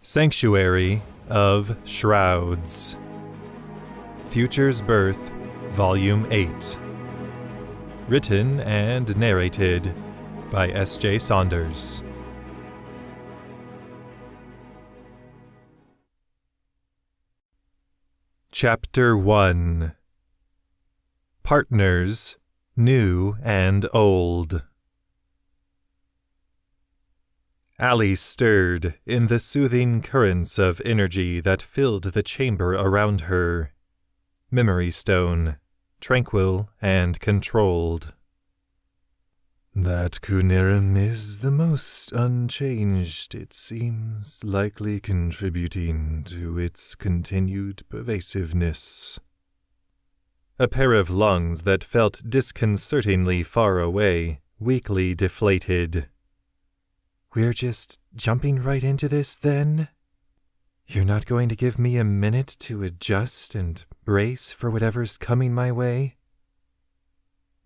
Sanctuary of Shrouds. Future's Birth, Volume 8. Written and narrated by S.J. Saunders. Chapter 1. Partners, New and Old. Allie stirred in the soothing currents of energy that filled the chamber around her. Memory stone, tranquil and controlled. That Kunerim is the most unchanged, it seems, likely contributing to its continued pervasiveness. A pair of lungs that felt disconcertingly far away, weakly deflated. We're just jumping right into this, then? You're not going to give me a minute to adjust and brace for whatever's coming my way?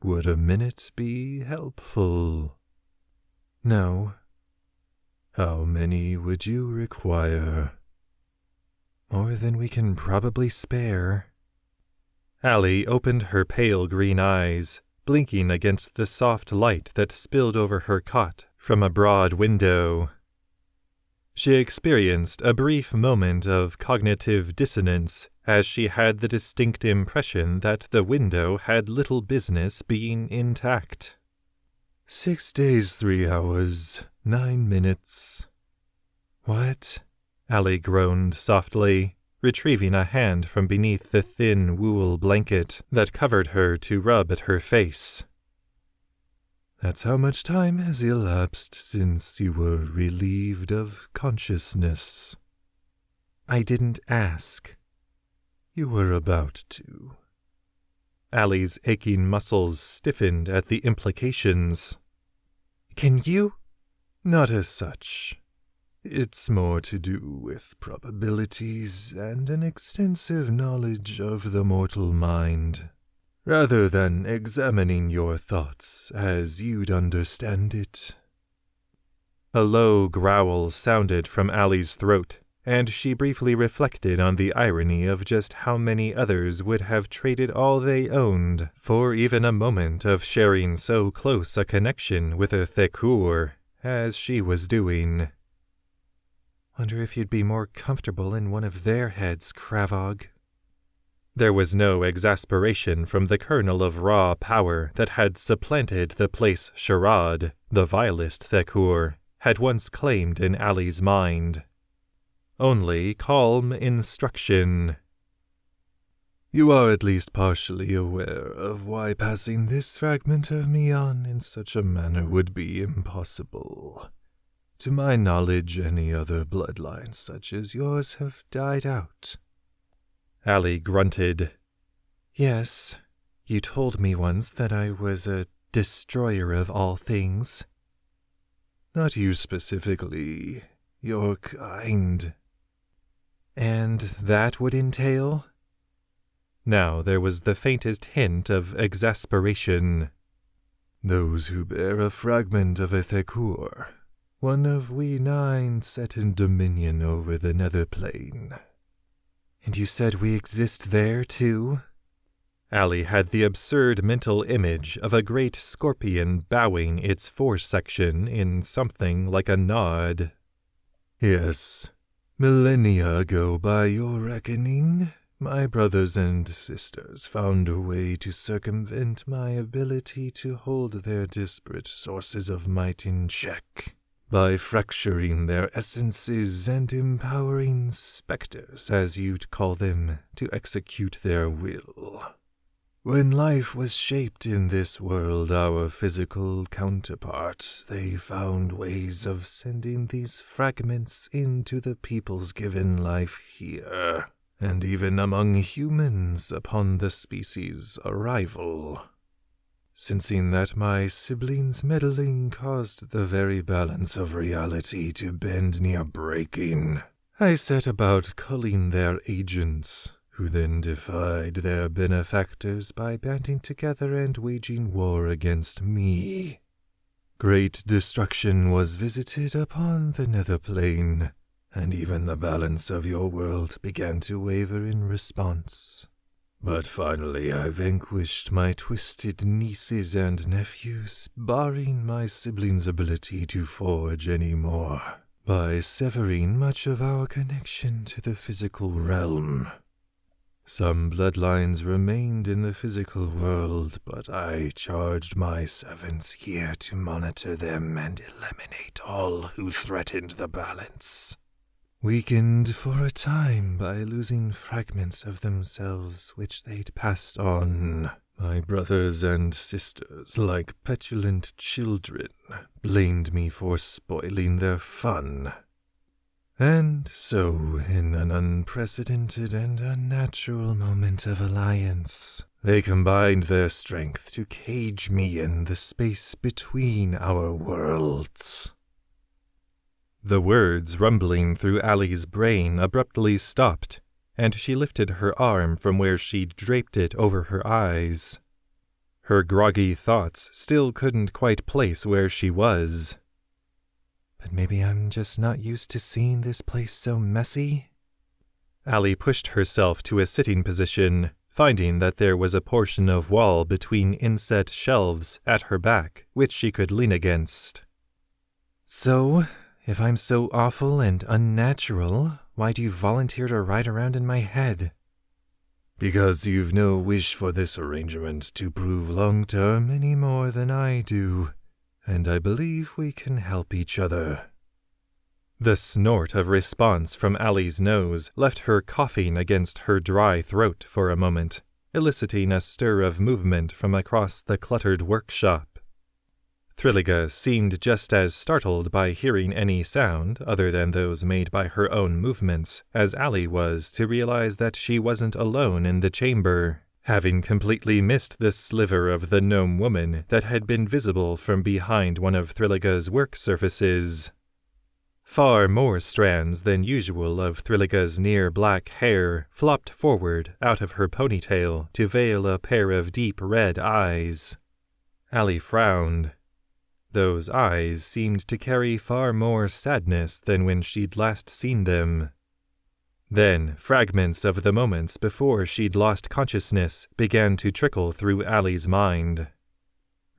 Would a minute be helpful? No. How many would you require? More than we can probably spare. Allie opened her pale green eyes, blinking against the soft light that spilled over her cot from a broad window. She experienced a brief moment of cognitive dissonance as she had the distinct impression that the window had little business being intact. 6 days, 3 hours, 9 minutes. What? Allie groaned softly, retrieving a hand from beneath the thin wool blanket that covered her to rub at her face. That's how much time has elapsed since you were relieved of consciousness. I didn't ask. You were about to. Allie's aching muscles stiffened at the implications. Can you? Not as such. It's more to do with probabilities and an extensive knowledge of the mortal mind, rather than examining your thoughts as you'd understand it. A low growl sounded from Allie's throat, and she briefly reflected on the irony of just how many others would have traded all they owned for even a moment of sharing so close a connection with a Thekur as she was doing. Wonder if you'd be more comfortable in one of their heads, Kravog. There was no exasperation from the kernel of raw power that had supplanted the place Sharad, the vilest Thekur, had once claimed in Allie's mind. Only calm instruction. You are at least partially aware of why passing this fragment of me on in such a manner would be impossible. To my knowledge, any other bloodlines such as yours have died out. Allie grunted. Yes, you told me once that I was a destroyer of all things. Not you specifically, your kind. And that would entail? Now there was the faintest hint of exasperation. Those who bear a fragment of a Thekur, one of we 9 set in dominion over the nether plane. And you said we exist there, too? Allie had the absurd mental image of a great scorpion bowing its foresection in something like a nod. Yes, millennia ago by your reckoning, my brothers and sisters found a way to circumvent my ability to hold their disparate sources of might in check, by fracturing their essences and empowering specters, as you'd call them, to execute their will. When life was shaped in this world, our physical counterparts, they found ways of sending these fragments into the people's given life here, and even among humans upon the species' arrival. Sensing that my siblings' meddling caused the very balance of reality to bend near breaking, I set about culling their agents, who then defied their benefactors by banding together and waging war against me. Great destruction was visited upon the nether plane, and even the balance of your world began to waver in response. But finally I vanquished my twisted nieces and nephews, barring my siblings' ability to forge any more, by severing much of our connection to the physical realm. Some bloodlines remained in the physical world, but I charged my servants here to monitor them and eliminate all who threatened the balance. Weakened for a time by losing fragments of themselves which they'd passed on, my brothers and sisters, like petulant children, blamed me for spoiling their fun. And so, in an unprecedented and unnatural moment of alliance, they combined their strength to cage me in the space between our worlds. The words rumbling through Allie's brain abruptly stopped, and she lifted her arm from where she'd draped it over her eyes. Her groggy thoughts still couldn't quite place where she was. But maybe I'm just not used to seeing this place so messy? Allie pushed herself to a sitting position, finding that there was a portion of wall between inset shelves at her back, which she could lean against. So, if I'm so awful and unnatural, why do you volunteer to ride around in my head? Because you've no wish for this arrangement to prove long-term any more than I do, and I believe we can help each other. The snort of response from Allie's nose left her coughing against her dry throat for a moment, eliciting a stir of movement from across the cluttered workshop. Thrilliga seemed just as startled by hearing any sound other than those made by her own movements as Allie was to realize that she wasn't alone in the chamber, having completely missed the sliver of the gnome woman that had been visible from behind one of Thrilliga's work surfaces. Far more strands than usual of Thrilliga's near-black hair flopped forward out of her ponytail to veil a pair of deep red eyes. Allie frowned. Those eyes seemed to carry far more sadness than when she'd last seen them. Then, fragments of the moments before she'd lost consciousness began to trickle through Allie's mind.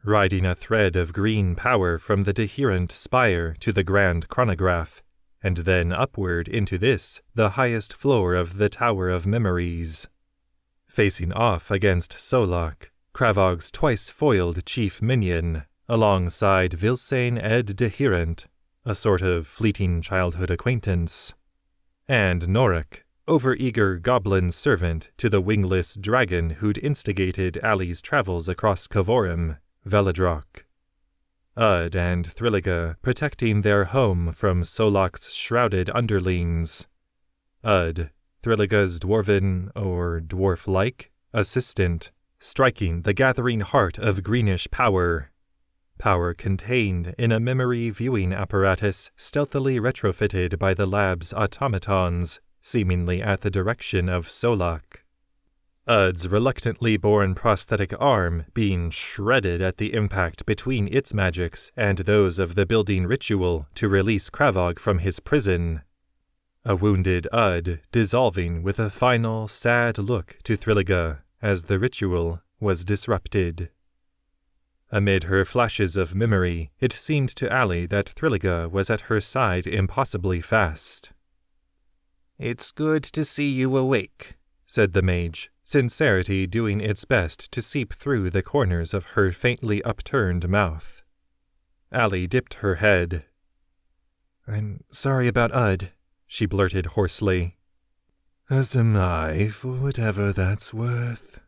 Riding a thread of green power from the Deyrnas spire to the grand chronograph, and then upward into this, the highest floor of the Tower of Memories. Facing off against Solak, Kravog's twice-foiled chief minion, alongside Vilsane Ed Deyrnas, a sort of fleeting childhood acquaintance, and Norik, overeager goblin servant to the wingless dragon who'd instigated Allie's travels across Kavorim, Veladrok. Ud and Thrilliga protecting their home from Solak's shrouded underlings. Ud, Thrilliga's dwarven, or dwarf-like, assistant, striking the gathering heart of greenish power. Power contained in a memory viewing apparatus stealthily retrofitted by the lab's automatons, seemingly at the direction of Solak. Ud's reluctantly born prosthetic arm being shredded at the impact between its magics and those of the building ritual to release Kravog from his prison. A wounded Ud dissolving with a final sad look to Thrilliga as the ritual was disrupted. Amid her flashes of memory, it seemed to Allie that Thrilliga was at her side impossibly fast. "It's good to see you awake," said the mage, sincerity doing its best to seep through the corners of her faintly upturned mouth. Allie dipped her head. "I'm sorry about Ud," she blurted hoarsely. "As am I, for whatever that's worth."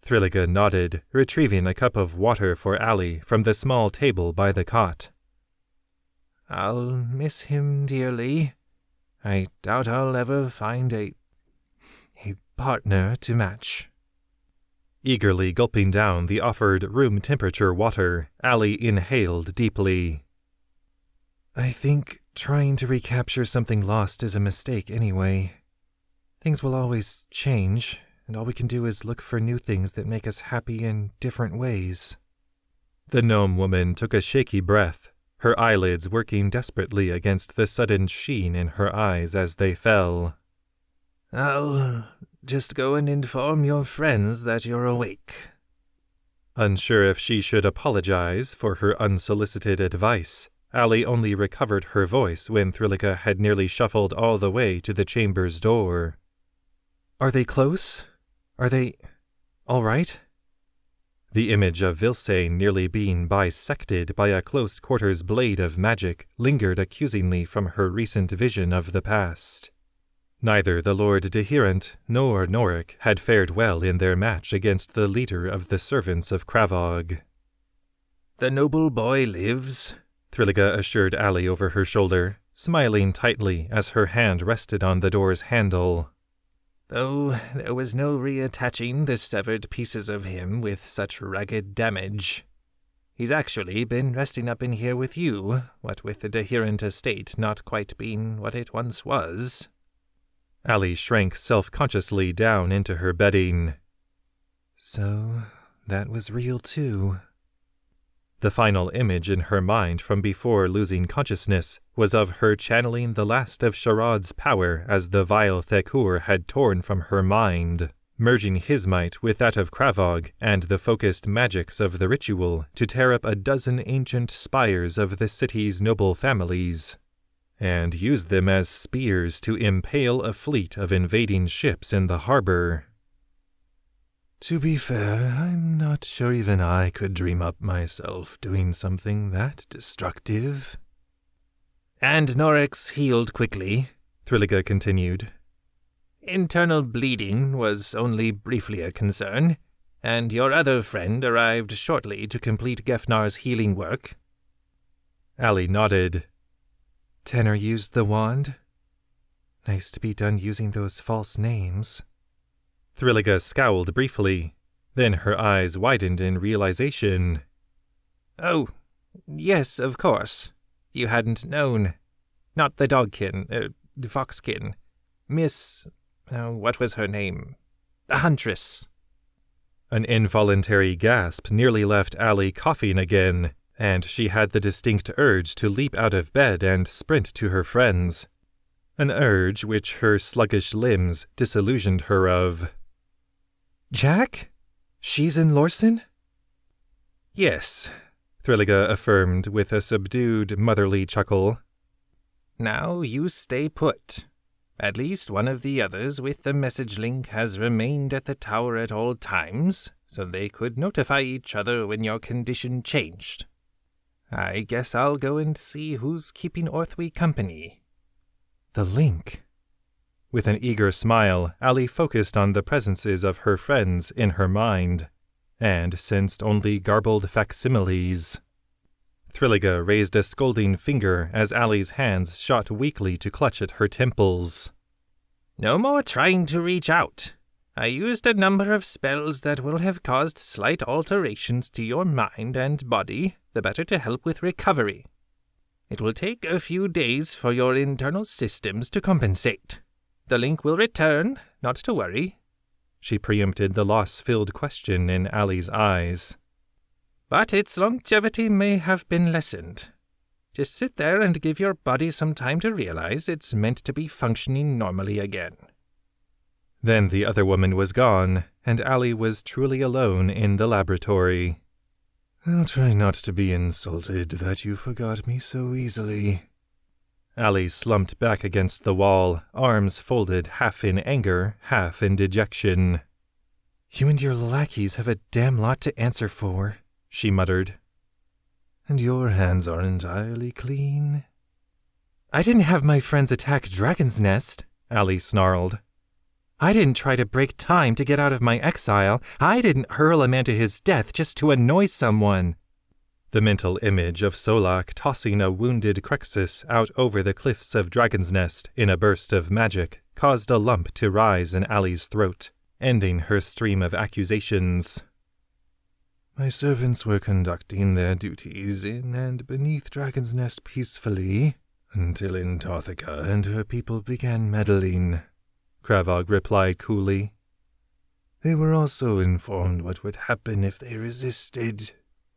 Thrilliga nodded, retrieving a cup of water for Allie from the small table by the cot. "I'll miss him dearly. I doubt I'll ever find a partner to match." Eagerly gulping down the offered room-temperature water, Allie inhaled deeply. "I think trying to recapture something lost is a mistake anyway. Things will always change, and all we can do is look for new things that make us happy in different ways." The gnome woman took a shaky breath, her eyelids working desperately against the sudden sheen in her eyes as they fell. "I'll just go and inform your friends that you're awake." Unsure if she should apologize for her unsolicited advice, Allie only recovered her voice when Thrilica had nearly shuffled all the way to the chamber's door. "Are they close? Are they all right?" The image of Vilsane nearly being bisected by a close-quarters blade of magic lingered accusingly from her recent vision of the past. Neither the Lord Deyrnas nor Noric had fared well in their match against the leader of the servants of Kravog. "The noble boy lives," Thrilica assured Allie over her shoulder, smiling tightly as her hand rested on the door's handle. "Though there was no reattaching the severed pieces of him with such ragged damage. He's actually been resting up in here with you, what with the Deyrnas estate not quite being what it once was." Allie shrank self-consciously down into her bedding. "So that was real too." The final image in her mind from before losing consciousness was of her channeling the last of Shrouds' power as the vile Thekur had torn from her mind, merging his might with that of Kravog and the focused magics of the ritual to tear up a dozen ancient spires of the city's noble families, and use them as spears to impale a fleet of invading ships in the harbor. To be fair, I'm not sure even I could dream up myself doing something that destructive. "And Norix healed quickly," Thrilica continued. "Internal bleeding was only briefly a concern, and your other friend arrived shortly to complete Gefnar's healing work." Allie nodded. "Tenor used the wand? Nice to be done using those false names." Thrilica scowled briefly, then her eyes widened in realization. "Oh, yes, of course. You hadn't known. Not the dogkin, foxkin. Miss... what was her name? The Huntress." An involuntary gasp nearly left Allie coughing again, and she had the distinct urge to leap out of bed and sprint to her friends. An urge which her sluggish limbs disillusioned her of. "Jack? She's in Lorsen?" "Yes," Thrilica affirmed with a subdued, motherly chuckle. "Now you stay put. At least one of the others with the message link has remained at the tower at all times, so they could notify each other when your condition changed. I guess I'll go and see who's keeping Orthwy company." "The link." With an eager smile, Allie focused on the presences of her friends in her mind, and sensed only garbled facsimiles. Thrilica raised a scolding finger as Allie's hands shot weakly to clutch at her temples. "No more trying to reach out. I used a number of spells that will have caused slight alterations to your mind and body, the better to help with recovery. It will take a few days for your internal systems to compensate. The link will return, not to worry." She preempted the loss-filled question in Allie's eyes. "But its longevity may have been lessened. Just sit there and give your body some time to realize it's meant to be functioning normally again." Then the other woman was gone, and Allie was truly alone in the laboratory. "I'll try not to be insulted that you forgot me so easily." Allie slumped back against the wall, arms folded half in anger, half in dejection. "You and your lackeys have a damn lot to answer for," she muttered. "And your hands are entirely clean." "I didn't have my friends attack Dragon's Nest," Allie snarled. "I didn't try to break time to get out of my exile. I didn't hurl a man to his death just to annoy someone." The mental image of Solak tossing a wounded Crexus out over the cliffs of Dragon's Nest in a burst of magic caused a lump to rise in Allie's throat, ending her stream of accusations. "My servants were conducting their duties in and beneath Dragon's Nest peacefully, until Intothica and her people began meddling," Kravog replied coolly. "They were also informed what would happen if they resisted,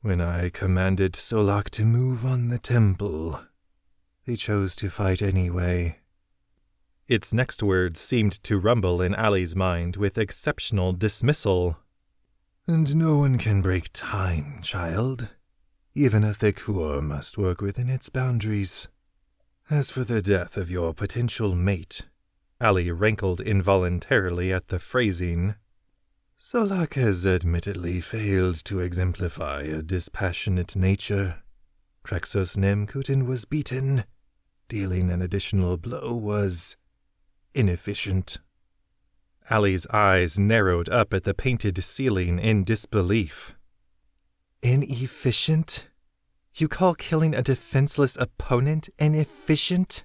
When I commanded Solak to move on the temple, they chose to fight anyway. Its next words seemed to rumble in Allie's mind with exceptional dismissal. And no one can break time, child. Even a Thakur must work within its boundaries. As for the death of your potential mate, Allie rankled involuntarily at the phrasing. Solak has admittedly failed to exemplify a dispassionate nature. Krexos Nemkutin was beaten. Dealing an additional blow was inefficient. Allie's eyes narrowed up at the painted ceiling in disbelief. Inefficient? You call killing a defenseless opponent inefficient?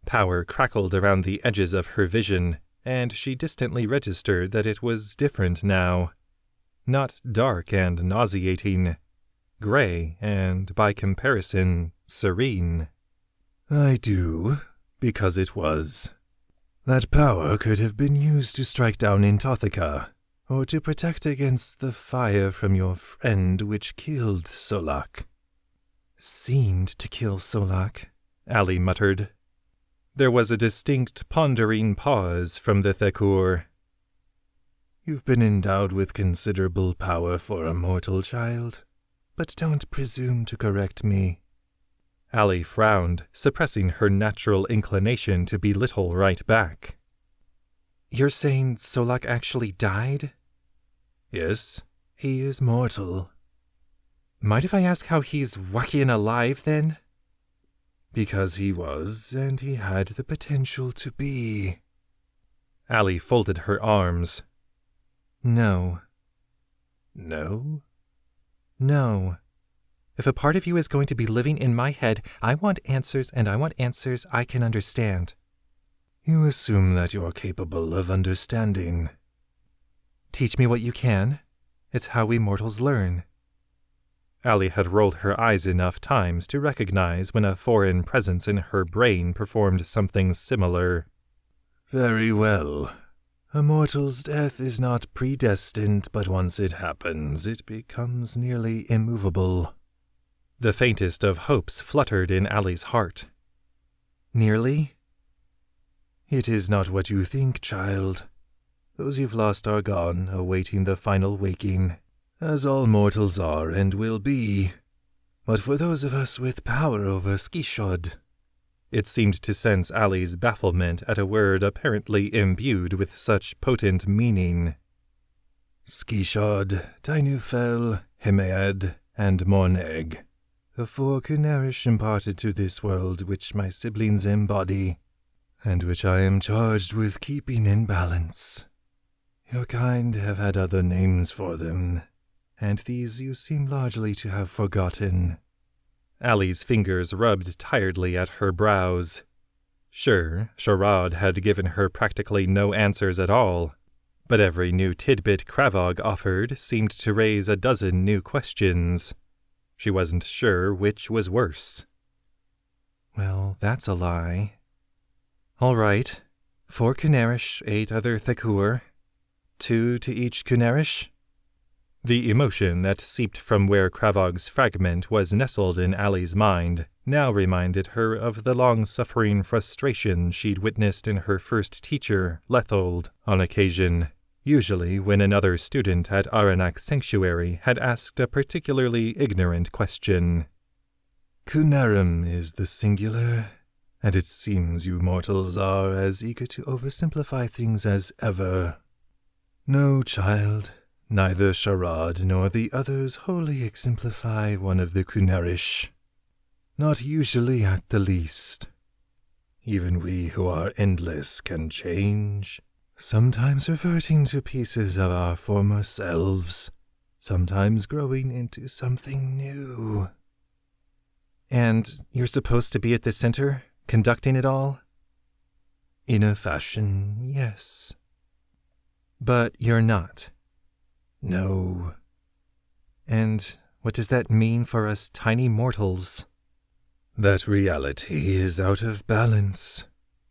Power crackled around the edges of her vision, and she distantly registered that it was different now. Not dark and nauseating, gray and, by comparison, serene. I do, because it was. That power could have been used to strike down in Tothica, or to protect against the fire from your friend which killed Solak. Seemed to kill Solak, Allie muttered. There was a distinct pondering pause from the Thakur. You've been endowed with considerable power for a mortal child, but don't presume to correct me. Allie frowned, suppressing her natural inclination to belittle right back. You're saying Solak actually died? Yes, he is mortal. Mind if I ask how he's wacky and alive, then? Because he was, and he had the potential to be. Allie folded her arms. No. No? No. If a part of you is going to be living in my head, I want answers, and I want answers I can understand. You assume that you're capable of understanding. Teach me what you can. It's how we mortals learn. Allie had rolled her eyes enough times to recognize when a foreign presence in her brain performed something similar. Very well. A mortal's death is not predestined, but once it happens, it becomes nearly immovable. The faintest of hopes fluttered in Allie's heart. Nearly? It is not what you think, child. Those you've lost are gone, awaiting the final waking, as all mortals are and will be. But for those of us with power over Skishod... It seemed to sense Allie's bafflement at a word apparently imbued with such potent meaning. Skishod, Tainufel, Himead, and Morneg, the 4 Kunarish imparted to this world which my siblings embody, and which I am charged with keeping in balance. Your kind have had other names for them, and these you seem largely to have forgotten. Allie's fingers rubbed tiredly at her brows. Sure, Shroud had given her practically no answers at all, but every new tidbit Kravog offered seemed to raise a dozen new questions. She wasn't sure which was worse. Well, that's a lie. All right. 4 Kunarish, 8 other Thakur. 2 to each Kunarish? The emotion that seeped from where Kravog's fragment was nestled in Allie's mind now reminded her of the long-suffering frustration she'd witnessed in her first teacher, Lethold, on occasion, usually when another student at Arinak Sanctuary had asked a particularly ignorant question. Kunarim is the singular, and it seems you mortals are as eager to oversimplify things as ever. No, child. Neither Sharad nor the others wholly exemplify one of the Kunarish. Not usually at the least. Even we who are endless can change, sometimes reverting to pieces of our former selves, sometimes growing into something new. And you're supposed to be at the center, conducting it all? In a fashion, yes. But you're not. No. And what does that mean for us tiny mortals? That reality is out of balance.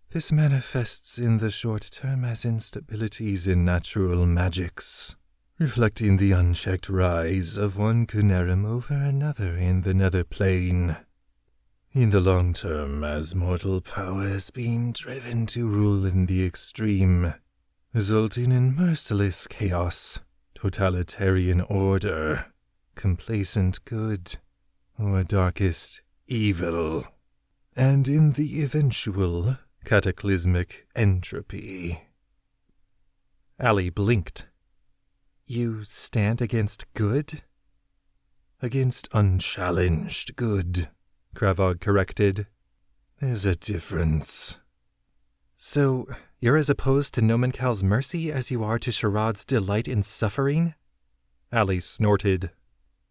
This manifests in the short term as instabilities in natural magics, reflecting the unchecked rise of one Cunerim over another in the nether plane. In the long term, as mortal power is being driven to rule in the extreme, resulting in merciless chaos, totalitarian order, complacent good, or darkest evil, and in the eventual cataclysmic entropy. Allie blinked. You stand against good? Against unchallenged good, Kravog corrected. There's a difference. So, you're as opposed to Nomenkal's mercy as you are to Shrouds' delight in suffering? Allie snorted.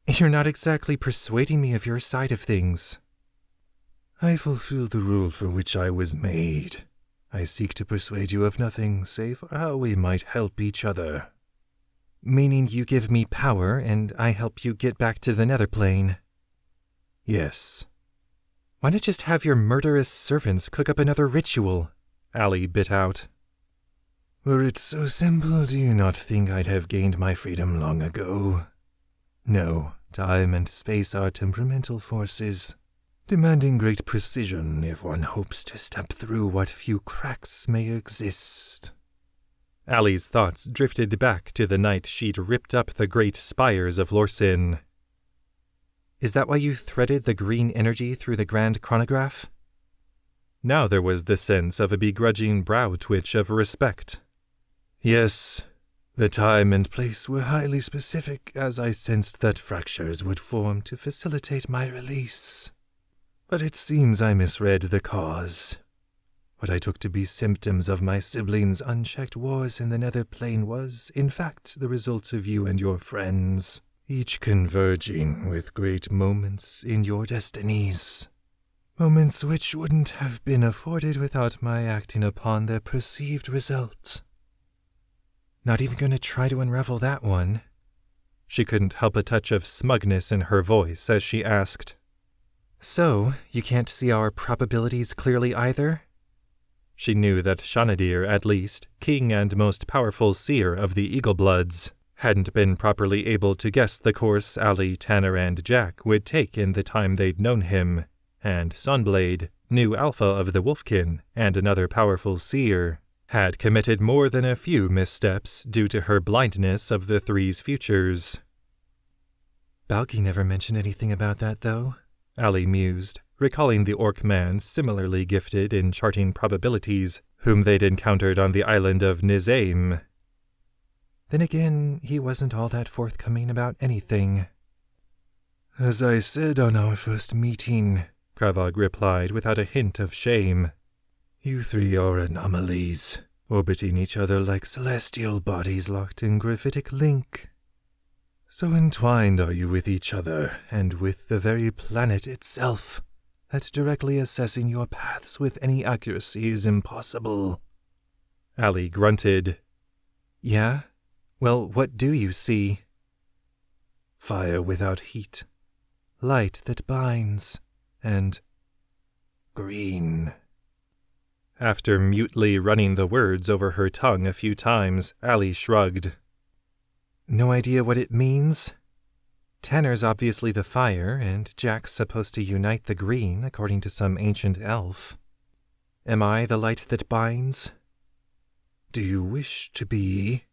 You're not exactly persuading me of your side of things. I fulfill the rule for which I was made. I seek to persuade you of nothing save how we might help each other. Meaning you give me power and I help you get back to the nether plane? Yes. Why not just have your murderous servants cook up another ritual? Allie bit out. Were it so simple, do you not think I'd have gained my freedom long ago? No, time and space are temperamental forces, demanding great precision if one hopes to step through what few cracks may exist. Allie's thoughts drifted back to the night she'd ripped up the great spires of Lorsin. Is that why you threaded the green energy through the grand chronograph? Now there was the sense of a begrudging brow twitch of respect. Yes, the time and place were highly specific, as I sensed that fractures would form to facilitate my release. But it seems I misread the cause. What I took to be symptoms of my siblings' unchecked wars in the nether plane was, in fact, the result of you and your friends, each converging with great moments in your destinies. Moments which wouldn't have been afforded without my acting upon their perceived result. Not even going to try to unravel that one? She couldn't help a touch of smugness in her voice as she asked. So, you can't see our probabilities clearly either? She knew that Shanadir, at least, king and most powerful seer of the Eaglebloods, hadn't been properly able to guess the course Allie, Tanner, and Jack would take in the time they'd known him, and Sunblade, new alpha of the Wolfkin and another powerful seer, had committed more than a few missteps due to her blindness of the three's futures. Balgi never mentioned anything about that, though, Allie mused, recalling the orc man similarly gifted in charting probabilities, whom they'd encountered on the island of Nizaim. Then again, he wasn't all that forthcoming about anything. As I said on our first meeting, Kravog replied without a hint of shame, you three are anomalies, orbiting each other like celestial bodies locked in graphitic link. So entwined are you with each other and with the very planet itself, that directly assessing your paths with any accuracy is impossible. Allie grunted. Yeah? Well, what do you see? Fire without heat, light that binds, and green. After mutely running the words over her tongue a few times, Allie shrugged. No idea what it means? Tanner's obviously the fire, and Jack's supposed to unite the green, according to some ancient elf. Am I the light that binds? Do you wish to be?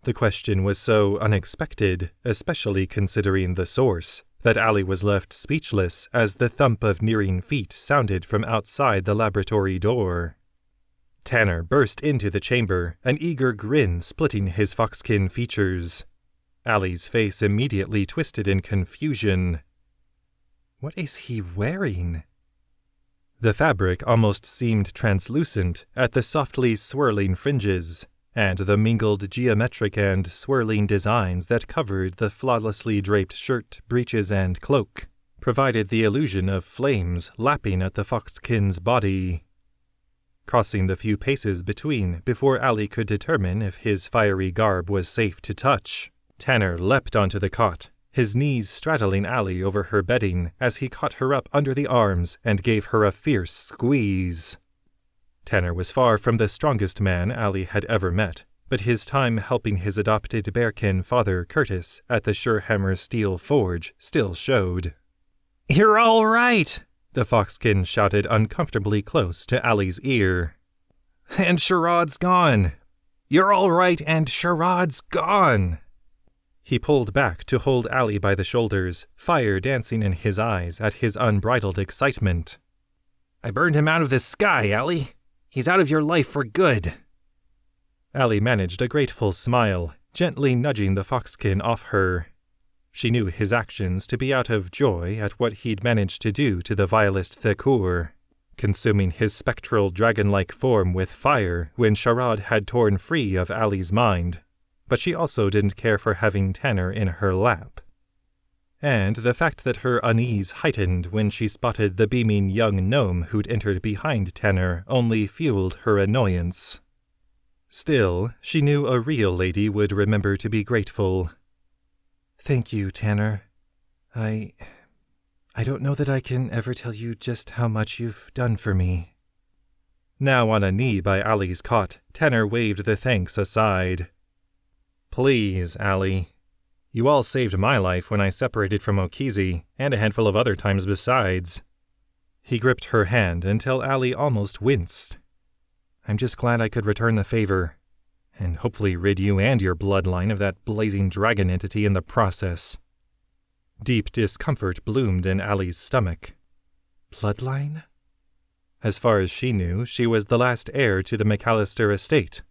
The question was so unexpected, especially considering the source, that Allie was left speechless as the thump of nearing feet sounded from outside the laboratory door. Tanner burst into the chamber, an eager grin splitting his foxkin features. Allie's face immediately twisted in confusion. What is he wearing? The fabric almost seemed translucent at the softly swirling fringes, and the mingled geometric and swirling designs that covered the flawlessly draped shirt, breeches, and cloak provided the illusion of flames lapping at the foxkin's body. Crossing the few paces between before Allie could determine if his fiery garb was safe to touch, Tanner leapt onto the cot, his knees straddling Allie over her bedding as he caught her up under the arms and gave her a fierce squeeze. Tanner was far from the strongest man Allie had ever met, but his time helping his adopted bearkin father Curtis at the Surehammer Steel Forge still showed. "You're all right!" the foxkin shouted uncomfortably close to Allie's ear. "And Shrouds gone! You're all right, and Shrouds gone!" He pulled back to hold Allie by the shoulders, fire dancing in his eyes at his unbridled excitement. "I burned him out of the sky, Allie! He's out of your life for good!" Allie managed a grateful smile, gently nudging the foxkin off her. She knew his actions to be out of joy at what he'd managed to do to the vilest Thakur, consuming his spectral dragon-like form with fire when Shroud had torn free of Allie's mind, but she also didn't care for having Tanner in her lap. And the fact that her unease heightened when she spotted the beaming young gnome who'd entered behind Tanner only fueled her annoyance. Still, she knew a real lady would remember to be grateful. "Thank you, Tanner. I don't know that I can ever tell you just how much you've done for me." Now on a knee by Allie's cot, Tanner waved the thanks aside. "Please, Allie. You all saved my life when I separated from Okizi, and a handful of other times besides." He gripped her hand until Allie almost winced. "I'm just glad I could return the favor, and hopefully rid you and your bloodline of that blazing dragon entity in the process." Deep discomfort bloomed in Allie's stomach. Bloodline? As far as she knew, she was the last heir to the McAllister estate.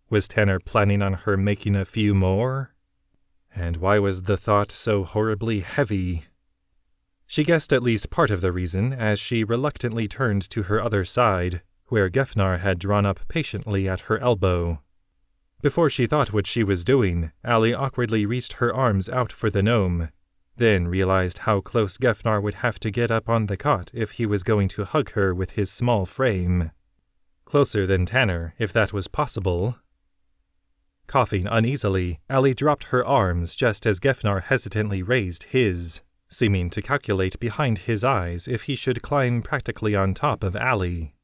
Was Tanner planning on her making a few more? And why was the thought so horribly heavy? She guessed at least part of the reason as she reluctantly turned to her other side, where Gefnar had drawn up patiently at her elbow. Before she thought what she was doing, Allie awkwardly reached her arms out for the gnome, then realized how close Gefnar would have to get up on the cot if he was going to hug her with his small frame. Closer than Tanner, if that was possible. Coughing uneasily, Allie dropped her arms just as Gefnar hesitantly raised his, seeming to calculate behind his eyes if he should climb practically on top of Allie.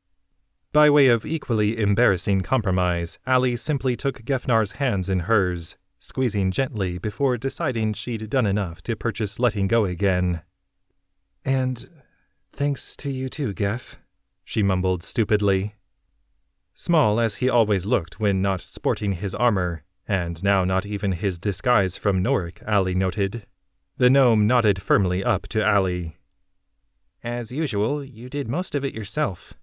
By way of equally embarrassing compromise, Allie simply took Gefnar's hands in hers, squeezing gently before deciding she'd done enough to purchase letting go again. "And thanks to you too, Gef," she mumbled stupidly. Small as he always looked when not sporting his armor, and now not even his disguise from Norik, Allie noted, the gnome nodded firmly up to Allie. "As usual, you did most of it yourself.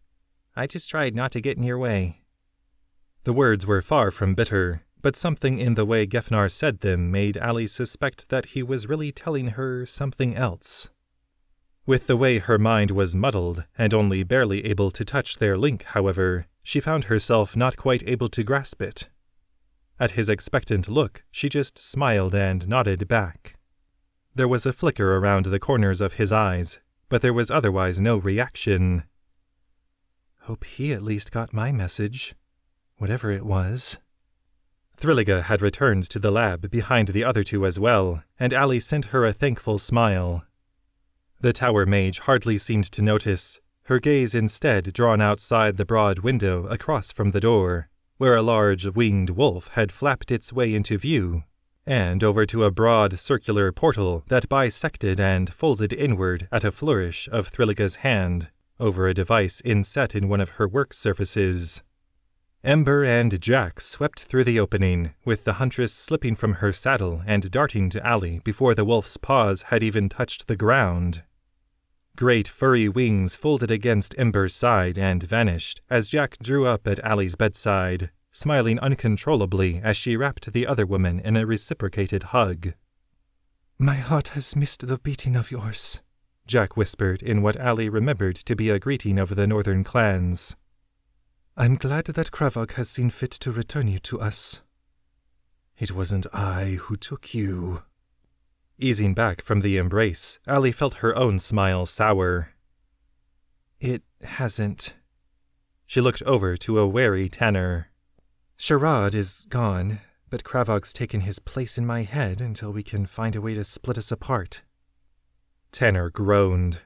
I just tried not to get in your way." The words were far from bitter, but something in the way Gefnar said them made Allie suspect that he was really telling her something else. With the way her mind was muddled and only barely able to touch their link, however, she found herself not quite able to grasp it. At his expectant look, she just smiled and nodded back. There was a flicker around the corners of his eyes, but there was otherwise no reaction. "Hope he at least got my message, whatever it was." Thrilliga had returned to the lab behind the other two as well, and Allie sent her a thankful smile. The tower mage hardly seemed to notice, her gaze instead drawn outside the broad window across from the door, where a large winged wolf had flapped its way into view, and over to a broad circular portal that bisected and folded inward at a flourish of Thrilliga's hand over a device inset in one of her work surfaces. Ember and Jack swept through the opening, with the huntress slipping from her saddle and darting to Allie before the wolf's paws had even touched the ground. Great furry wings folded against Ember's side and vanished as Jack drew up at Allie's bedside, smiling uncontrollably as she wrapped the other woman in a reciprocated hug. "My heart has missed the beating of yours," Jack whispered in what Allie remembered to be a greeting of the northern clans. "I'm glad that Kravag has seen fit to return you to us." "It wasn't I who took you." Easing back from the embrace, Allie felt her own smile sour. "It hasn't." She looked over to a wary Tanner. "Shroud is gone, but Kravag's taken his place in my head until we can find a way to split us apart." Tanner groaned.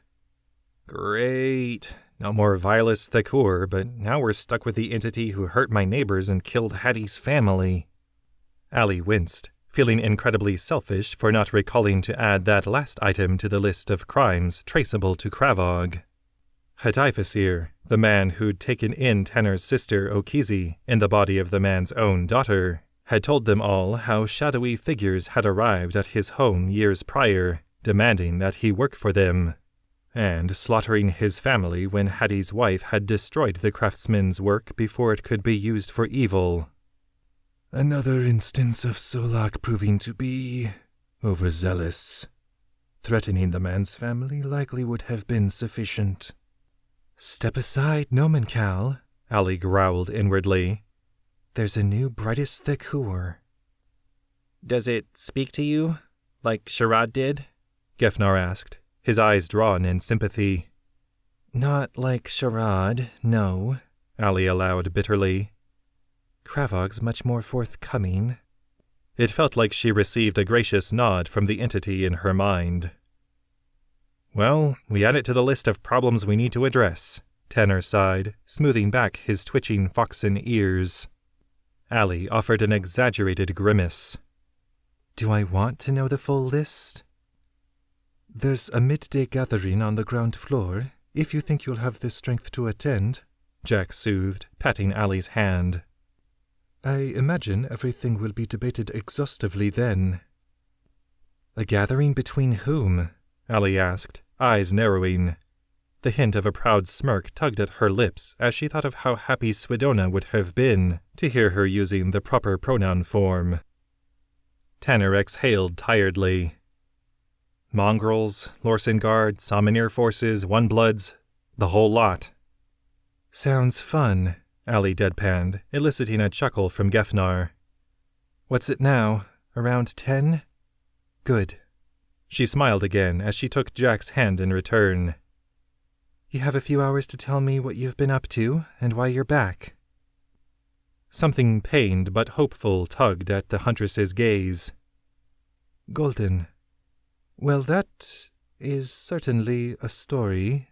"Great. No more vilest Thakur, but now we're stuck with the entity who hurt my neighbors and killed Hattie's family. Allie winced, feeling incredibly selfish for not recalling to add that last item to the list of crimes traceable to Kravog. Hatifasir, the man who'd taken in Tanner's sister Okizi in the body of the man's own daughter, had told them all how shadowy figures had arrived at his home years prior, demanding that he work for them, and slaughtering his family when Hattie's wife had destroyed the craftsman's work before it could be used for evil. Another instance of Solak proving to be overzealous. Threatening the man's family likely would have been sufficient. Step aside, Nomenkal, Allie growled inwardly. There's a new brightest Thakur. Does it speak to you, like Sharad did? Gefnar asked, his eyes drawn in sympathy. Not like Sharad, no, Allie allowed bitterly. Kravog's much more forthcoming. It felt like she received a gracious nod from the entity in her mind. Well, we add it to the list of problems we need to address, Tanner sighed, smoothing back his twitching foxen ears. Allie offered an exaggerated grimace. Do I want to know the full list? There's a midday gathering on the ground floor, if you think you'll have the strength to attend, Jack soothed, patting Allie's hand. I imagine everything will be debated exhaustively then. A gathering between whom? Allie asked, eyes narrowing. The hint of a proud smirk tugged at her lips as she thought of how happy Swidona would have been to hear her using the proper pronoun form. Tanner exhaled tiredly. Mongrels, Lorsengard, Sommelier forces, One-Bloods, the whole lot. Sounds fun, Allie deadpanned, eliciting a chuckle from Gefnar. What's it now? Around 10? Good. She smiled again as she took Jack's hand in return. You have a few hours to tell me what you've been up to and why you're back. Something pained but hopeful tugged at the huntress's gaze. Golden. Well, that is certainly a story.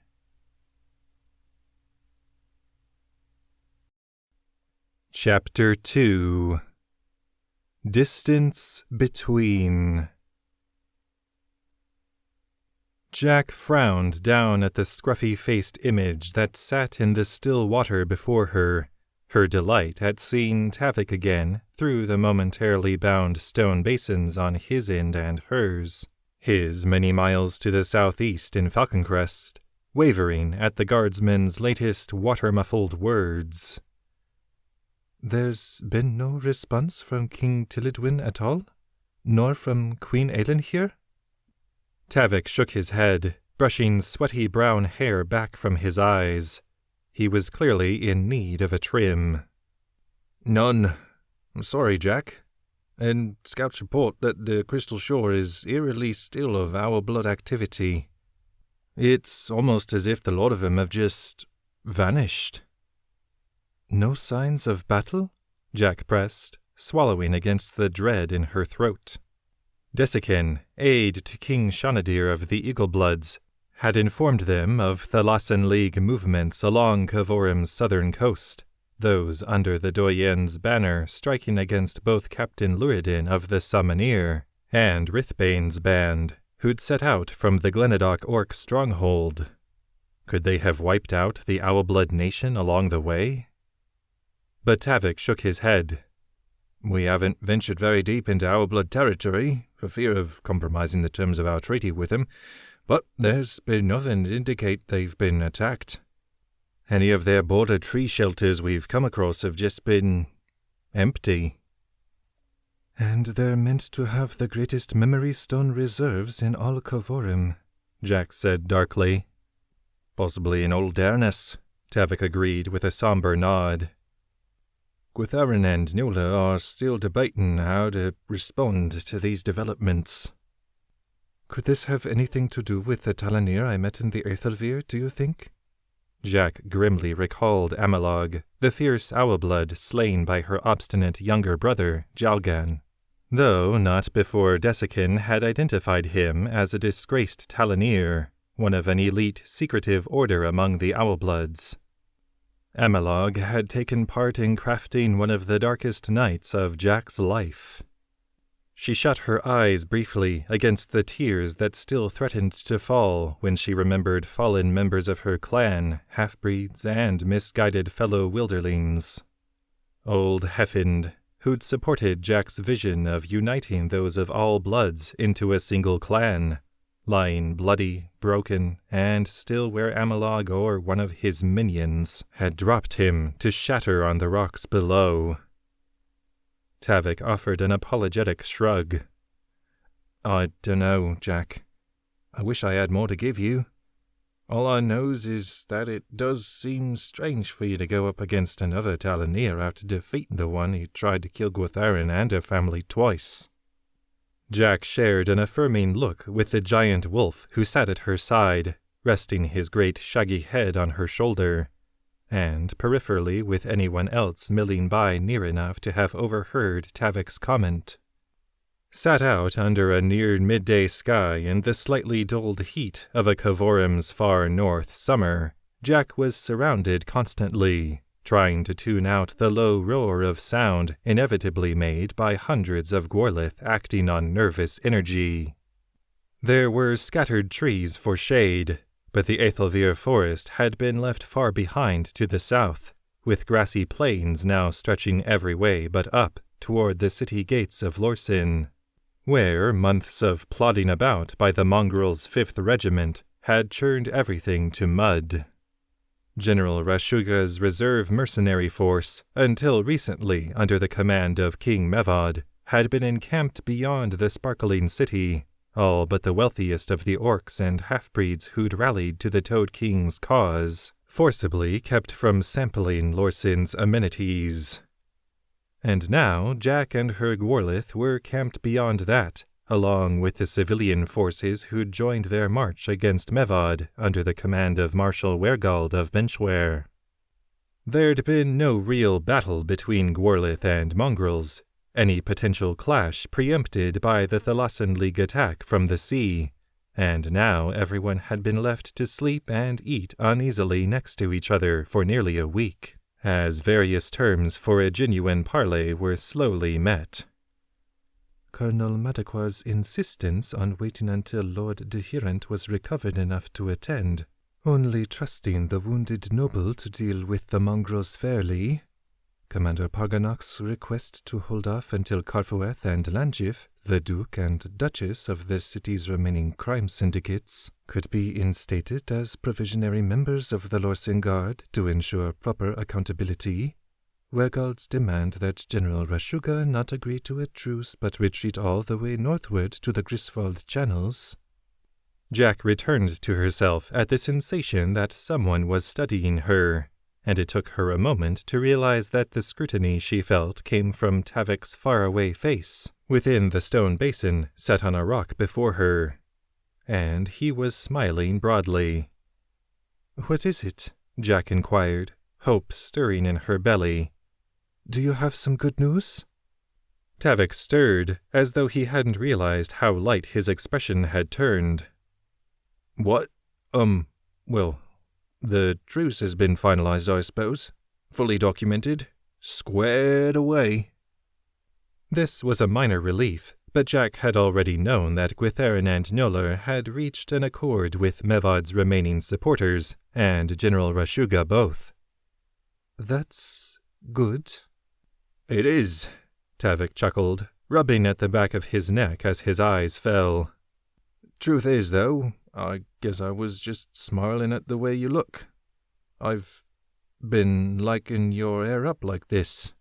Chapter 2. Distance Between. Jack frowned down at the scruffy-faced image that sat in the still water before her, her delight at seeing Tavik again through the momentarily bound stone basins on his end and hers, his many miles to the southeast in Falconcrest, wavering at the guardsman's latest water-muffled words. There's been no response from King Tilidwin at all? Nor from Queen Aelin here? Tavik shook his head, brushing sweaty brown hair back from his eyes. He was clearly in need of a trim. None. I'm sorry, Jack. And scouts report that the Crystal Shore is eerily still of our blood activity. It's almost as if the lot of them have just vanished. No signs of battle? Jack pressed, swallowing against the dread in her throat. Desikin, aide to King Shanadir of the Eaglebloods, had informed them of Thalassan League movements along Kavorim's southern coast, those under the Doyen's banner striking against both Captain Luridin of the Summoneer and Rithbane's band, who'd set out from the Glenadock Orc stronghold. Could they have wiped out the Owlblood Nation along the way? But Tavik shook his head. We haven't ventured very deep into Owlblood territory, for fear of compromising the terms of our treaty with them, but there's been nothing to indicate they've been attacked. Any of their border tree shelters we've come across have just been empty. And they're meant to have the greatest memory stone reserves in all Kavorim, Jack said darkly. Possibly in old Deyrnas, Tavik agreed with a somber nod. Gwitharin and Nula are still debating how to respond to these developments. Could this have anything to do with the Talanir I met in the Aethelvir, do you think? Jack grimly recalled Amalog, the fierce Owlblood slain by her obstinate younger brother, Jalgan, though not before Desikin had identified him as a disgraced Talanir, one of an elite secretive order among the Owlbloods. Amalog had taken part in crafting one of the darkest nights of Jack's life. She shut her eyes briefly against the tears that still threatened to fall when she remembered fallen members of her clan, half-breeds, and misguided fellow wilderlings. Old Heffend, who'd supported Jack's vision of uniting those of all bloods into a single clan, lying bloody, broken, and still where Amalog or one of his minions had dropped him to shatter on the rocks below. Tavik offered an apologetic shrug. "I dunno, Jack. I wish I had more to give you. All I knows is that it does seem strange for you to go up against another Talonir after defeating the one who tried to kill Gwytherin and her family twice." Jack shared an affirming look with the giant wolf who sat at her side, resting his great shaggy head on her shoulder, and peripherally with anyone else milling by near enough to have overheard Tavik's comment. Sat out under a near midday sky in the slightly dulled heat of a Kavorim's far north summer, Jack was surrounded constantly, trying to tune out the low roar of sound inevitably made by hundreds of Gorlith acting on nervous energy. There were scattered trees for shade, but the Aethelvir forest had been left far behind to the south, with grassy plains now stretching every way but up toward the city gates of Lorsin, where months of plodding about by the mongrel's 5th Regiment had churned everything to mud. General Rashuga's reserve mercenary force, until recently under the command of King Mevod, had been encamped beyond the sparkling city, all but the wealthiest of the orcs and half-breeds who'd rallied to the Toad King's cause, forcibly kept from sampling Lorsin's amenities. And now Jack and her Gorlith were camped beyond that, along with the civilian forces who'd joined their march against Mevod under the command of Marshal Wergald of Benchware. There'd been no real battle between Gorlith and mongrels, any potential clash preempted by the Thalassan League attack from the sea, and now everyone had been left to sleep and eat uneasily next to each other for nearly a week, as various terms for a genuine parley were slowly met. Colonel Madakwar's insistence on waiting until Lord Deyrnas was recovered enough to attend, only trusting the wounded noble to deal with the mongrels fairly. Commander Parganok's request to hold off until Karfoeth and Langif, the Duke and Duchess of the city's remaining crime syndicates, could be instated as provisionary members of the Lorsin Guard to ensure proper accountability. Wergald's demand that General Rashuga not agree to a truce but retreat all the way northward to the Griswold channels. Jack returned to herself at the sensation that someone was studying her, and it took her a moment to realize that the scrutiny she felt came from Tavik's faraway face, within the stone basin set on a rock before her. And he was smiling broadly. "What is it?" Jack inquired, hope stirring in her belly. "Do you have some good news?" Tavik stirred, as though he hadn't realized how light his expression had turned. "What? Well, the truce has been finalized, I suppose. Fully documented. Squared away." This was a minor relief, but Jack had already known that Gwytherin and Njolar had reached an accord with Mevod's remaining supporters, and General Rashuga both. "That's good." "It is," Tavik chuckled, rubbing at the back of his neck as his eyes fell. "Truth is, though, I guess I was just smiling at the way you look. I've been liking your hair up like this."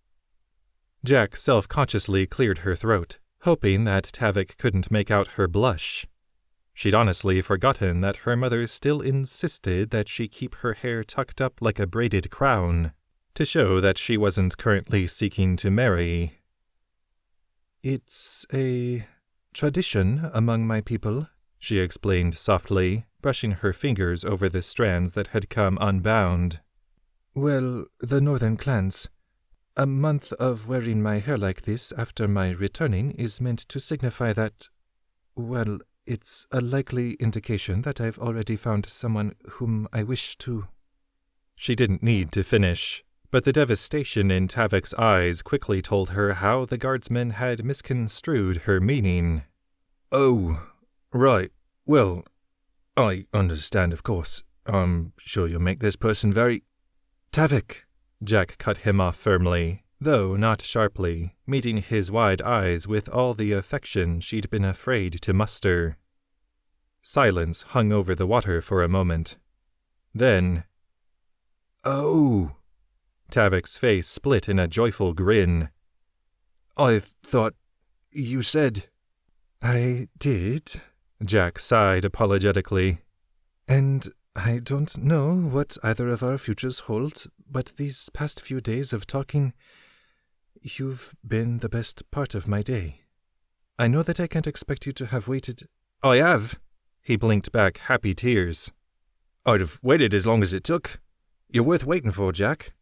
Jack self-consciously cleared her throat, hoping that Tavik couldn't make out her blush. She'd honestly forgotten that her mother still insisted that she keep her hair tucked up like a braided crown, to show that she wasn't currently seeking to marry. "It's a tradition among my people," she explained softly, brushing her fingers over the strands that had come unbound. "Well, the northern clans. A month of wearing my hair like this after my returning is meant to signify that, well, It's a likely indication that I've already found someone whom I wish to... She didn't need to finish, but the devastation in Tavik's eyes quickly told her how the guardsman had misconstrued her meaning. Oh, right. Well, I understand, of course. I'm sure you'll make this person very... Tavik! Jack cut him off firmly, though not sharply, meeting his wide eyes with all the affection she'd been afraid to muster. Silence hung over the water for a moment. Then... Oh! Tavik's face split in a joyful grin. I thought you said... I did, Jack sighed apologetically. And I don't know what either of our futures hold, but these past few days of talking, you've been the best part of my day. I know that I can't expect you to have waited... I have. He blinked back happy tears. I'd have waited as long as it took. You're worth waiting for, Jack.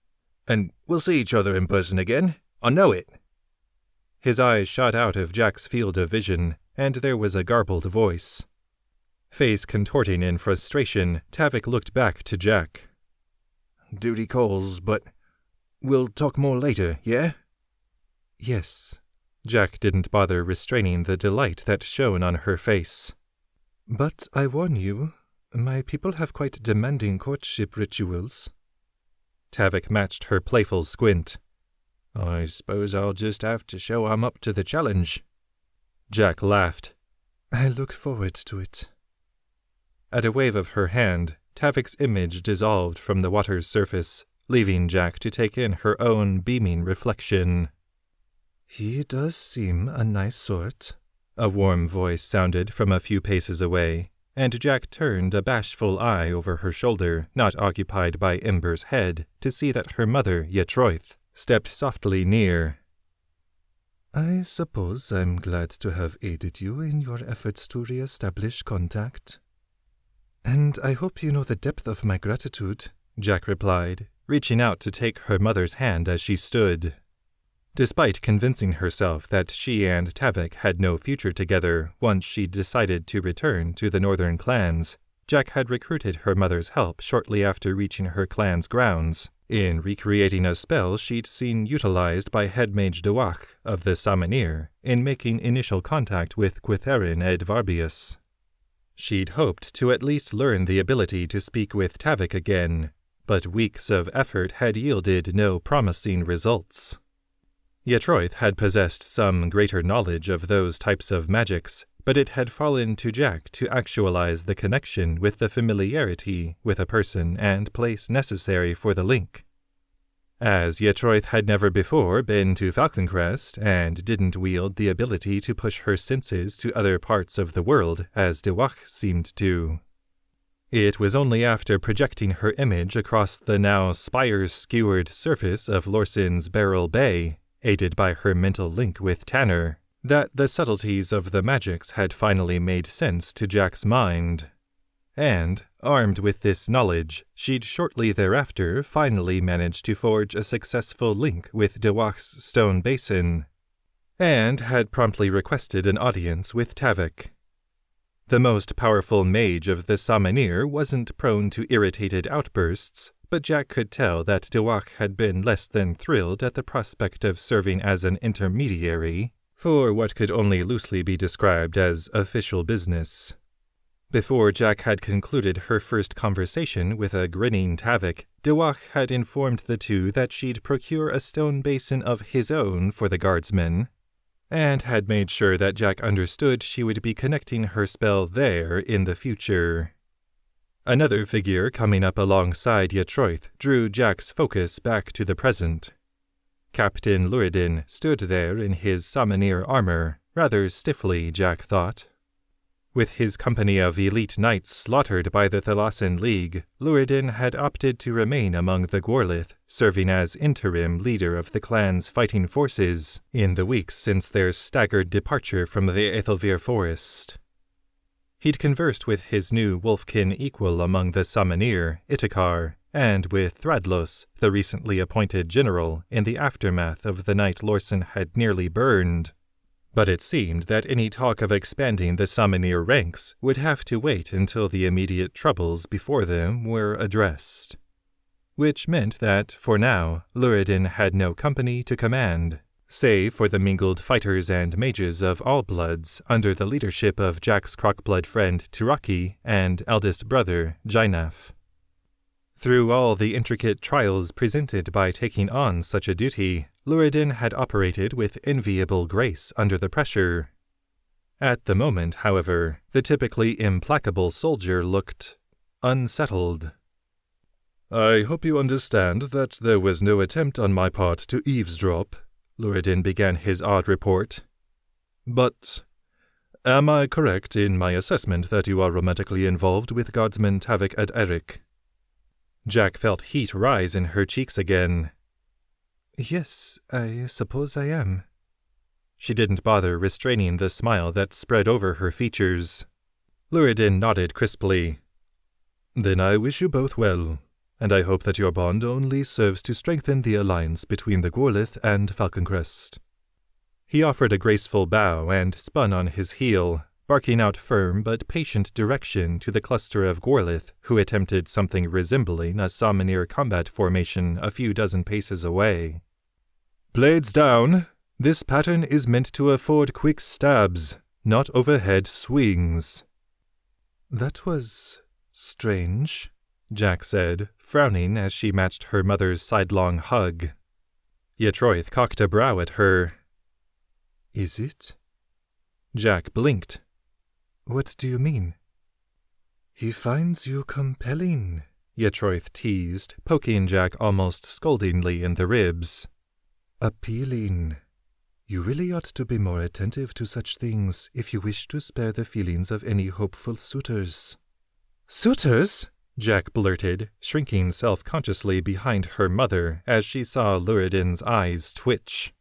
And we'll see each other in person again. I know it. His eyes shot out of Jack's field of vision, and there was a garbled voice. Face contorting in frustration, Tavik looked back to Jack. Duty calls, but we'll talk more later, yeah? Yes. Jack didn't bother restraining the delight that shone on her face. But I warn you, my people have quite demanding courtship rituals. Tavik matched her playful squint. I suppose I'll just have to show I'm up to the challenge. Jack laughed. I look forward to it. At a wave of her hand, Tavik's image dissolved from the water's surface, leaving Jack to take in her own beaming reflection. He does seem a nice sort. A warm voice sounded from a few paces away, and Jack turned a bashful eye over her shoulder, not occupied by Ember's head, to see that her mother, Yetroith, stepped softly near. I suppose I'm glad to have aided you in your efforts to re-establish contact. And I hope you know the depth of my gratitude, Jack replied, reaching out to take her mother's hand as she stood. Despite convincing herself that she and Tavik had no future together once she decided to return to the northern clans, Jack had recruited her mother's help shortly after reaching her clan's grounds, in recreating a spell she'd seen utilized by head mage Dewach of the Samanir in making initial contact with Gwytherin Edvarbius. She'd hoped to at least learn the ability to speak with Tavik again, but weeks of effort had yielded no promising results. Yetroith had possessed some greater knowledge of those types of magics, but it had fallen to Jack to actualize the connection with the familiarity with a person and place necessary for the link. As Yetroith had never before been to Falconcrest and didn't wield the ability to push her senses to other parts of the world as Dewach seemed to. It was only after projecting her image across the now spire-skewered surface of Lorsen's Beryl Bay, aided by her mental link with Tanner, that the subtleties of the magics had finally made sense to Jack's mind. And, armed with this knowledge, she'd shortly thereafter finally managed to forge a successful link with Dewach's stone basin, and had promptly requested an audience with Tavik. The most powerful mage of the Samanir wasn't prone to irritated outbursts, but Jack could tell that Dewach had been less than thrilled at the prospect of serving as an intermediary for what could only loosely be described as official business. Before Jack had concluded her first conversation with a grinning Tavik, Dewach had informed the two that she'd procure a stone basin of his own for the guardsmen, and had made sure that Jack understood she would be connecting her spell there in the future. Another figure coming up alongside Yetroith drew Jack's focus back to the present. Captain Luridin stood there in his Samanir armor, rather stiffly, Jack thought. With his company of elite knights slaughtered by the Thalassen League, Luridin had opted to remain among the Gorlith, serving as interim leader of the clan's fighting forces in the weeks since their staggered departure from the Aethelvir forest. He'd conversed with his new wolfkin equal among the Samanir, Itakar, and with Thradlos, the recently appointed general, in the aftermath of the night Lorsen had nearly burned. But it seemed that any talk of expanding the Summoneer ranks would have to wait until the immediate troubles before them were addressed. Which meant that, for now, Luridin had no company to command, save for the mingled fighters and mages of all bloods under the leadership of Jack's crockblood friend Turaki and eldest brother Jainaf. Through all the intricate trials presented by taking on such a duty, Luridin had operated with enviable grace under the pressure. At the moment, however, the typically implacable soldier looked unsettled. "I hope you understand that there was no attempt on my part to eavesdrop," Luridin began his odd report. "But am I correct in my assessment that you are romantically involved with Guardsman Tavik and Eric?" Jack felt heat rise in her cheeks again. "Yes, I suppose I am." She didn't bother restraining the smile that spread over her features. Luridin nodded crisply. "Then I wish you both well, and I hope that your bond only serves to strengthen the alliance between the Gorlith and Falconcrest." He offered a graceful bow and spun on his heel, barking out firm but patient direction to the cluster of Gorlith who attempted something resembling a Summoneer combat formation a few dozen paces away. "Blades down! This pattern is meant to afford quick stabs, not overhead swings." "That was strange," Jack said, frowning as she matched her mother's sidelong hug. Yetroith cocked a brow at her. "Is it?" Jack blinked. "What do you mean?" "He finds you compelling," Yetroith teased, poking Jack almost scoldingly in the ribs. "Appealing. You really ought to be more attentive to such things if you wish to spare the feelings of any hopeful suitors." "Suitors?" Jack blurted, shrinking self-consciously behind her mother as she saw Luridin's eyes twitch.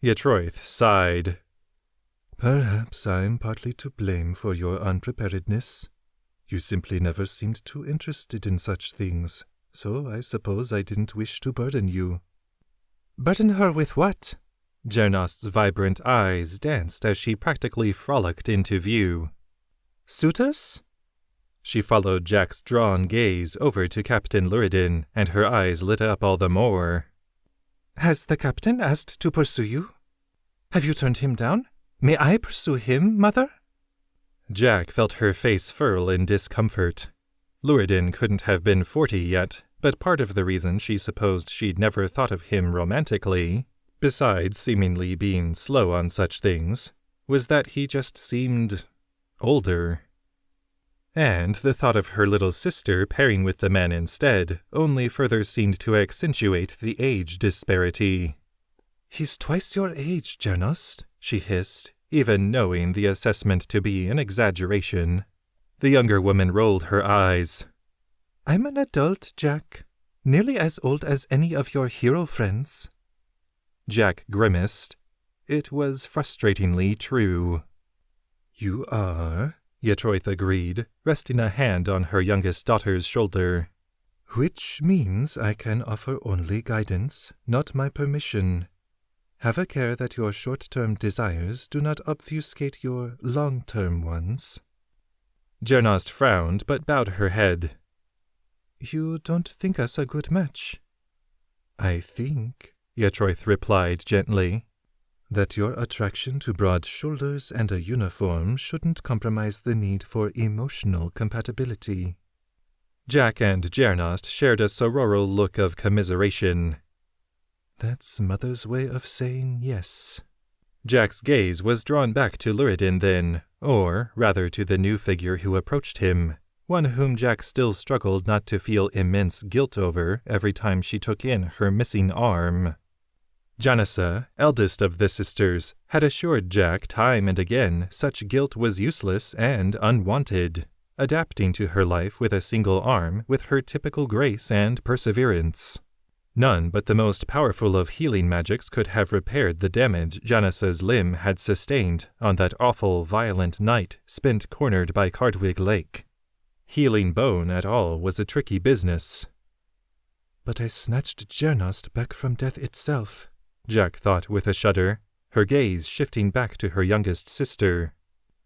Yetroith sighed. "Perhaps I'm partly to blame for your unpreparedness. You simply never seemed too interested in such things, so I suppose I didn't wish to burden you." "Burden her with what?" Deyrnas' vibrant eyes danced as she practically frolicked into view. "Suitors?" She followed Jack's drawn gaze over to Captain Luridin, and her eyes lit up all the more. "Has the captain asked to pursue you? Have you turned him down? May I pursue him, mother?" Jack felt her face furl in discomfort. Luridin couldn't have been 40 yet, but part of the reason she supposed she'd never thought of him romantically, besides seemingly being slow on such things, was that he just seemed older. And the thought of her little sister pairing with the man instead only further seemed to accentuate the age disparity. "He's twice your age, Deyrnas," she hissed, even knowing the assessment to be an exaggeration. The younger woman rolled her eyes. "I'm an adult, Jack. Nearly as old as any of your hero friends." Jack grimaced. It was frustratingly true. "You are," Yetroith agreed, resting a hand on her youngest daughter's shoulder. "Which means I can offer only guidance, not my permission. Have a care that your short-term desires do not obfuscate your long-term ones." Deyrnas frowned but bowed her head. "You don't think us a good match?" "I think," Yetroith replied gently, "that your attraction to broad shoulders and a uniform shouldn't compromise the need for emotional compatibility." Jack and Deyrnas shared a sororal look of commiseration. "That's Mother's way of saying yes." Jack's gaze was drawn back to Luridin then, or rather to the new figure who approached him, one whom Jack still struggled not to feel immense guilt over every time she took in her missing arm. Janissa, eldest of the sisters, had assured Jack time and again such guilt was useless and unwanted, adapting to her life with a single arm with her typical grace and perseverance. None but the most powerful of healing magics could have repaired the damage Janissa's limb had sustained on that awful, violent night spent cornered by Cardwig Lake. Healing bone at all was a tricky business. "But I snatched Deyrnas back from death itself," Jack thought with a shudder. her gaze shifting back to her youngest sister.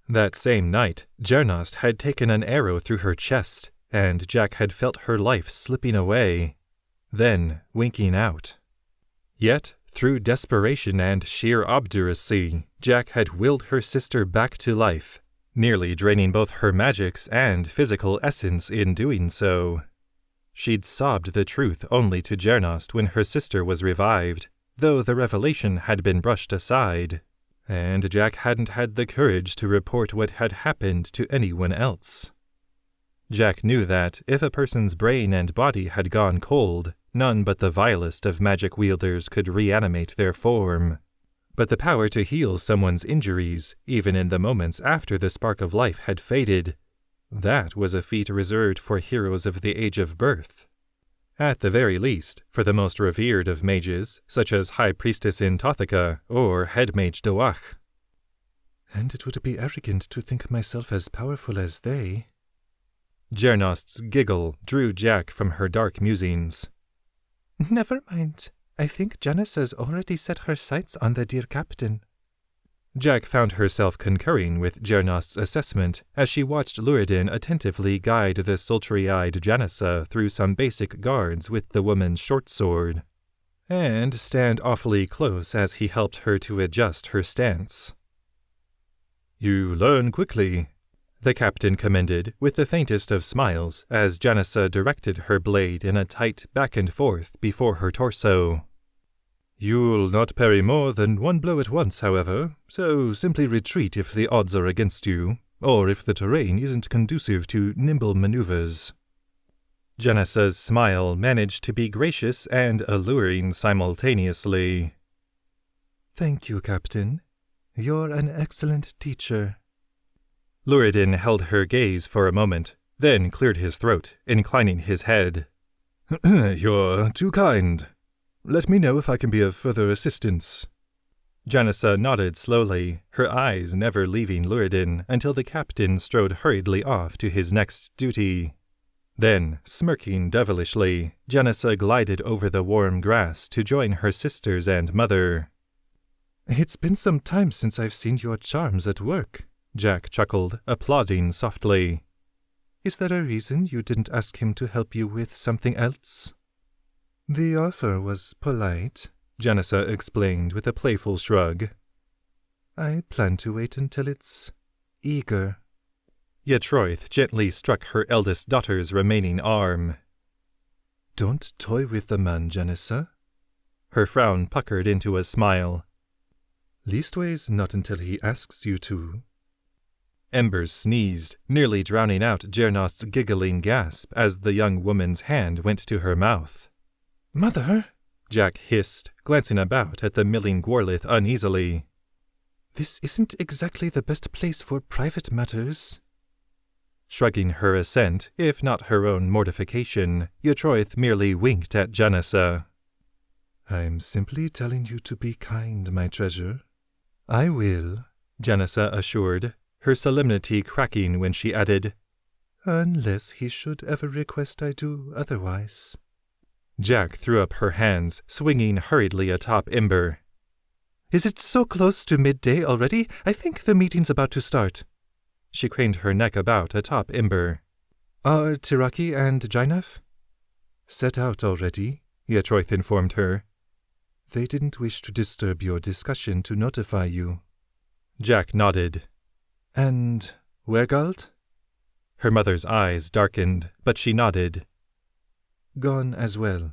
That same night, Deyrnas had taken an arrow through her chest, and Jack had felt her life slipping away, then winking out. Yet, through desperation and sheer obduracy, Jack had willed her sister back to life, nearly draining both her magics and physical essence in doing so. She'd sobbed the truth only to Deyrnas when her sister was revived, though the revelation had been brushed aside, and Jack hadn't had the courage to report what had happened to anyone else. Jack knew that if a person's brain and body had gone cold, none but the vilest of magic wielders could reanimate their form. But the power to heal someone's injuries, even in the moments after the spark of life had faded, that was a feat reserved for heroes of the Age of Birth. At the very least, for the most revered of mages, such as High Priestess in Tothica or Head Mage Doach. And it would be arrogant to think myself as powerful as they. Deyrnas's giggle drew Jack from her dark musings. Never mind. I think Janice has already set her sights on the dear captain. Jack found herself concurring with Deyrnas's assessment as she watched Luridin attentively guide the sultry-eyed Janissa through some basic guards with the woman's short sword, and stand awfully close as he helped her to adjust her stance. You learn quickly, the captain commended with the faintest of smiles as Janissa directed her blade in a tight back and forth before her torso. You'll not parry more than one blow at once, however, so simply retreat if the odds are against you, or if the terrain isn't conducive to nimble maneuvers. Janissa's smile managed to be gracious and alluring simultaneously. Thank you, Captain. You're an excellent teacher. Luridin held her gaze for a moment, then cleared his throat, inclining his head. You're too kind. Let me know if I can be of further assistance. Janissa nodded slowly, her eyes never leaving Luridin until the captain strode hurriedly off to his next duty. Then, smirking devilishly, Janissa glided over the warm grass to join her sisters and mother. It's been some time since I've seen your charms at work, Jack chuckled, applauding softly. Is there a reason you didn't ask him to help you with something else? The offer was polite, Janissa explained with a playful shrug. I plan to wait until it's eager. Yatroith gently struck her eldest daughter's remaining arm. Don't toy with the man, Janissa. Her frown puckered into a smile. Leastways not until he asks you to. Embers sneezed, nearly drowning out Deyrnas's giggling gasp as the young woman's hand went to her mouth. Mother, Jack hissed, glancing about at the milling Gwarlith uneasily. This isn't exactly the best place for private matters. Shrugging her assent, if not her own mortification, Yatroith merely winked at Janissa. I'm simply telling you to be kind, my treasure. I will, Janissa assured, her solemnity cracking when she added, unless he should ever request I do otherwise. Jack threw up her hands, swinging hurriedly atop Ember. Is it so close to midday already? I think the meeting's about to start. She craned her neck about atop Ember. Are Tiraki and Jainaf? Set out already, Yatroith informed her. They didn't wish to disturb your discussion to notify you. Jack nodded. And Wergald? Her mother's eyes darkened, but she nodded. Gone as well.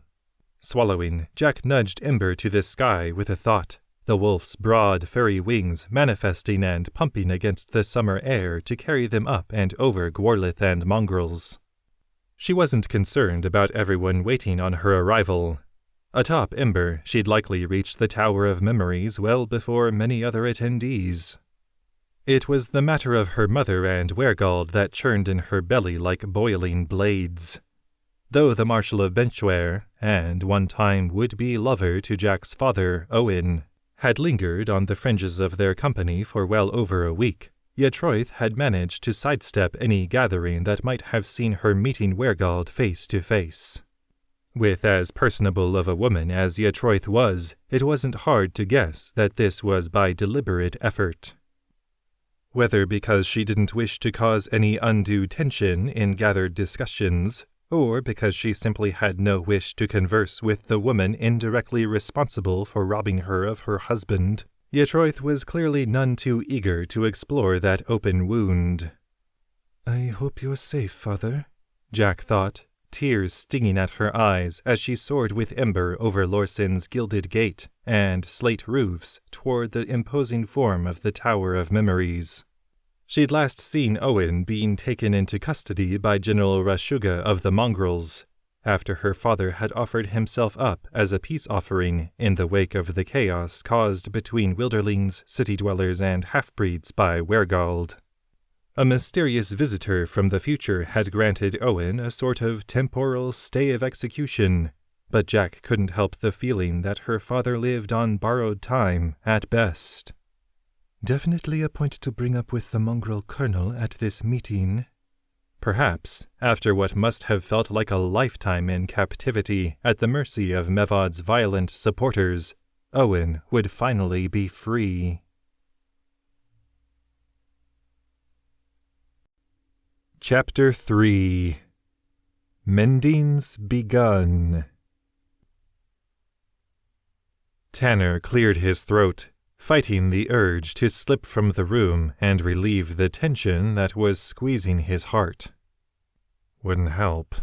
Swallowing, Jack nudged Ember to the sky with a thought, the wolf's broad, furry wings manifesting and pumping against the summer air to carry them up and over Gwarlith and mongrels. She wasn't concerned about everyone waiting on her arrival. Atop Ember, she'd likely reach the Tower of Memories well before many other attendees. It was the matter of her mother and Wergald that churned in her belly like boiling blades. Though the Marshal of Benchware, and one-time would-be lover to Jack's father, Owen, had lingered on the fringes of their company for well over a week, Yatroith had managed to sidestep any gathering that might have seen her meeting Wergald face to face. With as personable of a woman as Yatroith was, it wasn't hard to guess that this was by deliberate effort. Whether because she didn't wish to cause any undue tension in gathered discussions, or because she simply had no wish to converse with the woman indirectly responsible for robbing her of her husband, Yatroith was clearly none too eager to explore that open wound. "I hope you're safe, Father," Jack thought, tears stinging at her eyes as she soared with Ember over Lorsen's gilded gate and slate roofs toward the imposing form of the Tower of Memories. She'd last seen Owen being taken into custody by General Rashuga of the Mongrels, after her father had offered himself up as a peace offering in the wake of the chaos caused between wilderlings, city-dwellers, and half-breeds by Wergald. A mysterious visitor from the future had granted Owen a sort of temporal stay of execution, but Jack couldn't help the feeling that her father lived on borrowed time at best. "Definitely a point to bring up with the mongrel colonel at this meeting." Perhaps, after what must have felt like a lifetime in captivity at the mercy of Mevod's violent supporters, Owen would finally be free. Chapter 3 Mending's Begun. Tanner cleared his throat, fighting the urge to slip from the room and relieve the tension that was squeezing his heart. Wouldn't help.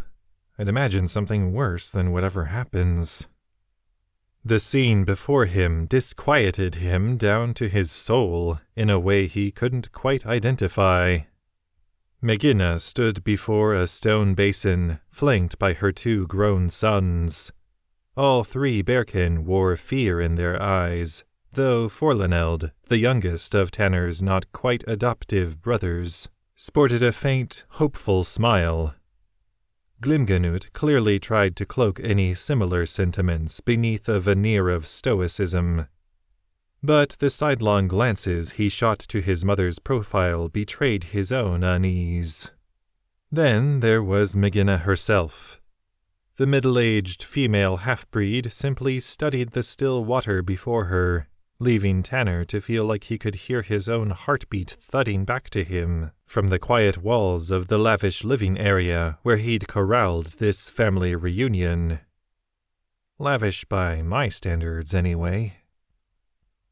I'd imagine something worse than whatever happens. The scene before him disquieted him down to his soul in a way he couldn't quite identify. Megina stood before a stone basin, flanked by her 2 grown sons. All 3 bearkin wore fear in their eyes, though Forlaneld, the youngest of Tanner's not quite adoptive brothers, sported a faint, hopeful smile. Glimganut clearly tried to cloak any similar sentiments beneath a veneer of stoicism. But the sidelong glances he shot to his mother's profile betrayed his own unease. Then there was Megina herself. The middle-aged female half-breed simply studied the still water before her, leaving Tanner to feel like he could hear his own heartbeat thudding back to him from the quiet walls of the lavish living area where he'd corralled this family reunion. Lavish by my standards, anyway.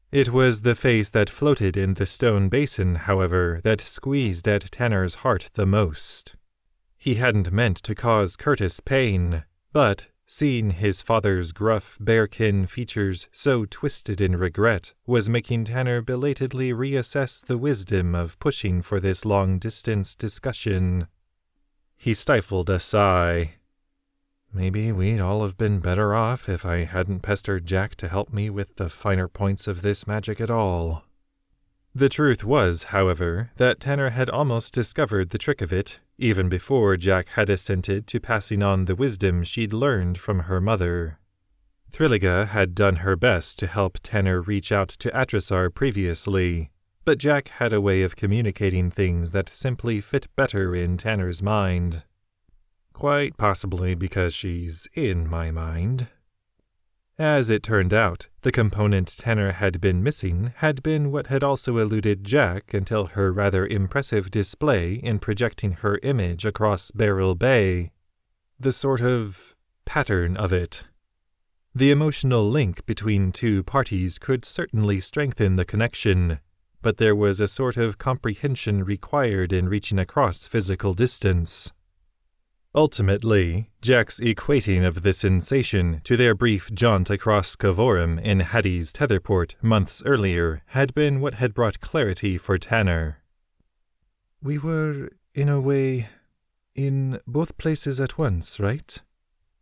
It was the face that floated in the stone basin, however, that squeezed at Tanner's heart the most. He hadn't meant to cause Curtis pain, but seeing his father's gruff, bearkin features so twisted in regret was making Tanner belatedly reassess the wisdom of pushing for this long-distance discussion. He stifled a sigh. Maybe we'd all have been better off if I hadn't pestered Jack to help me with the finer points of this magic at all. The truth was, however, that Tanner had almost discovered the trick of it, even before Jack had assented to passing on the wisdom she'd learned from her mother. Thrilliga had done her best to help Tanner reach out to Atrisar previously, but Jack had a way of communicating things that simply fit better in Tanner's mind. Quite possibly because she's in my mind. As it turned out, the component Tanner had been missing had been what had also eluded Jack until her rather impressive display in projecting her image across Beryl Bay. The sort of pattern of it. The emotional link between 2 parties could certainly strengthen the connection, but there was a sort of comprehension required in reaching across physical distance. Ultimately, Jack's equating of the sensation to their brief jaunt across Kavorum in Hattie's tetherport months earlier had been what had brought clarity for Tanner. "We were, in a way, in both places at once, right?"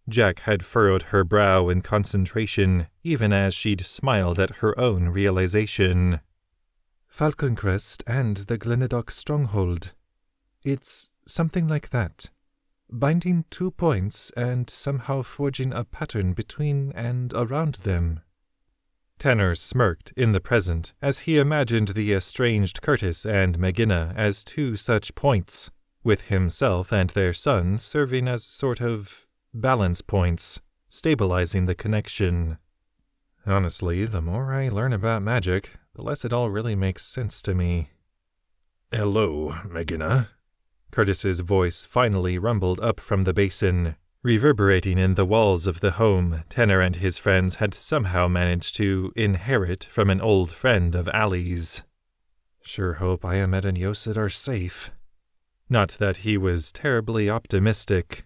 Jack had furrowed her brow in concentration, even as she'd smiled at her own realization. "Falconcrest and the Glenadock stronghold. It's something like that. Binding 2 points and somehow forging a pattern between and around them." Tanner smirked in the present as he imagined the estranged Curtis and Megina as 2 such points, with himself and their sons serving as sort of balance points, stabilizing the connection. Honestly, the more I learn about magic, the less it all really makes sense to me. "Hello, Megina." Curtis's voice finally rumbled up from the basin, reverberating in the walls of the home Tanner and his friends had somehow managed to inherit from an old friend of Allie's. Sure hope Ayamet and Yosid are safe. Not that he was terribly optimistic.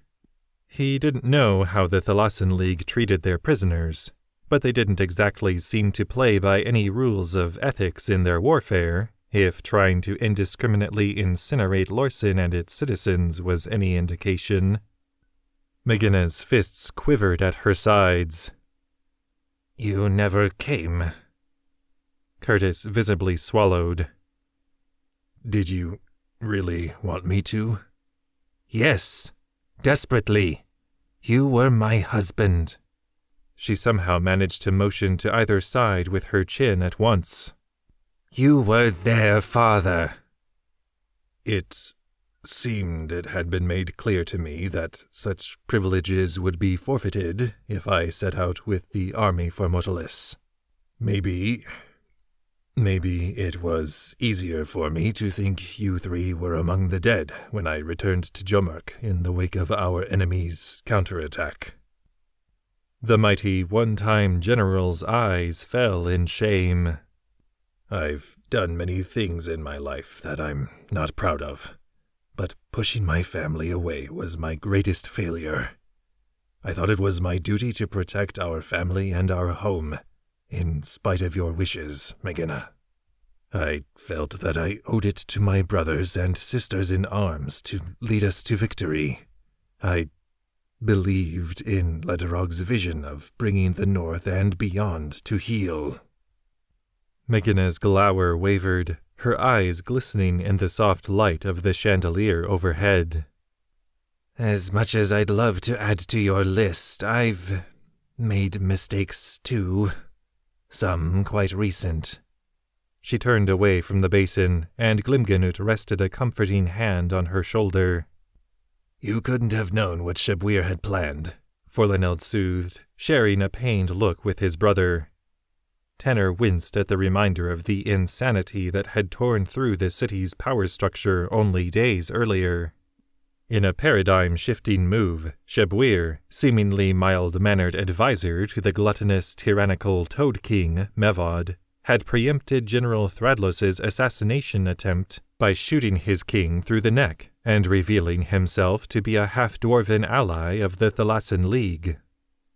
He didn't know how the Thalassen League treated their prisoners, but they didn't exactly seem to play by any rules of ethics in their warfare, if trying to indiscriminately incinerate Lorsen and its citizens was any indication. Megina's fists quivered at her sides. "You never came." Curtis visibly swallowed. "Did you really want me to?" "Yes, desperately. You were my husband." She somehow managed to motion to either side with her chin at once. "You were their father." "It seemed it had been made clear to me that such privileges would be forfeited if I set out with the army for Mortalis. Maybe it was easier for me to think you three were among the dead when I returned to Jomurk in the wake of our enemy's counterattack." The mighty one-time general's eyes fell in shame. "I've done many things in my life that I'm not proud of, but pushing my family away was my greatest failure. I thought it was my duty to protect our family and our home, in spite of your wishes, Megina. I felt that I owed it to my brothers and sisters in arms to lead us to victory. I believed in Lederog's vision of bringing the North and beyond to heal." Megina's glower wavered, her eyes glistening in the soft light of the chandelier overhead. "As much as I'd love to add to your list, I've made mistakes too. Some quite recent." She turned away from the basin, and Glimganut rested a comforting hand on her shoulder. "You couldn't have known what Shebwir had planned," Forlaneld soothed, sharing a pained look with his brother. Tanner winced at the reminder of the insanity that had torn through the city's power structure only days earlier. In a paradigm-shifting move, Shebwir, seemingly mild-mannered advisor to the gluttonous, tyrannical Toad King, Mevod, had preempted General Thradlos's assassination attempt by shooting his king through the neck and revealing himself to be a half-dwarven ally of the Thalassen League.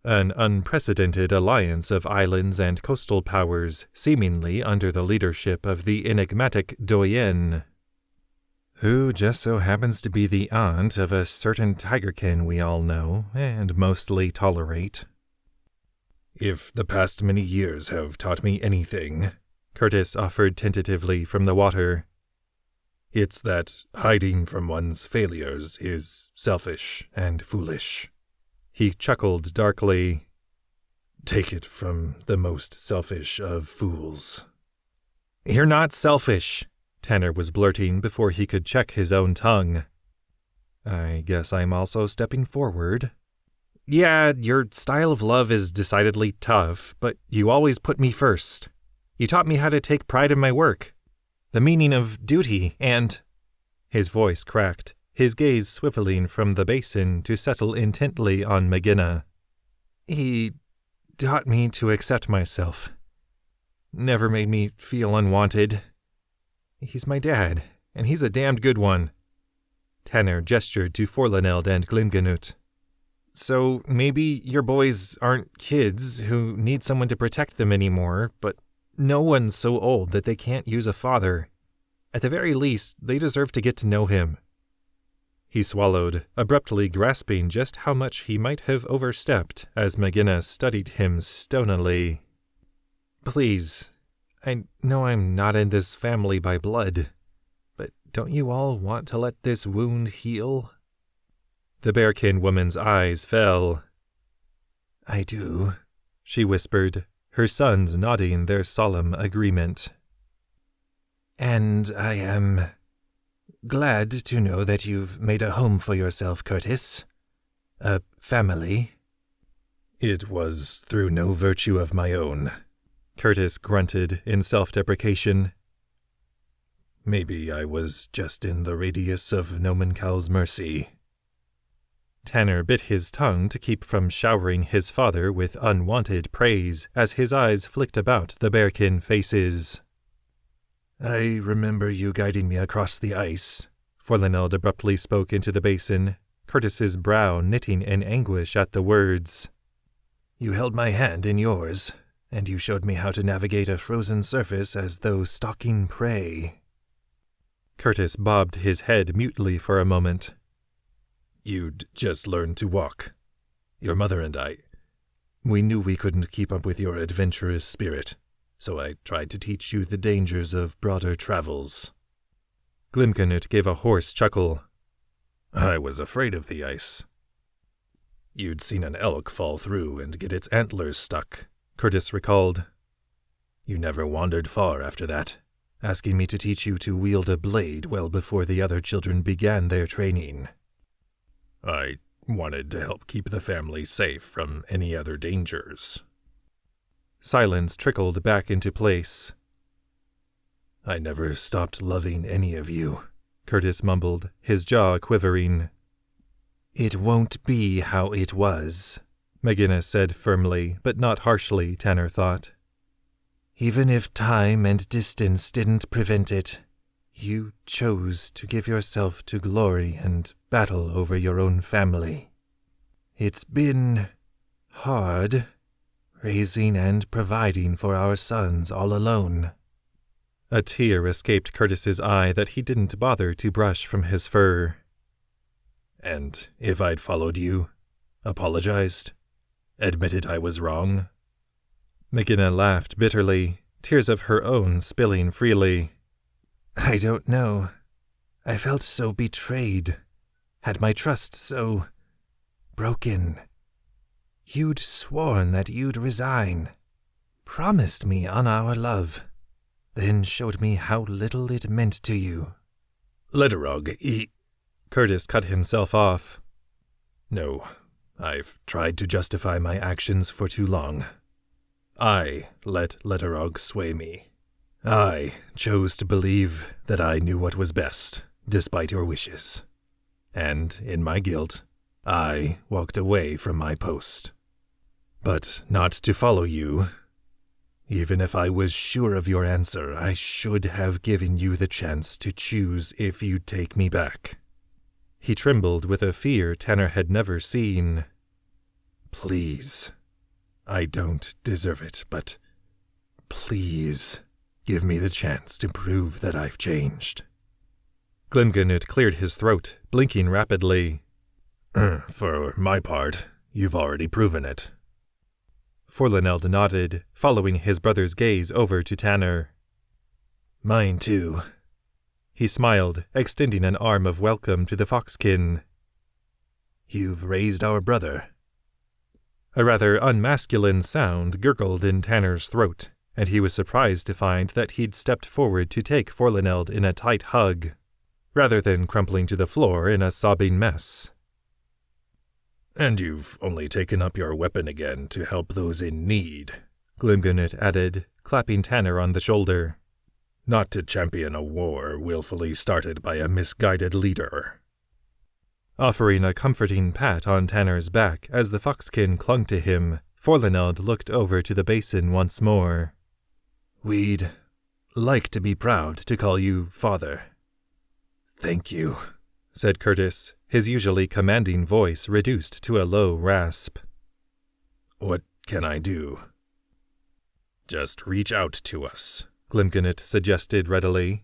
An unprecedented alliance of islands and coastal powers, seemingly under the leadership of the enigmatic Doyen, who just so happens to be the aunt of a certain tigerkin we all know and mostly tolerate. "If the past many years have taught me anything," Curtis offered tentatively from the water, "it's that hiding from one's failures is selfish and foolish." He chuckled darkly. "Take it from the most selfish of fools." "You're not selfish," Tanner was blurting before he could check his own tongue. "I guess I'm also stepping forward." "Yeah, your style of love is decidedly tough, but you always put me first. You taught me how to take pride in my work, the meaning of duty, and—" His voice cracked, his gaze swiveling from the basin to settle intently on Megina. "He taught me to accept myself. Never made me feel unwanted. He's my dad, and he's a damned good one." Tanner gestured to Forlaneld and Glimganut. "So maybe your boys aren't kids who need someone to protect them anymore, but no one's so old that they can't use a father. At the very least, they deserve to get to know him." He swallowed, abruptly grasping just how much he might have overstepped as Megina studied him stonily. "Please, I know I'm not in this family by blood, but don't you all want to let this wound heal?" The bearkin woman's eyes fell. "I do," she whispered, her sons nodding their solemn agreement. "And I am glad to know that you've made a home for yourself, Curtis. A family." It was through no virtue of my own, Curtis grunted in self-deprecation. Maybe I was just in the radius of Nomencal's mercy. Tanner bit his tongue to keep from showering his father with unwanted praise as his eyes flicked about the bearkin faces. I remember you guiding me across the ice, Forlineld abruptly spoke into the basin, Curtis's brow knitting in anguish at the words. You held my hand in yours, and you showed me how to navigate a frozen surface as though stalking prey. Curtis bobbed his head mutely for a moment. You'd just learned to walk. Your mother and we knew we couldn't keep up with your adventurous spirit, so I tried to teach you the dangers of broader travels. Glimkanut gave a hoarse chuckle. I was afraid of the ice. You'd seen an elk fall through and get its antlers stuck, Curtis recalled. You never wandered far after that, asking me to teach you to wield a blade well before the other children began their training. I wanted to help keep the family safe from any other dangers. Silence trickled back into place. I never stopped loving any of you, Curtis mumbled, his jaw quivering. It won't be how it was, McGinnis said firmly, but not harshly, Tanner thought. Even if time and distance didn't prevent it, you chose to give yourself to glory and battle over your own family. It's been hard, raising and providing for our sons all alone. A tear escaped Curtis's eye that he didn't bother to brush from his fur. And if I'd followed you, apologized, admitted I was wrong? McGinnis laughed bitterly, tears of her own spilling freely. I don't know. I felt so betrayed, had my trust so broken. You'd sworn that you'd resign, promised me on our love, then showed me how little it meant to you. Letterog, Curtis cut himself off. No, I've tried to justify my actions for too long. I let Letterog sway me. I chose to believe that I knew what was best, despite your wishes. And in my guilt, I walked away from my post. But not to follow you. Even if I was sure of your answer, I should have given you the chance to choose if you'd take me back. He trembled with a fear Tanner had never seen. Please. I don't deserve it, but please give me the chance to prove that I've changed. Glimkanut cleared his throat, blinking rapidly. For my part, you've already proven it. Forlineld nodded, following his brother's gaze over to Tanner. Mine too. He smiled, extending an arm of welcome to the foxkin. You've raised our brother. A rather unmasculine sound gurgled in Tanner's throat, and he was surprised to find that he'd stepped forward to take Forlineld in a tight hug, rather than crumpling to the floor in a sobbing mess. And you've only taken up your weapon again to help those in need, Glimkanut added, clapping Tanner on the shoulder. Not to champion a war willfully started by a misguided leader. Offering a comforting pat on Tanner's back as the foxkin clung to him, Forlineld looked over to the basin once more. We'd like to be proud to call you father. Thank you, said Curtis, his usually commanding voice reduced to a low rasp. What can I do? Just reach out to us, Glimkanut suggested readily.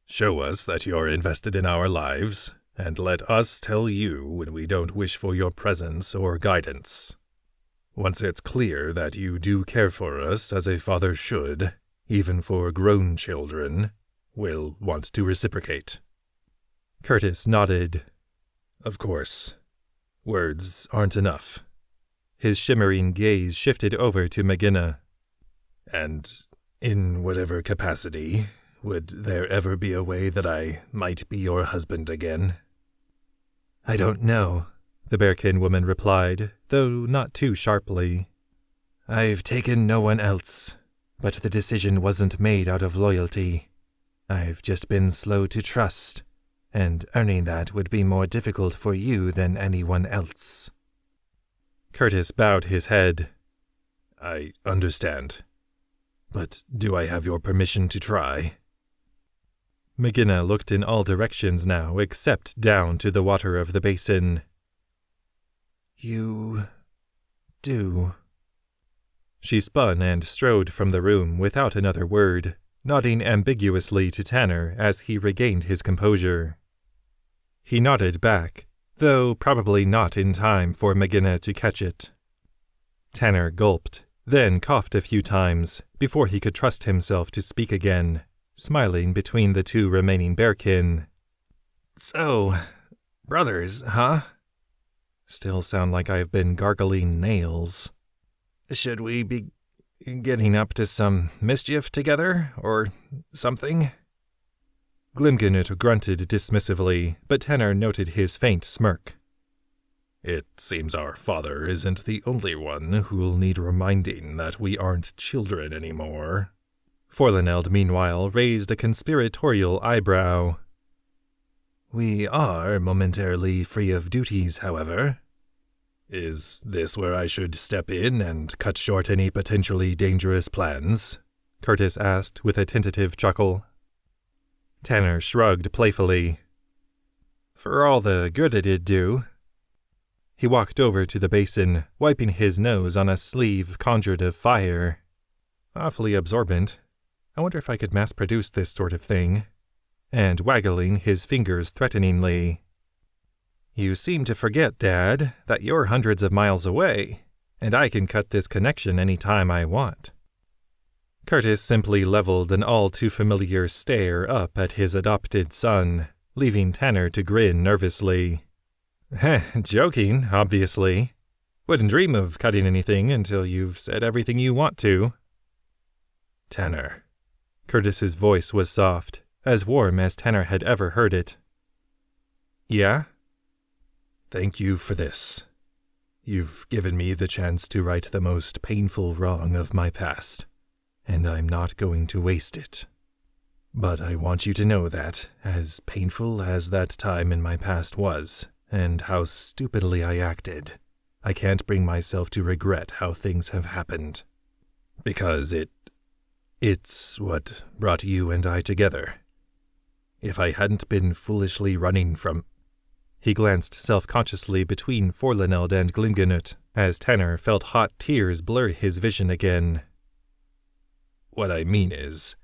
Show us that you're invested in our lives, and let us tell you when we don't wish for your presence or guidance. Once it's clear that you do care for us as a father should, even for grown children, we'll want to reciprocate. Curtis nodded. Of course. Words aren't enough. His shimmering gaze shifted over to McGinnis. And in whatever capacity, would there ever be a way that I might be your husband again? I don't know, the bearkin woman replied, though not too sharply. I've taken no one else, but the decision wasn't made out of loyalty. I've just been slow to trust, and earning that would be more difficult for you than anyone else. Curtis bowed his head. I understand. But do I have your permission to try? McGinna looked in all directions now except down to the water of the basin. You do. She spun and strode from the room without another word, nodding ambiguously to Tanner as he regained his composure. He nodded back, though probably not in time for McGinna to catch it. Tanner gulped, then coughed a few times before he could trust himself to speak again, smiling between the two remaining bearkin. So, brothers, huh? Still sound like I've been gargling nails. Should we be getting up to some mischief together, or something? Glimginut grunted dismissively, but Tanner noted his faint smirk. It seems our father isn't the only one who'll need reminding that we aren't children anymore. Forlaneld, meanwhile, raised a conspiratorial eyebrow. We are momentarily free of duties, however. Is this where I should step in and cut short any potentially dangerous plans? Curtis asked with a tentative chuckle. Tanner shrugged playfully. For all the good it'd do. He walked over to the basin, wiping his nose on a sleeve conjured of fire. Awfully absorbent. I wonder if I could mass-produce this sort of thing. And waggling his fingers threateningly. You seem to forget, Dad, that you're hundreds of miles away, and I can cut this connection any time I want. Curtis simply leveled an all-too-familiar stare up at his adopted son, leaving Tanner to grin nervously. Joking, obviously. Wouldn't dream of cutting anything until you've said everything you want to. Tanner. Curtis's voice was soft, as warm as Tanner had ever heard it. Yeah? Thank you for this. You've given me the chance to right the most painful wrong of my past, and I'm not going to waste it. But I want you to know that, as painful as that time in my past was, and how stupidly I acted, I can't bring myself to regret how things have happened. Because it's what brought you and I together. If I hadn't been foolishly running from... He glanced self-consciously between Forlaneld and Glimginut, as Tanner felt hot tears blur his vision again. What I mean is,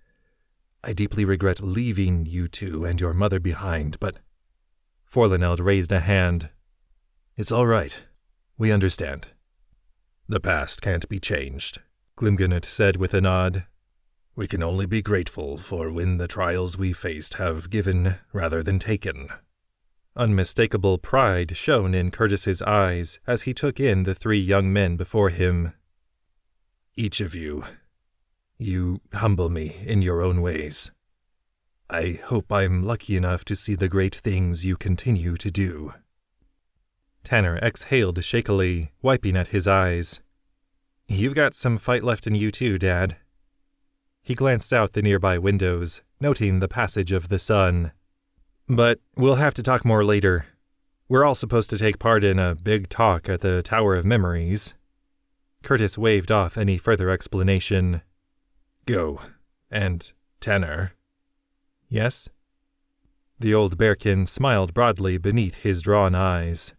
I deeply regret leaving you two and your mother behind, but... Forlaneld raised a hand. It's all right. We understand. The past can't be changed, Glimginut said with a nod. We can only be grateful for when the trials we faced have given rather than taken. Unmistakable pride shone in Curtis's eyes as he took in the three young men before him. Each of you humble me in your own ways. I hope I'm lucky enough to see the great things you continue to do. Tanner exhaled shakily, wiping at his eyes. You've got some fight left in you too, Dad. He glanced out the nearby windows, noting the passage of the sun. But we'll have to talk more later. We're all supposed to take part in a big talk at the Tower of Memories. Curtis waved off any further explanation. Go. And, Tanner. Yes? The old bearkin smiled broadly beneath his drawn eyes.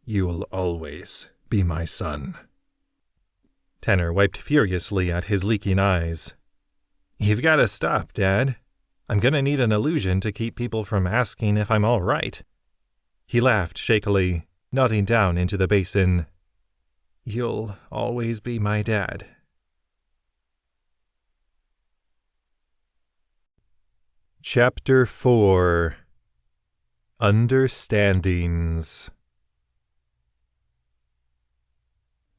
You'll always be my son. Tanner wiped furiously at his leaking eyes. You've got to stop, Dad. I'm going to need an illusion to keep people from asking if I'm all right. He laughed shakily, nodding down into the basin. You'll always be my dad. Chapter 4 Understandings.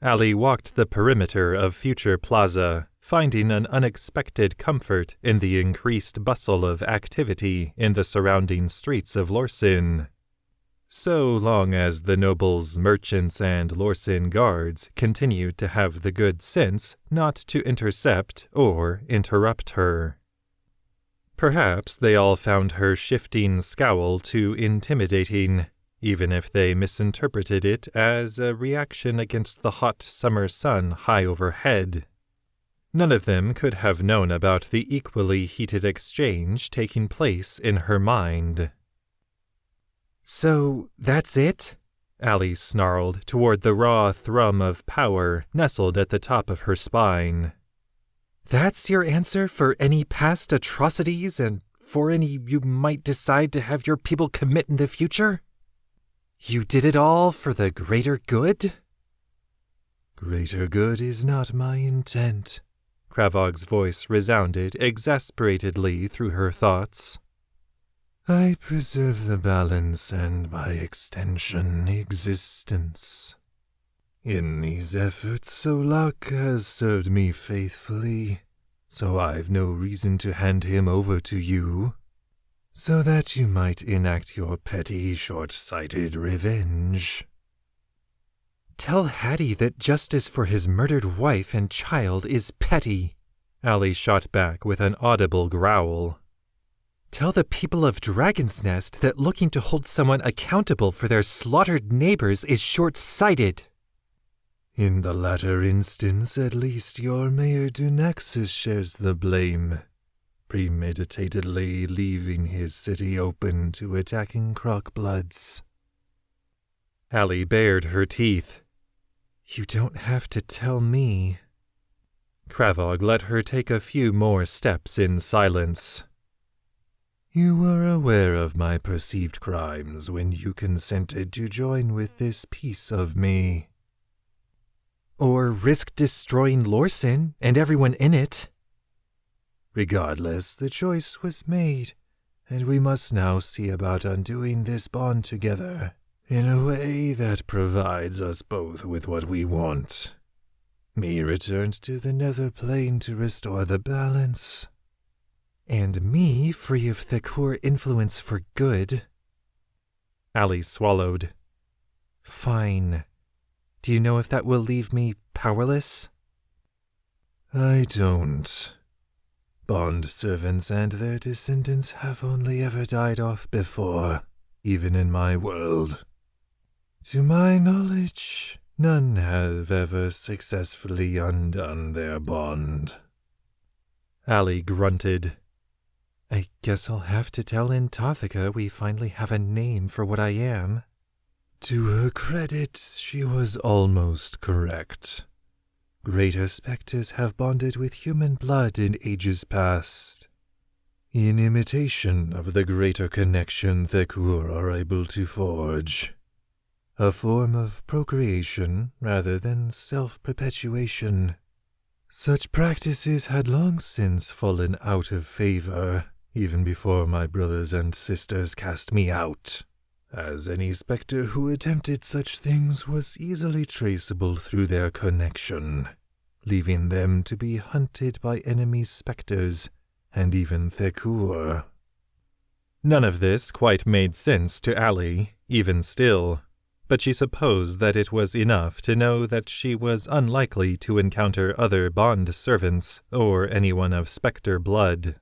Allie walked the perimeter of Future Plaza, finding an unexpected comfort in the increased bustle of activity in the surrounding streets of Lorsin. so long as the nobles, merchants, and Lorsen guards continued to have the good sense not to intercept or interrupt her. Perhaps they all found her shifting scowl too intimidating, even if they misinterpreted it as a reaction against the hot summer sun high overhead. None of them could have known about the equally heated exchange taking place in her mind. "So, that's it?" Allie snarled toward the raw thrum of power nestled at the top of her spine. "That's your answer for any past atrocities and for any you might decide to have your people commit in the future? You did it all for the greater good?" "Greater good is not my intent," Kravog's voice resounded exasperatedly through her thoughts. "I preserve the balance and, by extension, existence. In these efforts, Solak has served me faithfully, so I've no reason to hand him over to you, so that you might enact your petty, short-sighted revenge." "Tell Hattie that justice for his murdered wife and child is petty," Allie shot back with an audible growl. "Tell the people of Dragon's Nest that looking to hold someone accountable for their slaughtered neighbors is short-sighted." "In the latter instance, at least your Mayor Dunaxis shares the blame, premeditatedly leaving his city open to attacking Crockbloods." Allie bared her teeth. "You don't have to tell me." Kravog let her take a few more steps in silence. "You were aware of my perceived crimes when you consented to join with this piece of me." "Or risk destroying Lorsen and everyone in it." "Regardless, the choice was made, and we must now see about undoing this bond together in a way that provides us both with what we want. Me returned to the nether plane to restore the balance, and me free of Thakur influence for good." Allie swallowed. "Fine. Do you know if that will leave me powerless?" "I don't. Bond servants and their descendants have only ever died off before, even in my world. To my knowledge, none have ever successfully undone their bond." Allie grunted. "I guess I'll have to tell Intothika we finally have a name for what I am." To her credit, she was almost correct. Greater specters have bonded with human blood in ages past, in imitation of the greater connection Thakur are able to forge. A form of procreation rather than self-perpetuation. Such practices had long since fallen out of favor, even before my brothers and sisters cast me out, as any spectre who attempted such things was easily traceable through their connection, leaving them to be hunted by enemy specters and even Thakur. None of this quite made sense to Allie, even still, but she supposed that it was enough to know that she was unlikely to encounter other bond servants or anyone of spectre blood.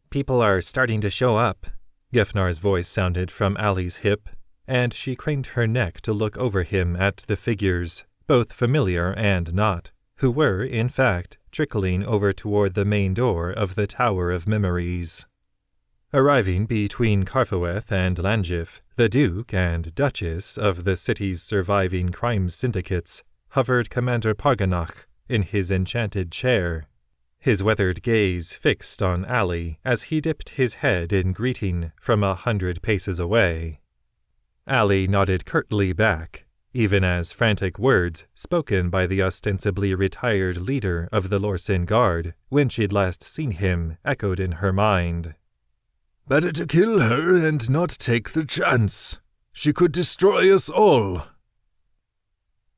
"People are starting to show up," Gefnar's voice sounded from Allie's hip, and she craned her neck to look over him at the figures, both familiar and not, who were, in fact, trickling over toward the main door of the Tower of Memories. Arriving between Karfaweth and Langif, the Duke and Duchess of the city's surviving crime syndicates hovered Commander Parganach in his enchanted chair, his weathered gaze fixed on Allie as he dipped his head in greeting from 100 paces away. Allie nodded curtly back, even as frantic words spoken by the ostensibly retired leader of the Lorsen Guard when she'd last seen him echoed in her mind. "Better to kill her and not take the chance. She could destroy us all."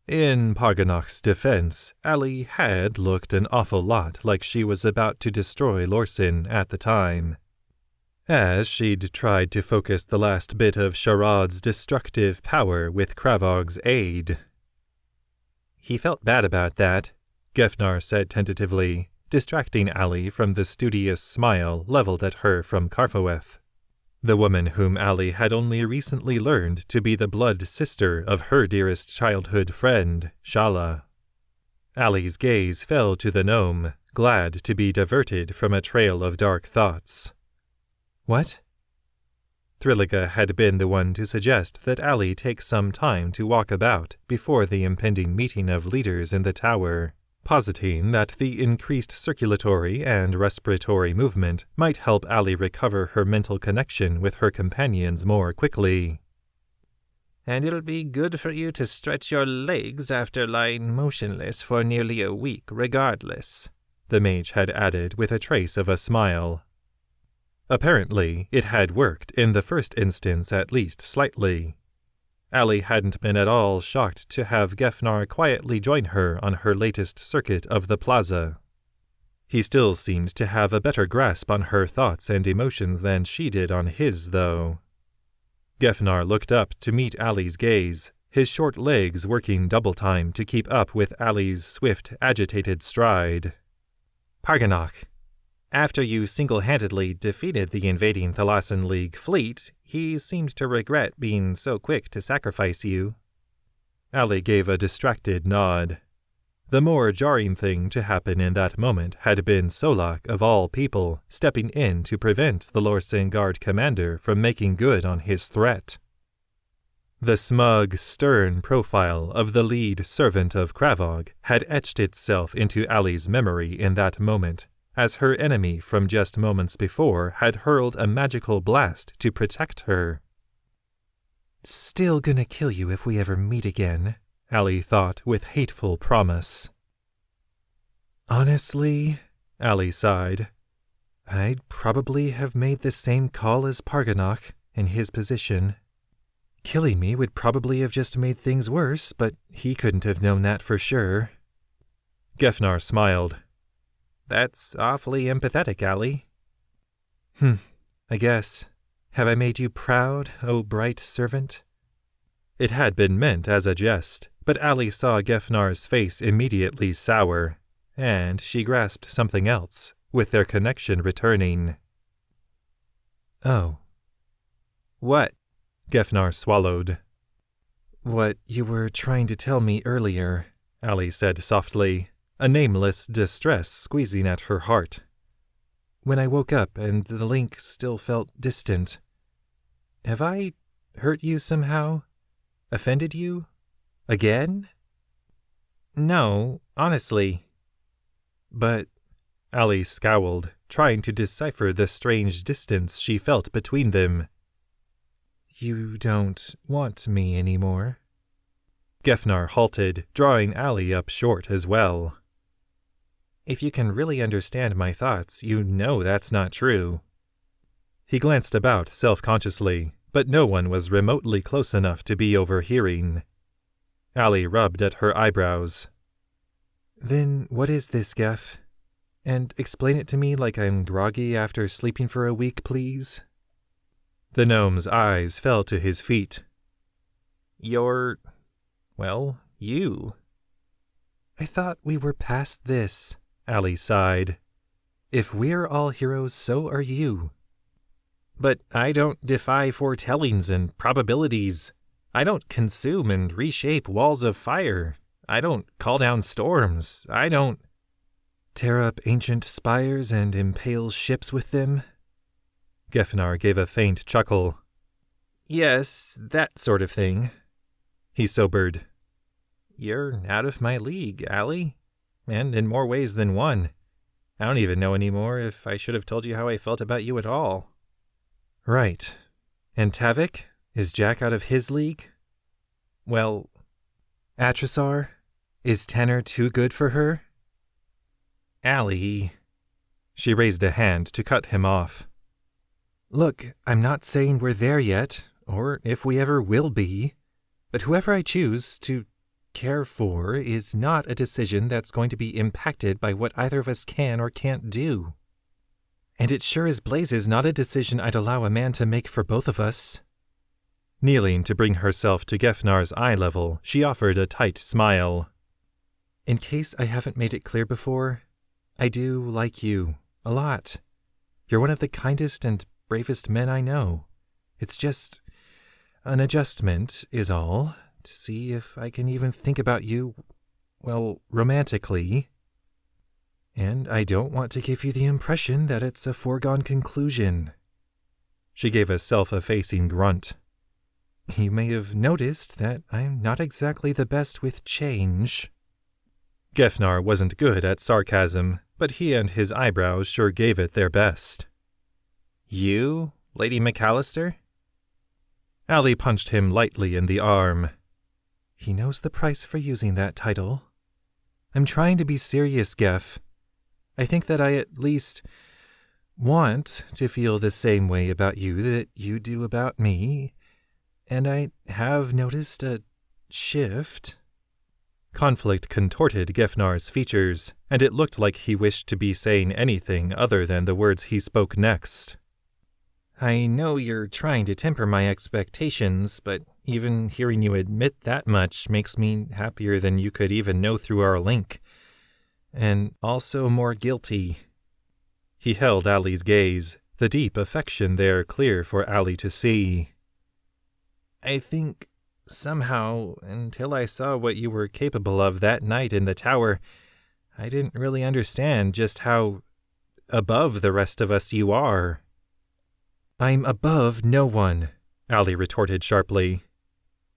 In Parganach's defense, Allie had looked an awful lot like she was about to destroy Lorsen at the time. as she'd tried to focus the last bit of Shrouds' destructive power with Kravog's aid. He felt bad about that, Gefnar said tentatively, distracting Allie from the studious smile leveled at her from Karfoeth, the woman whom Allie had only recently learned to be the blood sister of her dearest childhood friend, Shala. Allie's gaze fell to the gnome, glad to be diverted from a trail of dark thoughts. What? Thriliga had been the one to suggest that Allie take some time to walk about before the impending meeting of leaders in the tower, positing that the increased circulatory and respiratory movement might help Allie recover her mental connection with her companions more quickly. And it'll be good for you to stretch your legs after lying motionless for nearly a week regardless, the mage had added with a trace of a smile. Apparently, it had worked in the first instance at least slightly. Allie hadn't been at all shocked to have Gefnar quietly join her on her latest circuit of the plaza. He still seemed to have a better grasp on her thoughts and emotions than she did on his, though. Gefnar looked up to meet Allie's gaze, his short legs working double time to keep up with Allie's swift, agitated stride. Parganach, after you single-handedly defeated the invading Thalassan League fleet, he seemed to regret being so quick to sacrifice you. Allie gave a distracted nod. The more jarring thing to happen in that moment had been Solak, of all people, stepping in to prevent the Lorsan Guard commander from making good on his threat. The smug, stern profile of the lead servant of Kravog had etched itself into Allie's memory in that moment, as her enemy from just moments before had hurled a magical blast to protect her. Still gonna kill you if we ever meet again, Allie thought with hateful promise. Honestly, Allie sighed, I'd probably have made the same call as Parganach in his position. Killing me would probably have just made things worse, but he couldn't have known that for sure. Gefnar smiled. That's awfully empathetic, Allie. I guess. Have I made you proud, O bright servant? It had been meant as a jest, but Allie saw Gefnar's face immediately sour, and she grasped something else, with their connection returning. Oh. What? Gefnar swallowed. What you were trying to tell me earlier, Allie said softly, a nameless distress squeezing at her heart. When I woke up and the link still felt distant. Have I hurt you somehow? Offended you? Again? No, honestly. But Allie scowled, trying to decipher the strange distance she felt between them. You don't want me anymore? Gefnar halted, drawing Allie up short as well. If you can really understand my thoughts, you know that's not true. He glanced about self-consciously, but no one was remotely close enough to be overhearing. Allie rubbed at her eyebrows. Then what is this, Gef? And explain it to me like I'm groggy after sleeping for a week, please. The gnome's eyes fell to his feet. You. I thought we were past this, Allie sighed. If we're all heroes, so are you. But I don't defy foretellings and probabilities. I don't consume and reshape walls of fire. I don't call down storms. I don't tear up ancient spires and impale ships with them. Gefnar gave a faint chuckle. Yes, that sort of thing. He sobered. You're out of my league, Allie. And in more ways than one. I don't even know anymore if I should have told you how I felt about you at all. Right. And Tavik? Is Jack out of his league? Well, Atrisar? Is Tanner too good for her? Allie. She raised a hand to cut him off. Look, I'm not saying we're there yet, or if we ever will be, but whoever I choose to care for is not a decision that's going to be impacted by what either of us can or can't do. And it sure as blazes not a decision I'd allow a man to make for both of us. Kneeling to bring herself to Gefnar's eye level, she offered a tight smile. In case I haven't made it clear before, I do like you a lot. You're one of the kindest and bravest men I know. It's just an adjustment is all, to see if I can even think about you, well, romantically. And I don't want to give you the impression that it's a foregone conclusion. She gave a self-effacing grunt. You may have noticed that I'm not exactly the best with change. Gefnar wasn't good at sarcasm, but he and his eyebrows sure gave it their best. You, Lady McAllister? Allie punched him lightly in the arm. He knows the price for using that title. I'm trying to be serious, Gef. I think that I at least want to feel the same way about you that you do about me, and I have noticed a shift. Conflict contorted Gefnar's features, and it looked like he wished to be saying anything other than the words he spoke next. I know you're trying to temper my expectations, but even hearing you admit that much makes me happier than you could even know through our link. And also more guilty. He held Allie's gaze, the deep affection there clear for Allie to see. I think, somehow, until I saw what you were capable of that night in the tower, I didn't really understand just how above the rest of us you are. I'm above no one, Allie retorted sharply.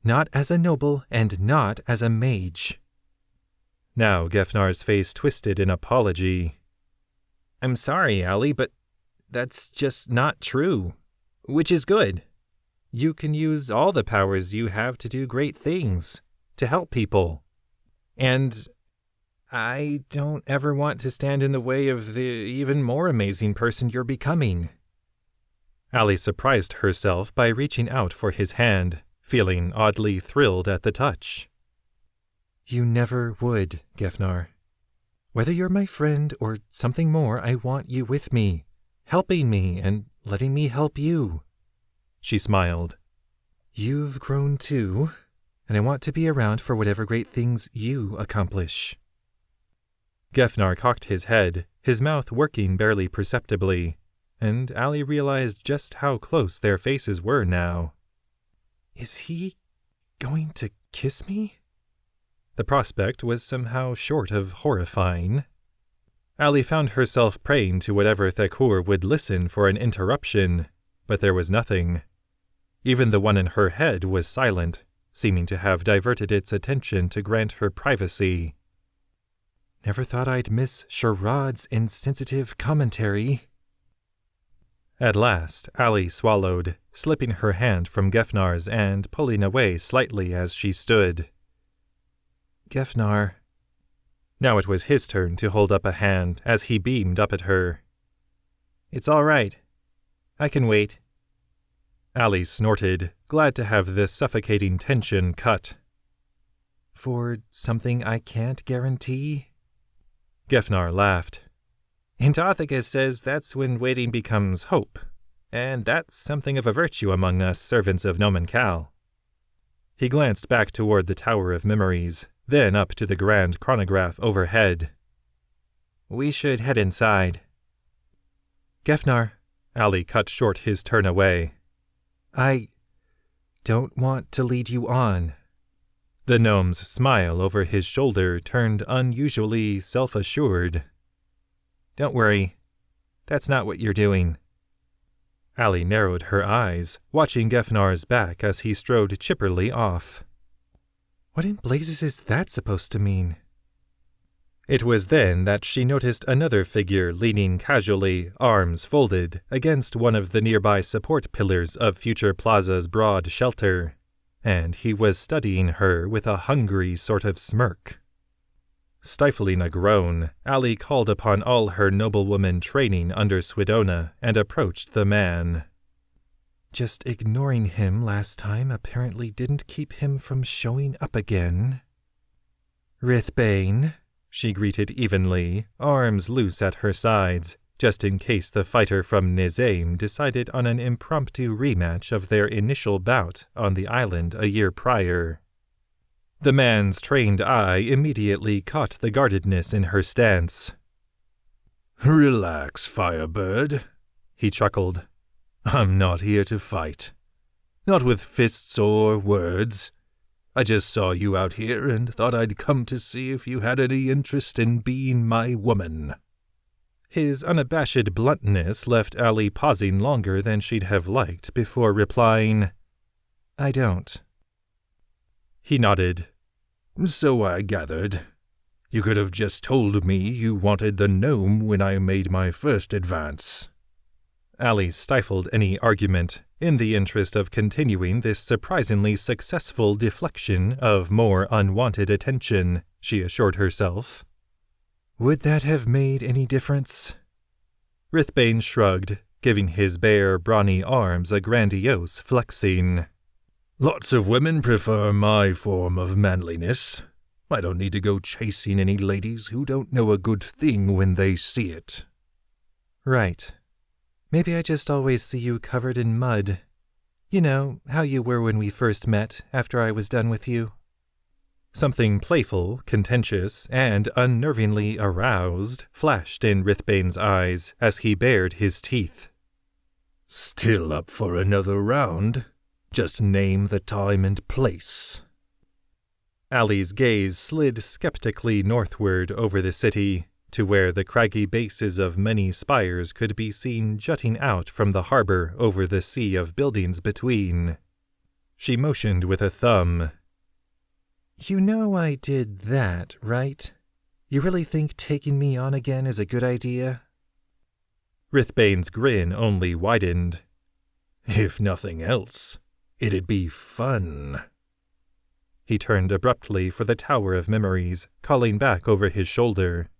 Not as a noble and not as a mage. Now Gefnar's face twisted in apology. I'm sorry, Allie, but that's just not true. Which is good. You can use all the powers you have to do great things, to help people. And I don't ever want to stand in the way of the even more amazing person you're becoming. Allie surprised herself by reaching out for his hand, feeling oddly thrilled at the touch. You never would, Gefnar. Whether you're my friend or something more, I want you with me, helping me and letting me help you. She smiled. You've grown too, and I want to be around for whatever great things you accomplish. Gefnar cocked his head, his mouth working barely perceptibly, and Allie realized just how close their faces were now. Is he going to kiss me? The prospect was somehow short of horrifying. Allie found herself praying to whatever Thekor would listen for an interruption, but there was nothing. Even the one in her head was silent, seeming to have diverted its attention to grant her privacy. Never thought I'd miss Shrouds' insensitive commentary. At last, Allie swallowed, slipping her hand from Gefnar's and pulling away slightly as she stood. Gefnar. Now it was his turn to hold up a hand as he beamed up at her. It's all right. I can wait. Allie snorted, glad to have this suffocating tension cut. For something I can't guarantee? Gefnar laughed. Antarcticus says that's when waiting becomes hope, and that's something of a virtue among us servants of Nomenkal. He glanced back toward the Tower of Memories, then up to the grand chronograph overhead. We should head inside. Gefnar, Allie cut short his turn away. I don't want to lead you on. The gnome's smile over his shoulder turned unusually self-assured. Don't worry. That's not what you're doing. Allie narrowed her eyes, watching Gefnar's back as he strode chipperly off. What in blazes is that supposed to mean? It was then that she noticed another figure leaning casually, arms folded, against one of the nearby support pillars of Future Plaza's broad shelter, and he was studying her with a hungry sort of smirk. Stifling a groan, Allie called upon all her noblewoman training under Swidona and approached the man. Just ignoring him last time apparently didn't keep him from showing up again. Rithbane, she greeted evenly, arms loose at her sides, just in case the fighter from Nizame decided on an impromptu rematch of their initial bout on the island a year prior. The man's trained eye immediately caught the guardedness in her stance. "Relax, Firebird," he chuckled. "I'm not here to fight. Not with fists or words. I just saw you out here and thought I'd come to see if you had any interest in being my woman." His unabashed bluntness left Allie pausing longer than she'd have liked before replying, "I don't." He nodded. "So I gathered. You could have just told me you wanted the gnome when I made my first advance." Allie stifled any argument in the interest of continuing this surprisingly successful deflection of more unwanted attention, she assured herself. "Would that have made any difference?" Rithbane shrugged, giving his bare, brawny arms a grandiose flexing. "Lots of women prefer my form of manliness. I don't need to go chasing any ladies who don't know a good thing when they see it." "Right. Maybe I just always see you covered in mud. You know, how you were when we first met, after I was done with you." Something playful, contentious, and unnervingly aroused flashed in Rithbane's eyes as he bared his teeth. "Still up for another round? Just name the time and place." Allie's gaze slid skeptically northward over the city, to where the craggy bases of many spires could be seen jutting out from the harbor over the sea of buildings between. She motioned with a thumb. "You know I did that, right? You really think taking me on again is a good idea?" Rithbane's grin only widened. "If nothing else, it'd be fun." He turned abruptly for the Tower of Memories, calling back over his shoulder.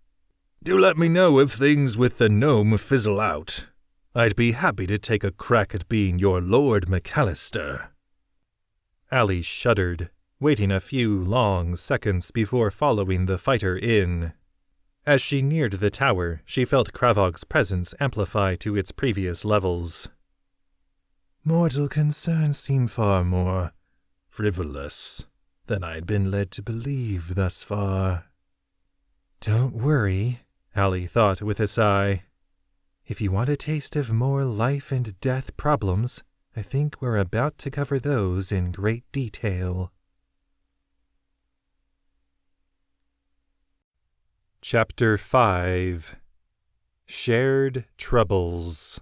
"Do let me know if things with the gnome fizzle out. I'd be happy to take a crack at being your Lord McAllister." Allie shuddered, waiting a few long seconds before following the fighter in. As she neared the tower, she felt Kravog's presence amplify to its previous levels. "Mortal concerns seem far more frivolous than I'd been led to believe thus far." "Don't worry," Allie thought with a sigh. "If you want a taste of more life and death problems, I think we're about to cover those in great detail." Chapter 5 Shared Troubles.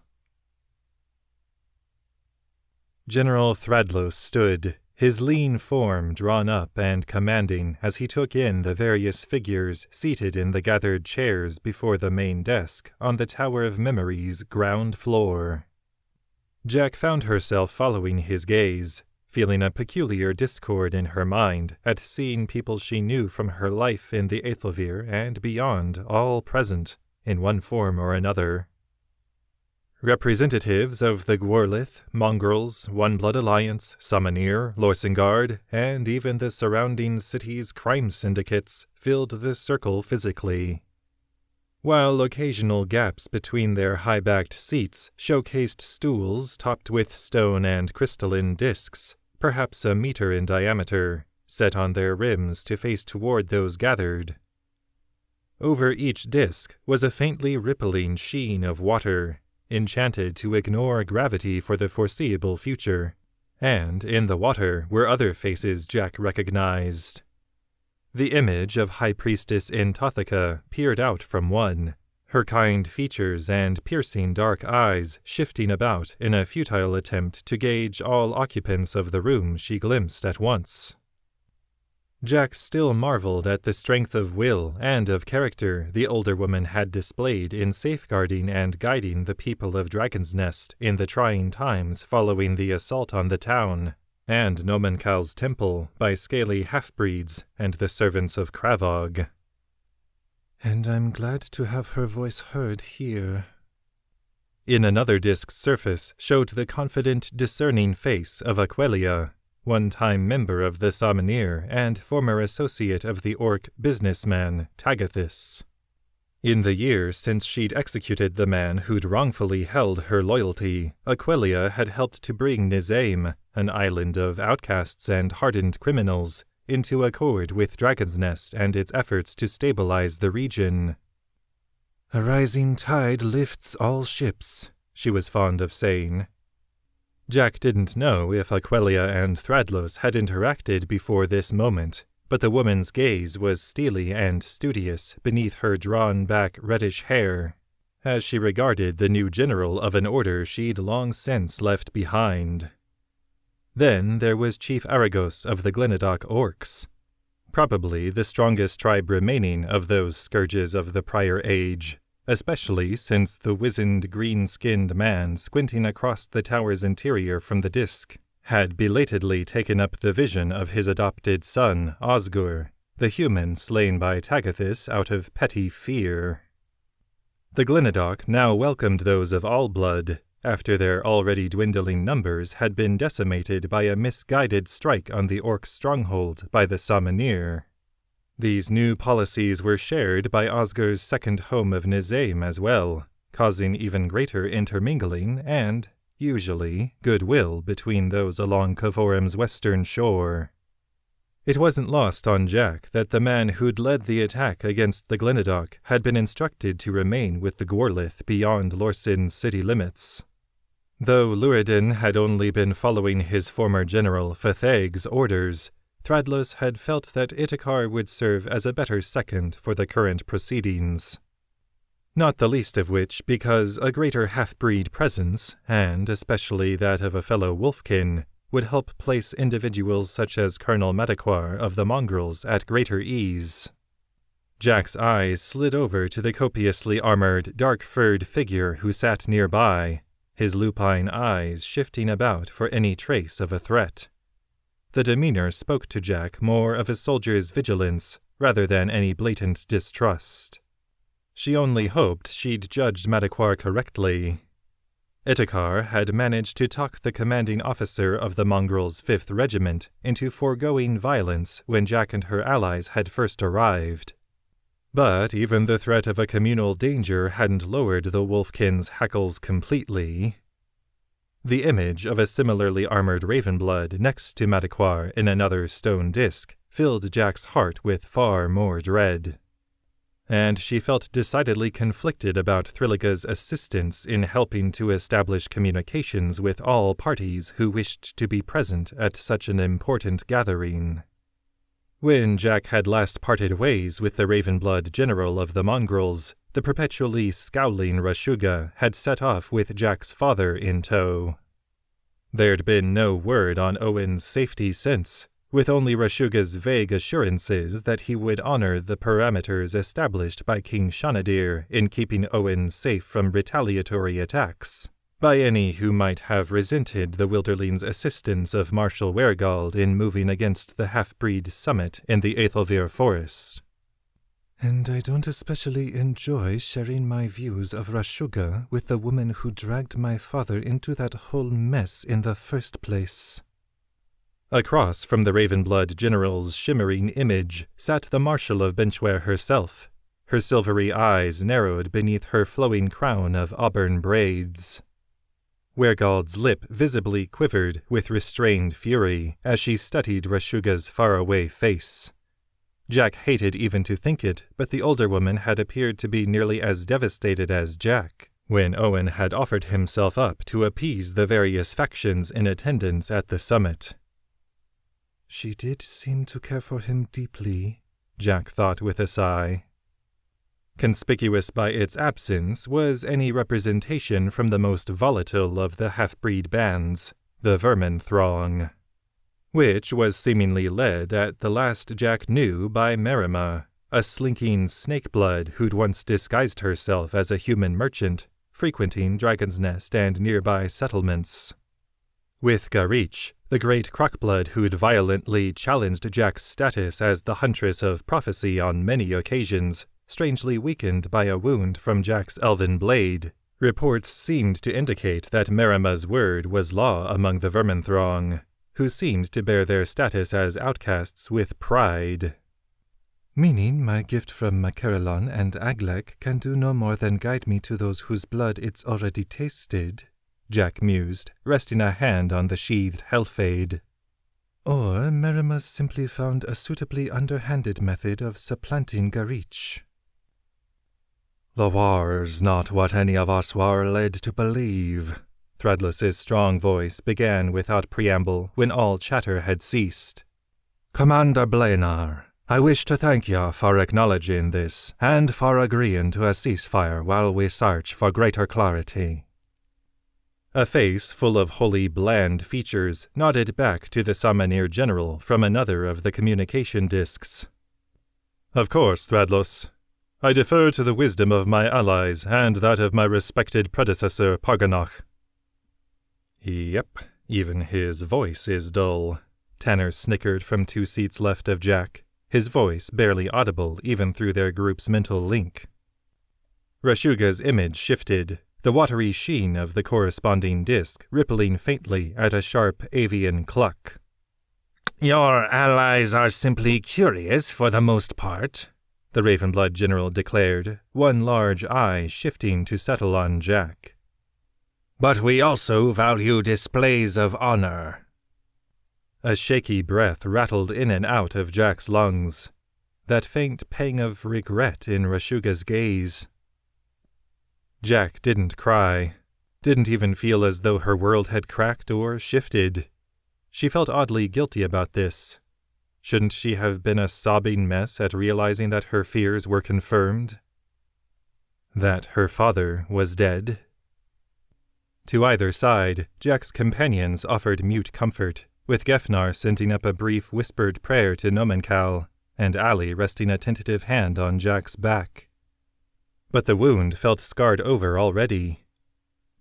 General Thradlos stood, his lean form drawn up and commanding as he took in the various figures seated in the gathered chairs before the main desk on the Tower of Memories' ground floor. Jack found herself following his gaze, feeling a peculiar discord in her mind at seeing people she knew from her life in the Aethelvere and beyond all present, in one form or another. Representatives of the Gwrlith, Mongrels, One Blood Alliance, Summoneer, Lorsengard, and even the surrounding city's crime syndicates filled the circle physically, while occasional gaps between their high-backed seats showcased stools topped with stone and crystalline discs, perhaps a meter in diameter, set on their rims to face toward those gathered. Over each disc was a faintly rippling sheen of water, enchanted to ignore gravity for the foreseeable future, and in the water were other faces Jack recognized. The image of High Priestess Intothica peered out from one, her kind features and piercing dark eyes shifting about in a futile attempt to gauge all occupants of the room she glimpsed at once. Jack still marveled at the strength of will and of character the older woman had displayed in safeguarding and guiding the people of Dragon's Nest in the trying times following the assault on the town, and Nomenkal's temple by scaly half-breeds and the servants of Kravog. "And I'm glad to have her voice heard here." In another disk's surface showed the confident, discerning face of Aquelia, one-time member of the Summoneer and former associate of the orc businessman Tagathis. In the year since she'd executed the man who'd wrongfully held her loyalty, Aquila had helped to bring Nizame, an island of outcasts and hardened criminals, into accord with Dragon's Nest and its efforts to stabilize the region. "A rising tide lifts all ships," she was fond of saying. Jack didn't know if Aquila and Thradlos had interacted before this moment, but the woman's gaze was steely and studious beneath her drawn-back reddish hair, as she regarded the new general of an order she'd long since left behind. Then there was Chief Aragos of the Glenadock Orcs, probably the strongest tribe remaining of those scourges of the prior age, especially since the wizened green-skinned man squinting across the tower's interior from the disk had belatedly taken up the vision of his adopted son, Osgur, the human slain by Tagathus out of petty fear. The Glenadock now welcomed those of all blood, after their already dwindling numbers had been decimated by a misguided strike on the Orc stronghold by the Samaneer. These new policies were shared by Osgur's second home of Nizame as well, causing even greater intermingling and, usually, goodwill between those along Kavorim's western shore. It wasn't lost on Jack that the man who'd led the attack against the Glenadock had been instructed to remain with the Gorlith beyond Lorsin's city limits. Though Luridin had only been following his former general Fatheg's orders, Thradlos had felt that Itakar would serve as a better second for the current proceedings. Not the least of which because a greater half-breed presence, and especially that of a fellow wolfkin, would help place individuals such as Colonel Madaquar of the Mongrels at greater ease. Jack's eyes slid over to the copiously armored, dark-furred figure who sat nearby, his lupine eyes shifting about for any trace of a threat. The demeanor spoke to Jack more of a soldier's vigilance rather than any blatant distrust. She only hoped she'd judged Madaquar correctly. Itakar had managed to talk the commanding officer of the Mongrels' 5th Regiment into foregoing violence when Jack and her allies had first arrived. But even the threat of a communal danger hadn't lowered the Wolfkin's hackles completely. The image of a similarly armored Ravenblood next to Madaquar in another stone disk filled Jack's heart with far more dread. And she felt decidedly conflicted about Thriliga's assistance in helping to establish communications with all parties who wished to be present at such an important gathering. When Jack had last parted ways with the Ravenblood general of the Mongrels, the perpetually scowling Rashuga had set off with Jack's father in tow. There'd been no word on Owen's safety since, with only Rashuga's vague assurances that he would honor the parameters established by King Shanadir in keeping Owen safe from retaliatory attacks by any who might have resented the Wilderling's assistance of Marshal Wergald in moving against the half-breed summit in the Aethelvir forest. "And I don't especially enjoy sharing my views of Rashuga with the woman who dragged my father into that whole mess in the first place." Across from the Ravenblood general's shimmering image sat the Marshal of Benchware herself, her silvery eyes narrowed beneath her flowing crown of auburn braids. Wergald's lip visibly quivered with restrained fury as she studied Rashuga's faraway face. Jack hated even to think it, but the older woman had appeared to be nearly as devastated as Jack when Owen had offered himself up to appease the various factions in attendance at the summit. "She did seem to care for him deeply," Jack thought with a sigh. Conspicuous by its absence was any representation from the most volatile of the half-breed bands, the Vermin Throng, which was seemingly led at the last Jack knew by Merima, a slinking snake-blood who'd once disguised herself as a human merchant, frequenting Dragon's Nest and nearby settlements. With Garich, the great crockblood who'd violently challenged Jack's status as the huntress of prophecy on many occasions, strangely weakened by a wound from Jack's elven blade, reports seemed to indicate that Merima's word was law among the Vermin Throng, who seemed to bear their status as outcasts with pride. Meaning my gift from Macarelon and Aglek can do no more than guide me to those whose blood it's already tasted, Jack mused, resting a hand on the sheathed Hellfade. Or Merima's simply found a suitably underhanded method of supplanting Garich. The war's not what any of us were led to believe. Threadless's strong voice began without preamble when all chatter had ceased. Commander Blanar, I wish to thank you for acknowledging this and for agreeing to a ceasefire while we search for greater clarity. A face full of wholly bland features nodded back to the Summoneer General from another of the communication discs. Of course, Threadless. I defer to the wisdom of my allies and that of my respected predecessor, Parganach. Yep, even his voice is dull, Tanner snickered from 2 seats left of Jack, his voice barely audible even through their group's mental link. Rashuga's image shifted, the watery sheen of the corresponding disc rippling faintly at a sharp avian cluck. Your allies are simply curious for the most part, the Ravenblood General declared, one large eye shifting to settle on Jack. But we also value displays of honor. A shaky breath rattled in and out of Jack's lungs, that faint pang of regret in Rashuga's gaze. Jack didn't cry, didn't even feel as though her world had cracked or shifted. She felt oddly guilty about this. Shouldn't she have been a sobbing mess at realizing that her fears were confirmed? That her father was dead? To either side, Jack's companions offered mute comfort, with Gefnar sending up a brief whispered prayer to Nomenkal, and Allie resting a tentative hand on Jack's back. But the wound felt scarred over already.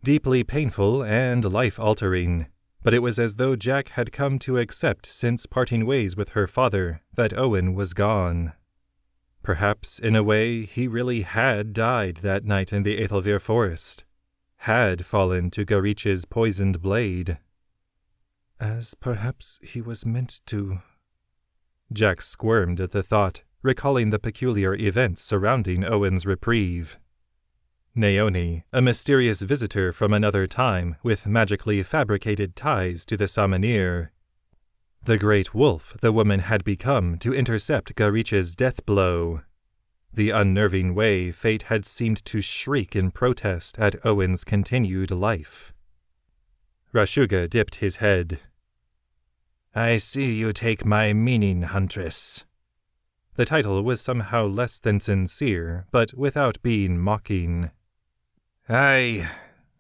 Deeply painful and life-altering, but it was as though Jack had come to accept since parting ways with her father that Owen was gone. Perhaps, in a way, he really had died that night in the Aethelvir forest, had fallen to Garich's poisoned blade. As perhaps he was meant to. Jack squirmed at the thought, recalling the peculiar events surrounding Owen's reprieve. Naoni, a mysterious visitor from another time with magically fabricated ties to the Summoneer. The great wolf the woman had become to intercept Garich's death blow. The unnerving way fate had seemed to shriek in protest at Owen's continued life. Rashuga dipped his head. I see you take my meaning, Huntress. The title was somehow less than sincere, but without being mocking. I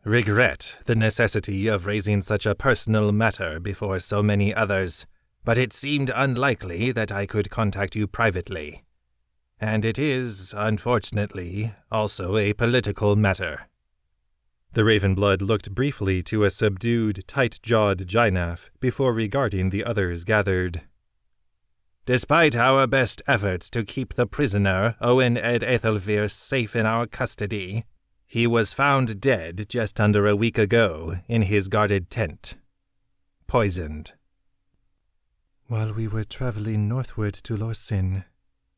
regret the necessity of raising such a personal matter before so many others, but it seemed unlikely that I could contact you privately. And it is, unfortunately, also a political matter. The Ravenblood looked briefly to a subdued, tight-jawed Jynaf before regarding the others gathered. Despite our best efforts to keep the prisoner, Owen Ed Aethelvir, safe in our custody, he was found dead just under a week ago in his guarded tent. Poisoned. While we were traveling northward to Lorsin,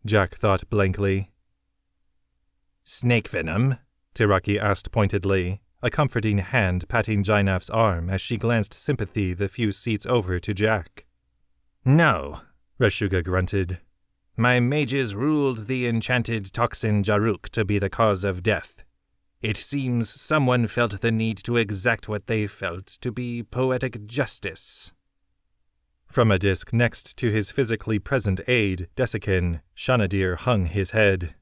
Jack thought blankly. Snake venom? Tiraki asked pointedly, a comforting hand patting Jynaf's arm as she glanced sympathy the few seats over to Jack. No, Rashuga grunted. My mages ruled the enchanted toxin Jaruk to be the cause of death. It seems someone felt the need to exact what they felt to be poetic justice. From a disc next to his physically present aide, Desikin, Shanadir hung his head.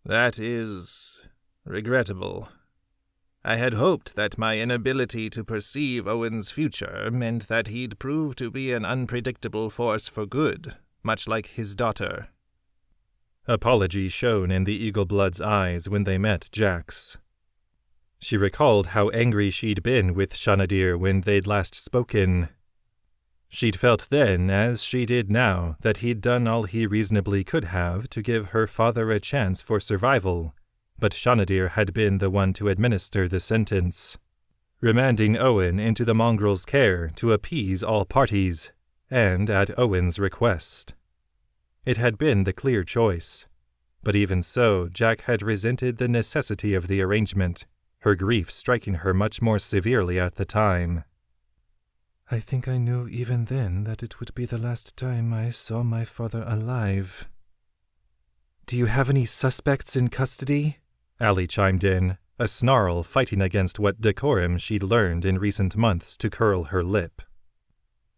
That is regrettable. I had hoped that my inability to perceive Owen's future meant that he'd prove to be an unpredictable force for good, much like his daughter. Apology shone in the Eagle-Blood's eyes when they met Jack's. She recalled how angry she'd been with Shanadir when they'd last spoken. She'd felt then, as she did now, that he'd done all he reasonably could have to give her father a chance for survival, but Shanadir had been the one to administer the sentence, remanding Owen into the mongrel's care to appease all parties, and at Owen's request. It had been the clear choice. But even so, Jack had resented the necessity of the arrangement, her grief striking her much more severely at the time. I think I knew even then that it would be the last time I saw my father alive. Do you have any suspects in custody? Allie chimed in, a snarl fighting against what decorum she'd learned in recent months to curl her lip.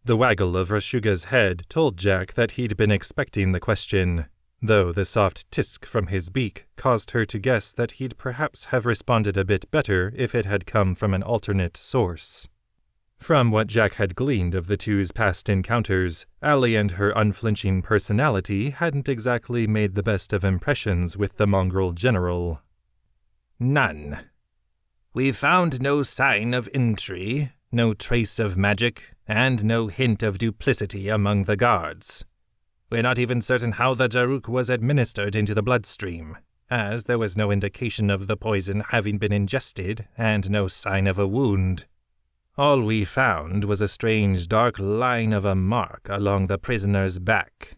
The waggle of Rashuga's head told Jack that he'd been expecting the question, though the soft tisk from his beak caused her to guess that he'd perhaps have responded a bit better if it had come from an alternate source. From what Jack had gleaned of the two's past encounters, Allie and her unflinching personality hadn't exactly made the best of impressions with the mongrel general. None. We've found no sign of intrigue, no trace of magic, and no hint of duplicity among the guards. We're not even certain how the Jaruk was administered into the bloodstream, as there was no indication of the poison having been ingested and no sign of a wound. All we found was a strange dark line of a mark along the prisoner's back.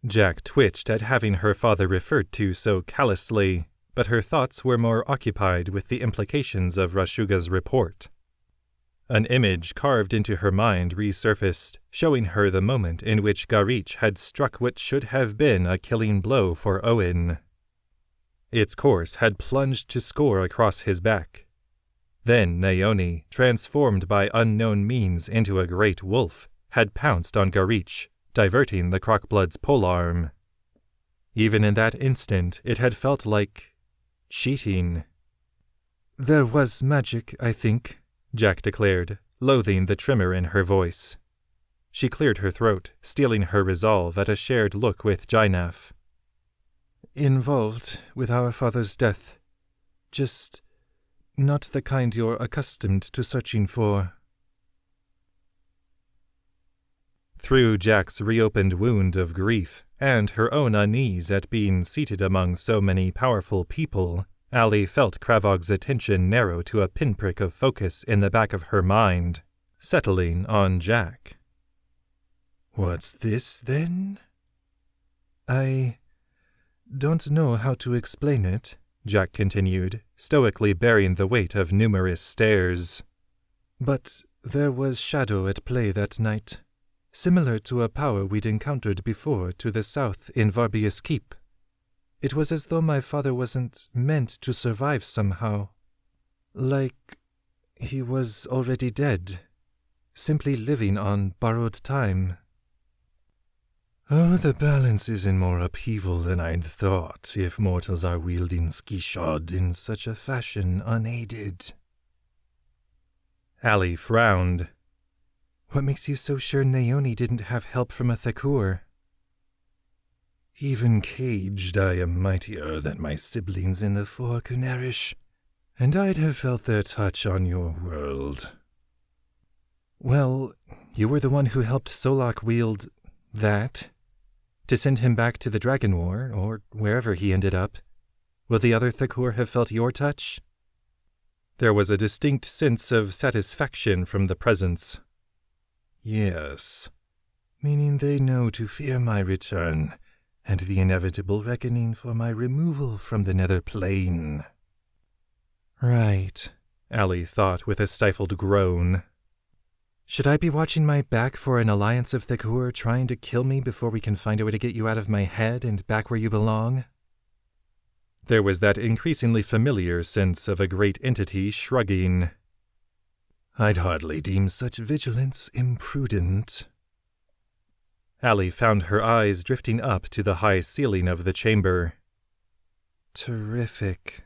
Jack twitched at having her father referred to so callously, but her thoughts were more occupied with the implications of Rashuga's report. An image carved into her mind resurfaced, showing her the moment in which Garich had struck what should have been a killing blow for Owen. Its course had plunged to score across his back. Then Naoni, transformed by unknown means into a great wolf, had pounced on Garich, diverting the Crockblood's polearm. Even in that instant, it had felt like cheating. There was magic, I think, Jack declared, loathing the tremor in her voice. She cleared her throat, steeling her resolve at a shared look with Jainaf. Involved with our father's death. Just not the kind you're accustomed to searching for. Through Jack's reopened wound of grief, and her own unease at being seated among so many powerful people, Allie felt Kravog's attention narrow to a pinprick of focus in the back of her mind, settling on Jack. What's this, then? I don't know how to explain it, Jack continued, stoically bearing the weight of numerous stares. But there was shadow at play that night, similar to a power we'd encountered before to the south in Varbius Keep. It was as though my father wasn't meant to survive somehow. Like he was already dead, simply living on borrowed time. Oh, the balance is in more upheaval than I'd thought if mortals are wielding skishod in such a fashion unaided. Allie frowned. What makes you so sure Naoni didn't have help from a Thakur? Even caged, I am mightier than my siblings in the Four Kunarish, and I'd have felt their touch on your world. Well, you were the one who helped Solak wield that. To send him back to the Dragon War, or wherever he ended up. Will the other Thakur have felt your touch? There was a distinct sense of satisfaction from the presence. Yes, meaning they know to fear my return, and the inevitable reckoning for my removal from the nether plane. Right, Allie thought with a stifled groan. Should I be watching my back for an alliance of Thakur trying to kill me before we can find a way to get you out of my head and back where you belong? There was that increasingly familiar sense of a great entity shrugging. I'd hardly deem such vigilance imprudent. Allie found her eyes drifting up to the high ceiling of the chamber. Terrific.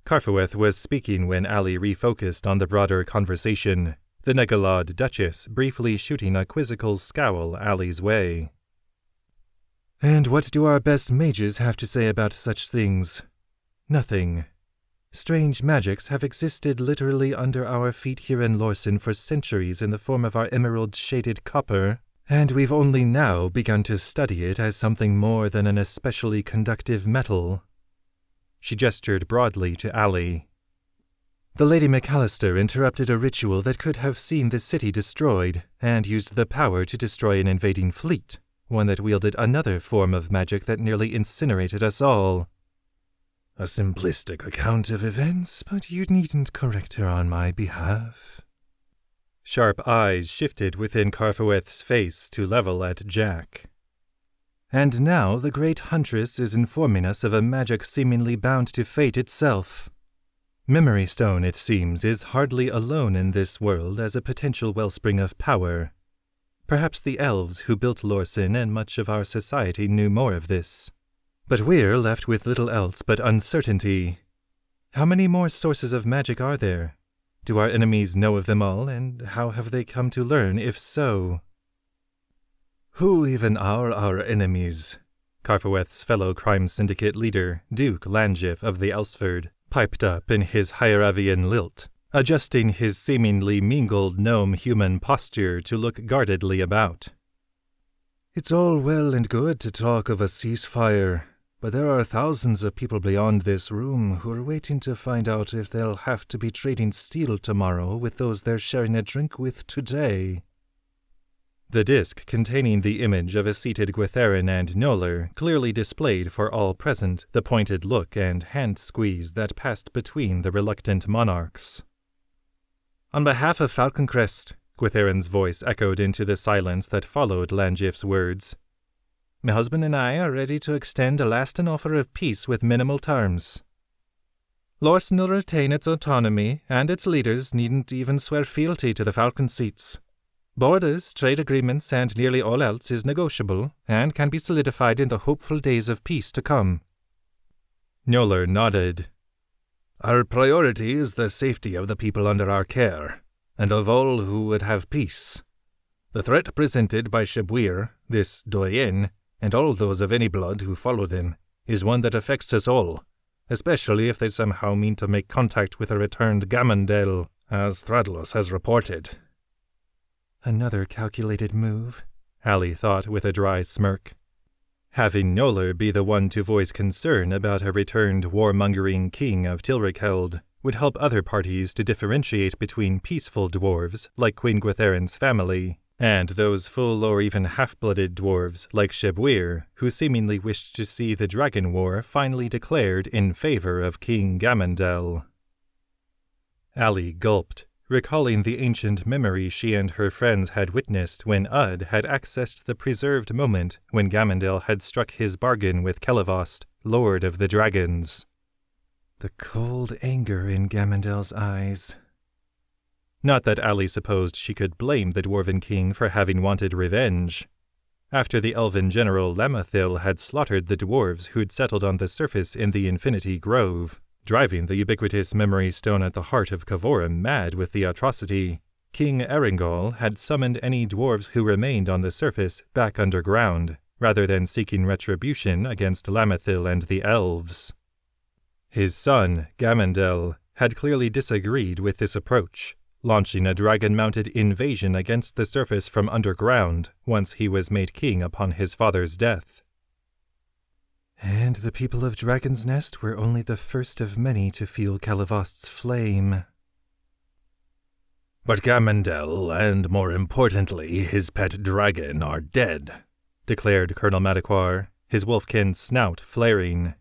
Karfaweth was speaking when Allie refocused on the broader conversation, the Negalod Duchess briefly shooting a quizzical scowl Allie's way. And what do our best mages have to say about such things? Nothing. Strange magics have existed literally under our feet here in Lorsen for centuries in the form of our emerald-shaded copper, and we've only now begun to study it as something more than an especially conductive metal. She gestured broadly to Allie. The Lady McAllister interrupted a ritual that could have seen the city destroyed, and used the power to destroy an invading fleet, one that wielded another form of magic that nearly incinerated us all. A simplistic account of events, but you needn't correct her on my behalf. Sharp eyes shifted within Carfaweth's face to level at Jack. And now the great huntress is informing us of a magic seemingly bound to fate itself. Memory Stone, it seems, is hardly alone in this world as a potential wellspring of power. Perhaps the elves who built Lorsen and much of our society knew more of this. But we're left with little else but uncertainty. How many more sources of magic are there? Do our enemies know of them all, and how have they come to learn, if so? Who even are our enemies? Carfaweth's fellow crime syndicate leader, Duke Langif of the Elsford, piped up in his Hieravian lilt, adjusting his seemingly mingled gnome-human posture to look guardedly about. It's all well and good to talk of a ceasefire, but there are thousands of people beyond this room who are waiting to find out if they'll have to be trading steel tomorrow with those they're sharing a drink with today. The disc containing the image of a seated Gwytherin and Njoller clearly displayed for all present the pointed look and hand squeeze that passed between the reluctant monarchs. On behalf of Falconcrest, Gwytherin's voice echoed into the silence that followed Langif's words. My husband and I are ready to extend a lasting offer of peace with minimal terms. Lorsen will retain its autonomy, and its leaders needn't even swear fealty to the Falcon seats. Borders, trade agreements, and nearly all else is negotiable, and can be solidified in the hopeful days of peace to come. Njoller nodded. Our priority is the safety of the people under our care, and of all who would have peace. The threat presented by Shebwir, this doyen, and all those of any blood who follow them, is one that affects us all, especially if they somehow mean to make contact with a returned Gamondel, as Thradlos has reported. Another calculated move, Allie thought with a dry smirk. Having Njoller be the one to voice concern about a returned warmongering king of Tilrikheld would help other parties to differentiate between peaceful dwarves, like Queen Gwytherin's family, and those full or even half-blooded dwarves, like Shebwir, who seemingly wished to see the Dragon War finally declared in favor of King Gamondel. Allie gulped, recalling the ancient memory she and her friends had witnessed when Ud had accessed the preserved moment when Gamondel had struck his bargain with Kelavost, Lord of the Dragons. The cold anger in Gamondel's eyes. Not that Allie supposed she could blame the Dwarven King for having wanted revenge. After the elven general Lamathil had slaughtered the dwarves who'd settled on the surface in the Infinity Grove, driving the ubiquitous Memory Stone at the heart of Kavorum mad with the atrocity, King Erengol had summoned any dwarves who remained on the surface back underground, rather than seeking retribution against Lamathil and the elves. His son, Gamondel, had clearly disagreed with this approach, launching a dragon-mounted invasion against the surface from underground once he was made king upon his father's death. And the people of Dragon's Nest were only the first of many to feel Calavost's flame. But Gamondel, and more importantly, his pet dragon, are dead, declared Colonel Madaquar, his wolfkin's snout flaring.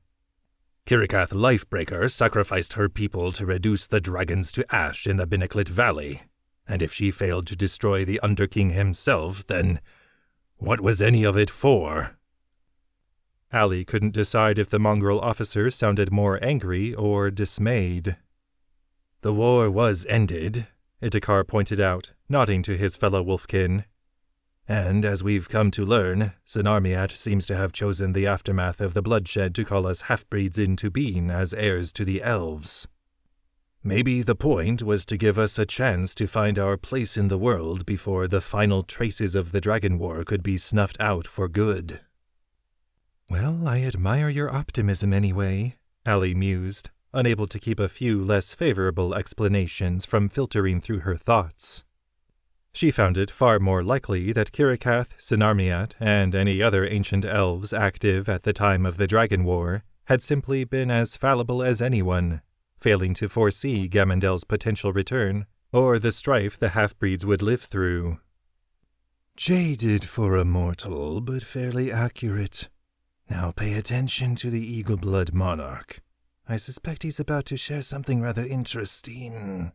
Kirikath Lifebreaker sacrificed her people to reduce the dragons to ash in the Binniclet Valley, and if she failed to destroy the Underking himself, then what was any of it for? Allie couldn't decide if the mongrel officer sounded more angry or dismayed. The war was ended, Itakar pointed out, nodding to his fellow wolfkin. And as we've come to learn, Sinarmiat seems to have chosen the aftermath of the bloodshed to call us half-breeds into being as heirs to the elves. Maybe the point was to give us a chance to find our place in the world before the final traces of the Dragon War could be snuffed out for good. Well, I admire your optimism anyway, Allie mused, unable to keep a few less favorable explanations from filtering through her thoughts. She found it far more likely that Kirikath, Sinarmiat, and any other ancient elves active at the time of the Dragon War had simply been as fallible as anyone, failing to foresee Gamondel's potential return, or the strife the half-breeds would live through. Jaded for a mortal, but fairly accurate. Now pay attention to the Eagle-Blood Monarch. I suspect he's about to share something rather interesting.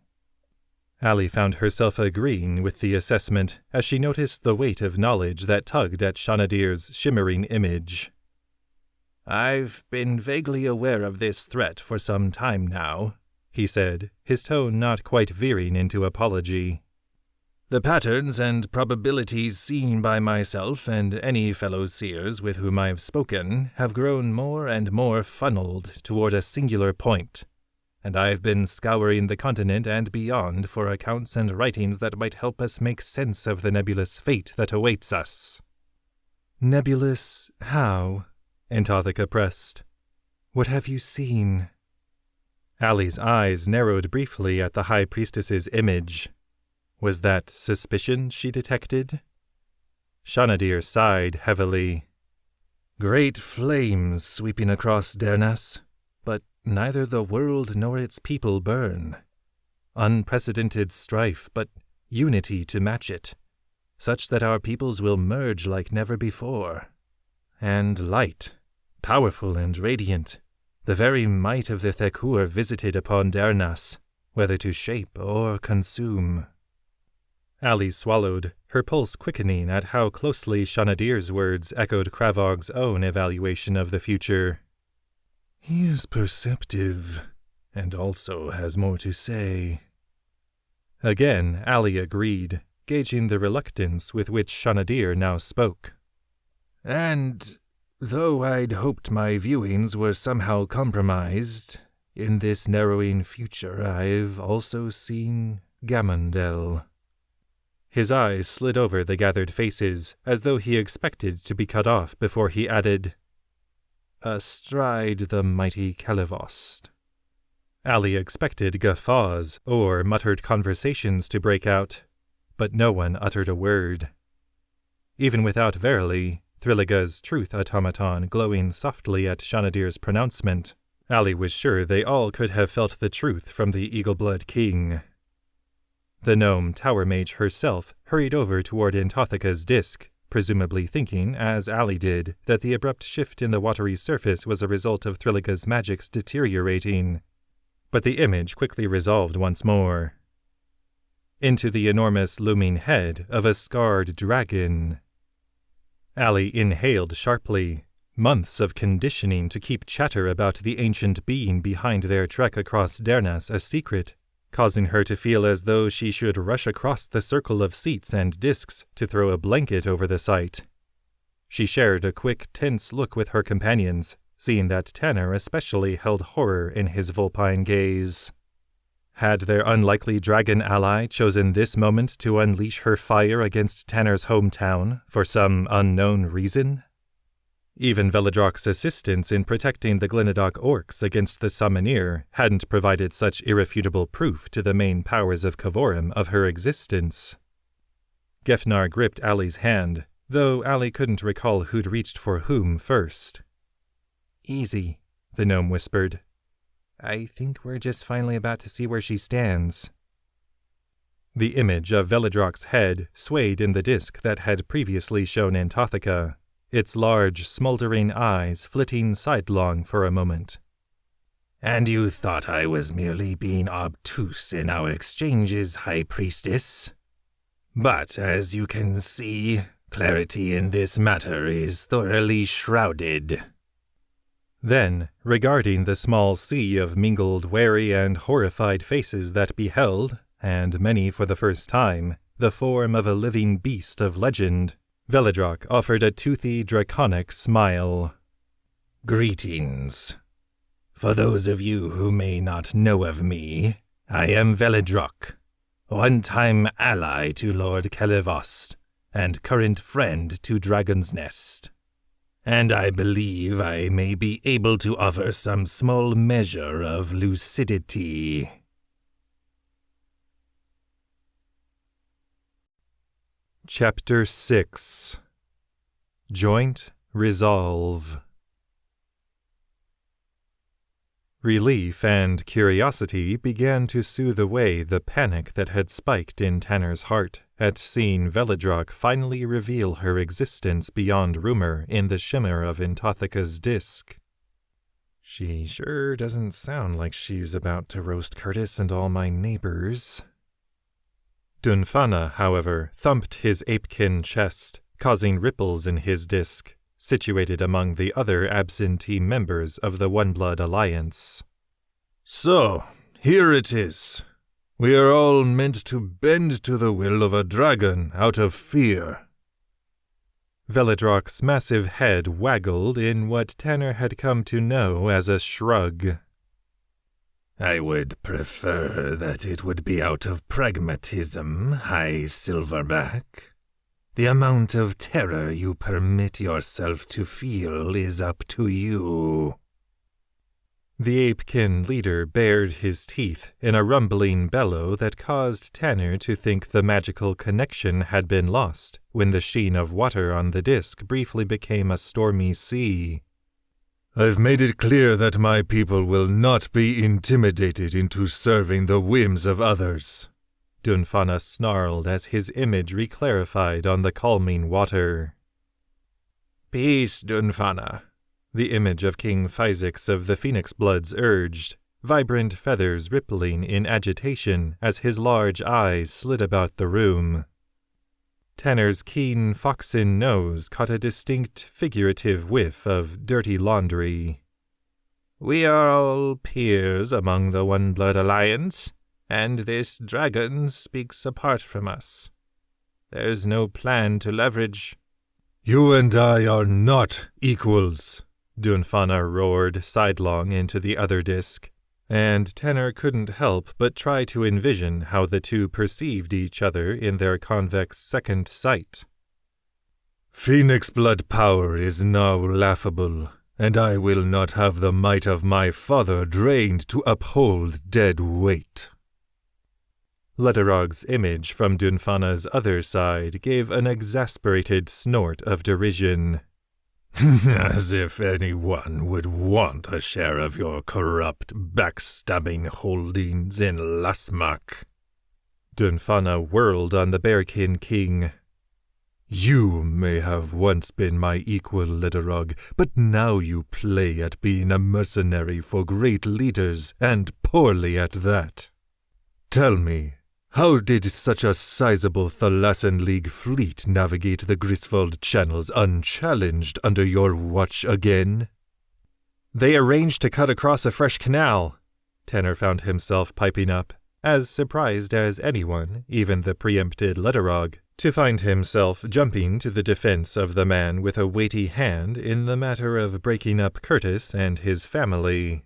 Allie found herself agreeing with the assessment as she noticed the weight of knowledge that tugged at Shanadir's shimmering image. I've been vaguely aware of this threat for some time now, he said, his tone not quite veering into apology. The patterns and probabilities seen by myself and any fellow seers with whom I've spoken have grown more and more funneled toward a singular point, and I've been scouring the continent and beyond for accounts and writings that might help us make sense of the nebulous fate that awaits us. Nebulous how? Anthotheka pressed. What have you seen? Allie's eyes narrowed briefly at the High Priestess's image. Was that suspicion she detected? Shanadir sighed heavily. Great flames sweeping across Deyrnas, but neither the world nor its people burn. Unprecedented strife, but unity to match it, such that our peoples will merge like never before. And light, powerful and radiant, the very might of the Thekur visited upon Deyrnas, whether to shape or consume. Allie swallowed, her pulse quickening at how closely Shanadir's words echoed Kravog's own evaluation of the future. He is perceptive, and also has more to say. Again, Allie agreed, gauging the reluctance with which Shanadir now spoke. And though I'd hoped my viewings were somehow compromised, in this narrowing future I've also seen Gamondel. His eyes slid over the gathered faces, as though he expected to be cut off before he added, astride the mighty Kelevost. Allie expected guffaws or muttered conversations to break out, but no one uttered a word. Even without Verily, Thrilliga's truth automaton glowing softly at Shanadir's pronouncement, Allie was sure they all could have felt the truth from the Eagle-Blood King. The gnome tower mage herself hurried over toward Anthotheka's disk, presumably thinking, as Allie did, that the abrupt shift in the watery surface was a result of Thrilliga's magic's deteriorating. But the image quickly resolved once more. Into the enormous looming head of a scarred dragon. Allie inhaled sharply, months of conditioning to keep chatter about the ancient being behind their trek across Deyrnas a secret, causing her to feel as though she should rush across the circle of seats and discs to throw a blanket over the sight. She shared a quick, tense look with her companions, seeing that Tanner especially held horror in his vulpine gaze. Had their unlikely dragon ally chosen this moment to unleash her fire against Tanner's hometown for some unknown reason? Even Veladrock's assistance in protecting the Glenadoc orcs against the Summoneer hadn't provided such irrefutable proof to the main powers of Kavorim of her existence. Gefnar gripped Allie's hand, though Allie couldn't recall who'd reached for whom first. Easy, the gnome whispered. I think we're just finally about to see where she stands. The image of Veladrock's head swayed in the disk that had previously shown Anthotheka, its large, smoldering eyes flitting sidelong for a moment. And you thought I was merely being obtuse in our exchanges, High Priestess? But as you can see, clarity in this matter is thoroughly shrouded. Then, regarding the small sea of mingled wary and horrified faces that beheld, and many for the first time, the form of a living beast of legend, Veladrock offered a toothy, draconic smile. Greetings. For those of you who may not know of me, I am Veladrock, one-time ally to Lord Kelevost, and current friend to Dragon's Nest. And I believe I may be able to offer some small measure of lucidity. Chapter 6 Joint Resolve. Relief and curiosity began to soothe away the panic that had spiked in Tanner's heart at seeing Veladrok finally reveal her existence beyond rumor in the shimmer of Intothica's disk. She sure doesn't sound like she's about to roast Curtis and all my neighbors. Dunfana, however, thumped his apekin chest, causing ripples in his disk, situated among the other absentee members of the One Blood Alliance. So, here it is. We are all meant to bend to the will of a dragon out of fear. Veladrok's massive head waggled in what Tanner had come to know as a shrug. I would prefer that it would be out of pragmatism, High Silverback. The amount of terror you permit yourself to feel is up to you. The apekin leader bared his teeth in a rumbling bellow that caused Tanner to think the magical connection had been lost when the sheen of water on the disk briefly became a stormy sea. I've made it clear that my people will not be intimidated into serving the whims of others. Dunfana snarled as his image reclarified on the calming water. Peace, Dunfana. The image of King Physix of the Phoenix Bloods urged, vibrant feathers rippling in agitation as his large eyes slid about the room. Tanner's keen foxen nose caught a distinct figurative whiff of dirty laundry. We are all peers among the One Blood Alliance, and this dragon speaks apart from us. There's no plan to leverage. You and I are not equals, Dunfana roared sidelong into the other disk, and Tanner couldn't help but try to envision how the two perceived each other in their convex second sight. Phoenix blood power is now laughable, and I will not have the might of my father drained to uphold dead weight. Letterog's image from Dunfana's other side gave an exasperated snort of derision. As if anyone would want a share of your corrupt, backstabbing holdings in Lasmak. Dunfana whirled on the Bearkin King. You may have once been my equal, Letterog, but now you play at being a mercenary for great leaders, and poorly at that. Tell me, how did such a sizable Thalassan League fleet navigate the Griswold channels unchallenged under your watch again? They arranged to cut across a fresh canal, Tanner found himself piping up, as surprised as anyone, even the preempted Letterog, to find himself jumping to the defense of the man with a weighty hand in the matter of breaking up Curtis and his family.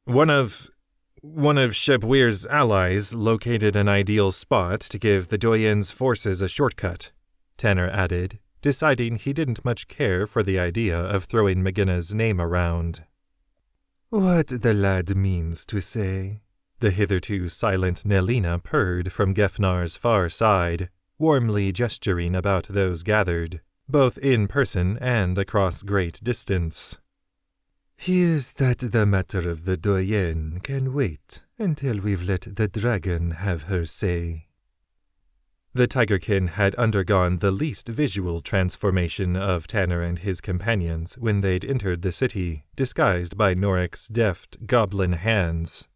One of Shebweir's allies located an ideal spot to give the Doyen's forces a shortcut, Tanner added, deciding he didn't much care for the idea of throwing McGinna's name around. What the lad means to say, the hitherto silent Nelina purred from Gefnar's far side, warmly gesturing about those gathered, both in person and across great distance. is that the matter of the Doyenne can wait until we've let the dragon have her say. The Tigerkin had undergone the least visual transformation of Tanner and his companions when they'd entered the city, disguised by Norik's deft goblin hands.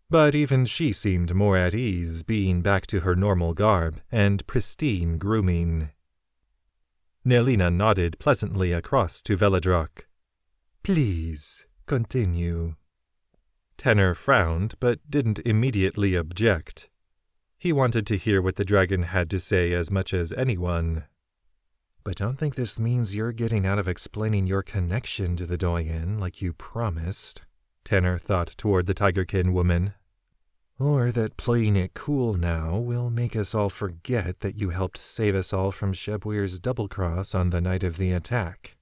But even she seemed more at ease being back to her normal garb and pristine grooming. Nelina nodded pleasantly across to Veladrok. Please, continue. Tanner frowned, but didn't immediately object. He wanted to hear what the dragon had to say as much as anyone. But don't think this means you're getting out of explaining your connection to the Doyen like you promised, Tanner thought toward the Tigerkin woman. Or that playing it cool now will make us all forget that you helped save us all from Shebweir's double-cross on the night of the attack.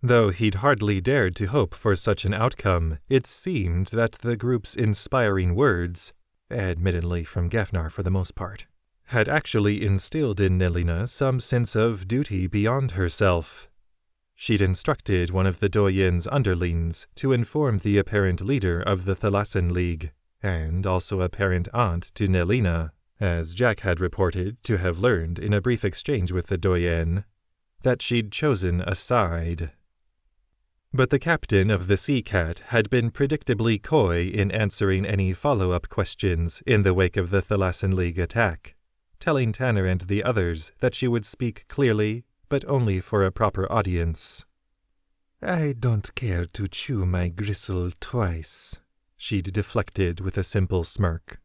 Though he'd hardly dared to hope for such an outcome, it seemed that the group's inspiring words, admittedly from Gefnar for the most part, had actually instilled in Nelina some sense of duty beyond herself. She'd instructed one of the Doyen's underlings to inform the apparent leader of the Thalassan League, and also apparent aunt to Nelina, as Jack had reported to have learned in a brief exchange with the Doyen, that she'd chosen a side. But the captain of the Sea Cat had been predictably coy in answering any follow-up questions in the wake of the Thalassan League attack, telling Tanner and the others that she would speak clearly, but only for a proper audience. "I don't care to chew my gristle twice," she'd deflected with a simple smirk.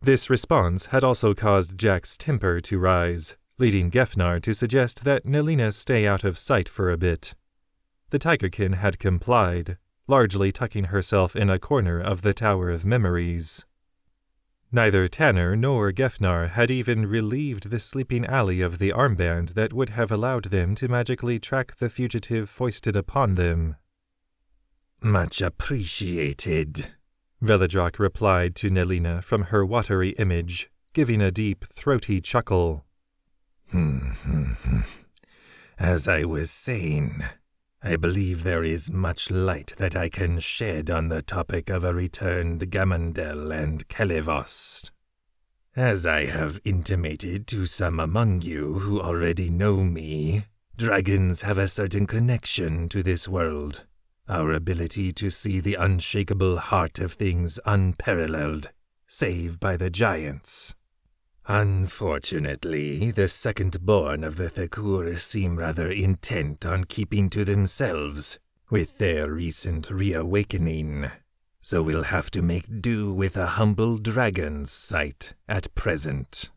This response had also caused Jack's temper to rise, leading Gefnar to suggest that Nelina stay out of sight for a bit. The Tigerkin had complied, largely tucking herself in a corner of the Tower of Memories. Neither Tanner nor Gefnar had even relieved the sleeping Allie of the armband that would have allowed them to magically track the fugitive foisted upon them. "Much appreciated," Veladrak replied to Nelina from her watery image, giving a deep, throaty chuckle. As I was saying, I believe there is much light that I can shed on the topic of a returned Gamandel and Kelevost. As I have intimated to some among you who already know me, dragons have a certain connection to this world, our ability to see the unshakable heart of things unparalleled, save by the giants. Unfortunately, the second-born of the Thakur seem rather intent on keeping to themselves with their recent reawakening, so we'll have to make do with a humble dragon's sight at present."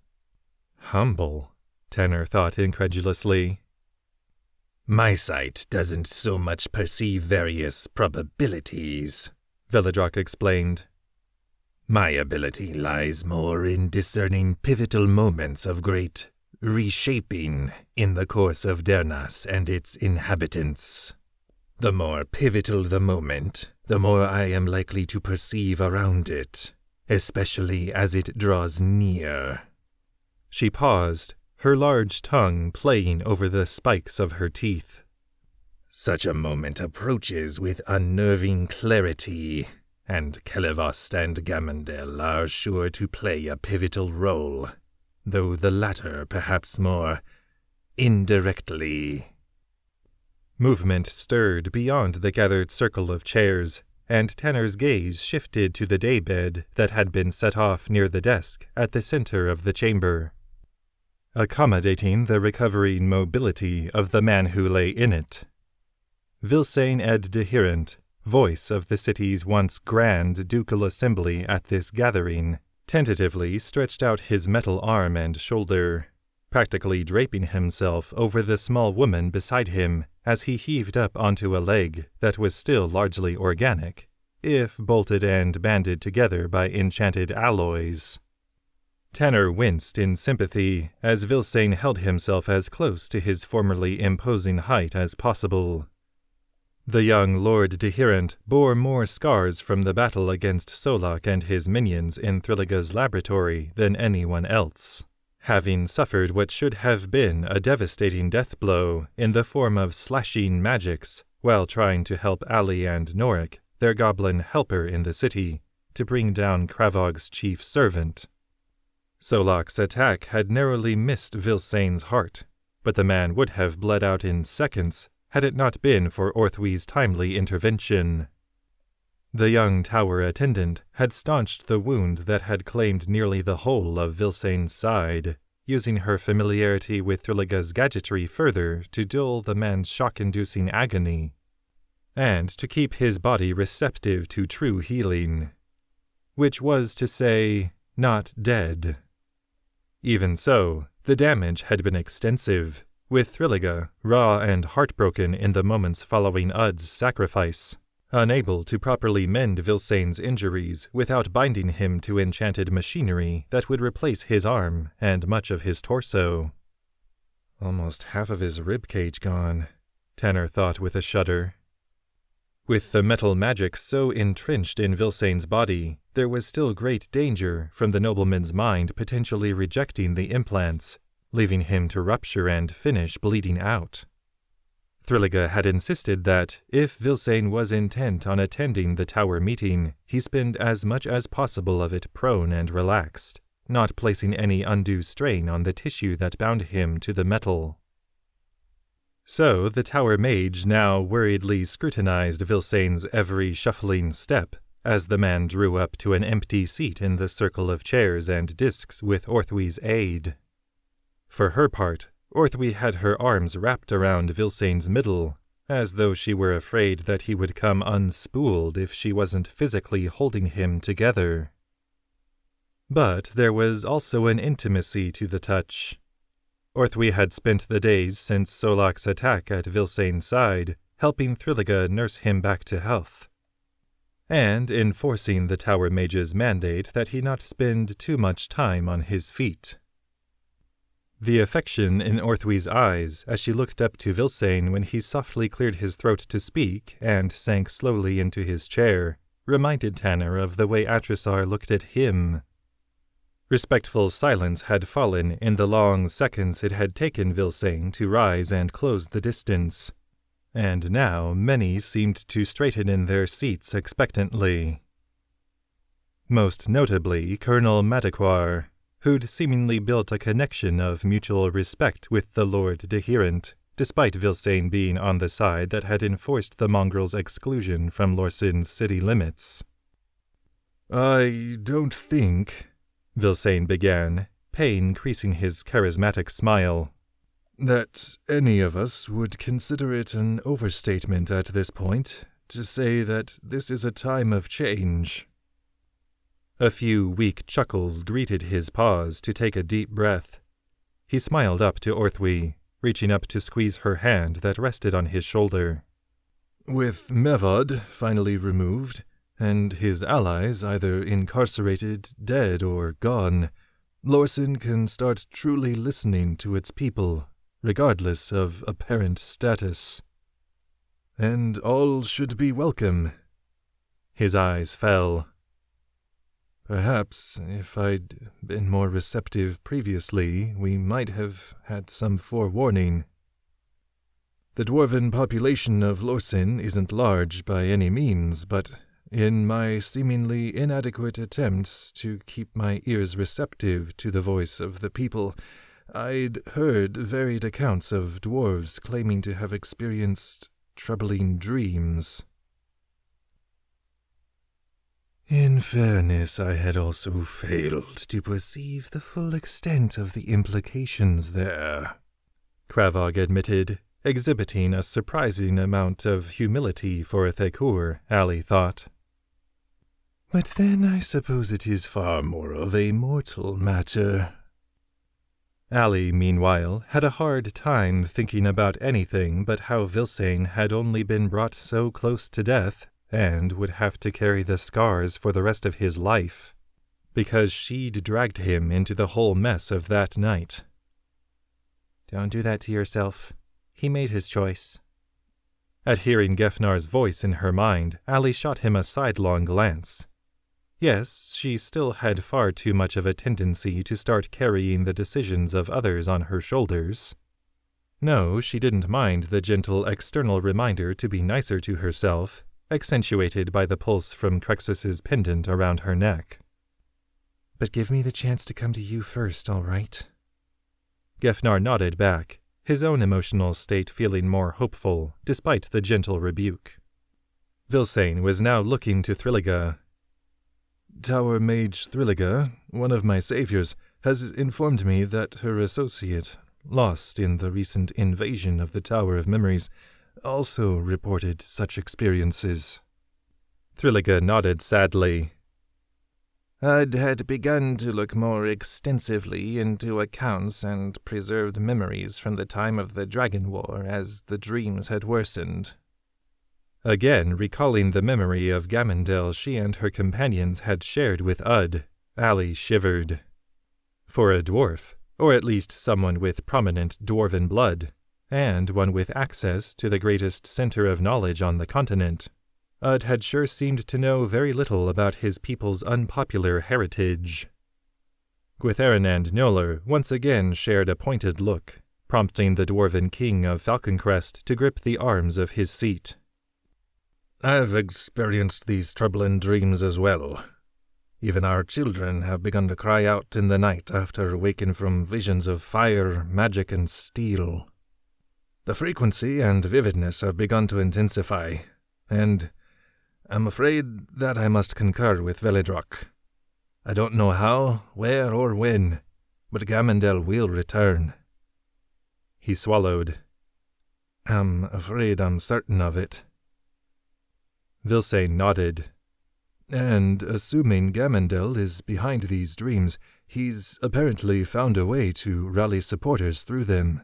Humble? Tanner thought incredulously. "My sight doesn't so much perceive various probabilities," Veladrak explained. "My ability lies more in discerning pivotal moments of great reshaping in the course of Deyrnas and its inhabitants. The more pivotal the moment, the more I am likely to perceive around it, especially as it draws near." She paused, her large tongue playing over the spikes of her teeth. "Such a moment approaches with unnerving clarity, and Kelevost and Gamandel are sure to play a pivotal role, though the latter perhaps more indirectly." Movement stirred beyond the gathered circle of chairs, and Tanner's gaze shifted to the daybed that had been set off near the desk at the center of the chamber, accommodating the recovering mobility of the man who lay in it. Vilsain Ed Dehirant, voice of the city's once grand ducal assembly at this gathering, tentatively stretched out his metal arm and shoulder, practically draping himself over the small woman beside him as he heaved up onto a leg that was still largely organic, if bolted and banded together by enchanted alloys. Tanner winced in sympathy as Vilsain held himself as close to his formerly imposing height as possible. The young Lord Dehirant bore more scars from the battle against Solak and his minions in Thriliga's laboratory than anyone else, having suffered what should have been a devastating death blow in the form of slashing magics while trying to help Allie and Norik, their goblin helper in the city, to bring down Kravog's chief servant. Solak's attack had narrowly missed Vilsain's heart, but the man would have bled out in seconds had it not been for Orthwy's timely intervention. The young tower attendant had staunched the wound that had claimed nearly the whole of Vilsain's side, using her familiarity with Thriliga's gadgetry further to dull the man's shock-inducing agony, and to keep his body receptive to true healing, which was to say, not dead. Even so, the damage had been extensive, with Thriliga raw and heartbroken in the moments following Ud's sacrifice, unable to properly mend Vilsain's injuries without binding him to enchanted machinery that would replace his arm and much of his torso. Almost half of his ribcage gone, Tanner thought with a shudder. With the metal magic so entrenched in Vilsain's body, there was still great danger from the nobleman's mind potentially rejecting the implants, leaving him to rupture and finish bleeding out. Thrilliga had insisted that, if Vilsane was intent on attending the tower meeting, he spend as much as possible of it prone and relaxed, not placing any undue strain on the tissue that bound him to the metal. So the tower mage now worriedly scrutinized Vilsane's every shuffling step as the man drew up to an empty seat in the circle of chairs and discs with Orthwy's aid. For her part, Orthwy had her arms wrapped around Vilsane's middle, as though she were afraid that he would come unspooled if she wasn't physically holding him together. But there was also an intimacy to the touch. Orthwy had spent the days since Solak's attack at Vilsane's side, helping Thrilliga nurse him back to health, and enforcing the Tower Mage's mandate that he not spend too much time on his feet. The affection in Orthwy's eyes as she looked up to Vilsane when he softly cleared his throat to speak and sank slowly into his chair reminded Tanner of the way Atrisar looked at him. Respectful silence had fallen in the long seconds it had taken Vilsane to rise and close the distance, and now many seemed to straighten in their seats expectantly. Most notably Colonel Madaquar, who'd seemingly built a connection of mutual respect with the Lord Deherent, despite Vilsane being on the side that had enforced the mongrel's exclusion from Lorsen's city limits. "I don't think," Vilsane began, pain creasing his charismatic smile, "that any of us would consider it an overstatement at this point to say that this is a time of change." A few weak chuckles greeted his pause to take a deep breath. He smiled up to Orthwy, reaching up to squeeze her hand that rested on his shoulder. "With Mevod finally removed, and his allies either incarcerated, dead, or gone, Lorsen can start truly listening to its people, regardless of apparent status. And all should be welcome." His eyes fell. "Perhaps, if I'd been more receptive previously, we might have had some forewarning. The dwarven population of Lorsen isn't large by any means, but in my seemingly inadequate attempts to keep my ears receptive to the voice of the people, I'd heard varied accounts of dwarves claiming to have experienced troubling dreams. In fairness, I had also failed to perceive the full extent of the implications there," Kravog admitted, exhibiting a surprising amount of humility for a Thakur, Allie thought. "But then I suppose it is far more of a mortal matter." Allie, meanwhile, had a hard time thinking about anything but how Vilsane had only been brought so close to death and would have to carry the scars for the rest of his life, because she'd dragged him into the whole mess of that night. "Don't do that to yourself. He made his choice." At hearing Gefnar's voice in her mind, Allie shot him a sidelong glance. Yes, she still had far too much of a tendency to start carrying the decisions of others on her shoulders. No, she didn't mind the gentle external reminder to be nicer to herself, accentuated by the pulse from Crexus's pendant around her neck. "But give me the chance to come to you first, all right?" Gefnar nodded back, his own emotional state feeling more hopeful, despite the gentle rebuke. Vilsane was now looking to Thrilliga. "Tower Mage Thrilliga, one of my saviors, has informed me that her associate, lost in the recent invasion of the Tower of Memories, also reported such experiences." Thrilliga nodded sadly. "I'd had begun to look more extensively into accounts and preserved memories from the time of the Dragon War as the dreams had worsened." Again recalling the memory of Gamondel she and her companions had shared with Ud, Allie shivered. For a dwarf, or at least someone with prominent dwarven blood, and one with access to the greatest center of knowledge on the continent, Ud had sure seemed to know very little about his people's unpopular heritage. Gwytherin and Njoller once again shared a pointed look, prompting the dwarven king of Falconcrest to grip the arms of his seat. I've experienced these troubling dreams as well. Even our children have begun to cry out in the night after waking from visions of fire, magic, and steel. The frequency and vividness have begun to intensify, and I'm afraid that I must concur with Velidrock. I don't know how, where, or when, but Gamindel will return. He swallowed. I'm afraid I'm certain of it. Vilsane nodded. And assuming Gamindel is behind these dreams, he's apparently found a way to rally supporters through them.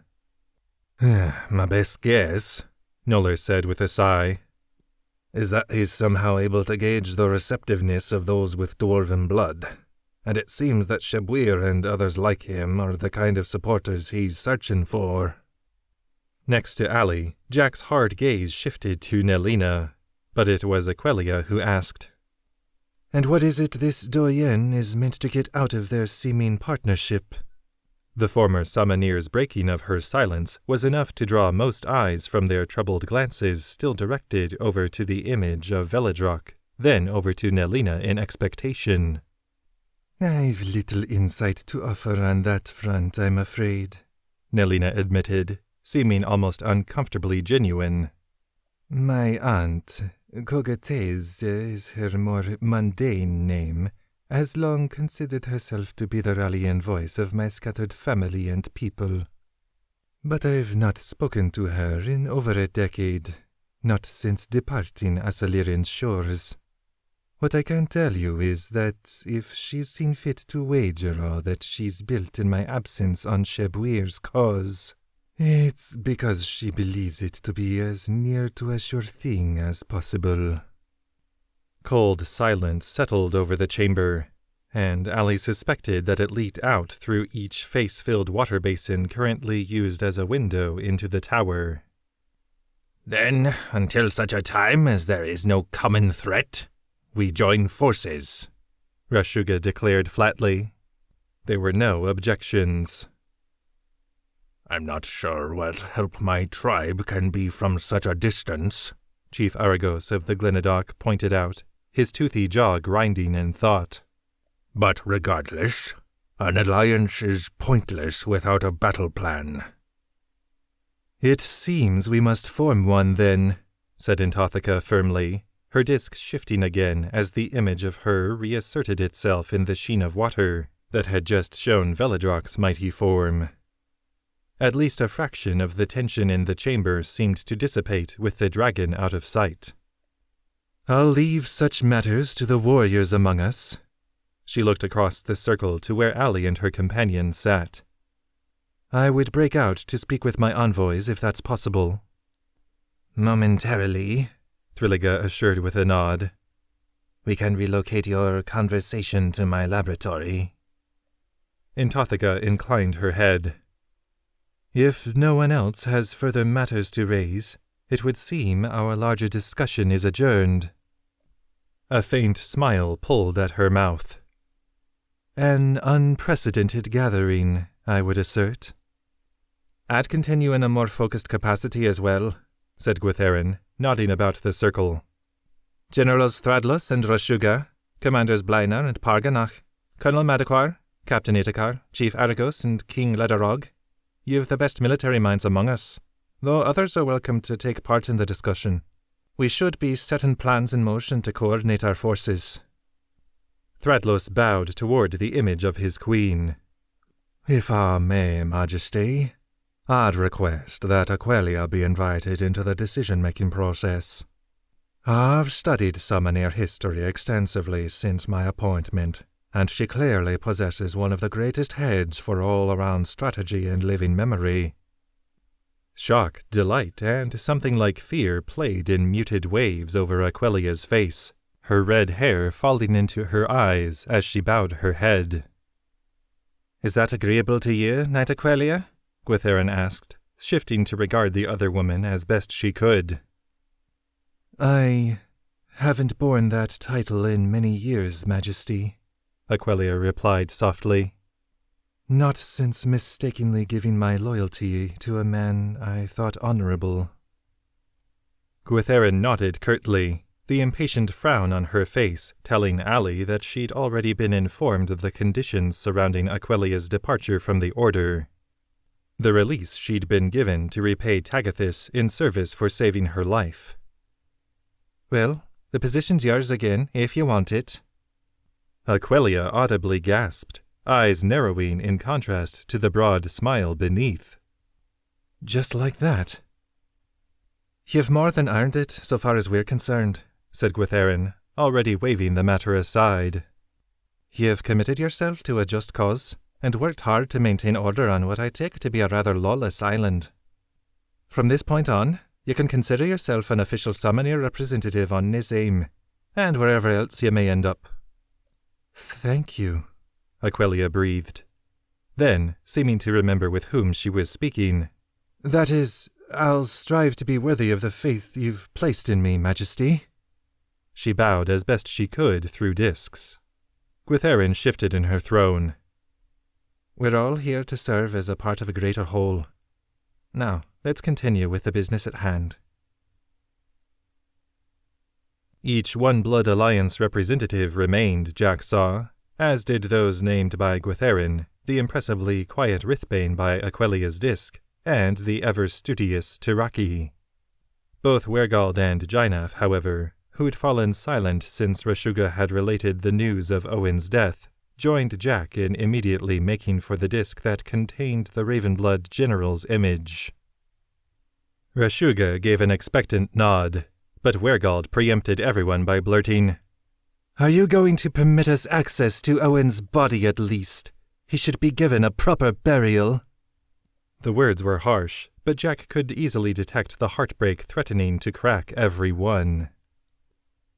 My best guess, Noller said with a sigh, is that he's somehow able to gauge the receptiveness of those with dwarven blood, and it seems that Shebwir and others like him are the kind of supporters he's searching for. Next to Allie, Jack's hard gaze shifted to Nelina, but it was Aquelia who asked, "And what is it this doyen is meant to get out of their seeming partnership?" The former summoneer's breaking of her silence was enough to draw most eyes from their troubled glances still directed over to the image of Velidrock, then over to Nelina in expectation. "I've little insight to offer on that front, I'm afraid," Nelina admitted, seeming almost uncomfortably genuine. "My aunt, Cogatez is her more mundane name, has long considered herself to be the rallying voice of my scattered family and people. But I've not spoken to her in over a decade, not since departing Asalirin's shores. What I can tell you is that if she's seen fit to wager all that she's built in my absence on Shebwir's cause, it's because she believes it to be as near to a sure thing as possible." Cold silence settled over the chamber, and Allie suspected that it leaked out through each face-filled water basin currently used as a window into the tower. "Then, until such a time as there is no common threat, we join forces," Rashuga declared flatly. There were no objections. "I'm not sure what help my tribe can be from such a distance," Chief Aragos of the Glenadoc pointed out, his toothy jaw grinding in thought. "But regardless, an alliance is pointless without a battle plan." "It seems we must form one, then," said Intothica firmly, her disk shifting again as the image of her reasserted itself in the sheen of water that had just shown Velidrock's mighty form. At least a fraction of the tension in the chamber seemed to dissipate with the dragon out of sight. "I'll leave such matters to the warriors among us." She looked across the circle to where Allie and her companion sat. "I would break out to speak with my envoys if that's possible." "Momentarily," Thrilliga assured with a nod. "We can relocate your conversation to my laboratory." Intothica inclined her head. "If no one else has further matters to raise, it would seem our larger discussion is adjourned." A faint smile pulled at her mouth. "An unprecedented gathering, I would assert." "I'd continue in a more focused capacity as well," said Gwytherin, nodding about the circle. "Generals Thradlos and Rashuga, Commanders Blainar and Parganach, Colonel Madaquar, Captain Itakar, Chief Aragos, and King Ledarog. You've the best military minds among us, though others are welcome to take part in the discussion. We should be setting plans in motion to coordinate our forces." Thradlos bowed toward the image of his queen. "If I may, Majesty, I'd request that Aquelia be invited into the decision-making process. I've studied Summoner history extensively since my appointment, and she clearly possesses one of the greatest heads for all-around strategy and living memory." Shock, delight, and something like fear played in muted waves over Aquelia's face, her red hair falling into her eyes as she bowed her head. "Is that agreeable to you, Knight Aquelia?" Gwytherin asked, shifting to regard the other woman as best she could. "I haven't borne that title in many years, Majesty," Aquelia replied softly. Not since mistakenly giving my loyalty to a man I thought honorable. Gwytherin nodded curtly, the impatient frown on her face telling Allie that she'd already been informed of the conditions surrounding Aquilia's departure from the Order. The release she'd been given to repay Tagathis in service for saving her life. Well, the position's yours again, if you want it. Aquilia audibly gasped, eyes narrowing in contrast to the broad smile beneath. Just like that? You've more than earned it, so far as we're concerned, said Gwytherin, already waving the matter aside. You've committed yourself to a just cause, and worked hard to maintain order on what I take to be a rather lawless island. From this point on, you can consider yourself an official Summoner representative on Nizame, and wherever else you may end up. Thank you, Aquilia breathed. Then, seeming to remember with whom she was speaking, that is, I'll strive to be worthy of the faith you've placed in me, Majesty. She bowed as best she could through discs. Gwytherin shifted in her throne. We're all here to serve as a part of a greater whole. Now, let's continue with the business at hand. Each One Blood Alliance representative remained, Jack saw, as did those named by Gwytherin, the impressively quiet Rithbane by Aquilia's disc, and the ever-studious Tiraki. Both Wergald and Jainaf, however, who'd fallen silent since Rashuga had related the news of Owen's death, joined Jack in immediately making for the disc that contained the Ravenblood general's image. Rashuga gave an expectant nod, but Wergald preempted everyone by blurting, "Are you going to permit us access to Owen's body at least? He should be given a proper burial." The words were harsh, but Jack could easily detect the heartbreak threatening to crack every one.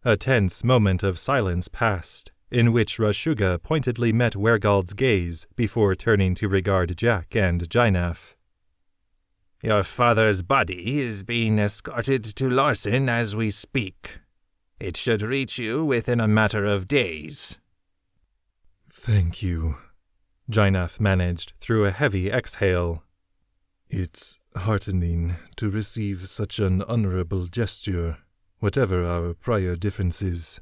A tense moment of silence passed, in which Rashuga pointedly met Wergald's gaze before turning to regard Jack and Jainaf. "Your father's body is being escorted to Larsen as we speak. It should reach you within a matter of days." Thank you, Jainaf managed through a heavy exhale. It's heartening to receive such an honorable gesture, whatever our prior differences.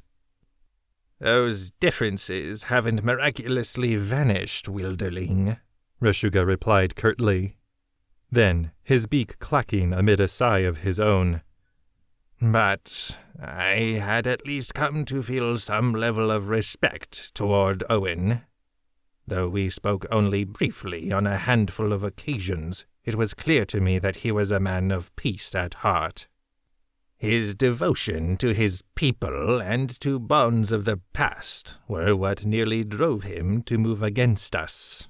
"Those differences haven't miraculously vanished, Wilderling," Rashuga replied curtly. Then, his beak clacking amid a sigh of his own. "But I had at least come to feel some level of respect toward Owen. Though we spoke only briefly on a handful of occasions, it was clear to me that he was a man of peace at heart. His devotion to his people and to bonds of the past were what nearly drove him to move against us."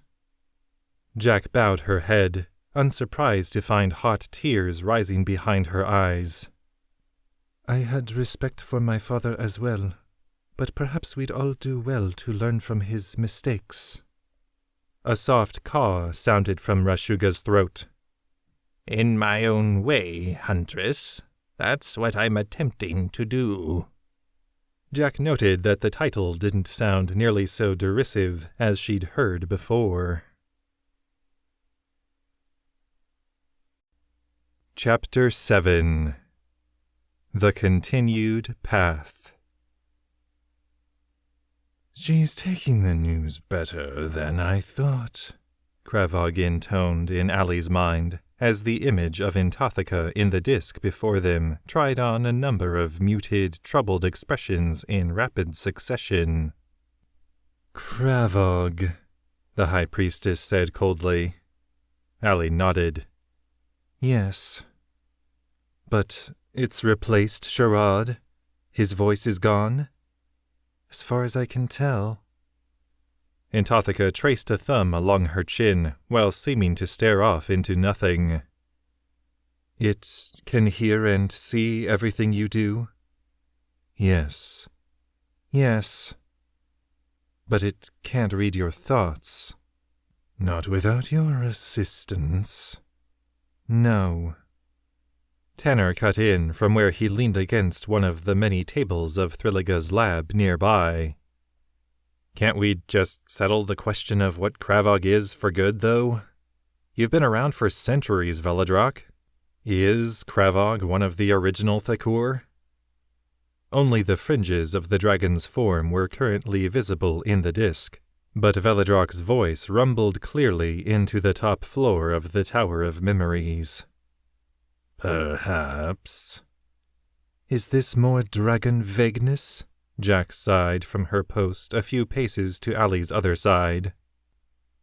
Jack bowed her head, unsurprised to find hot tears rising behind her eyes. I had respect for my father as well, but perhaps we'd all do well to learn from his mistakes. A soft caw sounded from Rashuga's throat. "In my own way, Huntress, that's what I'm attempting to do." Jack noted that the title didn't sound nearly so derisive as she'd heard before. Chapter 7 The Continued Path. "She's taking the news better than I thought," Kravog intoned in Allie's mind, as the image of Intothica in the disc before them tried on a number of muted, troubled expressions in rapid succession. "Kravog," the High Priestess said coldly. Allie nodded. "Yes. But it's replaced Sherrod? His voice is gone? As far as I can tell." Intothica traced a thumb along her chin while seeming to stare off into nothing. "It can hear and see everything you do?" "Yes." "Yes. But it can't read your thoughts." "Not without your assistance." "No." Tanner cut in from where he leaned against one of the many tables of Thrilliga's lab nearby. Can't we just settle the question of what Kravog is for good, though? You've been around for centuries, Veladrak. Is Kravog one of the original Thakur? Only the fringes of the dragon's form were currently visible in the disk, but Veladrak's voice rumbled clearly into the top floor of the Tower of Memories. Perhaps. Is this more dragon vagueness? Jack sighed from her post a few paces to Allie's other side.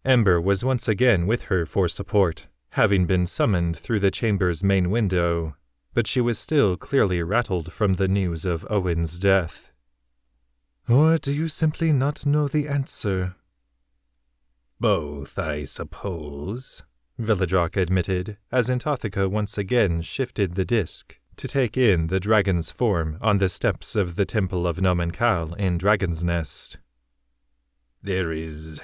Ember was once again with her for support, having been summoned through the chamber's main window, but she was still clearly rattled from the news of Owen's death. Or do you simply not know the answer? Both, I suppose, Veladrak admitted, as Anthothika once again shifted the disk to take in the dragon's form on the steps of the Temple of Nomenkal in Dragon's Nest. There is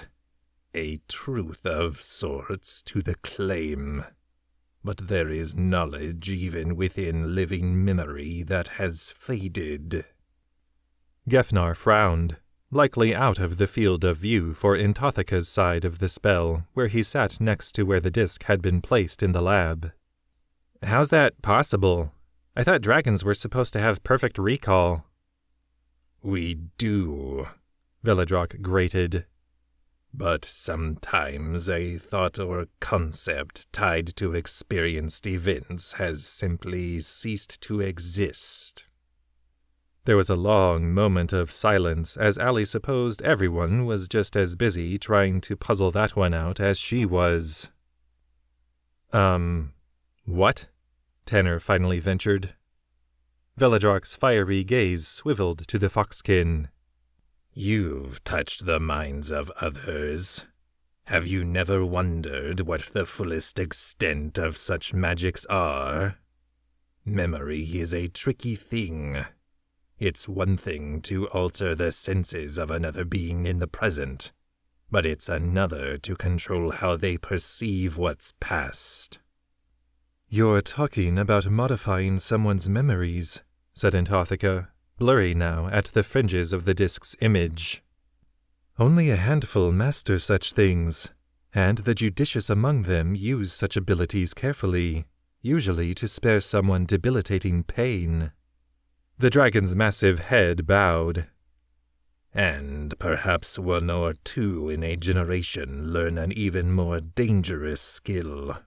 a truth of sorts to the claim, but there is knowledge even within living memory that has faded. Gefnar frowned, likely out of the field of view for Anthothika's side of the spell, where he sat next to where the disk had been placed in the lab. How's that possible? I thought dragons were supposed to have perfect recall. We do, Veladrak grated. But sometimes a thought or concept tied to experienced events has simply ceased to exist. There was a long moment of silence as Allie supposed everyone was just as busy trying to puzzle that one out as she was. What? Tanner finally ventured. Veladrak's fiery gaze swiveled to the foxkin. You've touched the minds of others. Have you never wondered what the fullest extent of such magics are? Memory is a tricky thing. It's one thing to alter the senses of another being in the present, but it's another to control how they perceive what's past. You're talking about modifying someone's memories, said Anthothika, blurry now at the fringes of the disk's image. Only a handful master such things, and the judicious among them use such abilities carefully, usually to spare someone debilitating pain. The dragon's massive head bowed. And perhaps one or two in a generation learn an even more dangerous skill,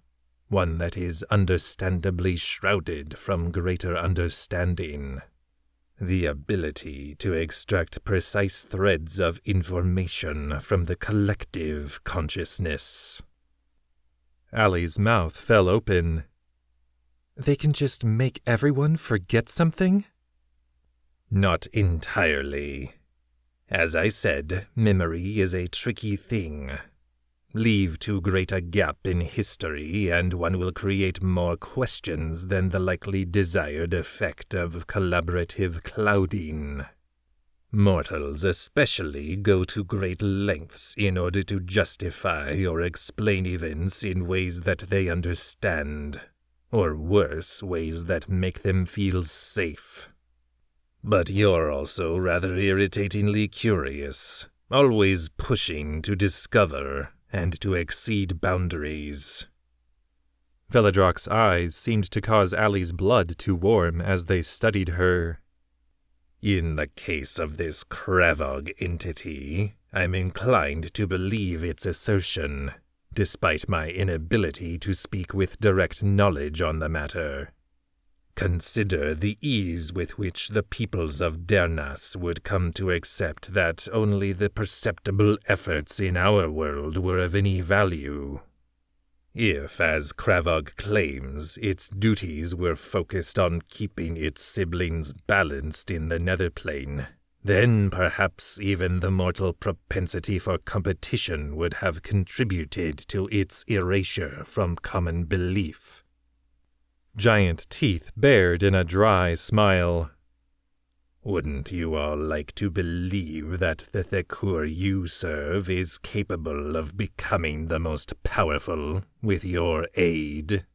one that is understandably shrouded from greater understanding. The ability to extract precise threads of information from the collective consciousness. Allie's mouth fell open. They can just make everyone forget something? Not entirely. As I said, memory is a tricky thing. Leave too great a gap in history, and one will create more questions than the likely desired effect of collaborative clouding. Mortals especially go to great lengths in order to justify or explain events in ways that they understand, or worse, ways that make them feel safe. But you're also rather irritatingly curious, always pushing to discover and to exceed boundaries. Veladrak's eyes seemed to cause Allie's blood to warm as they studied her. In the case of this Kravog entity, I'm inclined to believe its assertion, despite my inability to speak with direct knowledge on the matter. Consider the ease with which the peoples of Deyrnas would come to accept that only the perceptible efforts in our world were of any value. If, as Kravog claims, its duties were focused on keeping its siblings balanced in the Netherplane, then perhaps even the mortal propensity for competition would have contributed to its erasure from common belief. Giant teeth bared in a dry smile. Wouldn't you all like to believe that the Thakur you serve is capable of becoming the most powerful with your aid?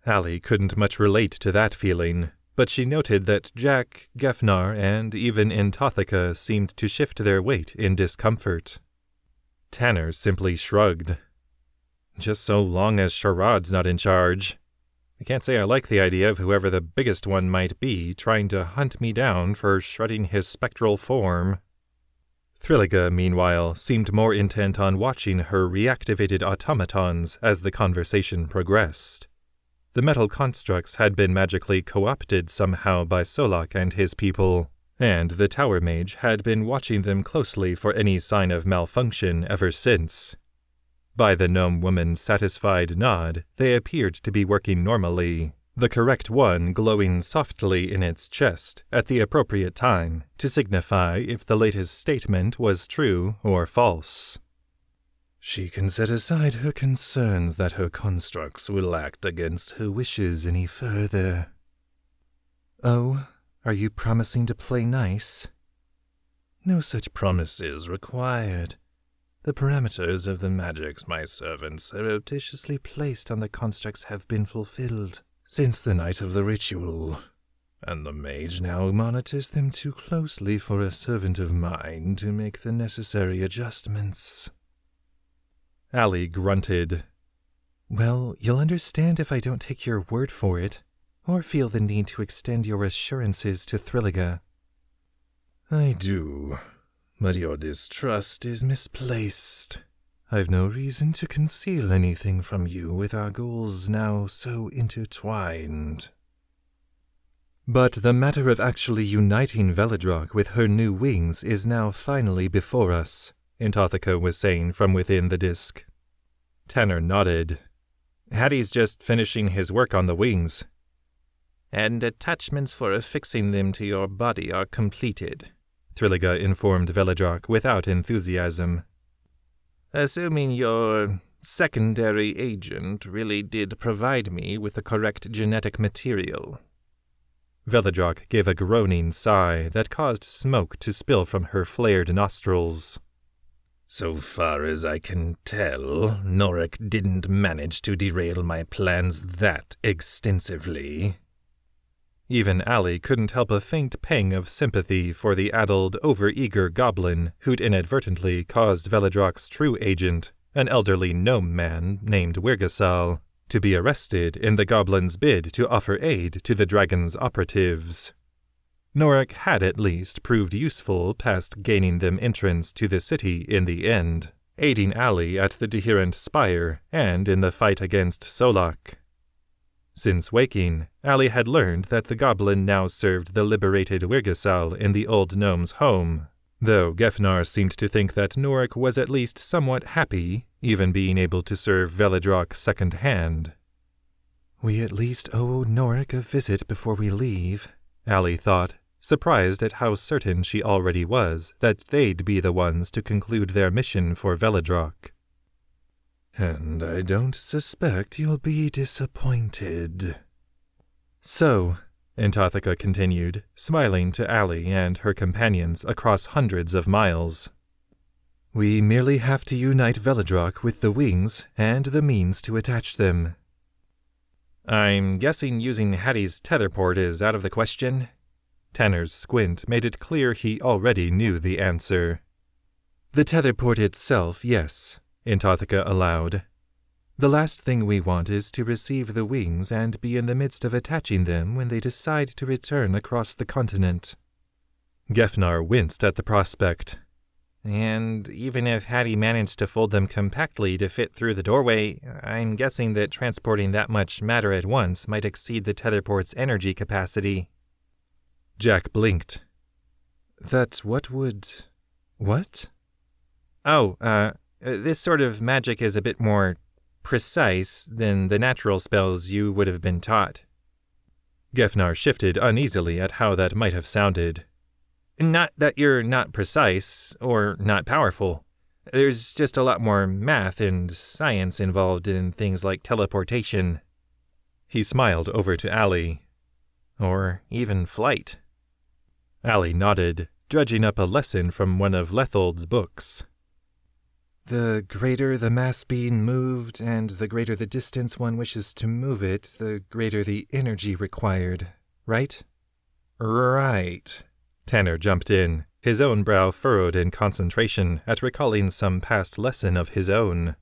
Allie couldn't much relate to that feeling, but she noted that Jack, Gefnar, and even Intothica seemed to shift their weight in discomfort. Tanner simply shrugged. Just so long as Shrouds not in charge. I can't say I like the idea of whoever the biggest one might be trying to hunt me down for shredding his spectral form. Thrilliga, meanwhile, seemed more intent on watching her reactivated automatons as the conversation progressed. The metal constructs had been magically co-opted somehow by Solak and his people, and the tower mage had been watching them closely for any sign of malfunction ever since. By the gnome woman's satisfied nod, they appeared to be working normally, the correct one glowing softly in its chest at the appropriate time to signify if the latest statement was true or false. She can set aside her concerns that her constructs will act against her wishes any further. Oh, are you promising to play nice? No such promises required. The parameters of the magics my servants surreptitiously placed on the constructs have been fulfilled since the night of the ritual, and the mage now monitors them too closely for a servant of mine to make the necessary adjustments. Allie grunted. Well, you'll understand if I don't take your word for it, or feel the need to extend your assurances to Thrilliga. I do, but your distrust is misplaced. I've no reason to conceal anything from you with our goals now so intertwined. But the matter of actually uniting Veladrok with her new wings is now finally before us, Intothica was saying from within the disk. Tanner nodded. Hattie's just finishing his work on the wings. And attachments for affixing them to your body are completed, Thrilliga informed Veladrok without enthusiasm. Assuming your secondary agent really did provide me with the correct genetic material. Veladrok gave a groaning sigh that caused smoke to spill from her flared nostrils. So far as I can tell, Norik didn't manage to derail my plans that extensively. Even Allie couldn't help a faint pang of sympathy for the addled, over-eager goblin who'd inadvertently caused Veladrok's true agent, an elderly gnome man named Wirgasal, to be arrested in the goblin's bid to offer aid to the dragon's operatives. Norik had at least proved useful past gaining them entrance to the city in the end, aiding Allie at the Deyrnas Spire and in the fight against Solak. Since waking, Allie had learned that the goblin now served the liberated Wirgasal in the old gnome's home, though Gefnar seemed to think that Norik was at least somewhat happy, even being able to serve Veladrok second-hand. We at least owe Norik a visit before we leave, Allie thought, surprised at how certain she already was that they'd be the ones to conclude their mission for Veladrok. And I don't suspect you'll be disappointed. So, Intothica continued, smiling to Allie and her companions across hundreds of miles. We merely have to unite Veladrok with the wings and the means to attach them. I'm guessing using Hattie's tetherport is out of the question? Tanner's squint made it clear he already knew the answer. The tetherport itself, yes, Intothica allowed. The last thing we want is to receive the wings and be in the midst of attaching them when they decide to return across the continent. Gefnar winced at the prospect. And even if Hattie managed to fold them compactly to fit through the doorway, I'm guessing that transporting that much matter at once might exceed the tetherport's energy capacity. Jack blinked. That what would... what? Oh, this sort of magic is a bit more precise than the natural spells you would have been taught. Gefnar shifted uneasily at how that might have sounded. Not that you're not precise, or not powerful. There's just a lot more math and science involved in things like teleportation. He smiled over to Allie. Or even flight. Allie nodded, dredging up a lesson from one of Lethold's books. The greater the mass being moved, and the greater the distance one wishes to move it, the greater the energy required, right? Right. Tanner jumped in, his own brow furrowed in concentration at recalling some past lesson of his own.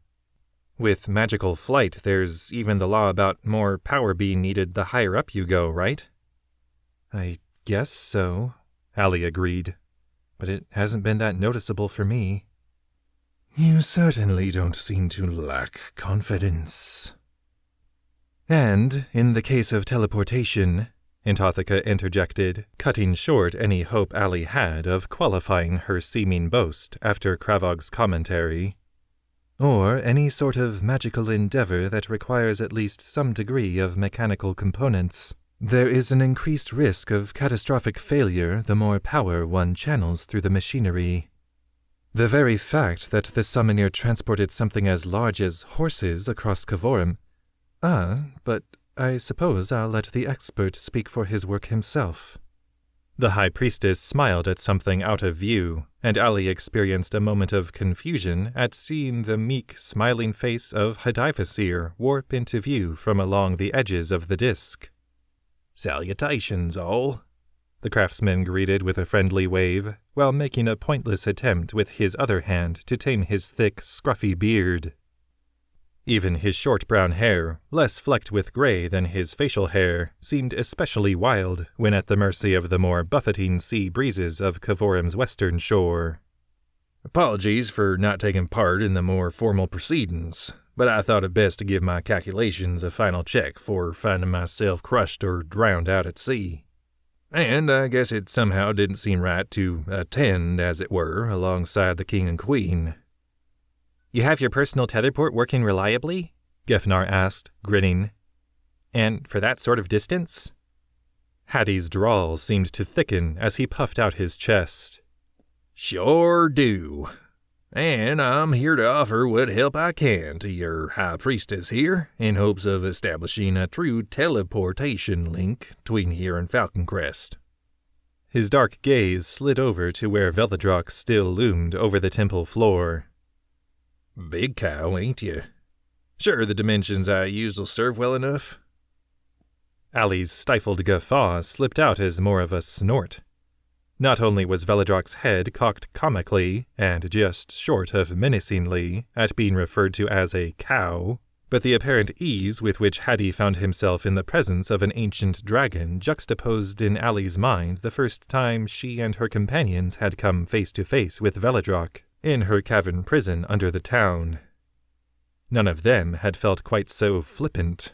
With magical flight, there's even the law about more power being needed the higher up you go, right? I guess so, Allie agreed. But it hasn't been that noticeable for me. You certainly don't seem to lack confidence. And, in the case of teleportation, Anthotheka interjected, cutting short any hope Allie had of qualifying her seeming boast after Kravog's commentary, or any sort of magical endeavor that requires at least some degree of mechanical components, there is an increased risk of catastrophic failure the more power one channels through the machinery. The very fact that the summoner transported something as large as horses across Kavorum— but I suppose I'll let the expert speak for his work himself. The High Priestess smiled at something out of view, and Allie experienced a moment of confusion at seeing the meek, smiling face of Hadivasir warp into view from along the edges of the disk. "Salutations, all," the craftsman greeted with a friendly wave, while making a pointless attempt with his other hand to tame his thick, scruffy beard. Even his short brown hair, less flecked with gray than his facial hair, seemed especially wild when at the mercy of the more buffeting sea breezes of Kavorum's western shore. "Apologies for not taking part in the more formal proceedings, but I thought it best to give my calculations a final check for finding myself crushed or drowned out at sea. And I guess it somehow didn't seem right to attend, as it were, alongside the king and queen." "You have your personal teleport working reliably?" Gefnar asked, grinning. "And for that sort of distance?" Hattie's drawl seemed to thicken as he puffed out his chest. "Sure do. And I'm here to offer what help I can to your High Priestess here, in hopes of establishing a true teleportation link between here and Falcon Crest." His dark gaze slid over to where Veladrox still loomed over the temple floor. "Big cow, ain't you? Sure the dimensions I used'll serve well enough?" Allie's stifled guffaw slipped out as more of a snort. Not only was Veladrox's head cocked comically, and just short of menacingly, at being referred to as a cow, but the apparent ease with which Hattie found himself in the presence of an ancient dragon juxtaposed in Allie's mind the first time she and her companions had come face to face with Veladrox in her cavern prison under the town. None of them had felt quite so flippant.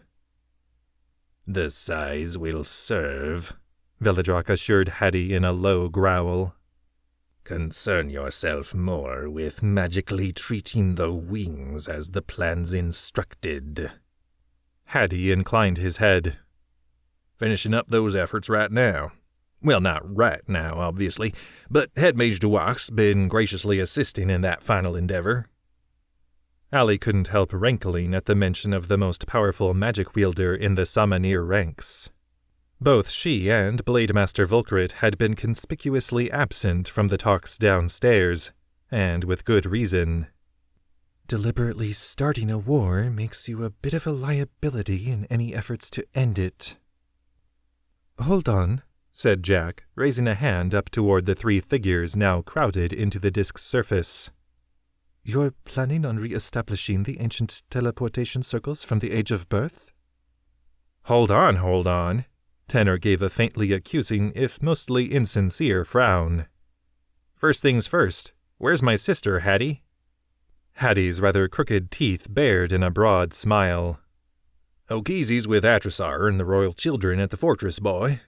"The size will serve," Veladrox assured Hattie in a low growl. "Concern yourself more with magically treating the wings as the plans instructed." Hattie inclined his head. "Finishing up those efforts right now. Well, not right now, obviously, but Head Mage DeWalk's been graciously assisting in that final endeavor." Allie couldn't help rankling at the mention of the most powerful magic wielder in the Samanir ranks. Both she and Blade Master Volkrit had been conspicuously absent from the talks downstairs, and with good reason. Deliberately starting a war makes you a bit of a liability in any efforts to end it. "Hold on," said Jack, raising a hand up toward the three figures now crowded into the disk's surface. "You're planning on re-establishing the ancient teleportation circles from the Age of Birth?" Hold on. Tanner gave a faintly accusing, if mostly insincere, frown. "First things first, where's my sister, Hattie?" Hattie's rather crooked teeth bared in a broad smile. "Okeezy's with Atrasar and the royal children at the fortress, boy.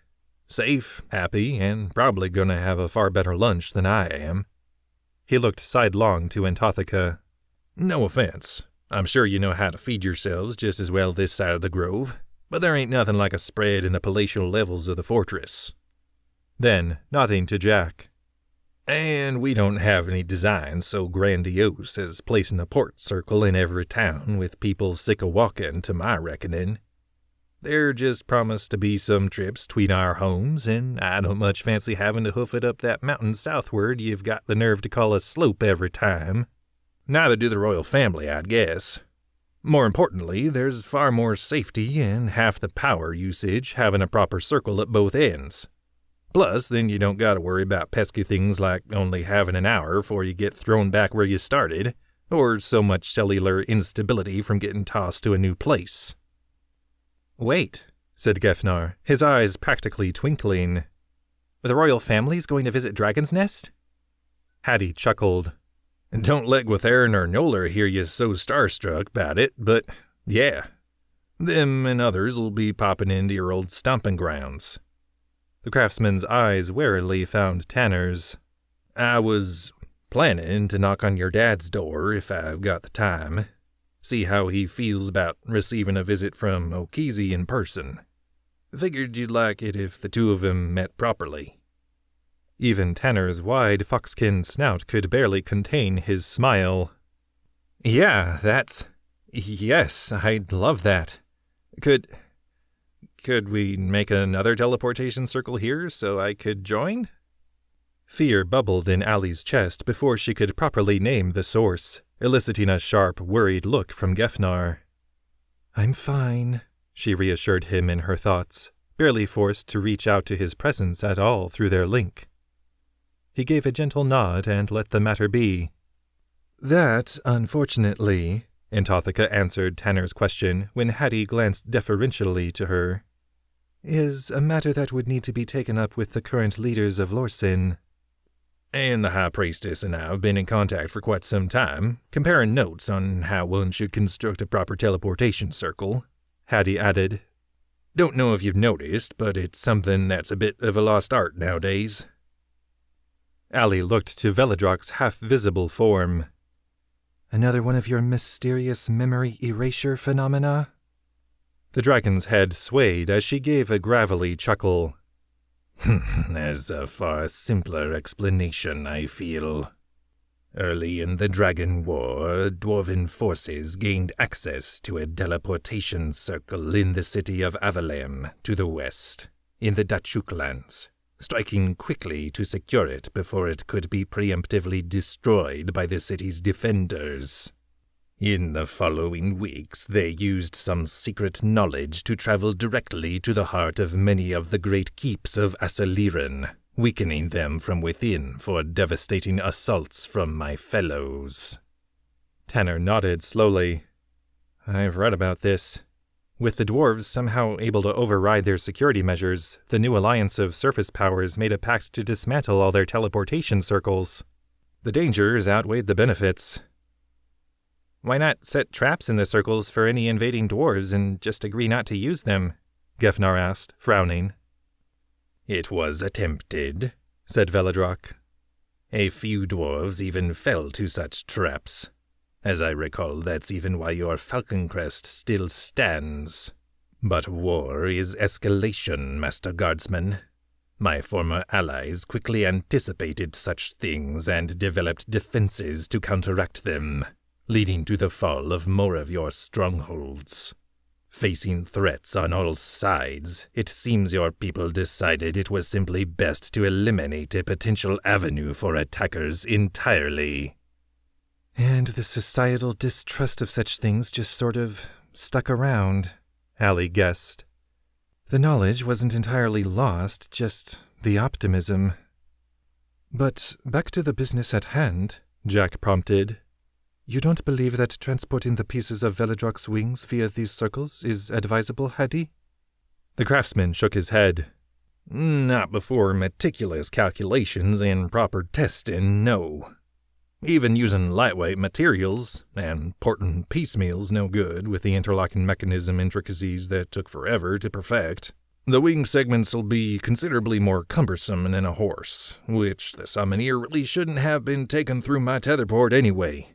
Safe, happy, and probably gonna have a far better lunch than I am." He looked sidelong to Anthotheka. "No offense. I'm sure you know how to feed yourselves just as well this side of the grove, but there ain't nothing like a spread in the palatial levels of the fortress." Then, nodding to Jack. "And we don't have any designs so grandiose as placing a port circle in every town with people sick of walking, to my reckoning. There just promised to be some trips between our homes, and I don't much fancy having to hoof it up that mountain southward you've got the nerve to call a slope every time. Neither do the royal family, I'd guess. More importantly, there's far more safety and half the power usage having a proper circle at both ends. Plus, then you don't gotta worry about pesky things like only having an hour before you get thrown back where you started, or so much cellular instability from getting tossed to a new place. Wait, said Gefnar, his eyes practically twinkling. The royal family's going to visit Dragon's Nest? Hattie chuckled. Don't let Gwatharin or Noller hear you so starstruck about it, but yeah, them and others will be popping into your old stomping grounds. The craftsman's eyes warily found Tanner's. I was planning to knock on your dad's door if I've got the time. See how he feels about receiving a visit from Okizi in person. Figured you'd like it if the two of them met properly. Even Tanner's wide foxkin snout could barely contain his smile. Yes, I'd love that. Could we make another teleportation circle here so I could join? Fear bubbled in Allie's chest before she could properly name the source, eliciting a sharp, worried look from Gefnar. I'm fine, she reassured him in her thoughts, barely forced to reach out to his presence at all through their link. He gave a gentle nod and let the matter be. That, unfortunately, Anthotheka answered Tanner's question when Hattie glanced deferentially to her, is a matter that would need to be taken up with the current leaders of Lorsin. And the High Priestess and I have been in contact for quite some time, comparing notes on how one should construct a proper teleportation circle, Hattie added. Don't know if you've noticed, but it's something that's a bit of a lost art nowadays. Allie looked to Veladrock's half-visible form. Another one of your mysterious memory erasure phenomena? The dragon's head swayed as she gave a gravelly chuckle. There's a far simpler explanation, I feel. Early in the Dragon War, dwarven forces gained access to a teleportation circle in the city of Avalem to the west, in the Dachuk lands, striking quickly to secure it before it could be preemptively destroyed by the city's defenders. In the following weeks, they used some secret knowledge to travel directly to the heart of many of the great keeps of Asaliran, weakening them from within for devastating assaults from my fellows. Tanner nodded slowly. I've read about this. With the dwarves somehow able to override their security measures, the new alliance of surface powers made a pact to dismantle all their teleportation circles. The dangers outweighed the benefits. Why not set traps in the circles for any invading dwarves and just agree not to use them? Gefnar asked, frowning. It was attempted, said Veladrock. A few dwarves even fell to such traps. As I recall, that's even why your Falcon Crest still stands. But war is escalation, Master Guardsman. My former allies quickly anticipated such things and developed defenses to counteract them, leading to the fall of more of your strongholds. Facing threats on all sides, it seems your people decided it was simply best to eliminate a potential avenue for attackers entirely. And the societal distrust of such things just sort of stuck around, Allie guessed. The knowledge wasn't entirely lost, just the optimism. But back to the business at hand, Jack prompted. You don't believe that transporting the pieces of Veladrock's wings via these circles is advisable, Hattie? The craftsman shook his head. Not before meticulous calculations and proper testing, no. Even using lightweight materials, and porting piecemeal's no good with the interlocking mechanism intricacies that took forever to perfect. The wing segments will be considerably more cumbersome than a horse, which the summoner really shouldn't have been taken through my tetherport anyway.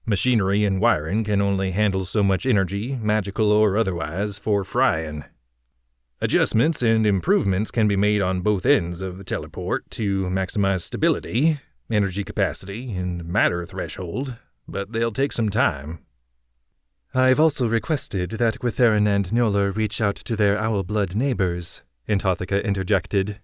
Machinery and wiring can only handle so much energy, magical or otherwise, for frying. Adjustments and improvements can be made on both ends of the teleport to maximize stability, energy capacity, and matter threshold, but they'll take some time. I've also requested that Gwatharin and Noller reach out to their Owlblood neighbors, Anthotheka interjected.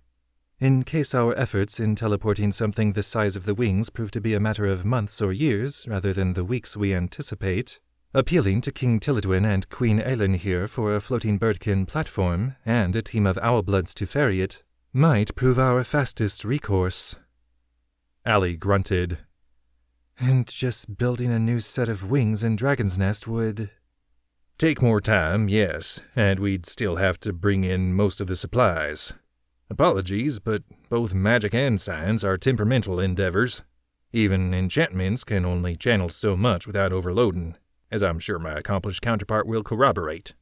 In case our efforts in teleporting something the size of the wings prove to be a matter of months or years rather than the weeks we anticipate, appealing to King Tilidwin and Queen Aelin here for a floating birdkin platform and a team of Owlbloods to ferry it might prove our fastest recourse. Allie grunted. And just building a new set of wings in Dragon's Nest would... Take more time, yes, and we'd still have to bring in most of the supplies. Apologies, but both magic and science are temperamental endeavors. Even enchantments can only channel so much without overloading, as I'm sure my accomplished counterpart will corroborate.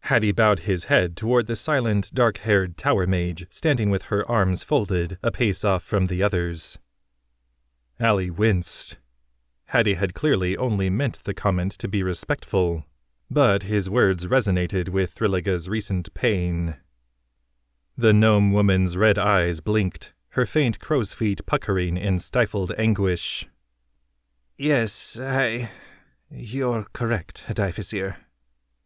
Hattie bowed his head toward the silent, dark-haired tower mage standing with her arms folded, a pace off from the others. Allie winced. Hattie had clearly only meant the comment to be respectful, but his words resonated with Thrilliga's recent pain. The gnome woman's red eyes blinked, her faint crow's feet puckering in stifled anguish. Yes, you're correct, Difisir.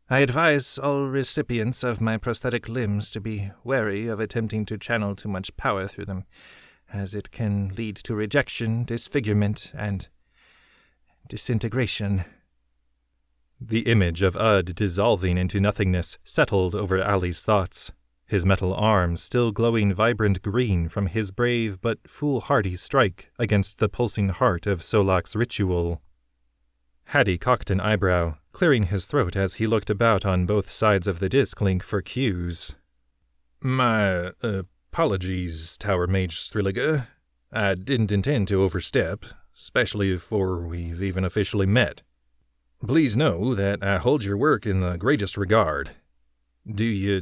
I advise all recipients of my prosthetic limbs to be wary of attempting to channel too much power through them, as it can lead to rejection, disfigurement, and disintegration. The image of Ud dissolving into nothingness settled over Allie's thoughts, his metal arm still glowing vibrant green from his brave but foolhardy strike against the pulsing heart of Solak's ritual. Hattie cocked an eyebrow, clearing his throat as he looked about on both sides of the disc link for cues. My apologies, Tower Mage Thrilliga. I didn't intend to overstep, especially before we've even officially met. Please know that I hold your work in the greatest regard. Do you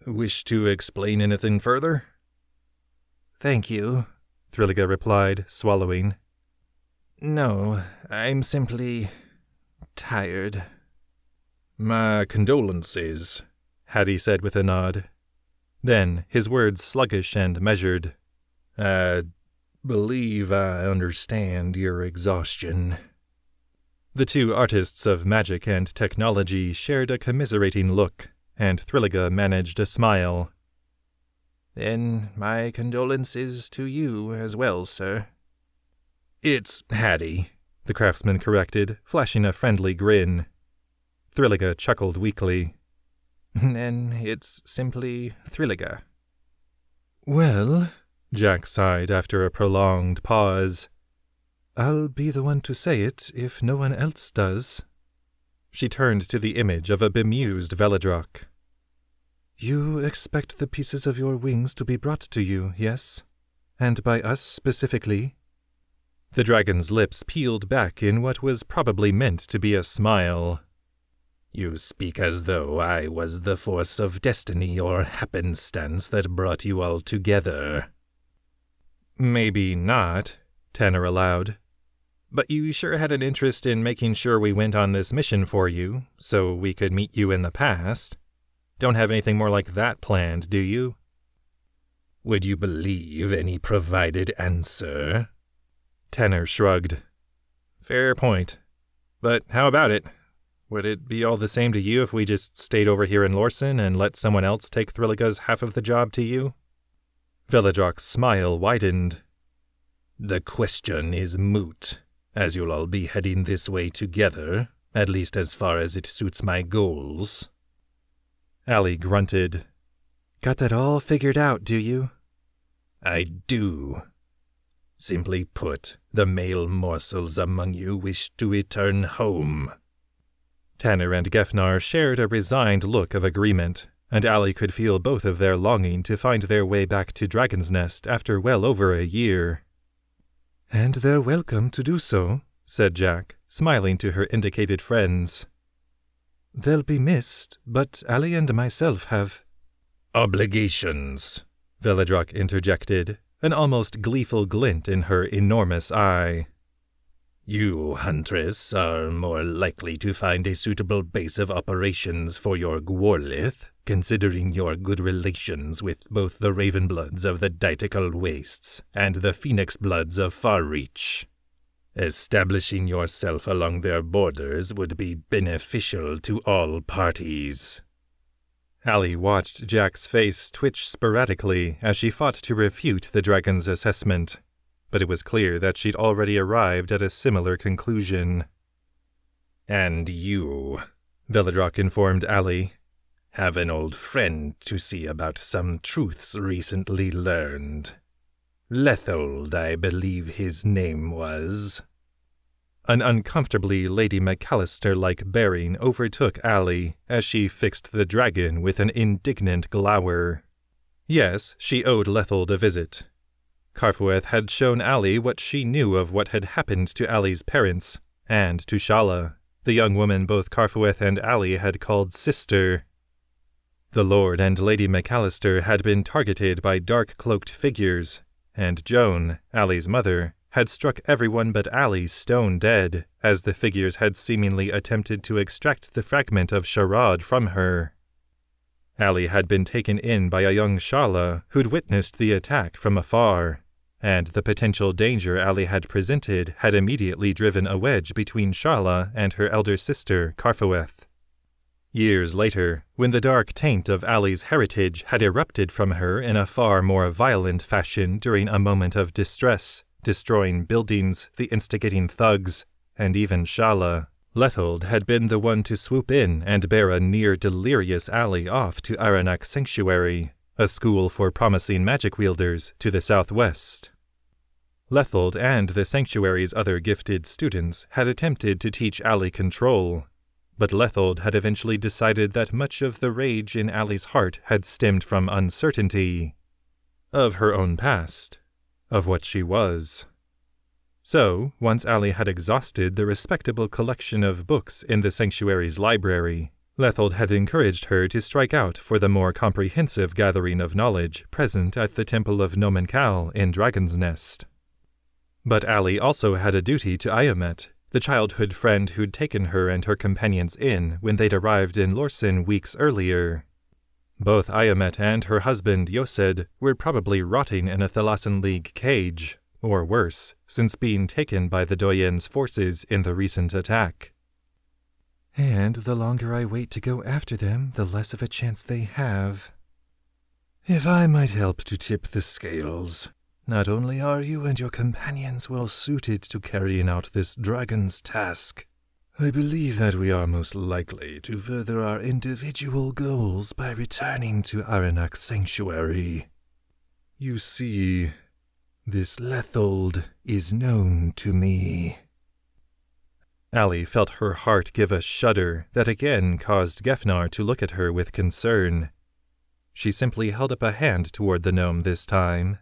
wish to explain anything further? Thank you, Thrilliga replied, swallowing. No, I'm simply tired. My condolences, Hattie said with a nod. Then, his words sluggish and measured. I believe I understand your exhaustion. The two artists of magic and technology shared a commiserating look, and Thrilliga managed a smile. Then my condolences to you as well, sir. It's Hattie, the craftsman corrected, flashing a friendly grin. Thrilliga chuckled weakly. Then it's simply Thrilliga. Well, Jack sighed after a prolonged pause. I'll be the one to say it if no one else does. She turned to the image of a bemused Veladrock. You expect the pieces of your wings to be brought to you, yes? And by us specifically? The dragon's lips peeled back in what was probably meant to be a smile. You speak as though I was the force of destiny or happenstance that brought you all together. Maybe not, Tanner allowed. But you sure had an interest in making sure we went on this mission for you, so we could meet you in the past. Don't have anything more like that planned, do you? Would you believe any provided answer? Tanner shrugged. Fair point. But how about it? Would it be all the same to you if we just stayed over here in Lorsen and let someone else take Thrilliga's half of the job to you? Veladrock's smile widened. The question is moot, as you'll all be heading this way together, at least as far as it suits my goals. Allie grunted. Got that all figured out, do you? I do. Simply put, the male morsels among you wish to return home. Tanner and Gefnar shared a resigned look of agreement, and Allie could feel both of their longing to find their way back to Dragon's Nest after well over a year. And they're welcome to do so, said Jack, smiling to her indicated friends. They'll be missed, but Allie and myself have... Obligations, Veladrock interjected, an almost gleeful glint in her enormous eye. You, Huntress, are more likely to find a suitable base of operations for your Gworlith, considering your good relations with both the Ravenbloods of the Ditical Wastes and the Phoenix Bloods of Farreach. Establishing yourself along their borders would be beneficial to all parties. Allie watched Jack's face twitch sporadically as she fought to refute the dragon's assessment, but it was clear that she'd already arrived at a similar conclusion. And you, Veladrock informed Allie. Have an old friend to see about some truths recently learned. Lethold, I believe his name was." An uncomfortably Lady McAllister-like bearing overtook Allie as she fixed the dragon with an indignant glower. Yes, she owed Lethold a visit. Karfueth had shown Allie what she knew of what had happened to Allie's parents, and to Shala, the young woman both Karfueth and Allie had called sister. The Lord and Lady McAllister had been targeted by dark-cloaked figures, and Joan, Allie's mother, had struck everyone but Allie stone dead, as the figures had seemingly attempted to extract the fragment of Shroud from her. Allie had been taken in by a young Shala who'd witnessed the attack from afar, and the potential danger Allie had presented had immediately driven a wedge between Shala and her elder sister, Karfueth. Years later, when the dark taint of Allie's heritage had erupted from her in a far more violent fashion during a moment of distress, destroying buildings, the instigating thugs, and even Shala, Lethold had been the one to swoop in and bear a near-delirious Allie off to Arinak Sanctuary, a school for promising magic wielders to the southwest. Lethold and the Sanctuary's other gifted students had attempted to teach Allie control, but Lethold had eventually decided that much of the rage in Allie's heart had stemmed from uncertainty of her own past, of what she was. So, once Allie had exhausted the respectable collection of books in the Sanctuary's library, Lethold had encouraged her to strike out for the more comprehensive gathering of knowledge present at the Temple of Nomenkal in Dragon's Nest. But Allie also had a duty to Iomet, the childhood friend who'd taken her and her companions in when they'd arrived in Lorsen weeks earlier. Both Iomet and her husband, Yosed, were probably rotting in a Thalassen League cage, or worse, since being taken by the Doyen's forces in the recent attack. And the longer I wait to go after them, the less of a chance they have. If I might help to tip the scales, not only are you and your companions well suited to carrying out this dragon's task, I believe that we are most likely to further our individual goals by returning to Arinak Sanctuary. You see, this Lethold is known to me." Allie felt her heart give a shudder that again caused Gefnar to look at her with concern. She simply held up a hand toward the gnome this time.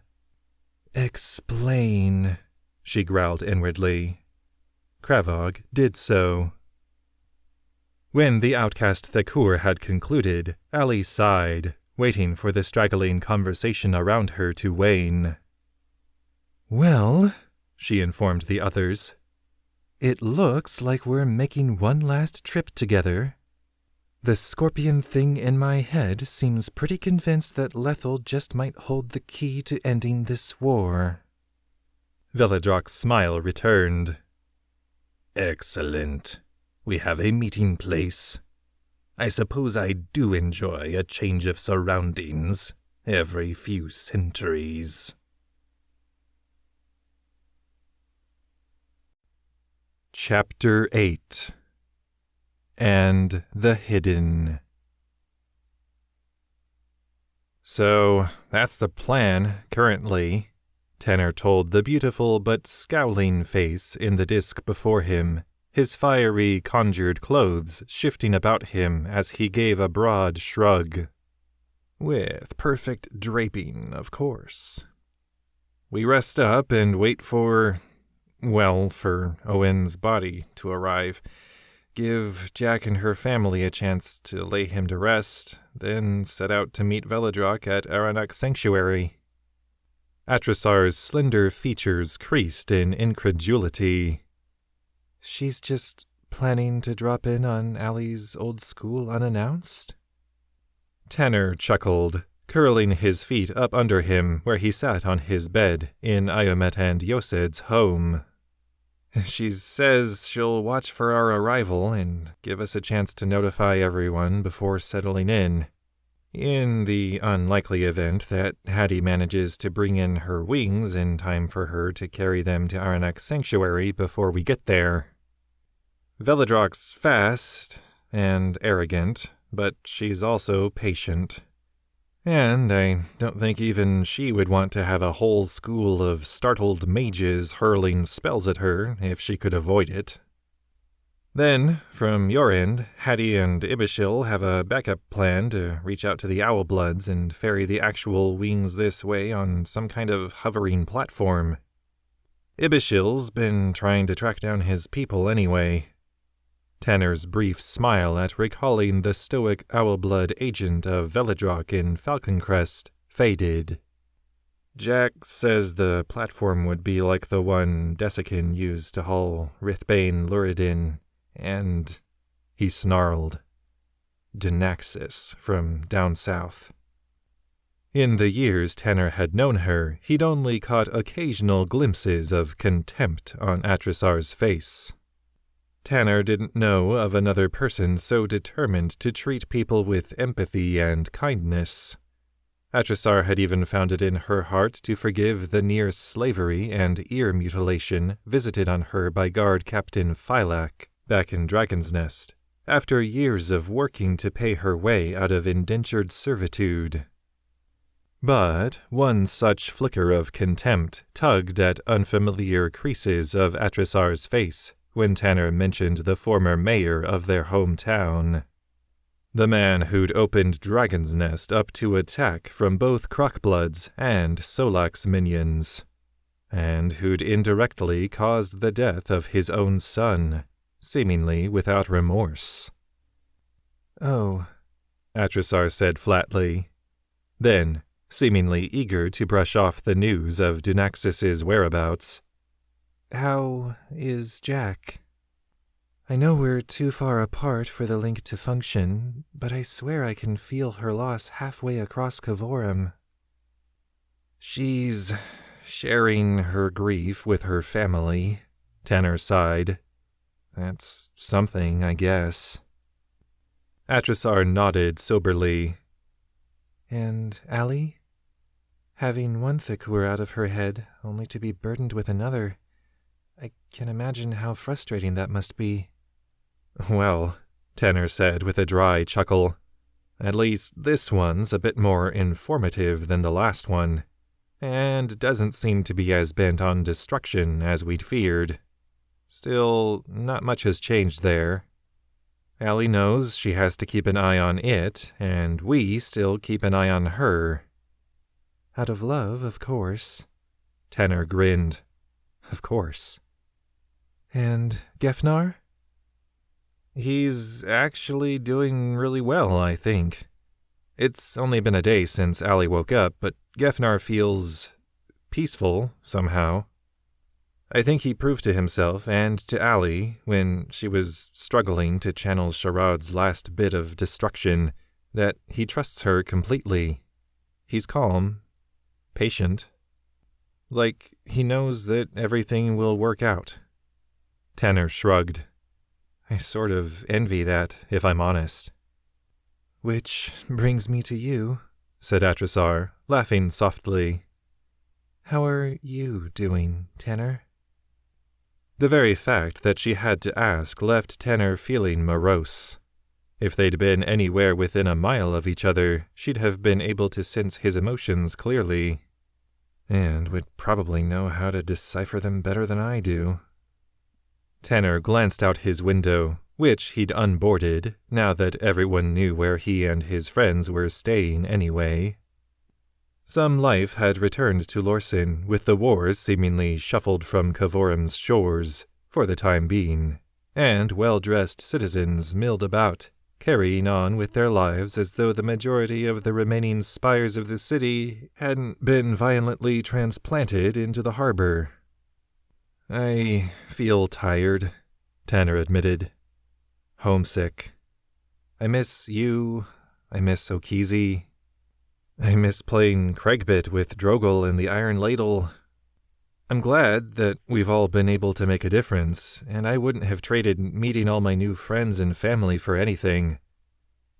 "Explain," she growled inwardly. Kravog did so. When the outcast Thekur had concluded, Allie sighed, waiting for the straggling conversation around her to wane. "Well," she informed the others, "it looks like we're making one last trip together. The scorpion thing in my head seems pretty convinced that Lethold just might hold the key to ending this war." Veladrok's smile returned. "Excellent. We have a meeting place. I suppose I do enjoy a change of surroundings every few centuries." Chapter 8 And the Hidden. "So, that's the plan, currently," Tanner told the beautiful but scowling face in the disk before him, his fiery, conjured clothes shifting about him as he gave a broad shrug. "With perfect draping, of course. We rest up and wait for Owen's body to arrive. Give Jack and her family a chance to lay him to rest, then set out to meet Veladrok at Arinak Sanctuary." Atrisar's slender features creased in incredulity. "She's just planning to drop in on Allie's old school unannounced?" Tanner chuckled, curling his feet up under him where he sat on his bed in Iomet and Yosed's home. "She says she'll watch for our arrival and give us a chance to notify everyone before settling in. In the unlikely event that Hattie manages to bring in her wings in time for her to carry them to Arinak Sanctuary before we get there. Veladrok's fast and arrogant, but she's also patient. And I don't think even she would want to have a whole school of startled mages hurling spells at her if she could avoid it. Then, from your end, Hattie and Ibishil have a backup plan to reach out to the Owlbloods and ferry the actual wings this way on some kind of hovering platform. Ibishil's been trying to track down his people anyway. Tanner's brief smile at recalling the stoic Owlblood agent of Veladrock in Falconcrest faded. Jack says the platform would be like the one Desikin used to haul Rithbane Luridin and, he snarled, Deyrnas from down south. In the years Tanner had known her, he'd only caught occasional glimpses of contempt on Atrisar's face. Tanner didn't know of another person so determined to treat people with empathy and kindness. Atrisar had even found it in her heart to forgive the near slavery and ear mutilation visited on her by guard Captain Phylac back in Dragon's Nest, after years of working to pay her way out of indentured servitude. But one such flicker of contempt tugged at unfamiliar creases of Atrisar's face when Tanner mentioned the former mayor of their hometown. The man who'd opened Dragon's Nest up to attack from both Crockbloods and Solak's minions, and who'd indirectly caused the death of his own son, seemingly without remorse. Oh, Atrisar said flatly. Then, seemingly eager to brush off the news of Deyrnas' whereabouts, how is Jack? I know we're too far apart for the link to function, but I swear I can feel her loss halfway across Kavorum. She's sharing her grief with her family, Tanner sighed. That's something, I guess. Atrisar nodded soberly. And Allie? Having one Thakur out of her head, only to be burdened with another. I can imagine how frustrating that must be. Well, Tanner said with a dry chuckle, at least this one's a bit more informative than the last one, and doesn't seem to be as bent on destruction as we'd feared. Still, not much has changed there. Allie knows she has to keep an eye on it, and we still keep an eye on her. Out of love, of course. Tanner grinned. Of course. And Gefnar? He's actually doing really well, I think. It's only been a day since Allie woke up, but Gefnar feels peaceful, somehow. I think he proved to himself and to Allie, when she was struggling to channel Shrouds' last bit of destruction, that he trusts her completely. He's calm, patient. Like he knows that everything will work out. Tanner shrugged. I sort of envy that, if I'm honest. Which brings me to you, said Atrisar, laughing softly. How are you doing, Tanner? The very fact that she had to ask left Tanner feeling morose. If they'd been anywhere within a mile of each other, she'd have been able to sense his emotions clearly, and would probably know how to decipher them better than I do. Tanner glanced out his window, which he'd unboarded, now that everyone knew where he and his friends were staying anyway. Some life had returned to Lorsen, with the wars seemingly shuffled from Kavorum's shores, for the time being, and well-dressed citizens milled about, carrying on with their lives as though the majority of the remaining spires of the city hadn't been violently transplanted into the harbor. I feel tired, Tanner admitted. Homesick. I miss you. I miss Okizi. I miss playing Craigbit with Drogal and the Iron Ladle. I'm glad that we've all been able to make a difference, and I wouldn't have traded meeting all my new friends and family for anything.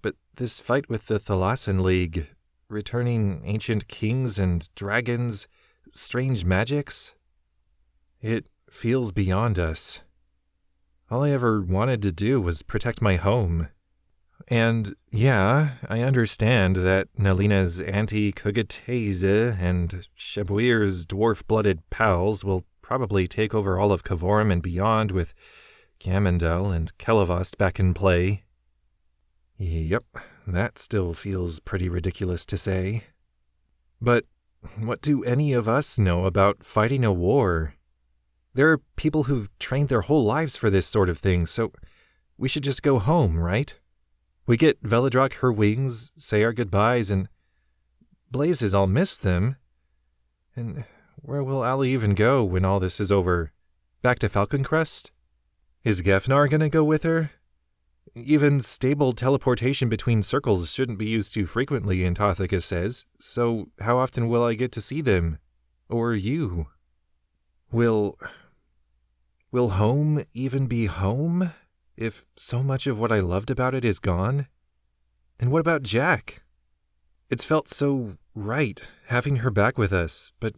But this fight with the Thalassen League, returning ancient kings and dragons, strange magics, it feels beyond us. All I ever wanted to do was protect my home. and yeah, I understand that Nalina's anti-Kugatese and Shebwir's dwarf-blooded pals will probably take over all of Kavorum and beyond with Gamendel and Kelavost back in play. Yep, that still feels pretty ridiculous to say. But what do any of us know about fighting a war? There are people who've trained their whole lives for this sort of thing, so we should just go home, right? We get Veladrak her wings, say our goodbyes, and blazes, I'll miss them. And where will Allie even go when all this is over? Back to Falconcrest? Is Gefnar gonna go with her? Even stable teleportation between circles shouldn't be used too frequently, Antarctica says, so how often will I get to see them? Or you? Will home even be home, if so much of what I loved about it is gone? And what about Jack? It's felt so right, having her back with us, but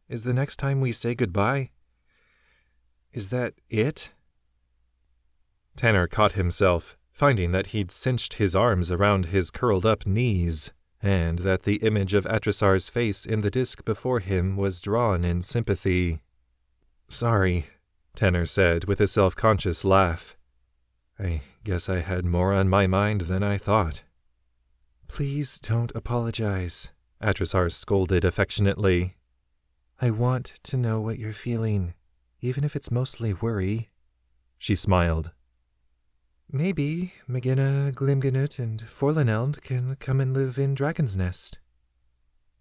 is the next time we say goodbye? Is that it? Tanner caught himself, finding that he'd cinched his arms around his curled-up knees, and that the image of Atrisar's face in the disk before him was drawn in sympathy. "Sorry," Tanner said with a self-conscious laugh. "I guess I had more on my mind than I thought." "Please don't apologize," Atrisar scolded affectionately. "I want to know what you're feeling, even if it's mostly worry." She smiled. "Maybe Magina, Glimganut, and Forlaneld can come and live in Dragon's Nest."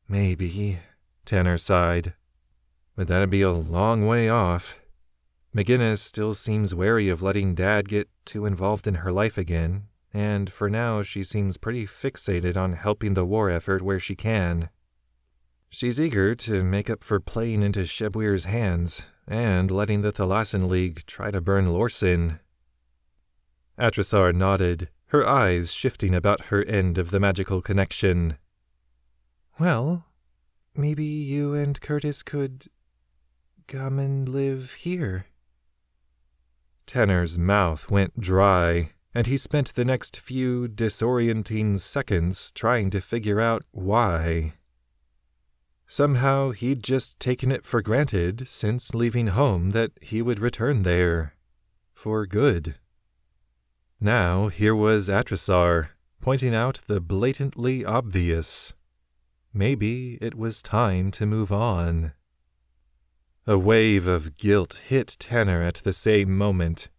"Maybe," Tanner sighed. "But that'd be a long way off. Magina still seems wary of letting Dad get too involved in her life again, and for now she seems pretty fixated on helping the war effort where she can. She's eager to make up for playing into Shebwir's hands, and letting the Thalassan League try to burn Lorsin." Atrisar nodded, her eyes shifting about her end of the magical connection. "Well, maybe you and Curtis could come and live here." Tanner's mouth went dry, and he spent the next few disorienting seconds trying to figure out why. Somehow he'd just taken it for granted since leaving home that he would return there. For good. Now here was Atrisar, pointing out the blatantly obvious. Maybe it was time to move on. A wave of guilt hit Tanner at the same moment.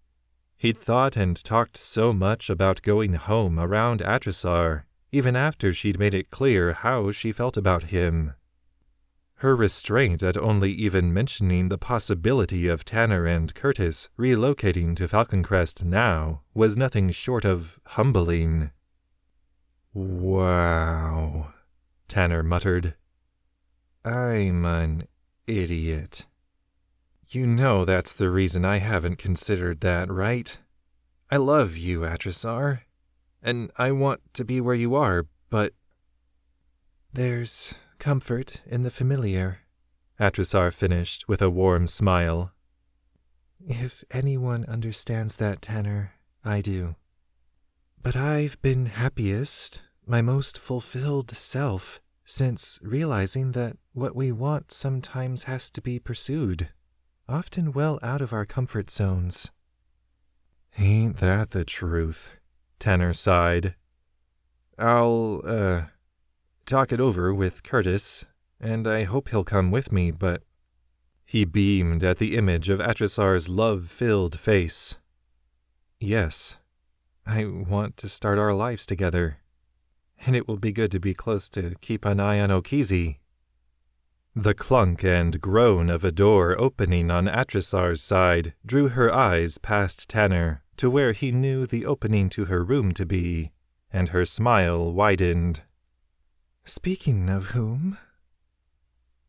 He'd thought and talked so much about going home around Atrisar, even after she'd made it clear how she felt about him. Her restraint at only even mentioning the possibility of Tanner and Curtis relocating to Falconcrest now was nothing short of humbling. "Wow," Tanner muttered. "I'm an idiot. You know that's the reason I haven't considered that, right? I love you, Atrisar, and I want to be where you are, but..." "There's comfort in the familiar," Atrisar finished with a warm smile. "If anyone understands that, Tanner, I do. But I've been happiest, my most fulfilled self, since realizing that what we want sometimes has to be pursued, often well out of our comfort zones." "Ain't that the truth?" Tanner sighed. "I'll, talk it over with Curtis, and I hope he'll come with me, but..." He beamed at the image of Atrisar's love-filled face. "Yes, I want to start our lives together, and it will be good to be close to keep an eye on Okizi." The clunk and groan of a door opening on Atrisar's side drew her eyes past Tanner to where he knew the opening to her room to be, and her smile widened. "Speaking of whom?"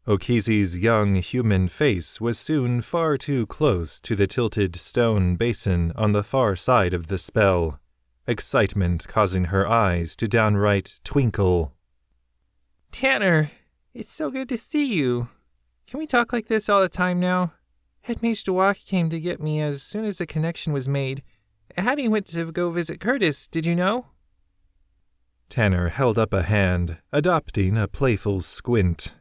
Okizi's young human face was soon far too close to the tilted stone basin on the far side of the spell, excitement causing her eyes to downright twinkle. "Tanner, it's so good to see you. Can we talk like this all the time now? Head Mage Dewak came to get me as soon as the connection was made. Hattie went to go visit Curtis, did you know?" Tanner held up a hand, adopting a playful squint.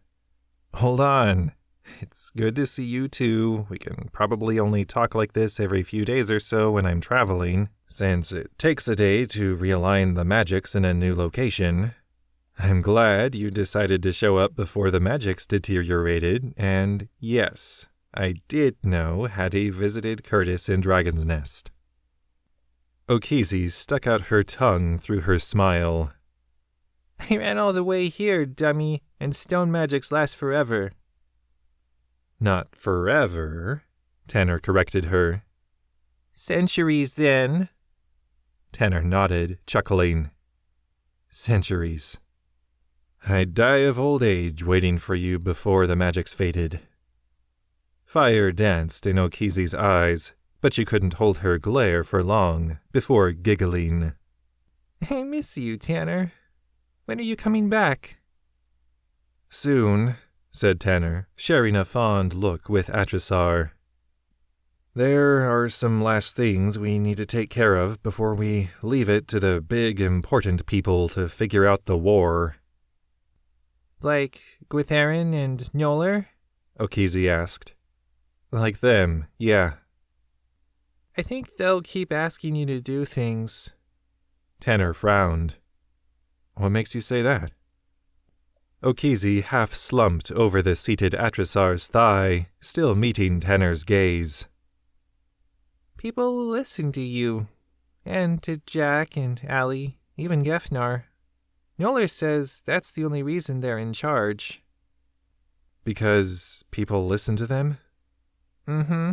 Hold on. It's good to see you too. We can probably only talk like this every few days or so when I'm traveling, since it takes a day to realign the magics in a new location. I'm glad you decided to show up before the magics deteriorated, and yes, I did know Hattie visited Curtis in Dragon's Nest. Okizi stuck out her tongue through her smile. I ran all the way here, dummy, and stone magics last forever. Not forever, Tanner corrected her. Centuries, then. Tanner nodded, chuckling. Centuries. I'd die of old age waiting for you before the magics faded. Fire danced in Okizi's eyes, but she couldn't hold her glare for long before giggling. I miss you, Tanner. When are you coming back? Soon, said Tanner, sharing a fond look with Atrisar. There are some last things we need to take care of before we leave it to the big, important people to figure out the war. Like Gwytherin and Njoller? Okizi asked. Like them, yeah. I think they'll keep asking you to do things. Tanner frowned. What makes you say that? Okizi half slumped over the seated Atrisar's thigh, still meeting Tanner's gaze. People listen to you, and to Jack and Allie, even Gefnar. Njoller says that's the only reason they're in charge. Because people listen to them? Mm-hmm.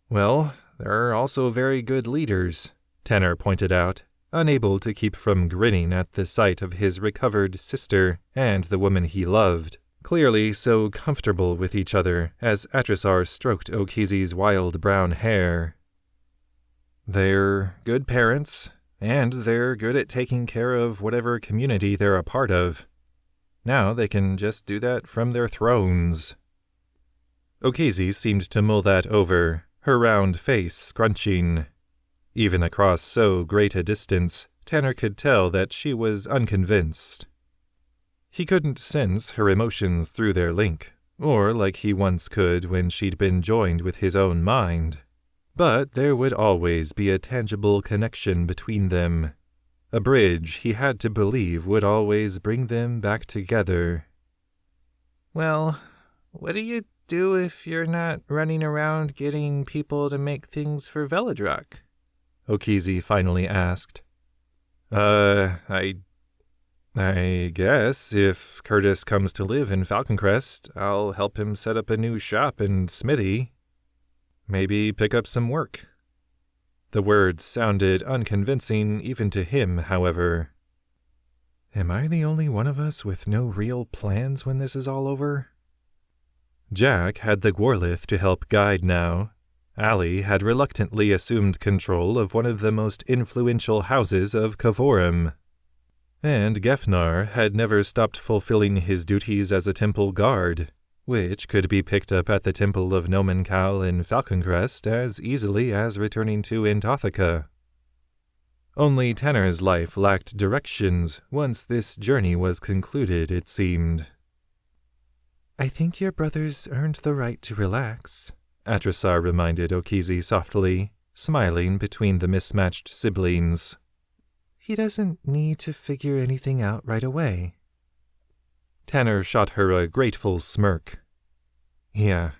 Well, they're also very good leaders, Tanner pointed out, unable to keep from grinning at the sight of his recovered sister and the woman he loved, clearly so comfortable with each other as Atrisar stroked Okizi's wild brown hair. They're good parents, and they're good at taking care of whatever community they're a part of. Now they can just do that from their thrones. Okizi seemed to mull that over, her round face scrunching. Even across so great a distance, Tanner could tell that she was unconvinced. He couldn't sense her emotions through their link, or like he once could when she'd been joined with his own mind. But there would always be a tangible connection between them, a bridge he had to believe would always bring them back together. Well, what do you do if you're not running around getting people to make things for Veladrak? Okizi finally asked. I guess if Curtis comes to live in Falconcrest, I'll help him set up a new shop and smithy. Maybe pick up some work. The words sounded unconvincing even to him, however. Am I the only one of us with no real plans when this is all over? Jack had the Gworlith to help guide now. Allie had reluctantly assumed control of one of the most influential houses of Kavorum. And Gefnar had never stopped fulfilling his duties as a temple guard, which could be picked up at the Temple of Nomenkal in Falconcrest as easily as returning to Antothica. Only Tanner's life lacked directions once this journey was concluded, it seemed. I think your brother's earned the right to relax, Atrisar reminded Okizi softly, smiling between the mismatched siblings. He doesn't need to figure anything out right away. Tanner shot her a grateful smirk. Yeah.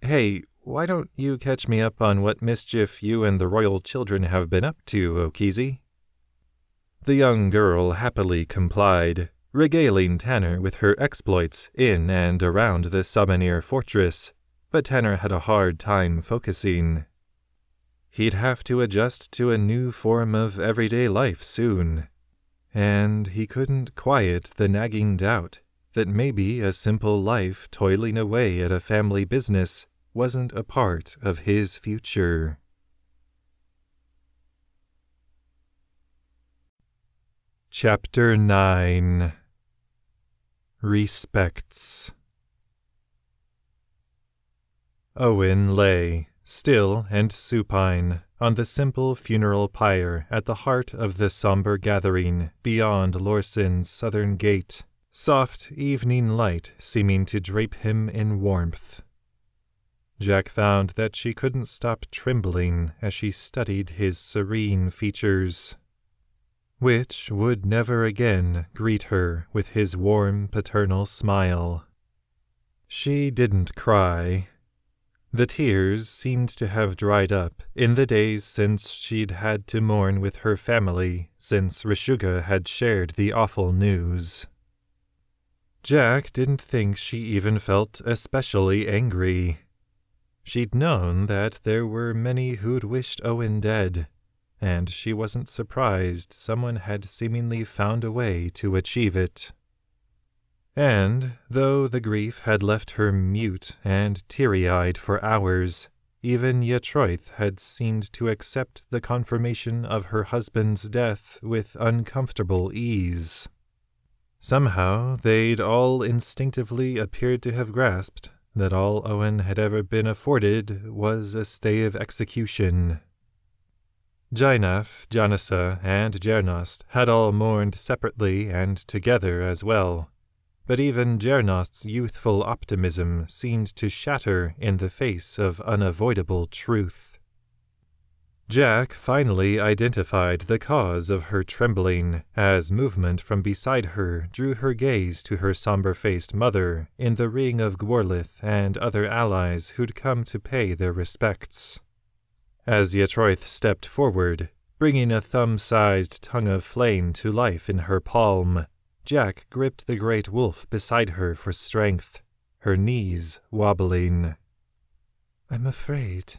Hey, why don't you catch me up on what mischief you and the royal children have been up to, Okizi? The young girl happily complied, regaling Tanner with her exploits in and around the Sabanir fortress, but Tanner had a hard time focusing. He'd have to adjust to a new form of everyday life soon, and he couldn't quiet the nagging doubt that maybe a simple life toiling away at a family business wasn't a part of his future. Chapter 9 Respects. Owen lay, Still and supine, on the simple funeral pyre at the heart of the somber gathering beyond Lorsen's southern gate, soft evening light seeming to drape him in warmth. Jack found that she couldn't stop trembling as she studied his serene features, which would never again greet her with his warm paternal smile. She didn't cry. The tears seemed to have dried up in the days since she'd had to mourn with her family since Rishuga had shared the awful news. Jack didn't think she even felt especially angry. She'd known that there were many who'd wished Owen dead, and she wasn't surprised someone had seemingly found a way to achieve it. And, though the grief had left her mute and teary-eyed for hours, even Yatroith had seemed to accept the confirmation of her husband's death with uncomfortable ease. Somehow they'd all instinctively appeared to have grasped that all Owen had ever been afforded was a stay of execution. Jainaf, Janissa, and Deyrnas had all mourned separately and together as well, but even Deyrnas' youthful optimism seemed to shatter in the face of unavoidable truth. Jack finally identified the cause of her trembling as movement from beside her drew her gaze to her somber-faced mother in the ring of Gworlith and other allies who'd come to pay their respects. As Yatroith stepped forward, bringing a thumb-sized tongue of flame to life in her palm, Jack gripped the great wolf beside her for strength, her knees wobbling. "I'm afraid."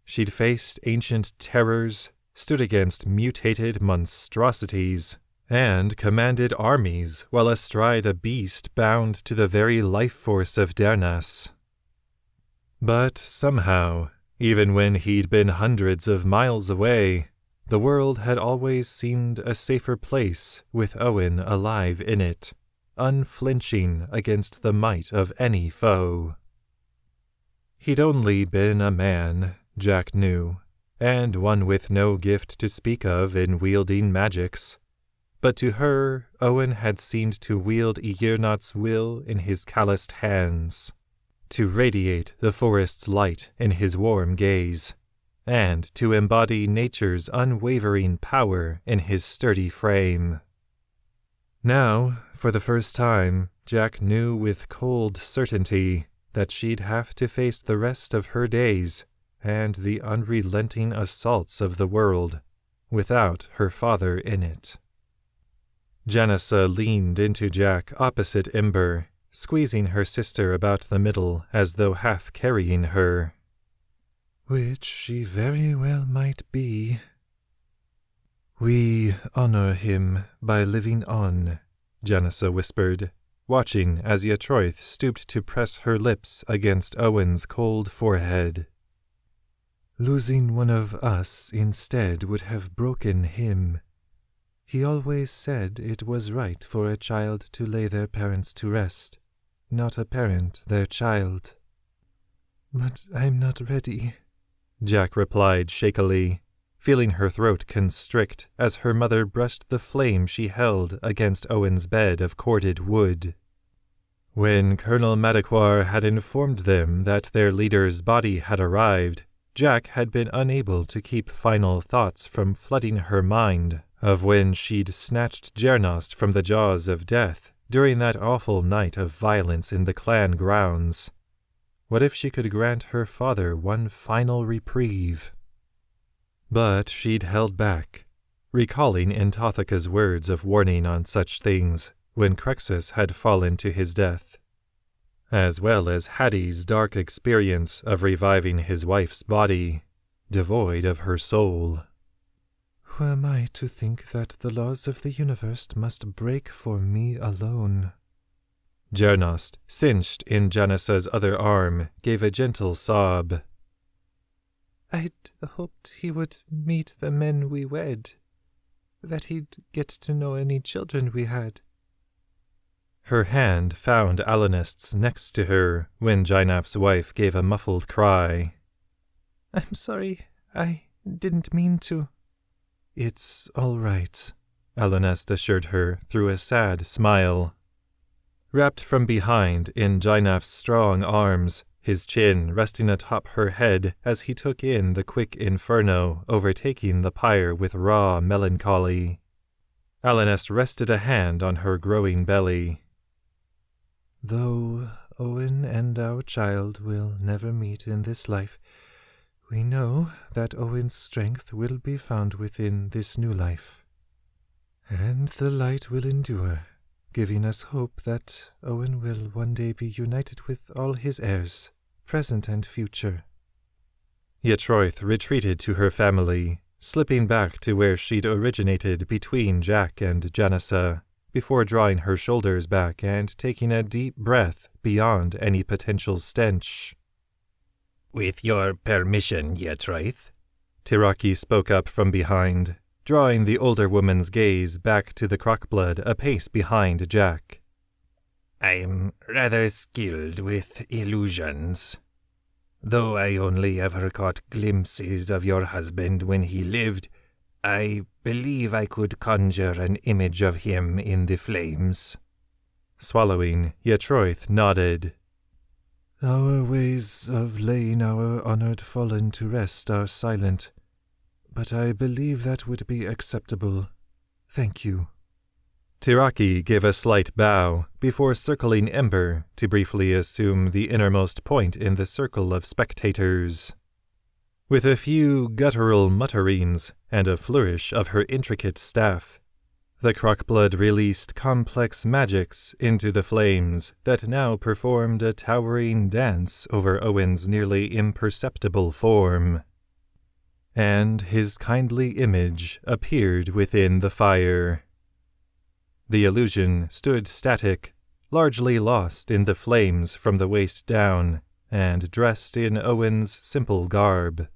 She'd faced ancient terrors, stood against mutated monstrosities, and commanded armies while astride a beast bound to the very life force of Deyrnas. But somehow, even when he'd been hundreds of miles away, the world had always seemed a safer place with Owen alive in it, unflinching against the might of any foe. He'd only been a man, Jack knew, and one with no gift to speak of in wielding magics, but to her Owen had seemed to wield Ygirnot's will in his calloused hands, to radiate the forest's light in his warm gaze, and to embody nature's unwavering power in his sturdy frame. Now, for the first time, Jack knew with cold certainty that she'd have to face the rest of her days and the unrelenting assaults of the world without her father in it. Janissa leaned into Jack opposite Ember, squeezing her sister about the middle as though half carrying her. "Which she very well might be." "We honor him by living on," Janissa whispered, watching as Yatroith stooped to press her lips against Owen's cold forehead. "Losing one of us instead would have broken him. He always said it was right for a child to lay their parents to rest, not a parent their child." "But I'm not ready," Jack replied shakily, feeling her throat constrict as her mother brushed the flame she held against Owen's bed of corded wood. When Colonel Madaquar had informed them that their leader's body had arrived, Jack had been unable to keep final thoughts from flooding her mind of when she'd snatched Deyrnas from the jaws of death during that awful night of violence in the clan grounds. What if she could grant her father one final reprieve? But she'd held back, recalling Entothica's words of warning on such things when Crexus had fallen to his death, as well as Hattie's dark experience of reviving his wife's body, devoid of her soul. "Who am I to think that the laws of the universe must break for me alone?" Deyrnas, cinched in Janissa's other arm, gave a gentle sob. "I'd hoped he would meet the men we wed, that he'd get to know any children we had." Her hand found Alanist's next to her when Jainaf's wife gave a muffled cry. I'm sorry. I didn't mean to. It's all right, Allenest assured her through a sad smile. Wrapped from behind in Jainaf's strong arms, his chin resting atop her head as he took in the quick inferno overtaking the pyre with raw melancholy. Allenest rested a hand on her growing belly. Though Owen and our child will never meet in this life, we know that Owen's strength will be found within this new life. And the light will endure, giving us hope that Owen will one day be united with all his heirs, present and future. Yetroith retreated to her family, slipping back to where she'd originated between Jack and Janissa, before drawing her shoulders back and taking a deep breath beyond any potential stench. With your permission, Yetroith, Tiraki spoke up from behind, drawing the older woman's gaze back to the crockblood a pace behind Jack. I'm rather skilled with illusions. Though I only ever caught glimpses of your husband when he lived, I believe I could conjure an image of him in the flames. Swallowing, Yetroith nodded. Our ways of laying our honored fallen to rest are silent, but I believe that would be acceptable. Thank you. Tiraki gave a slight bow before circling Ember to briefly assume the innermost point in the circle of spectators. With a few guttural mutterings and a flourish of her intricate staff, the crockblood released complex magics into the flames that now performed a towering dance over Owen's nearly imperceptible form. And his kindly image appeared within the fire. The illusion stood static, largely lost in the flames from the waist down, and dressed in Owen's simple garb.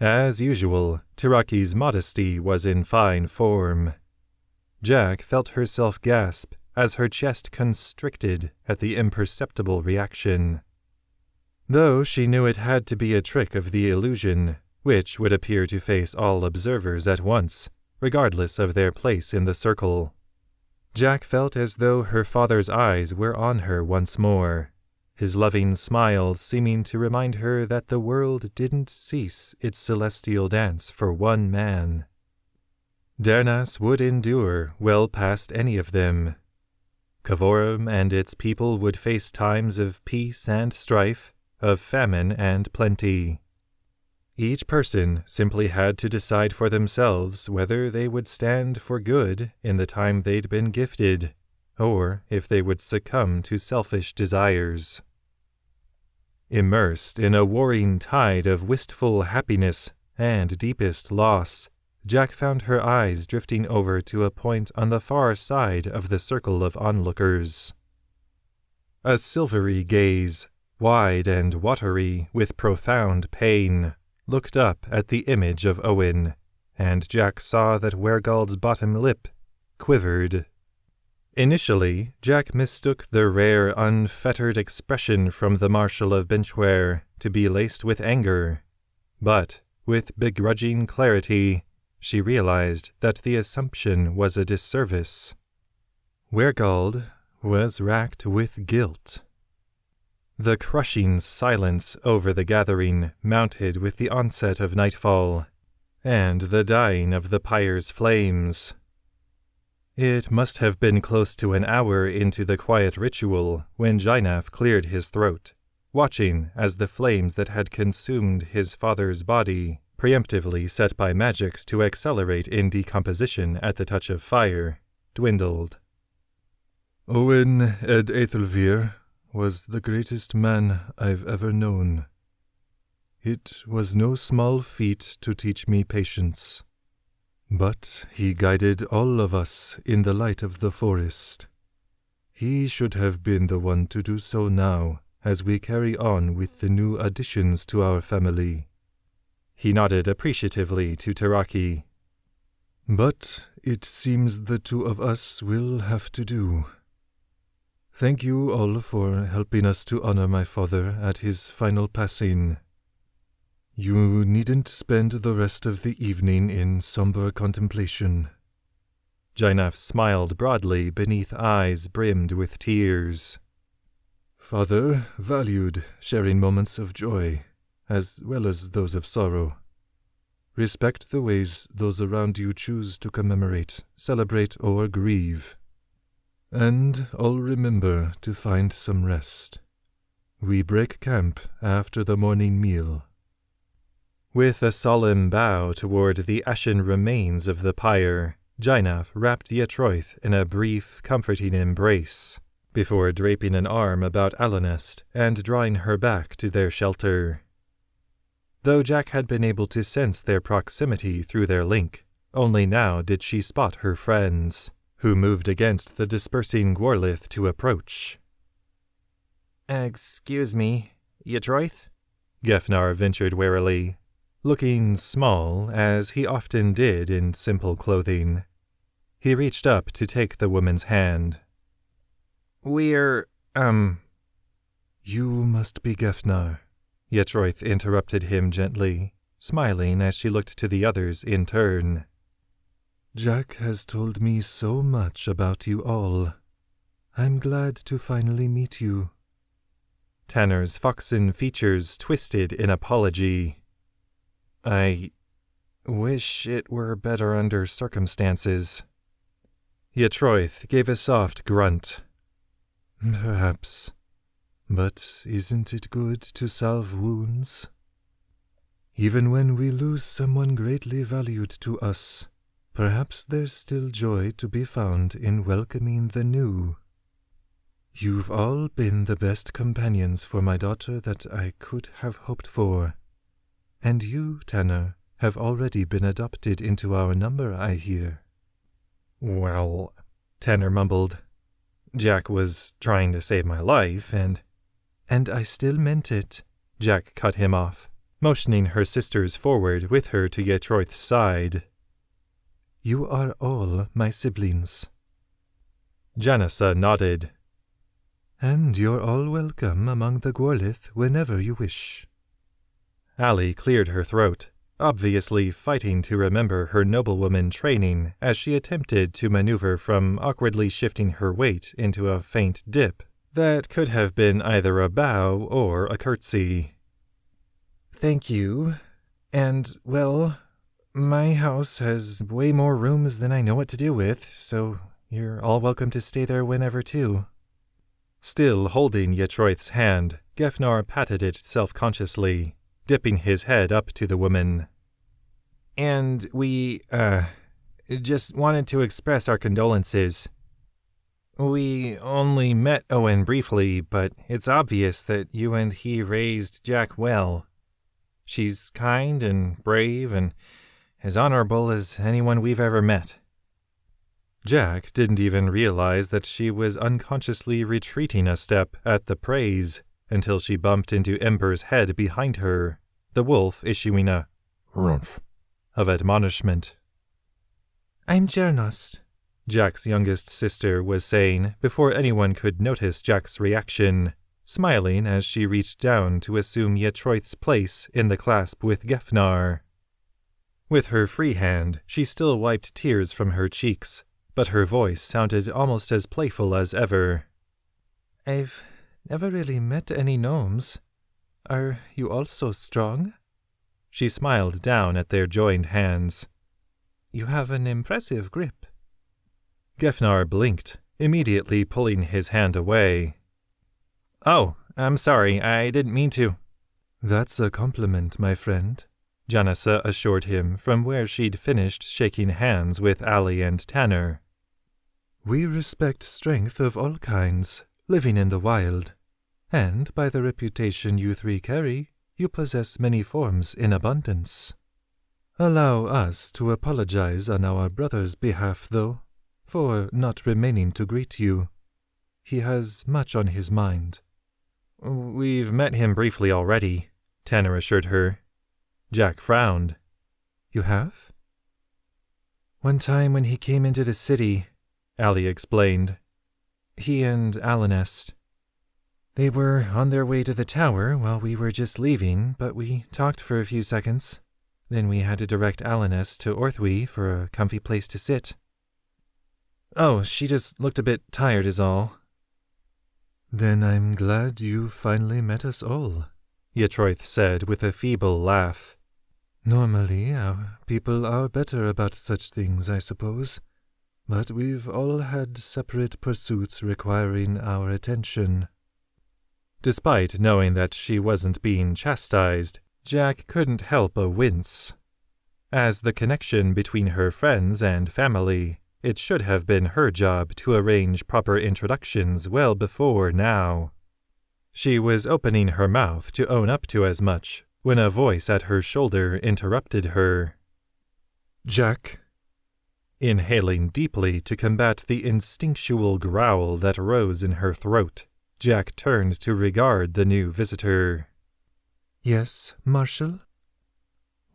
As usual, Tiraki's modesty was in fine form. Jack felt herself gasp as her chest constricted at the imperceptible reaction. Though she knew it had to be a trick of the illusion, which would appear to face all observers at once, regardless of their place in the circle. Jack felt as though her father's eyes were on her once more, his loving smile seeming to remind her that the world didn't cease its celestial dance for one man. Deyrnas would endure well past any of them. Kavorum and its people would face times of peace and strife, of famine and plenty. Each person simply had to decide for themselves whether they would stand for good in the time they'd been gifted, or if they would succumb to selfish desires. Immersed in a warring tide of wistful happiness and deepest loss, Jack found her eyes drifting over to a point on the far side of the circle of onlookers. A silvery gaze, wide and watery with profound pain, looked up at the image of Owen, and Jack saw that Wergold's bottom lip quivered. Initially, Jack mistook the rare, unfettered expression from the Marshal of Benchware to be laced with anger, but, with begrudging clarity, she realized that the assumption was a disservice. Wergold was racked with guilt. The crushing silence over the gathering mounted with the onset of nightfall, and the dying of the pyre's flames. It must have been close to an hour into the quiet ritual when Jainaf cleared his throat, watching as the flames that had consumed his father's body, preemptively set by magics to accelerate in decomposition at the touch of fire, dwindled. Owen Ed Aethelvir was the greatest man I've ever known. It was no small feat to teach me patience. But he guided all of us in the light of the forest. He should have been the one to do so now, as we carry on with the new additions to our family. He nodded appreciatively to Tiraki. But it seems the two of us will have to do. Thank you all for helping us to honor my father at his final passing. You needn't spend the rest of the evening in somber contemplation. Deyrnas smiled broadly beneath eyes brimmed with tears. Father valued sharing moments of joy, as well as those of sorrow. Respect the ways those around you choose to commemorate, celebrate, or grieve. And all remember to find some rest. We break camp after the morning meal. With a solemn bow toward the ashen remains of the pyre, Deyrnas wrapped Yetroith in a brief, comforting embrace, before draping an arm about Allinest and drawing her back to their shelter. Though Jack had been able to sense their proximity through their link, only now did she spot her friends, who moved against the dispersing Gworlith to approach. Excuse me, Yetroith? Gefnar ventured warily, looking small, as he often did in simple clothing. He reached up to take the woman's hand. We're, You must be Gefnar. Yetroith interrupted him gently, smiling as she looked to the others in turn. Jack has told me so much about you all. I'm glad to finally meet you. Tanner's foxen features twisted in apology. I wish it were better under circumstances. Yetroith gave a soft grunt. Perhaps. But isn't it good to salve wounds? Even when we lose someone greatly valued to us, perhaps there's still joy to be found in welcoming the new. You've all been the best companions for my daughter that I could have hoped for. And you, Tanner, have already been adopted into our number, I hear. Well, Tanner mumbled. Jack was trying to save my life, and I still meant it. Jack cut him off, motioning her sisters forward with her to Yetroith's side. You are all my siblings. Janissa nodded. And you're all welcome among the Gworlith whenever you wish. Allie cleared her throat, obviously fighting to remember her noblewoman training as she attempted to maneuver from awkwardly shifting her weight into a faint dip that could have been either a bow or a curtsy. Thank you. And, well, my house has way more rooms than I know what to do with, so you're all welcome to stay there whenever, too. Still holding Yetroith's hand, Gefnar patted it self-consciously, dipping his head up to the woman. And we, just wanted to express our condolences. We only met Owen briefly, but it's obvious that you and he raised Jack well. She's kind and brave and as honorable as anyone we've ever met. Jack didn't even realize that she was unconsciously retreating a step at the praise until she bumped into Ember's head behind her, the wolf issuing a rumph of admonishment. I'm Deyrnas, Jack's youngest sister was saying before anyone could notice Jack's reaction, smiling as she reached down to assume Yetroith's place in the clasp with Gefnar. With her free hand, she still wiped tears from her cheeks, but her voice sounded almost as playful as ever. I've never really met any gnomes. Are you all so strong? She smiled down at their joined hands. You have an impressive grip. Gefnar blinked, immediately pulling his hand away. Oh, I'm sorry, I didn't mean to. That's a compliment, my friend, Janissa assured him from where she'd finished shaking hands with Allie and Tanner. We respect strength of all kinds, living in the wild, and by the reputation you three carry, you possess many forms in abundance. Allow us to apologize on our brother's behalf, though, for not remaining to greet you. He has much on his mind. We've met him briefly already, Tanner assured her. Jack frowned. You have? One time when he came into the city, Allie explained. He and Allinest. They were on their way to the tower while we were just leaving, but we talked for a few seconds. Then we had to direct Alinas to Orthwy for a comfy place to sit. Oh, she just looked a bit tired is all. Then I'm glad you finally met us all, Yatroith said with a feeble laugh. Normally, our people are better about such things, I suppose. But we've all had separate pursuits requiring our attention. Despite knowing that she wasn't being chastised, Jack couldn't help a wince. As the connection between her friends and family, it should have been her job to arrange proper introductions well before now. She was opening her mouth to own up to as much when a voice at her shoulder interrupted her. Jack? Inhaling deeply to combat the instinctual growl that rose in her throat, Jack turned to regard the new visitor. Yes, Marshal?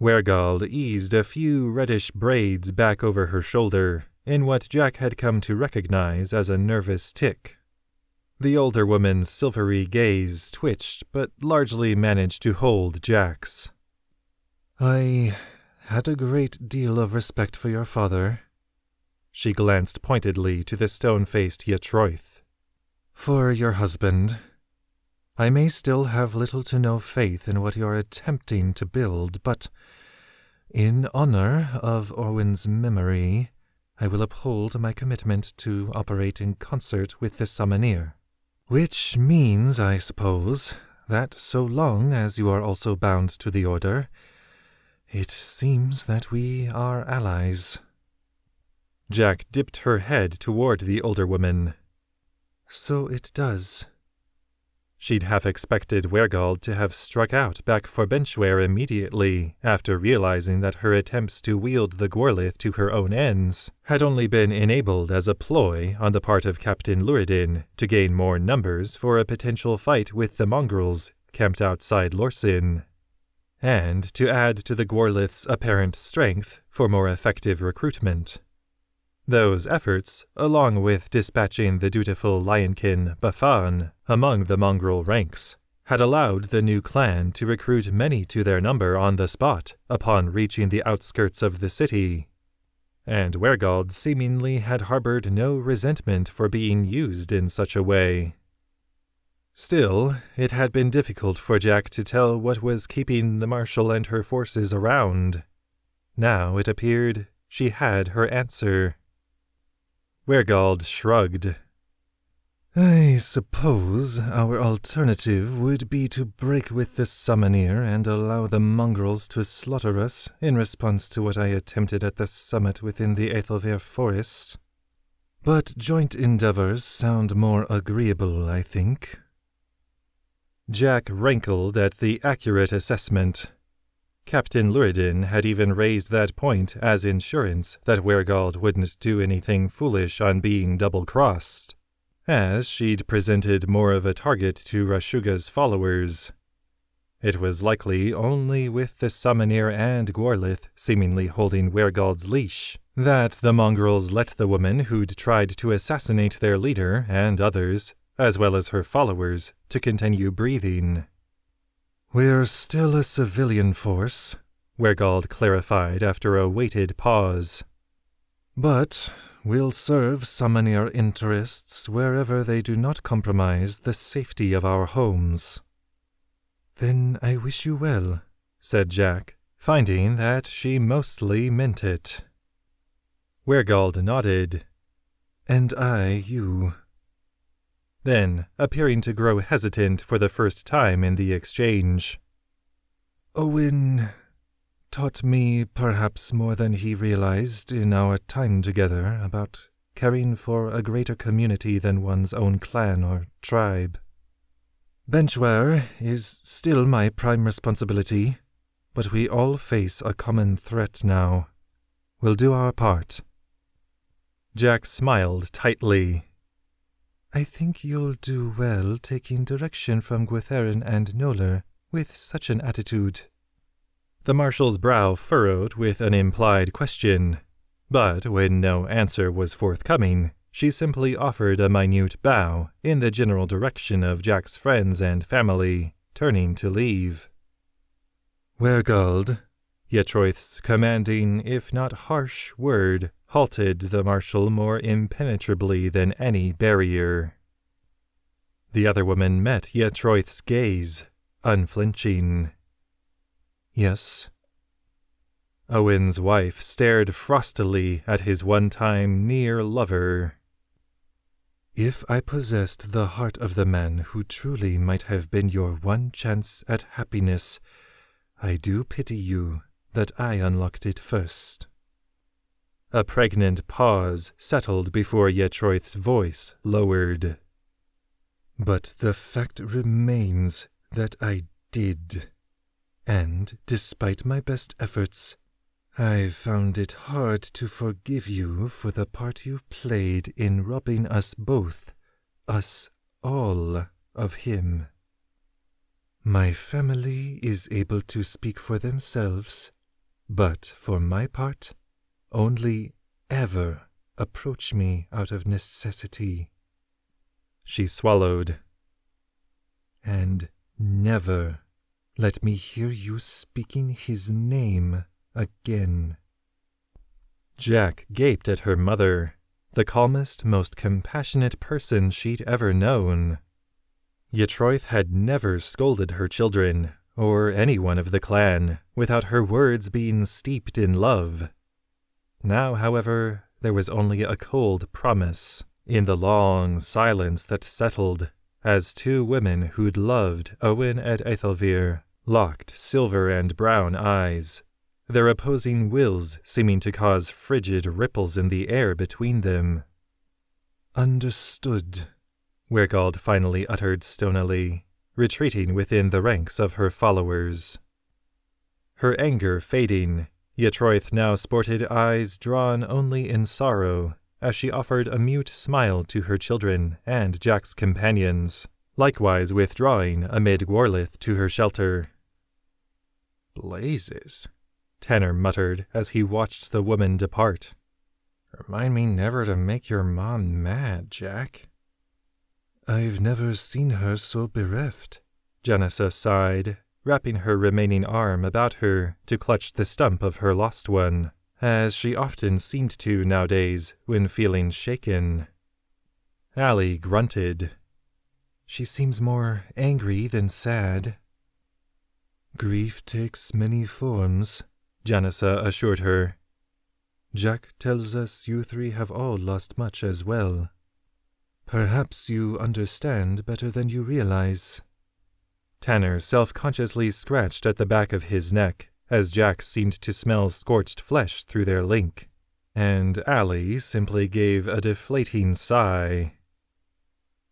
Wergold eased a few reddish braids back over her shoulder in what Jack had come to recognize as a nervous tick. The older woman's silvery gaze twitched, but largely managed to hold Jack's. I had a great deal of respect for your father. She glanced pointedly to the stone-faced Yatroith. For your husband. I may still have little to no faith in what you're attempting to build, but in honor of Orwyn's memory, I will uphold my commitment to operate in concert with the Summoneer. Which means, I suppose, that so long as you are also bound to the Order, it seems that we are allies. Jack dipped her head toward the older woman. So it does. She'd half expected Wergold to have struck out back for Benchware immediately after realizing that her attempts to wield the Gorlith to her own ends had only been enabled as a ploy on the part of Captain Luridin to gain more numbers for a potential fight with the mongrels camped outside Lorsin, and to add to the Gorlith's apparent strength for more effective recruitment. Those efforts, along with dispatching the dutiful Lionkin Bafan among the mongrel ranks, had allowed the new clan to recruit many to their number on the spot upon reaching the outskirts of the city, and Wergold seemingly had harbored no resentment for being used in such a way. Still, it had been difficult for Jack to tell what was keeping the Marshal and her forces around. Now it appeared she had her answer. Wergold shrugged. I suppose our alternative would be to break with the Summoneer and allow the mongrels to slaughter us in response to what I attempted at the summit within the Aethelver forest. But joint endeavors sound more agreeable, I think. Jack rankled at the accurate assessment. Captain Luridin had even raised that point as insurance that Wergold wouldn't do anything foolish on being double-crossed, as she'd presented more of a target to Rashuga's followers. It was likely only with the Summoneer and Gorlith seemingly holding Wergold's leash that the mongrels let the woman who'd tried to assassinate their leader and others, as well as her followers, to continue breathing. We're still a civilian force, Wergold clarified after a weighted pause. But we'll serve Summoneer interests wherever they do not compromise the safety of our homes. Then I wish you well, said Jack, finding that she mostly meant it. Wergold nodded. And I you. Then, appearing to grow hesitant for the first time in the exchange. Owen taught me perhaps more than he realized in our time together about caring for a greater community than one's own clan or tribe. Benchware is still my prime responsibility, but we all face a common threat now. We'll do our part. Jack smiled tightly. I think you'll do well taking direction from Gwytherin and Noller with such an attitude. The Marshal's brow furrowed with an implied question, but when no answer was forthcoming, she simply offered a minute bow in the general direction of Jack's friends and family, turning to leave. Wergold, Yetroith's commanding, if not harsh, word halted the marshal more impenetrably than any barrier. The other woman met Yetroith's gaze, unflinching. Yes. Owen's wife stared frostily at his one-time near lover. If I possessed the heart of the man who truly might have been your one chance at happiness, I do pity you that I unlocked it first. A pregnant pause settled before Yetroith's voice lowered. But the fact remains that I did. And, despite my best efforts, I found it hard to forgive you for the part you played in robbing us both, us all, of him. My family is able to speak for themselves, but for my part, only ever approach me out of necessity. She swallowed. And never let me hear you speaking his name again. Jack gaped at her mother, the calmest, most compassionate person she'd ever known. Yetroith had never scolded her children, or anyone of the clan, without her words being steeped in love. Now, however, there was only a cold promise, in the long silence that settled, as two women who'd loved Owen and Ethelvir locked silver and brown eyes, their opposing wills seeming to cause frigid ripples in the air between them. Understood, Wergold finally uttered stonily, retreating within the ranks of her followers. Her anger fading, Yetroith now sported eyes drawn only in sorrow, as she offered a mute smile to her children and Jack's companions, likewise withdrawing amid Warlith to her shelter. "Blazes," Tanner muttered as he watched the woman depart. "Remind me never to make your mom mad, Jack." I've never seen her so bereft, Janissa sighed, wrapping her remaining arm about her to clutch the stump of her lost one, as she often seemed to nowadays when feeling shaken. Allie grunted. She seems more angry than sad. Grief takes many forms, Janissa assured her. Jack tells us you three have all lost much as well. Perhaps you understand better than you realize. Tanner self-consciously scratched at the back of his neck, as Jack seemed to smell scorched flesh through their link, and Allie simply gave a deflating sigh.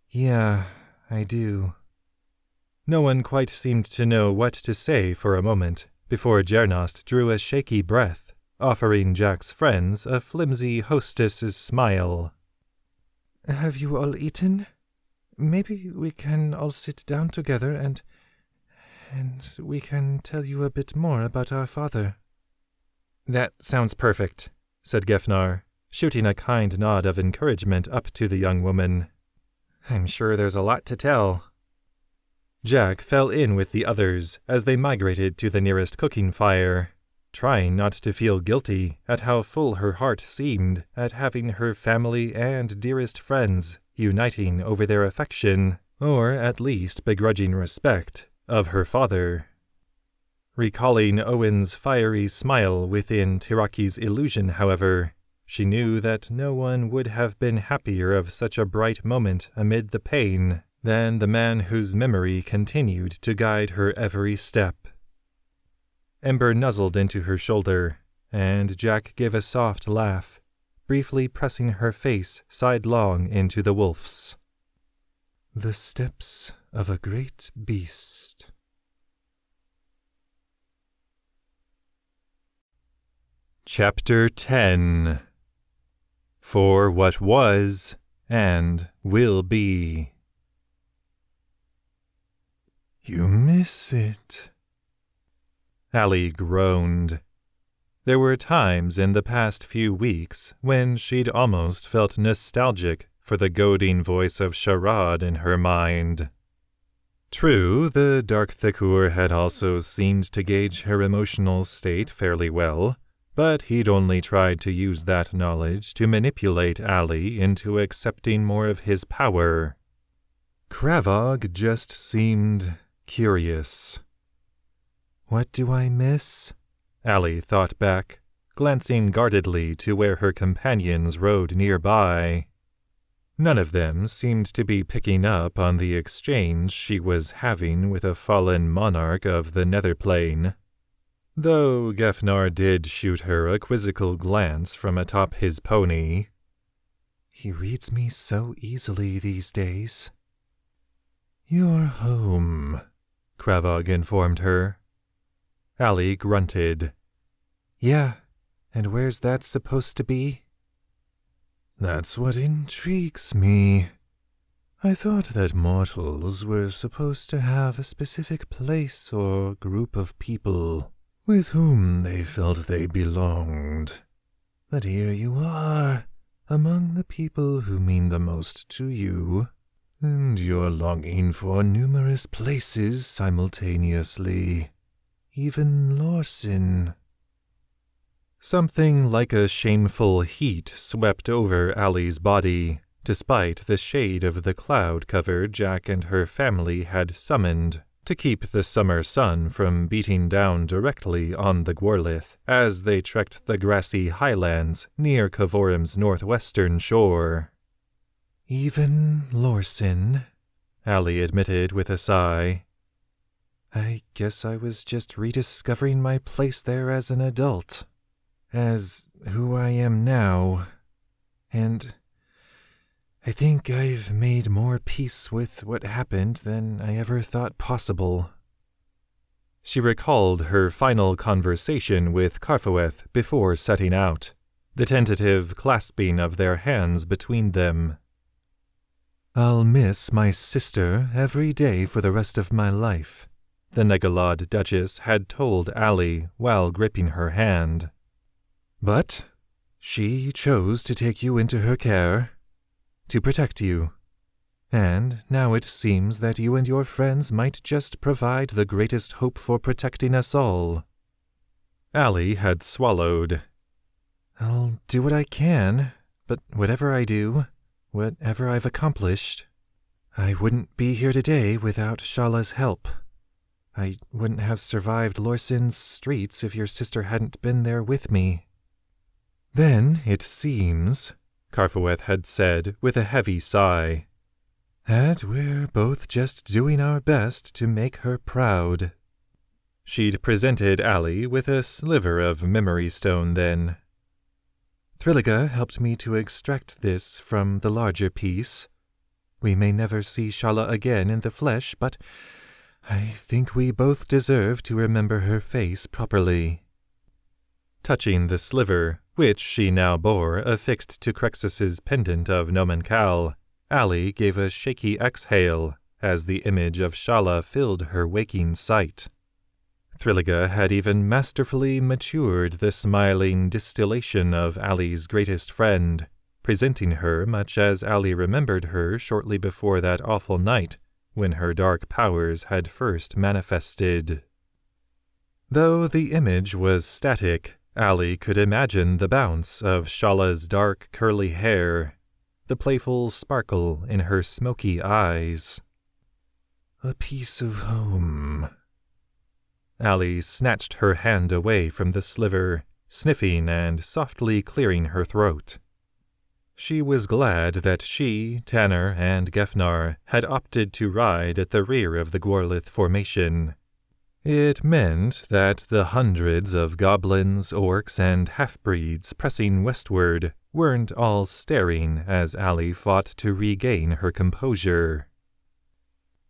Yeah, I do. No one quite seemed to know what to say for a moment, before Deyrnas drew a shaky breath, offering Jack's friends a flimsy hostess's smile. Have you all eaten? Maybe we can all sit down together and we can tell you a bit more about our father. That sounds perfect, said Gefnar, shooting a kind nod of encouragement up to the young woman. I'm sure there's a lot to tell. Jack fell in with the others as they migrated to the nearest cooking fire, trying not to feel guilty at how full her heart seemed at having her family and dearest friends uniting over their affection, or at least begrudging respect, of her father. Recalling Owen's fiery smile within Tiraki's illusion, however, she knew that no one would have been happier of such a bright moment amid the pain than the man whose memory continued to guide her every step. Ember nuzzled into her shoulder, and Jack gave a soft laugh, briefly pressing her face sidelong into the wolf's. The steps of a great beast. Chapter 10. For what was and will be. You miss it, Allie groaned. There were times in the past few weeks when she'd almost felt nostalgic for the goading voice of Sharad in her mind. True, the dark Thakur had also seemed to gauge her emotional state fairly well, but he'd only tried to use that knowledge to manipulate Allie into accepting more of his power. Kravog just seemed curious. What do I miss? Allie thought back, glancing guardedly to where her companions rode nearby. None of them seemed to be picking up on the exchange she was having with a fallen monarch of the Netherplane, though Gefnar did shoot her a quizzical glance from atop his pony. He reads me so easily these days. You're home, Kravog informed her. Allie grunted. Yeah, and where's that supposed to be? That's what intrigues me. I thought that mortals were supposed to have a specific place or group of people with whom they felt they belonged. But here you are, among the people who mean the most to you, and you're longing for numerous places simultaneously. Even Lorsin. Something like a shameful heat swept over Allie's body, despite the shade of the cloud cover Jack and her family had summoned to keep the summer sun from beating down directly on the Gwarlith as they trekked the grassy highlands near Kavorim's northwestern shore. Even Lorsin, Allie admitted with a sigh. I guess I was just rediscovering my place there as an adult. As who I am now, and I think I've made more peace with what happened than I ever thought possible. She recalled her final conversation with Karfoeth before setting out, the tentative clasping of their hands between them. I'll miss my sister every day for the rest of my life, the Negalad Duchess had told Allie while gripping her hand. But she chose to take you into her care, to protect you. And now it seems that you and your friends might just provide the greatest hope for protecting us all. Allie had swallowed. I'll do what I can, but whatever I do, whatever I've accomplished, I wouldn't be here today without Shala's help. I wouldn't have survived Lorsin's streets if your sister hadn't been there with me. Then it seems, Karfoeth had said with a heavy sigh, that we're both just doing our best to make her proud. She'd presented Allie with a sliver of memory stone then. Thrilliga helped me to extract this from the larger piece. We may never see Shala again in the flesh, but I think we both deserve to remember her face properly. Touching the sliver, which she now bore affixed to Crexus's pendant of Nomenkal, Allie gave a shaky exhale as the image of Shala filled her waking sight. Thrilliga had even masterfully matured the smiling distillation of Allie's greatest friend, presenting her much as Allie remembered her shortly before that awful night when her dark powers had first manifested. Though the image was static, Allie could imagine the bounce of Shala's dark curly hair, the playful sparkle in her smoky eyes. A piece of home. Allie snatched her hand away from the sliver, sniffing and softly clearing her throat. She was glad that she, Tanner, and Gefnar had opted to ride at the rear of the Gwarlith formation. It meant that the hundreds of goblins, orcs, and half-breeds pressing westward weren't all staring as Allie fought to regain her composure.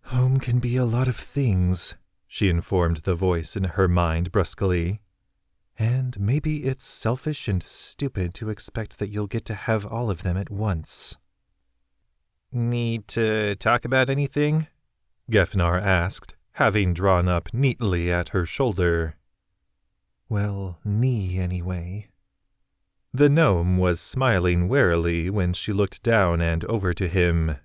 Home can be a lot of things, she informed the voice in her mind brusquely. And maybe it's selfish and stupid to expect that you'll get to have all of them at once. Need to talk about anything? Gefnar asked, having drawn up neatly at her shoulder. Well, knee anyway. The gnome was smiling warily when she looked down and over to him.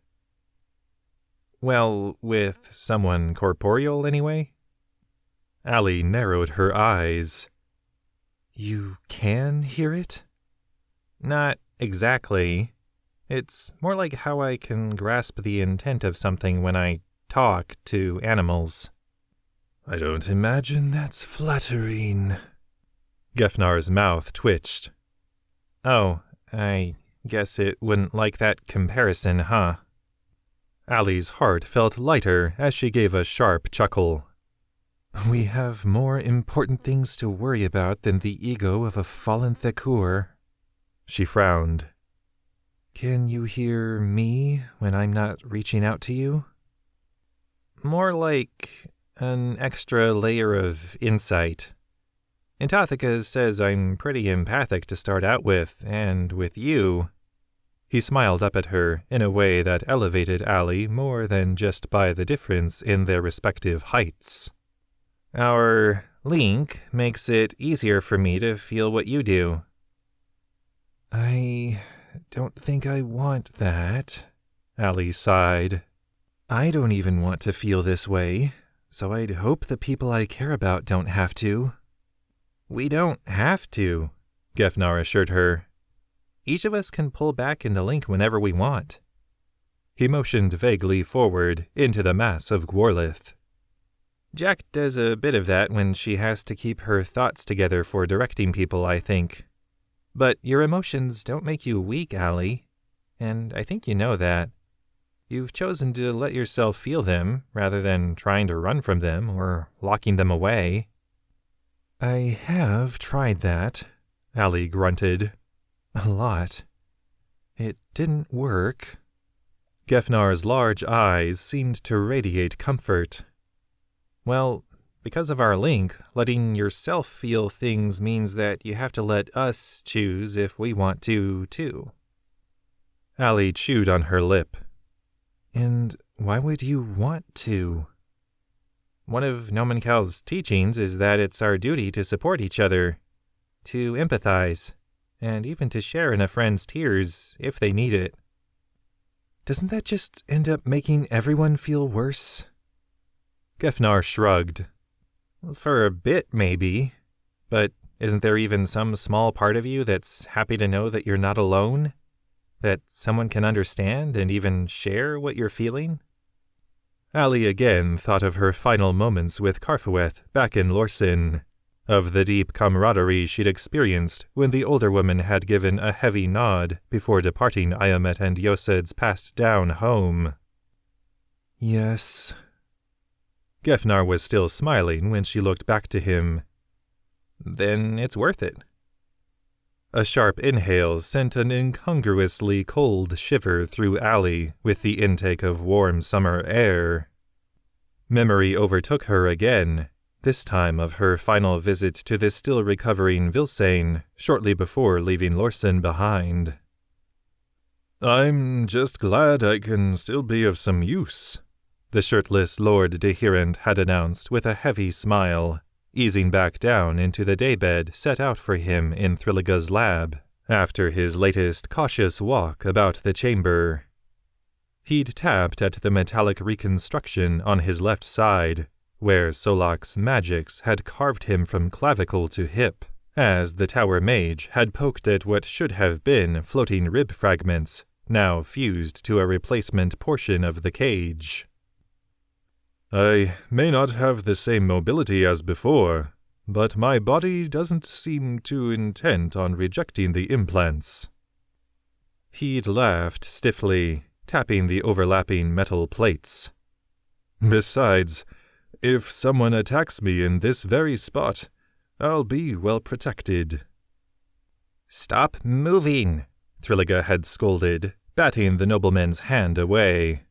Well, with someone corporeal anyway? Allie narrowed her eyes. You can hear it? Not exactly. It's more like how I can grasp the intent of something when I talk to animals. I don't imagine that's flattering. Gefnar's mouth twitched. Oh, I guess it wouldn't like that comparison, huh? Allie's heart felt lighter as she gave a sharp chuckle. We have more important things to worry about than the ego of a fallen Thakur. She frowned. Can you hear me when I'm not reaching out to you? More like an extra layer of insight. Intothika says I'm pretty empathic to start out with, and with you. He smiled up at her in a way that elevated Allie more than just by the difference in their respective heights. Our link makes it easier for me to feel what you do. I don't think I want that, Allie sighed. I don't even want to feel this way, so I'd hope the people I care about don't have to. We don't have to, Gefnar assured her. Each of us can pull back in the link whenever we want. He motioned vaguely forward into the mass of Gwarlith. Jack does a bit of that when she has to keep her thoughts together for directing people, I think. But your emotions don't make you weak, Allie, and I think you know that. You've chosen to let yourself feel them rather than trying to run from them or locking them away. I have tried that, Allie grunted. A lot. It didn't work. Gefnar's large eyes seemed to radiate comfort. Well, because of our link, letting yourself feel things means that you have to let us choose if we want to, too. Allie chewed on her lip. And why would you want to? One of Nomenkal's teachings is that it's our duty to support each other, to empathize, and even to share in a friend's tears if they need it. Doesn't that just end up making everyone feel worse? Gefnar shrugged. For a bit, maybe. But isn't there even some small part of you that's happy to know that you're not alone? That someone can understand and even share what you're feeling? Allie again thought of her final moments with Karfaweth back in Lorsin, of the deep camaraderie she'd experienced when the older woman had given a heavy nod before departing Iomet and Yosed's passed-down home. Yes. Gefnar was still smiling when she looked back to him. Then it's worth it. A sharp inhale sent an incongruously cold shiver through Allie with the intake of warm summer air. Memory overtook her again, this time of her final visit to the still-recovering Vilsane shortly before leaving Lorsin behind. I'm just glad I can still be of some use, the shirtless Lord Dehirant had announced with a heavy smile, easing back down into the daybed set out for him in Thriliga's lab after his latest cautious walk about the chamber. He'd tapped at the metallic reconstruction on his left side, where Solak's magics had carved him from clavicle to hip, as the tower mage had poked at what should have been floating rib fragments, now fused to a replacement portion of the cage. I may not have the same mobility as before, but my body doesn't seem too intent on rejecting the implants. He'd laughed stiffly, tapping the overlapping metal plates. Besides, if someone attacks me in this very spot, I'll be well protected. Stop moving, Thriliga had scolded, batting the nobleman's hand away.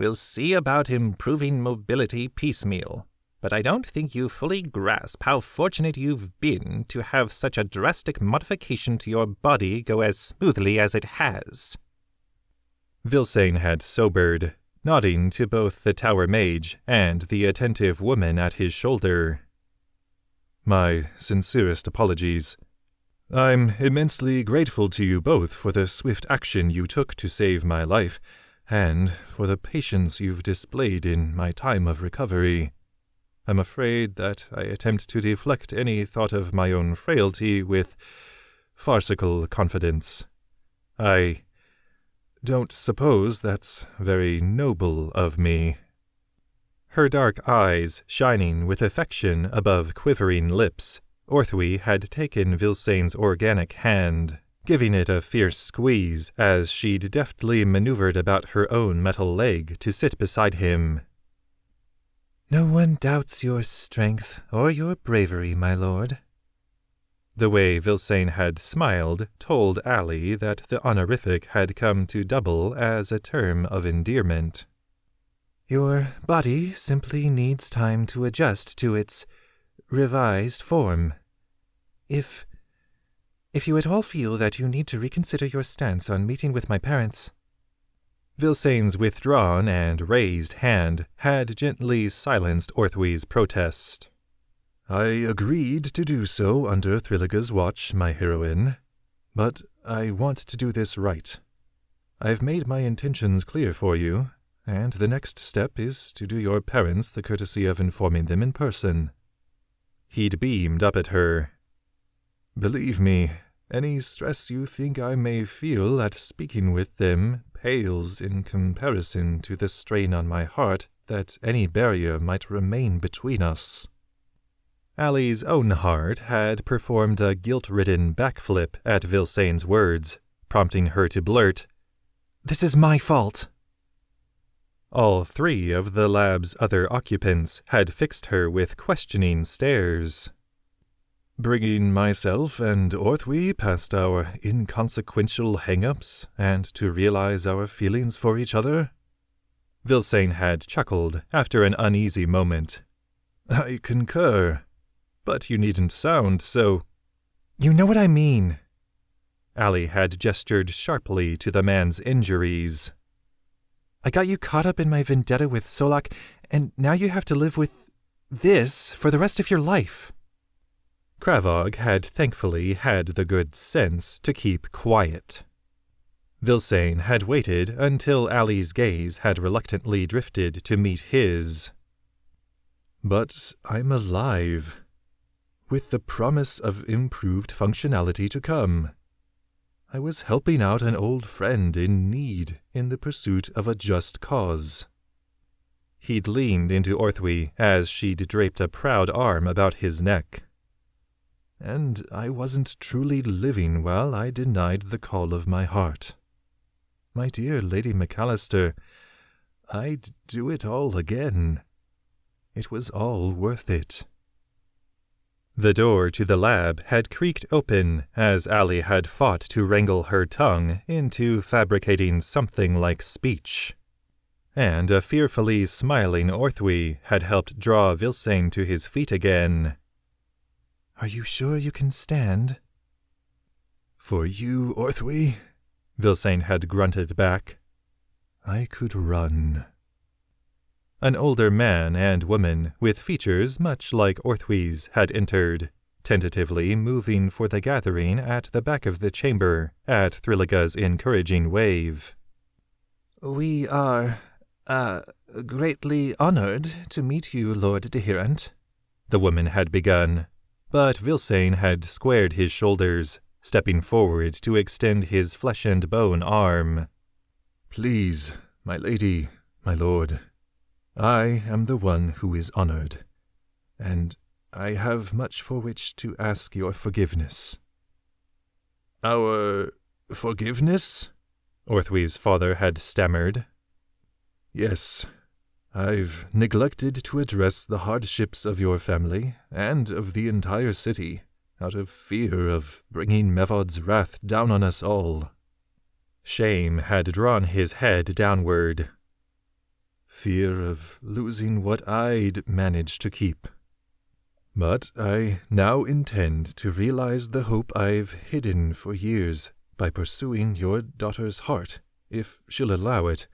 We'll see about improving mobility piecemeal, but I don't think you fully grasp how fortunate you've been to have such a drastic modification to your body go as smoothly as it has. Vilsane had sobered, nodding to both the tower mage and the attentive woman at his shoulder. My sincerest apologies. I'm immensely grateful to you both for the swift action you took to save my life, and for the patience you've displayed in my time of recovery. I'm afraid that I attempt to deflect any thought of my own frailty with farcical confidence. I don't suppose that's very noble of me. Her dark eyes shining with affection above quivering lips, Orthwy had taken Vilsane's organic hand, giving it a fierce squeeze as she'd deftly maneuvered about her own metal leg to sit beside him. No one doubts your strength or your bravery, my lord. The way Vilsane had smiled told Allie that the honorific had come to double as a term of endearment. Your body simply needs time to adjust to its revised form. If you at all feel that you need to reconsider your stance on meeting with my parents... Vilsane's withdrawn and raised hand had gently silenced Orthwy's protest. I agreed to do so under Thriliga's watch, my heroine, but I want to do this right. I've made my intentions clear for you, and the next step is to do your parents the courtesy of informing them in person. He'd beamed up at her. Believe me, any stress you think I may feel at speaking with them pales in comparison to the strain on my heart that any barrier might remain between us. Allie's own heart had performed a guilt-ridden backflip at Vilsane's words, prompting her to blurt, "This is my fault." All three of the lab's other occupants had fixed her with questioning stares. Bringing myself and Orthwy past our inconsequential hang-ups and to realize our feelings for each other? Vilsane had chuckled after an uneasy moment. I concur, but you needn't sound so... You know what I mean. Allie had gestured sharply to the man's injuries. I got you caught up in my vendetta with Solak, and now you have to live with this for the rest of your life. Kravog had thankfully had the good sense to keep quiet. Vilsane had waited until Allie's gaze had reluctantly drifted to meet his. But I'm alive, with the promise of improved functionality to come. I was helping out an old friend in need in the pursuit of a just cause. He'd leaned into Orthwy as she'd draped a proud arm about his neck. And I wasn't truly living while I denied the call of my heart. My dear Lady McAllister, I'd do it all again. It was all worth it. The door to the lab had creaked open as Allie had fought to wrangle her tongue into fabricating something like speech. And a fearfully smiling Orthwy had helped draw Vilsane to his feet again. Are you sure you can stand? For you, Orthwy, Vilsane had grunted back. I could run. An older man and woman with features much like Orthwy's had entered, tentatively moving for the gathering at the back of the chamber at Thriliga's encouraging wave. We are, greatly honored to meet you, Lord Deyrnas, the woman had begun. But Vilsane had squared his shoulders, stepping forward to extend his flesh-and-bone arm. Please, my lady, my lord, I am the one who is honored, and I have much for which to ask your forgiveness. Our forgiveness? Orthwy's father had stammered. Yes. I've neglected to address the hardships of your family and of the entire city, out of fear of bringing Mevod's wrath down on us all. Shame had drawn his head downward. Fear of losing what I'd managed to keep. But I now intend to realize the hope I've hidden for years by pursuing your daughter's heart, if she'll allow it,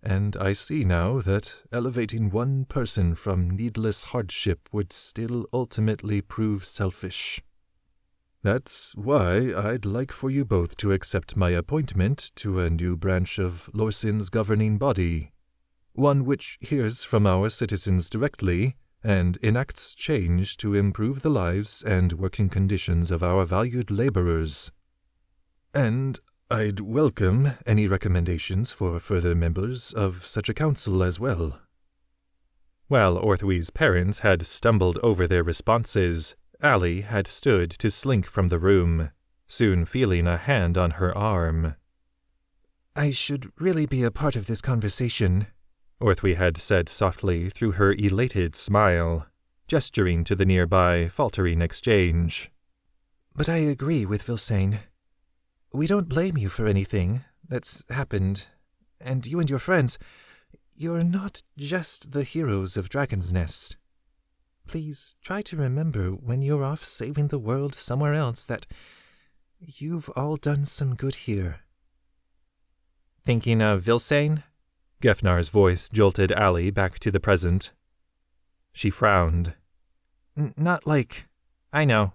and I see now that elevating one person from needless hardship would still ultimately prove selfish. That's why I'd like for you both to accept my appointment to a new branch of Lorsen's governing body, one which hears from our citizens directly and enacts change to improve the lives and working conditions of our valued laborers. And I'd welcome any recommendations for further members of such a council as well. While Orthwe's parents had stumbled over their responses, Allie had stood to slink from the room, soon feeling a hand on her arm. I should really be a part of this conversation, Orthwe had said softly through her elated smile, gesturing to the nearby faltering exchange. But I agree with Vilsain. We don't blame you for anything that's happened, and you and your friends, you're not just the heroes of Dragon's Nest. Please try to remember when you're off saving the world somewhere else that you've all done some good here. Thinking of Vilsain? Gefnar's voice jolted Allie back to the present. She frowned. Not like... I know.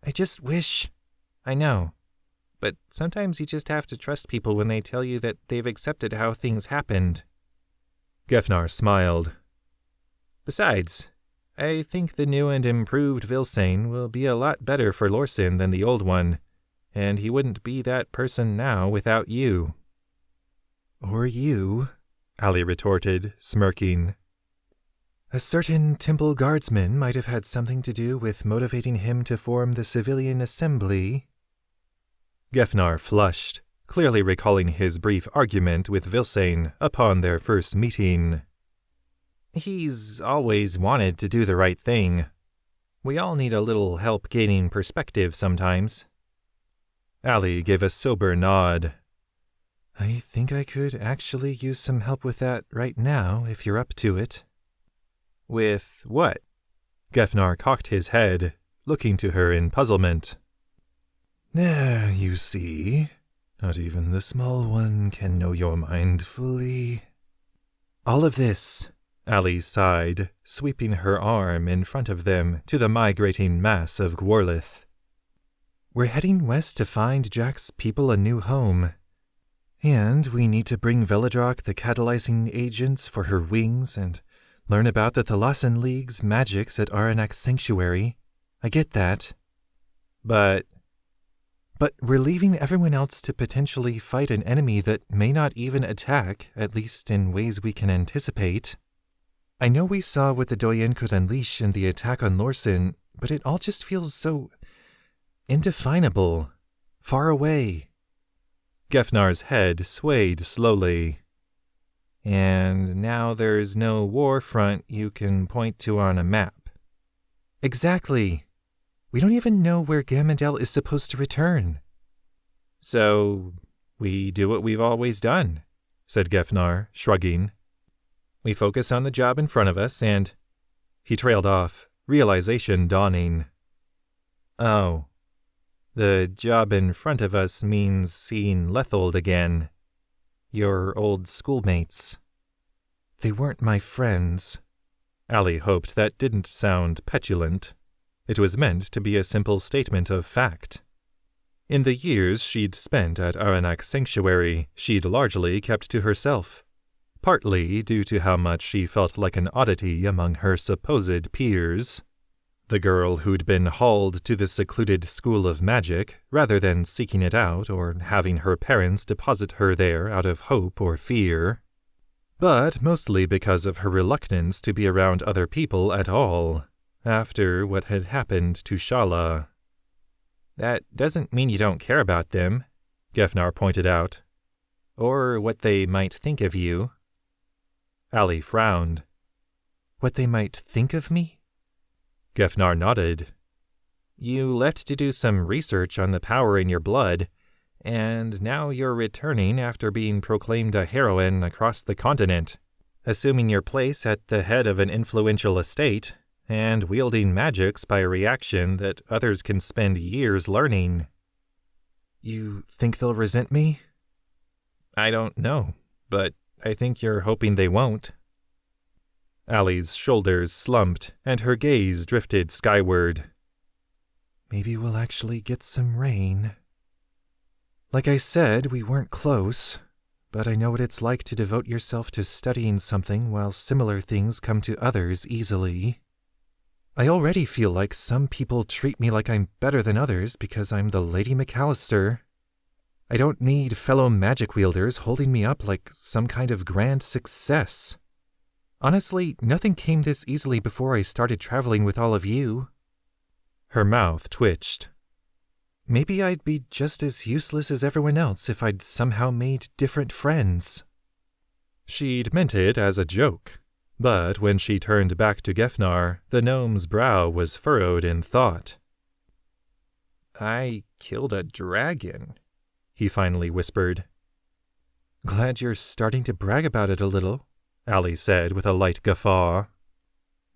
I just wish... I know. But sometimes you just have to trust people when they tell you that they've accepted how things happened. Gefnar smiled. Besides, I think the new and improved Vilsain will be a lot better for Lorsen than the old one, and he wouldn't be that person now without you. Or you, Allie retorted, smirking. A certain temple guardsman might have had something to do with motivating him to form the civilian assembly. Gefnar flushed, clearly recalling his brief argument with Vilsain upon their first meeting. He's always wanted to do the right thing. We all need a little help gaining perspective sometimes. Allie gave a sober nod. I think I could actually use some help with that right now, if you're up to it. With what? Gefnar cocked his head, looking to her in puzzlement. There, you see. Not even the small one can know your mind fully. All of this, Allie sighed, sweeping her arm in front of them to the migrating mass of Gworlith. We're heading west to find Jack's people a new home. And we need to bring Veladrock the catalyzing agents for her wings and learn about the Thalassen League's magics at Arinak Sanctuary. I get that. But we're leaving everyone else to potentially fight an enemy that may not even attack, at least in ways we can anticipate. I know we saw what the Doyen could unleash in the attack on Lorsen, but it all just feels so indefinable, far away. Gefnar's head swayed slowly. And now there's no war front you can point to on a map. Exactly. We don't even know where Gamindel is supposed to return. So, we do what we've always done, said Gefnar, shrugging. We focus on the job in front of us and... He trailed off, realization dawning. Oh. The job in front of us means seeing Lethold again. Your old schoolmates. They weren't my friends. Allie hoped that didn't sound petulant. It was meant to be a simple statement of fact. In the years she'd spent at Arinak Sanctuary, she'd largely kept to herself, partly due to how much she felt like an oddity among her supposed peers. The girl who'd been hauled to the secluded school of magic rather than seeking it out or having her parents deposit her there out of hope or fear. But mostly because of her reluctance to be around other people at all, after what had happened to Shala. That doesn't mean you don't care about them, Gefnar pointed out. Or what they might think of you. Allie frowned. What they might think of me? Gefnar nodded. You left to do some research on the power in your blood, and now you're returning after being proclaimed a heroine across the continent, assuming your place at the head of an influential estate, and wielding magics by reaction that others can spend years learning. You think they'll resent me? I don't know, but I think you're hoping they won't. Allie's shoulders slumped, and her gaze drifted skyward. Maybe we'll actually get some rain. Like I said, we weren't close, but I know what it's like to devote yourself to studying something while similar things come to others easily. I already feel like some people treat me like I'm better than others because I'm the Lady McAllister. I don't need fellow magic wielders holding me up like some kind of grand success. Honestly, nothing came this easily before I started traveling with all of you. Her mouth twitched. Maybe I'd be just as useless as everyone else if I'd somehow made different friends. She'd meant it as a joke, but when she turned back to Gefnar, the gnome's brow was furrowed in thought. I killed a dragon, he finally whispered. Glad you're starting to brag about it a little, Allie said with a light guffaw.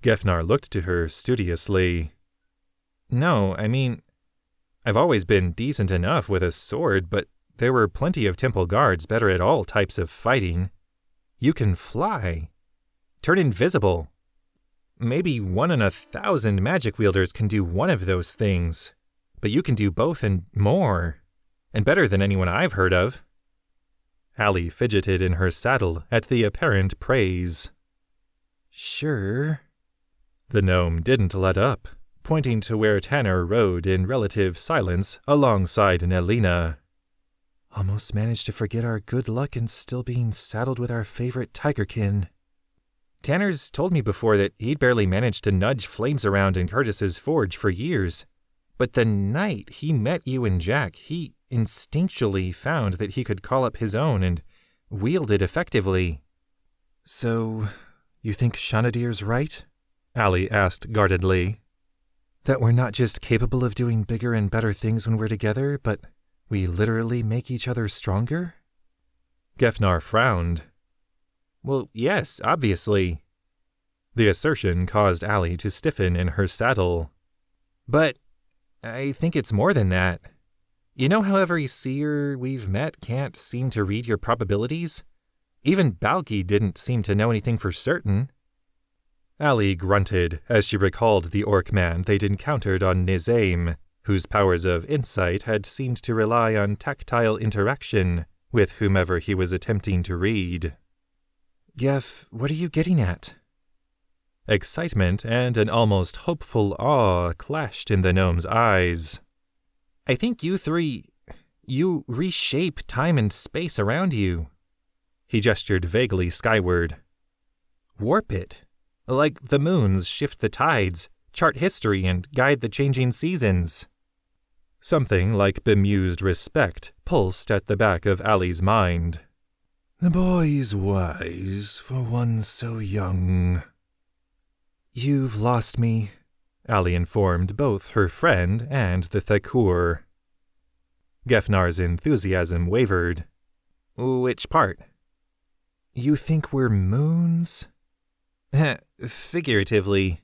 Gefnar looked to her studiously. No, I mean, I've always been decent enough with a sword, but there were plenty of temple guards better at all types of fighting. You can fly. Turn invisible. Maybe 1 in 1,000 magic wielders can do one of those things, but you can do both and more, and better than anyone I've heard of. Allie fidgeted in her saddle at the apparent praise. Sure. The gnome didn't let up, pointing to where Tanner rode in relative silence alongside Nelina. Almost managed to forget our good luck in still being saddled with our favorite tigerkin. Tanner's told me before that he'd barely managed to nudge flames around in Curtis's forge for years. But the night he met you and Jack, he instinctually found that he could call up his own and wield it effectively. So, you think Shanadir's right? Allie asked guardedly. That we're not just capable of doing bigger and better things when we're together, but we literally make each other stronger? Gefnar frowned. Well, yes, obviously. The assertion caused Allie to stiffen in her saddle. But I think it's more than that. You know how every seer we've met can't seem to read your probabilities? Even Balki didn't seem to know anything for certain. Allie grunted as she recalled the orc man they'd encountered on Nizame, whose powers of insight had seemed to rely on tactile interaction with whomever he was attempting to read. Gef, what are you getting at? Excitement and an almost hopeful awe clashed in the gnome's eyes. I think you reshape time and space around you. He gestured vaguely skyward. Warp it. Like the moons shift the tides, chart history, and guide the changing seasons. Something like bemused respect pulsed at the back of Allie's mind. The boy's wise for one so young. You've lost me, Allie informed both her friend and the Thakur. Gefnar's enthusiasm wavered. Which part? You think we're moons? Figuratively.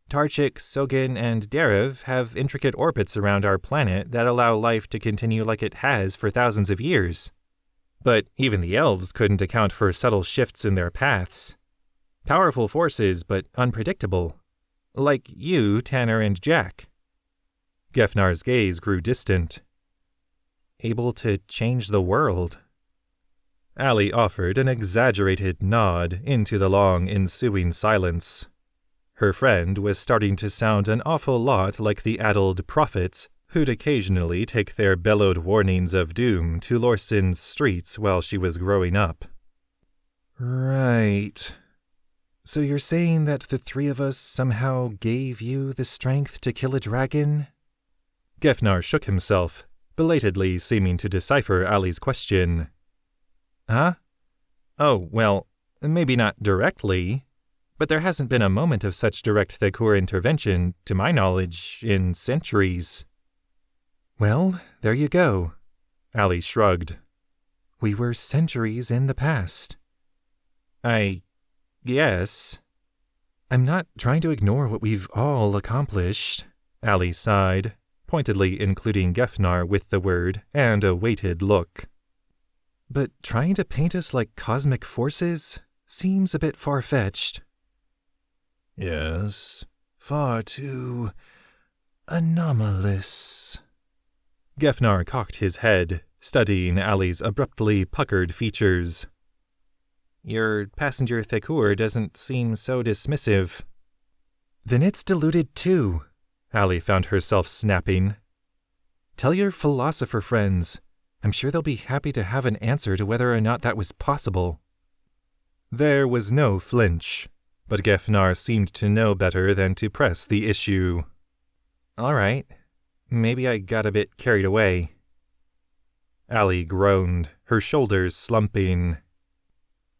Tarchik, Sogin, and Derev have intricate orbits around our planet that allow life to continue like it has for thousands of years. But even the elves couldn't account for subtle shifts in their paths. Powerful forces, but unpredictable. Like you, Tanner, and Jack. Gefnar's gaze grew distant. Able to change the world. Allie offered an exaggerated nod into the long ensuing silence. Her friend was starting to sound an awful lot like the addled prophets who'd occasionally take their bellowed warnings of doom to Lorsen's streets while she was growing up. Right. So you're saying that the three of us somehow gave you the strength to kill a dragon? Gefnar shook himself, belatedly seeming to decipher Allie's question. Huh? Oh, well, maybe not directly, but there hasn't been a moment of such direct Thakur intervention, to my knowledge, in centuries. Well, there you go. Allie shrugged. We were centuries in the past. I guess. I'm not trying to ignore what we've all accomplished, Allie sighed, pointedly including Gefnar with the word and a weighted look. but trying to paint us like cosmic forces seems a bit far-fetched. Yes, far too anomalous. Gefnar cocked his head, studying Allie's abruptly puckered features. Your passenger Thakur doesn't seem so dismissive. Then it's deluded too, Allie found herself snapping. Tell your philosopher friends. I'm sure they'll be happy to have an answer to whether or not that was possible. There was no flinch, but Gefnar seemed to know better than to press the issue. All right, maybe I got a bit carried away. Allie groaned, her shoulders slumping.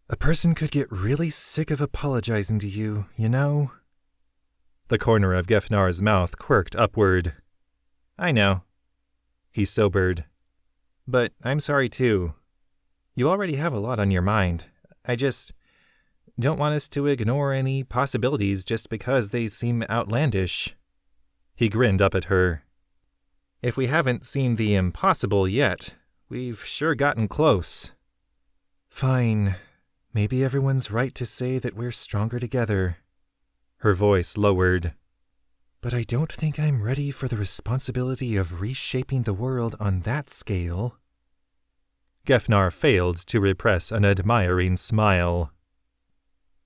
A person could get really sick of apologizing to you, you know? The corner of Gefnar's mouth quirked upward. I know. He sobered. But I'm sorry too. You already have a lot on your mind. I just don't want us to ignore any possibilities just because they seem outlandish. He grinned up at her. If we haven't seen the impossible yet, we've sure gotten close. Fine. Maybe everyone's right to say that we're stronger together. Her voice lowered. But I don't think I'm ready for the responsibility of reshaping the world on that scale. Gefnar failed to repress an admiring smile.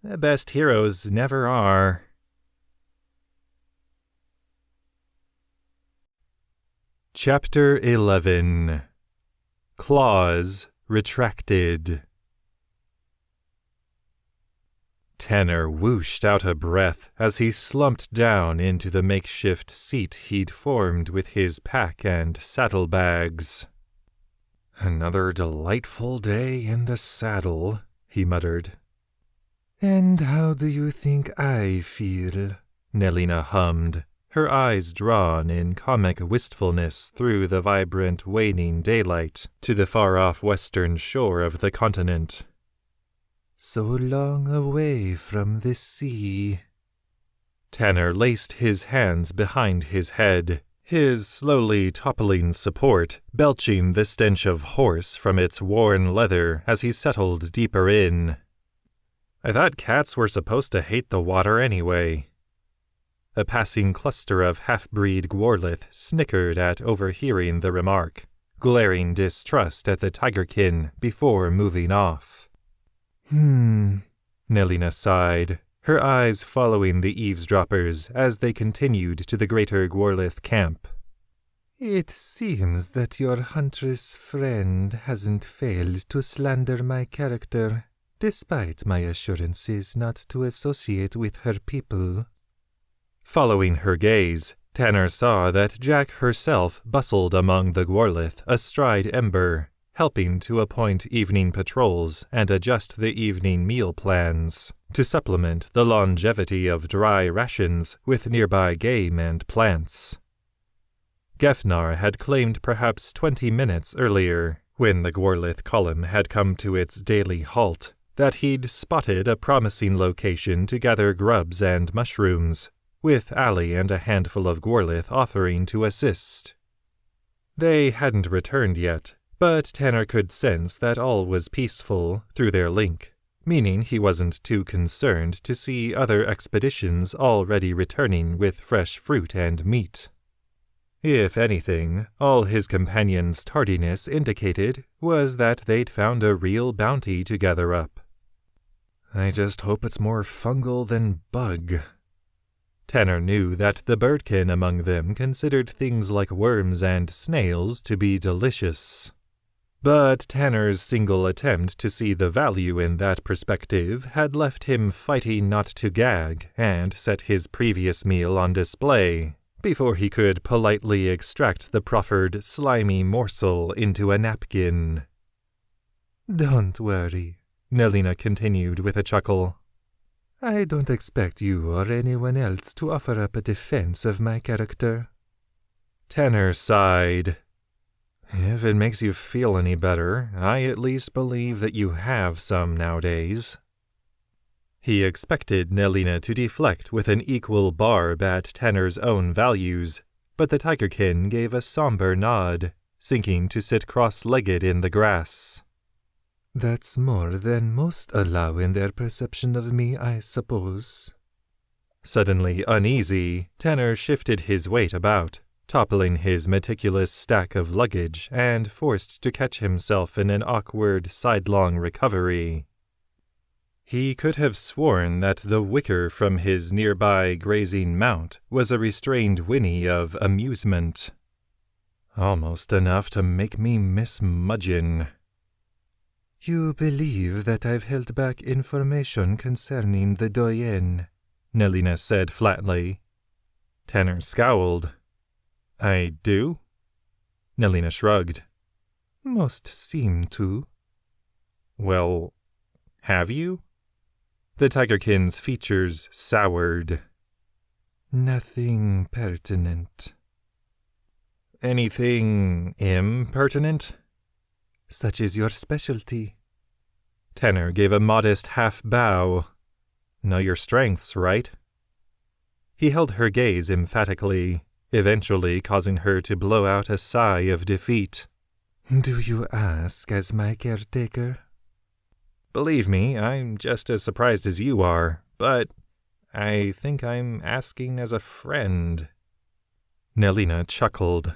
The best heroes never are. Chapter 11. Claws Retracted. Tanner whooshed out a breath as he slumped down into the makeshift seat he'd formed with his pack and saddlebags. Another delightful day in the saddle, he muttered. And how do you think I feel? Nelina hummed, her eyes drawn in comic wistfulness through the vibrant waning daylight to the far-off western shore of the continent. So long away from the sea. Tanner laced his hands behind his head, his slowly toppling support belching the stench of horse from its worn leather as he settled deeper in. I thought cats were supposed to hate the water anyway. A passing cluster of half-breed Gwarlith snickered at overhearing the remark, glaring distrust at the tigerkin before moving off. Nelina sighed, her eyes following the eavesdroppers as they continued to the greater Gwarlith camp. It seems that your huntress friend hasn't failed to slander my character, despite my assurances not to associate with her people. Following her gaze, Tanner saw that Jack herself bustled among the Gwarlith astride Ember, helping to appoint evening patrols and adjust the evening meal plans to supplement the longevity of dry rations with nearby game and plants. Gefnar had claimed perhaps 20 minutes earlier, when the Gwarlith column had come to its daily halt, that he'd spotted a promising location to gather grubs and mushrooms, with Allie and a handful of Gwarlith offering to assist. They hadn't returned yet, but Tanner could sense that all was peaceful through their link, meaning he wasn't too concerned to see other expeditions already returning with fresh fruit and meat. If anything, all his companions' tardiness indicated was that they'd found a real bounty to gather up. I just hope it's more fungal than bug. Tanner knew that the birdkin among them considered things like worms and snails to be delicious. But Tanner's single attempt to see the value in that perspective had left him fighting not to gag and set his previous meal on display before he could politely extract the proffered slimy morsel into a napkin. Don't worry, Nelina continued with a chuckle. I don't expect you or anyone else to offer up a defense of my character. Tanner sighed. If it makes you feel any better, I at least believe that you have some nowadays. He expected Nelina to deflect with an equal barb at Tanner's own values, but the tigerkin gave a somber nod, sinking to sit cross-legged in the grass. That's more than most allow in their perception of me, I suppose. Suddenly uneasy, Tanner shifted his weight about, toppling his meticulous stack of luggage and forced to catch himself in an awkward sidelong recovery. He could have sworn that the whicker from his nearby grazing mount was a restrained whinny of amusement. Almost enough to make me miss Mudgeon. You believe that I've held back information concerning the Doyen, Nelina said flatly. Tanner scowled. I do? Nelina shrugged. Most seem to. Well, have you? The Tigerkin's features soured. Nothing pertinent. Anything impertinent? Such is your specialty. Tanner gave a modest half-bow. Know your strengths, right? He held her gaze emphatically, eventually causing her to blow out a sigh of defeat. Do you ask as my caretaker? Believe me, I'm just as surprised as you are, but I think I'm asking as a friend. Nelina chuckled.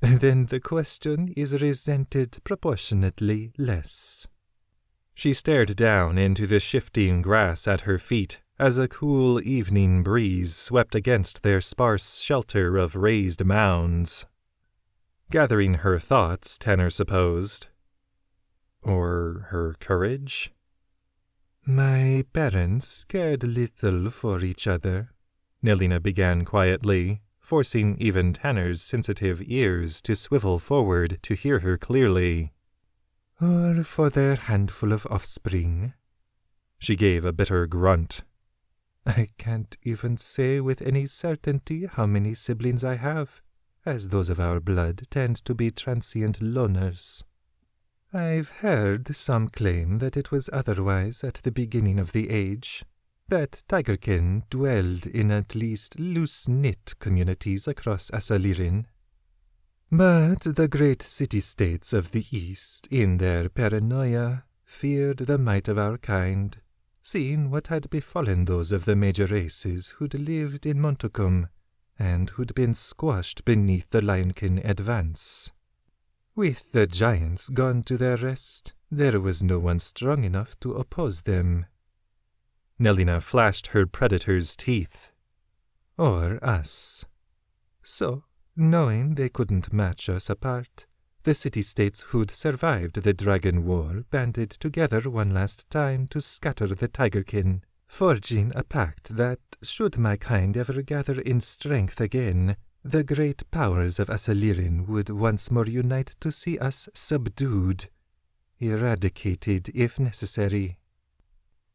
Then the question is resented proportionately less. She stared down into the shifting grass at her feet as a cool evening breeze swept against their sparse shelter of raised mounds. Gathering her thoughts, Tanner supposed. Or her courage? My parents cared little for each other, Nelina began quietly, forcing even Tanner's sensitive ears to swivel forward to hear her clearly. Or for their handful of offspring. She gave a bitter grunt. I can't even say with any certainty how many siblings I have, as those of our blood tend to be transient loners. I've heard some claim that it was otherwise at the beginning of the age, that Tigerkin dwelled in at least loose-knit communities across Asalirin. But the great city-states of the East, in their paranoia, feared the might of our kind, seeing what had befallen those of the major races who'd lived in Montucum and who'd been squashed beneath the Lionkin advance. With the giants gone to their rest, there was no one strong enough to oppose them. Nelina flashed her predator's teeth. Or us. So, knowing they couldn't match us apart, the city-states who'd survived the Dragon War banded together one last time to scatter the Tigerkin, forging a pact that, should my kind ever gather in strength again, the great powers of Asalirin would once more unite to see us subdued, eradicated if necessary.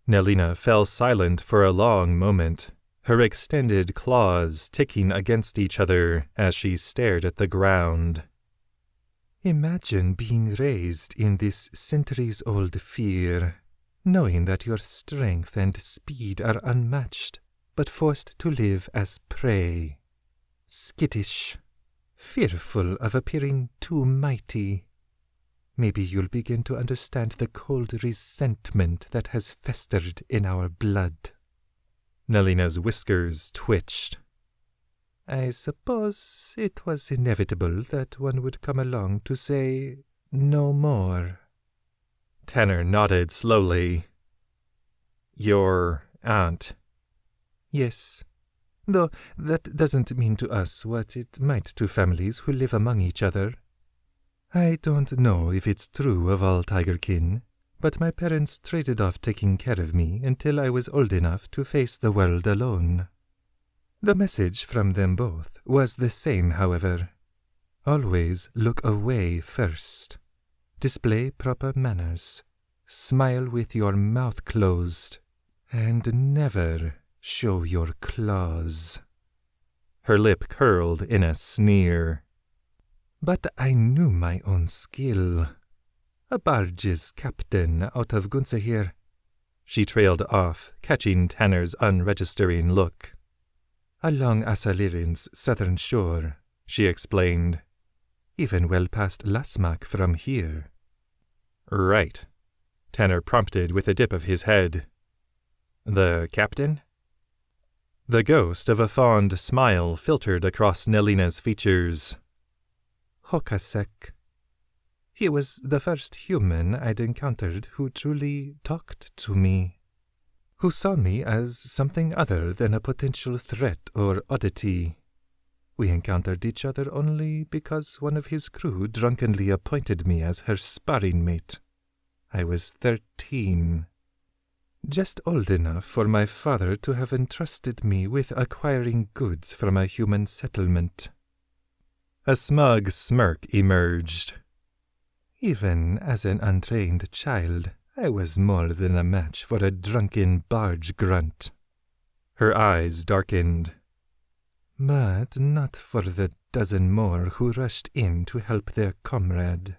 Nelina fell silent for a long moment, her extended claws ticking against each other as she stared at the ground. Imagine being raised in this centuries-old fear, knowing that your strength and speed are unmatched, but forced to live as prey. Skittish, fearful of appearing too mighty. Maybe you'll begin to understand the cold resentment that has festered in our blood. Nelina's whiskers twitched. I suppose it was inevitable that one would come along to say no more. Tanner nodded slowly. Your aunt? Yes. Though that doesn't mean to us what it might to families who live among each other. I don't know if it's true of all Tigerkin, but my parents traded off taking care of me until I was old enough to face the world alone. The message from them both was the same, however. Always look away first. Display proper manners. Smile with your mouth closed. And never show your claws. Her lip curled in a sneer. But I knew my own skill. A barge's captain out of Gunsahir. She trailed off, catching Tanner's unregistering look. Along Asalirin's southern shore, she explained. Even well past Lasmak from here. Right. Tanner prompted with a dip of his head. The captain? The ghost of a fond smile filtered across Nelina's features. Hokasek. He was the first human I'd encountered who truly talked to me, who saw me as something other than a potential threat or oddity. We encountered each other only because one of his crew drunkenly appointed me as her sparring mate. I was 13. Just old enough for my father to have entrusted me with acquiring goods from a human settlement. A smug smirk emerged. Even as an untrained child, I was more than a match for a drunken barge grunt. Her eyes darkened. But not for the dozen more who rushed in to help their comrade.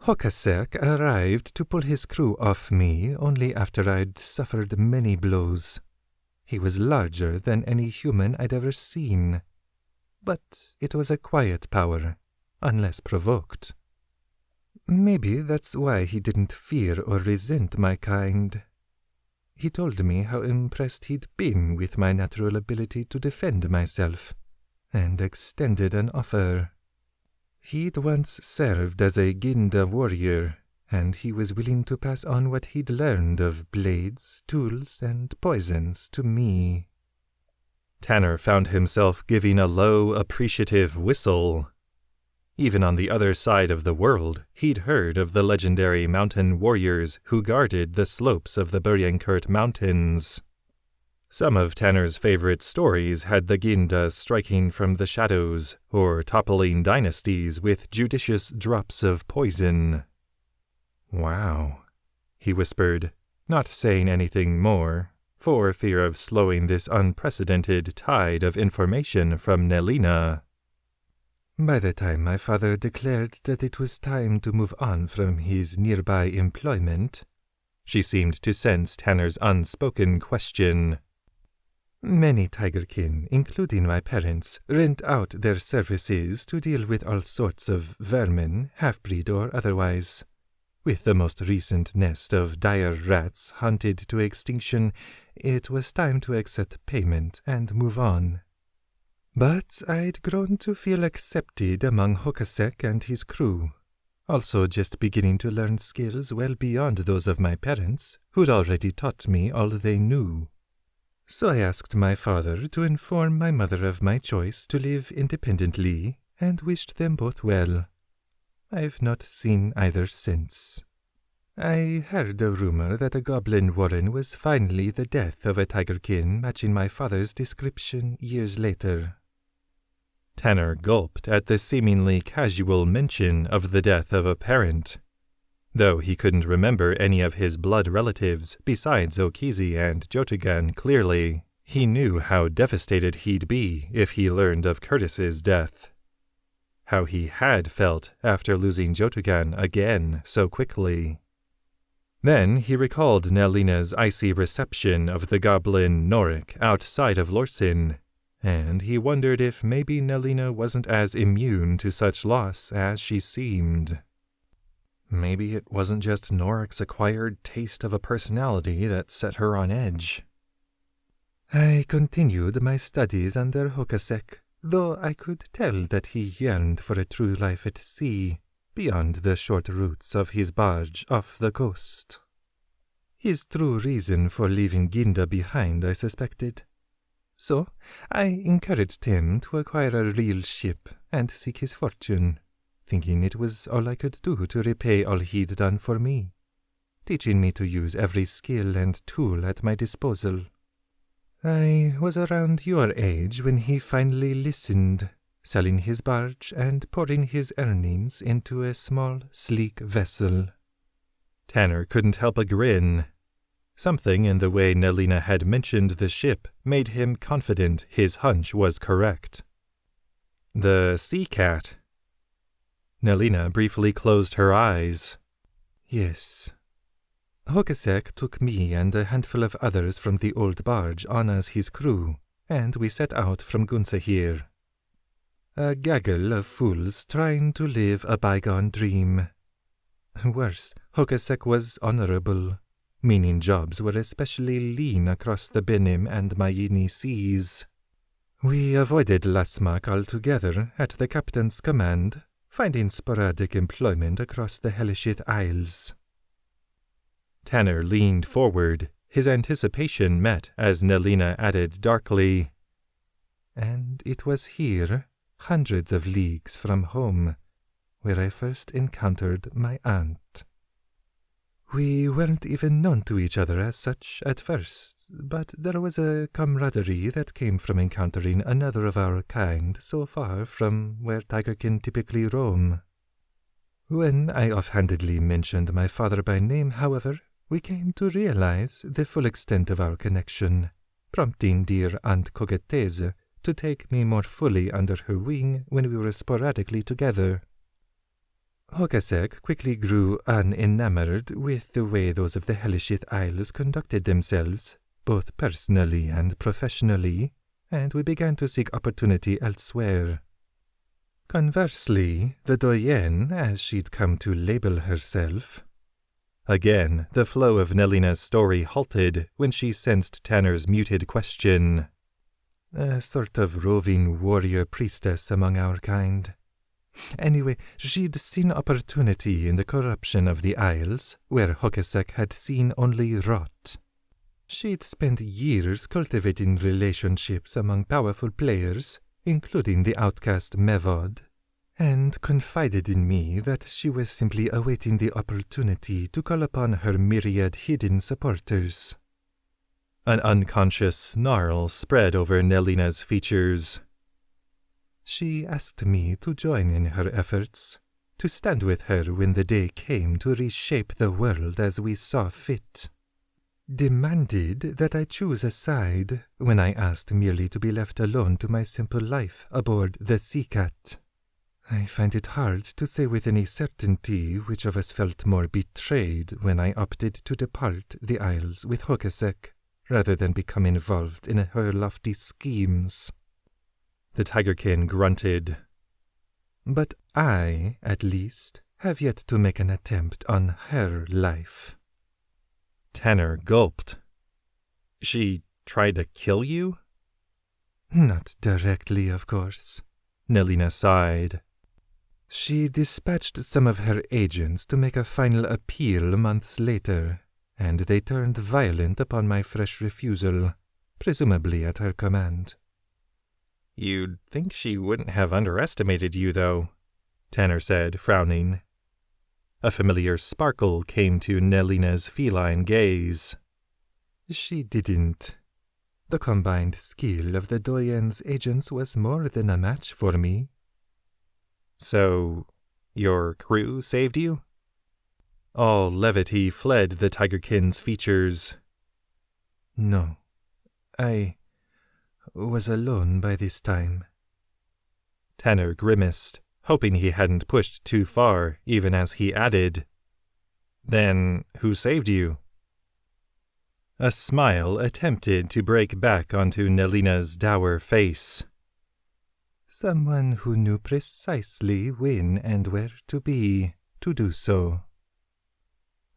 Hokasek arrived to pull his crew off me only after I'd suffered many blows. He was larger than any human I'd ever seen. But it was a quiet power, unless provoked. Maybe that's why he didn't fear or resent my kind. He told me how impressed he'd been with my natural ability to defend myself, and extended an offer. He'd once served as a Ginda warrior, and he was willing to pass on what he'd learned of blades, tools, and poisons to me. Tanner found himself giving a low, appreciative whistle. Even on the other side of the world, he'd heard of the legendary mountain warriors who guarded the slopes of the Buryankurt Mountains. Some of Tanner's favorite stories had the Ginda striking from the shadows or toppling dynasties with judicious drops of poison. Wow, he whispered, not saying anything more, for fear of slowing this unprecedented tide of information from Nelina. By the time my father declared that it was time to move on from his nearby employment, she seemed to sense Tanner's unspoken question. Many tigerkin, including my parents, rent out their services to deal with all sorts of vermin, half-breed or otherwise. With the most recent nest of dire rats hunted to extinction, it was time to accept payment and move on. But I'd grown to feel accepted among Hokasek and his crew, also just beginning to learn skills well beyond those of my parents, who'd already taught me all they knew. So I asked my father to inform my mother of my choice to live independently, and wished them both well. I've not seen either since. I heard a rumor that a goblin warren was finally the death of a tigerkin matching my father's description years later. Tanner gulped at the seemingly casual mention of the death of a parent. Though he couldn't remember any of his blood relatives besides Okizi and Jotugan clearly, he knew how devastated he'd be if he learned of Curtis's death. How he had felt after losing Jotugan again so quickly. Then he recalled Nelina's icy reception of the goblin Norik outside of Lorsin, and he wondered if maybe Nelina wasn't as immune to such loss as she seemed. Maybe it wasn't just Norik's acquired taste of a personality that set her on edge. I continued my studies under Hokasek, though I could tell that he yearned for a true life at sea, beyond the short routes of his barge off the coast. His true reason for leaving Ginda behind, I suspected. So I encouraged him to acquire a real ship and seek his fortune, thinking it was all I could do to repay all he'd done for me, teaching me to use every skill and tool at my disposal. I was around your age when he finally listened, selling his barge and pouring his earnings into a small, sleek vessel. Tanner couldn't help a grin. Something in the way Nelina had mentioned the ship made him confident his hunch was correct. The sea cat. Nelina briefly closed her eyes. Yes. Hokasek took me and a handful of others from the old barge on as his crew, and we set out from Gunsahir. A gaggle of fools trying to live a bygone dream. Worse, Hokasek was honorable, meaning jobs were especially lean across the Benim and Mayini seas. We avoided Lasmak altogether at the captain's command, finding sporadic employment across the Helishith Isles. Tanner leaned forward, his anticipation met as Nelina added darkly, And it was here, hundreds of leagues from home, where I first encountered my aunt. We weren't even known to each other as such at first, but there was a camaraderie that came from encountering another of our kind so far from where tigerkin typically roam. When I offhandedly mentioned my father by name, however, we came to realize the full extent of our connection, prompting dear Aunt Coquetese to take me more fully under her wing when we were sporadically together. Hokasek quickly grew unenamored with the way those of the Helishith Isles conducted themselves, both personally and professionally, and we began to seek opportunity elsewhere. Conversely, the doyenne, as she'd come to label herself— Again, the flow of Nelina's story halted when she sensed Tanner's muted question. A sort of roving warrior priestess among our kind. Anyway, she'd seen opportunity in the corruption of the Isles, where Hokasek had seen only rot. She'd spent years cultivating relationships among powerful players, including the outcast Mevod, and confided in me that she was simply awaiting the opportunity to call upon her myriad hidden supporters. An unconscious snarl spread over Nelina's features. She asked me to join in her efforts, to stand with her when the day came to reshape the world as we saw fit. Demanded that I choose a side when I asked merely to be left alone to my simple life aboard the Sea Cat. I find it hard to say with any certainty which of us felt more betrayed when I opted to depart the Isles with Hokasek, rather than become involved in her lofty schemes. The tigerkin grunted. But I, at least, have yet to make an attempt on her life. Tanner gulped. She tried to kill you? Not directly, of course. Nelina sighed. She dispatched some of her agents to make a final appeal months later, and they turned violent upon my fresh refusal, presumably at her command. You'd think she wouldn't have underestimated you, though, Tanner said, frowning. A familiar sparkle came to Nelina's feline gaze. She didn't. The combined skill of the doyenne's agents was more than a match for me. So, your crew saved you? All levity fled the tigerkin's features. No, I was alone by this time. Tanner grimaced, hoping he hadn't pushed too far, even as he added, Then who saved you? A smile attempted to break back onto Nelina's dour face. Someone who knew precisely when and where to be to do so.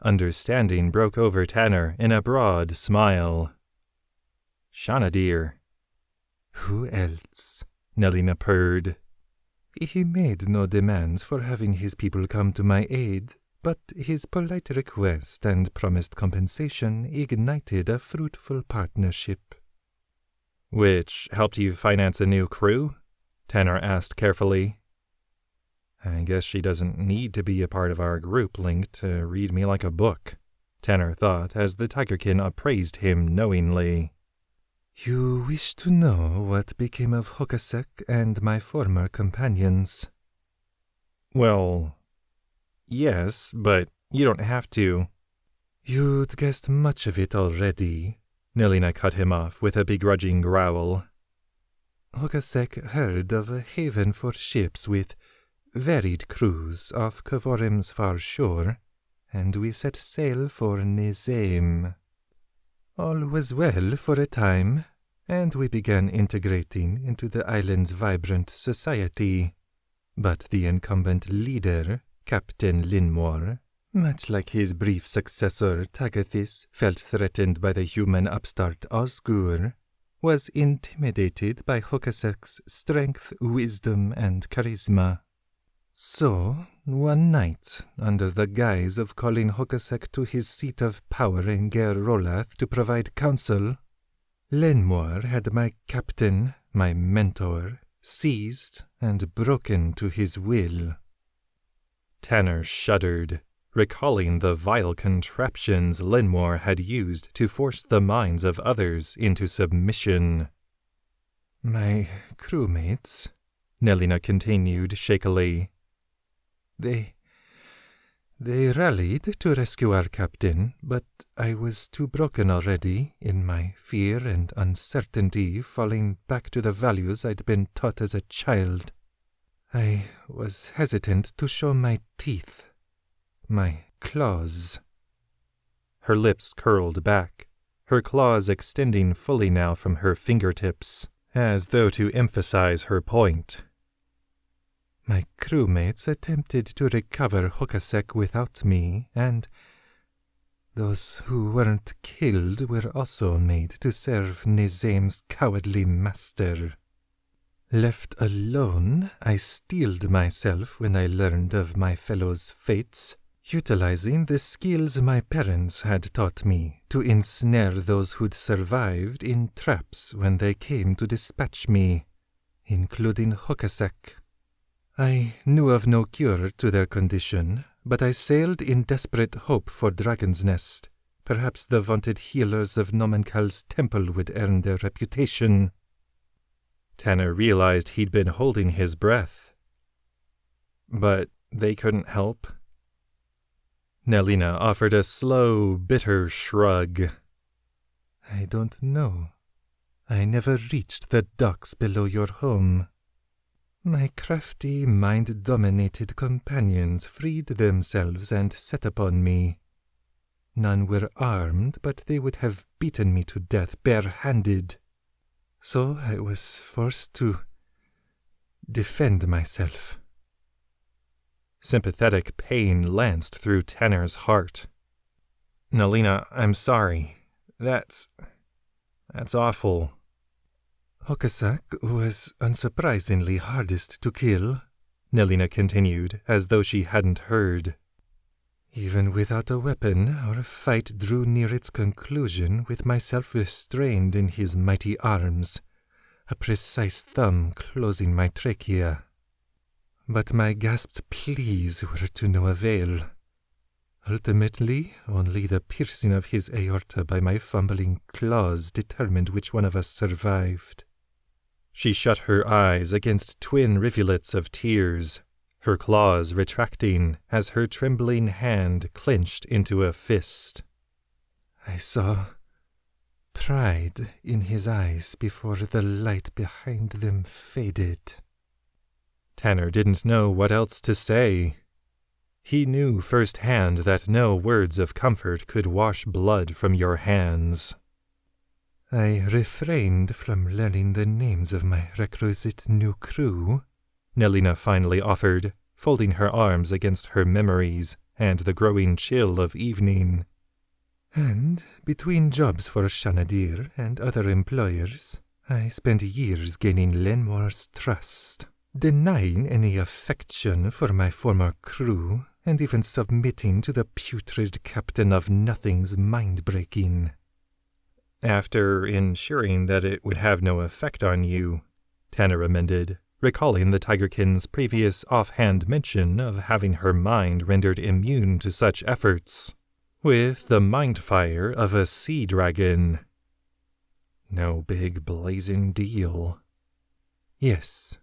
Understanding broke over Tanner in a broad smile. Shanadir. Who else? Nelina purred. He made no demands for having his people come to my aid, but his polite request and promised compensation ignited a fruitful partnership. Which helped you finance a new crew? Tanner asked carefully. I guess she doesn't need to be a part of our group link to read me like a book, Tanner thought as the tigerkin appraised him knowingly. You wish to know what became of Hokasek and my former companions? Well, yes, but you don't have to. You'd guessed much of it already. Nelina cut him off with a begrudging growl. Hokasek heard of a haven for ships with varied crews off Kavorim's far shore, and we set sail for Nezem. All was well for a time, and we began integrating into the island's vibrant society. But the incumbent leader, Captain Linmore, Much like his brief successor, Tagathis felt threatened by the human upstart Osgur, was intimidated by Hokasek's strength, wisdom, and charisma. So, one night, under the guise of calling Hokasek to his seat of power in Ger Rolath to provide counsel, Lenmor had my captain, my mentor, seized and broken to his will. Tanner shuddered, recalling the vile contraptions Lenmor had used to force the minds of others into submission. My crewmates, Nelina continued shakily. They rallied to rescue our captain, but I was too broken already in my fear and uncertainty, falling back to the values I'd been taught as a child. I was hesitant to show my teeth, my claws. Her lips curled back, her claws extending fully now from her fingertips, as though to emphasize her point. My crewmates attempted to recover Hokasek without me, and those who weren't killed were also made to serve Nizam's cowardly master. Left alone, I steeled myself when I learned of my fellows' fates, utilizing the skills my parents had taught me to ensnare those who'd survived in traps when they came to dispatch me, including Hokasek. I knew of no cure to their condition, but I sailed in desperate hope for Dragon's Nest. Perhaps the vaunted healers of Nomenkal's temple would earn their reputation. Tanner realized he'd been holding his breath. But they couldn't help. Nelina offered a slow, bitter shrug. I don't know. I never reached the docks below your home. My crafty, mind-dominated companions freed themselves and set upon me. None were armed, but they would have beaten me to death bare-handed. So I was forced to defend myself. Sympathetic pain lanced through Tanner's heart. Nelina, I'm sorry. That's awful. Hokasek was unsurprisingly hardest to kill, Nelina continued, as though she hadn't heard. Even without a weapon, our fight drew near its conclusion with myself restrained in his mighty arms, a precise thumb closing my trachea. But my gasped pleas were to no avail. Ultimately, only the piercing of his aorta by my fumbling claws determined which one of us survived. She shut her eyes against twin rivulets of tears, her claws retracting as her trembling hand clenched into a fist. I saw pride in his eyes before the light behind them faded. Tanner didn't know what else to say. He knew firsthand that no words of comfort could wash blood from your hands. I refrained from learning the names of my requisite new crew, Nelina finally offered, folding her arms against her memories and the growing chill of evening. And between jobs for Shanadir and other employers, I spent years gaining Lenmor's trust, denying any affection for my former crew, and even submitting to the putrid captain of Nothing's mind-breaking. After ensuring that it would have no effect on you, Tanner amended, recalling the Tigerkin's previous offhand mention of having her mind rendered immune to such efforts, with the mind fire of a sea dragon. No big blazing deal. Yes.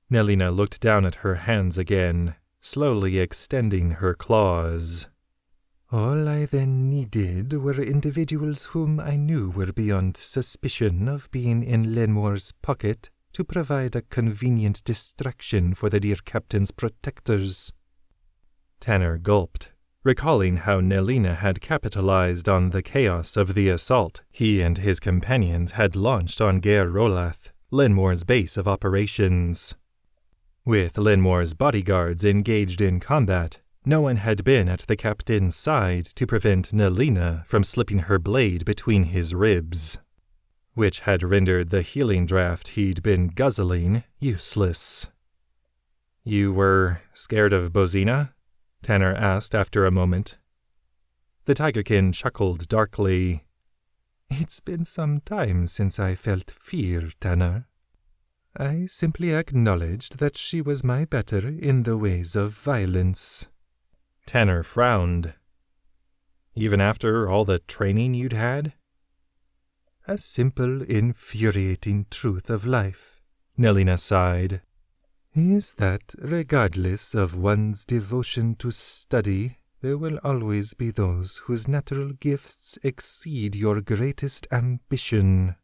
Nelina looked down at her hands again, slowly extending her claws. All I then needed were individuals whom I knew were beyond suspicion of being in Lenmore's pocket to provide a convenient distraction for the dear captain's protectors. Tanner gulped, recalling how Nelina had capitalized on the chaos of the assault he and his companions had launched on Ger Rolath, Lenmore's base of operations. With Lenmore's bodyguards engaged in combat, no one had been at the captain's side to prevent Nelina from slipping her blade between his ribs, which had rendered the healing draught he'd been guzzling useless. "You were scared of Bozina?" Tanner asked after a moment. The tigerkin chuckled darkly. "It's been some time since I felt fear, Tanner. I simply acknowledged that she was my better in the ways of violence." Tanner frowned. "Even after all the training you'd had?" "A simple, infuriating truth of life," Nelina sighed, "is that regardless of one's devotion to study, there will always be those whose natural gifts exceed your greatest ambition."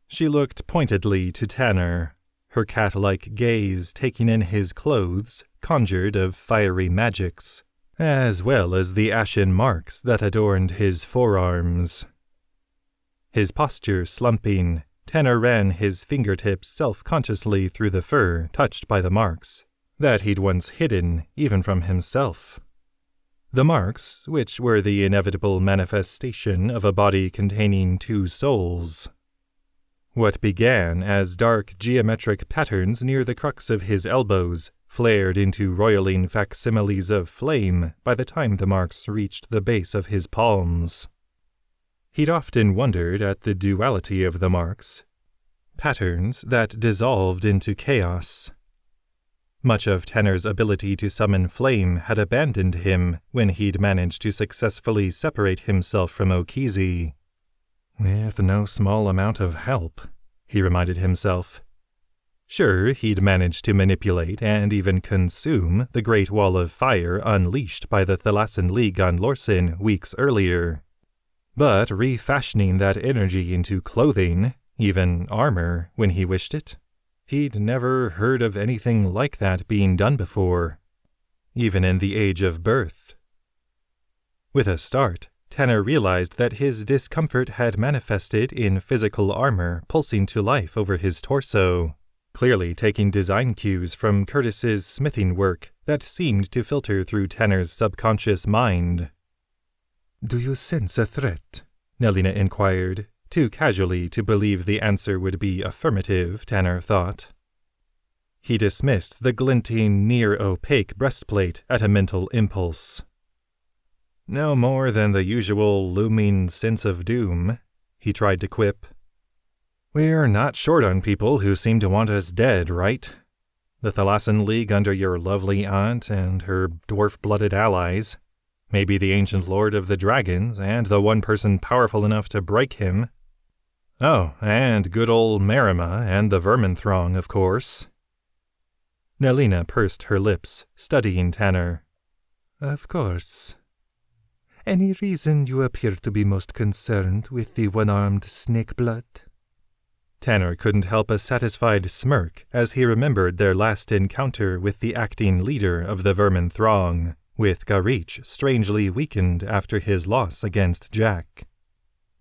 She looked pointedly to Tanner, her cat-like gaze taking in his clothes conjured of fiery magics, as well as the ashen marks that adorned his forearms. His posture slumping, Tanner ran his fingertips self-consciously through the fur touched by the marks that he'd once hidden even from himself. The marks, which were the inevitable manifestation of a body containing two souls. What began as dark geometric patterns near the crux of his elbows flared into roiling facsimiles of flame by the time the marks reached the base of his palms. He'd often wondered at the duality of the marks, patterns that dissolved into chaos. Much of Tanner's ability to summon flame had abandoned him when he'd managed to successfully separate himself from Okizi. With no small amount of help, he reminded himself. Sure, he'd managed to manipulate and even consume the Great Wall of Fire unleashed by the Thalassan League on Lorsen weeks earlier. But refashioning that energy into clothing, even armor, when he wished it, he'd never heard of anything like that being done before, even in the age of birth. With a start, Tanner realized that his discomfort had manifested in physical armor pulsing to life over his torso, clearly taking design cues from Curtis's smithing work that seemed to filter through Tanner's subconscious mind. "Do you sense a threat?" Nelina inquired, too casually to believe the answer would be affirmative, Tanner thought. He dismissed the glinting, near-opaque breastplate at a mental impulse. "No more than the usual looming sense of doom," he tried to quip. "We're not short on people who seem to want us dead, right? The Thalassan League under your lovely aunt and her dwarf-blooded allies. Maybe the ancient lord of the dragons and the one person powerful enough to break him. Oh, and good old Marima and the vermin throng, of course." Nelina pursed her lips, studying Tanner. "Of course. Any reason you appear to be most concerned with the one-armed snake blood?" Tanner couldn't help a satisfied smirk as he remembered their last encounter with the acting leader of the vermin throng, with Garich strangely weakened after his loss against Jack.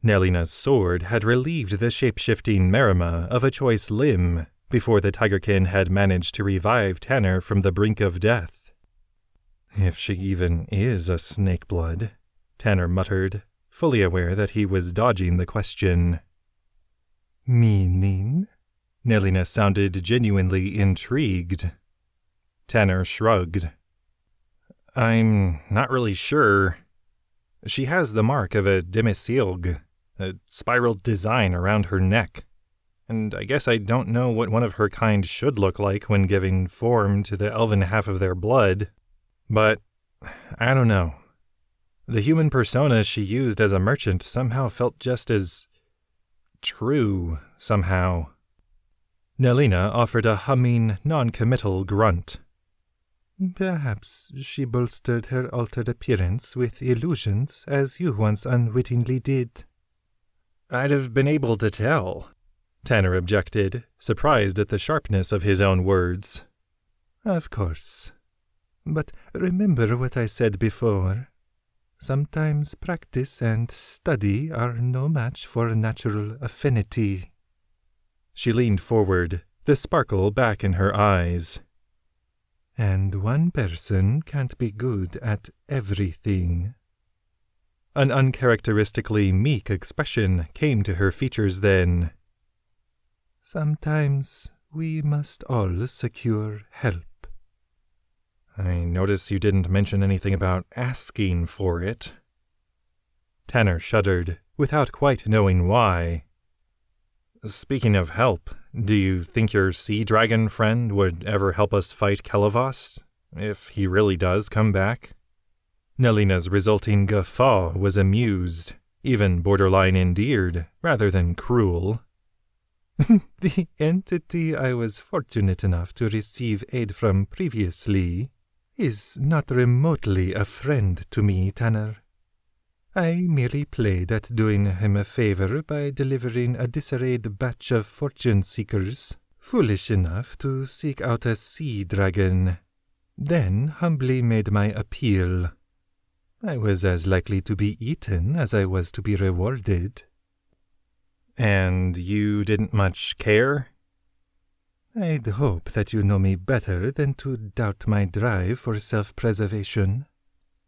Nelina's sword had relieved the shape-shifting Marima of a choice limb before the tigerkin had managed to revive Tanner from the brink of death. "If she even is a snake blood," Tanner muttered, fully aware that he was dodging the question. "Meaning?" Nelina sounded genuinely intrigued. Tanner shrugged. "I'm not really sure. She has the mark of a demisealg, a spiral design around her neck, and I guess I don't know what one of her kind should look like when giving form to the elven half of their blood. But I don't know. The human persona she used as a merchant somehow felt just as true, somehow." Nelina offered a humming, non-committal grunt. "Perhaps she bolstered her altered appearance with illusions, as you once unwittingly did." "I'd have been able to tell," Tanner objected, surprised at the sharpness of his own words. "Of course. But remember what I said before. Sometimes practice and study are no match for natural affinity." She leaned forward, the sparkle back in her eyes. And one person can't be good at everything. An uncharacteristically meek expression came to her features then. Sometimes we must all secure help. I notice you didn't mention anything about asking for it. Tanner shuddered, without quite knowing why. Speaking of help, do you think your sea dragon friend would ever help us fight Kelavost, if he really does come back? Nelina's resulting guffaw was amused, even borderline endeared, rather than cruel. The entity I was fortunate enough to receive aid from previously is not remotely a friend to me, Tanner. I merely played at doing him a favor by delivering a disarrayed batch of fortune seekers, foolish enough to seek out a sea dragon, then humbly made my appeal. I was as likely to be eaten as I was to be rewarded. And you didn't much care? I'd hope that you know me better than to doubt my drive for self-preservation.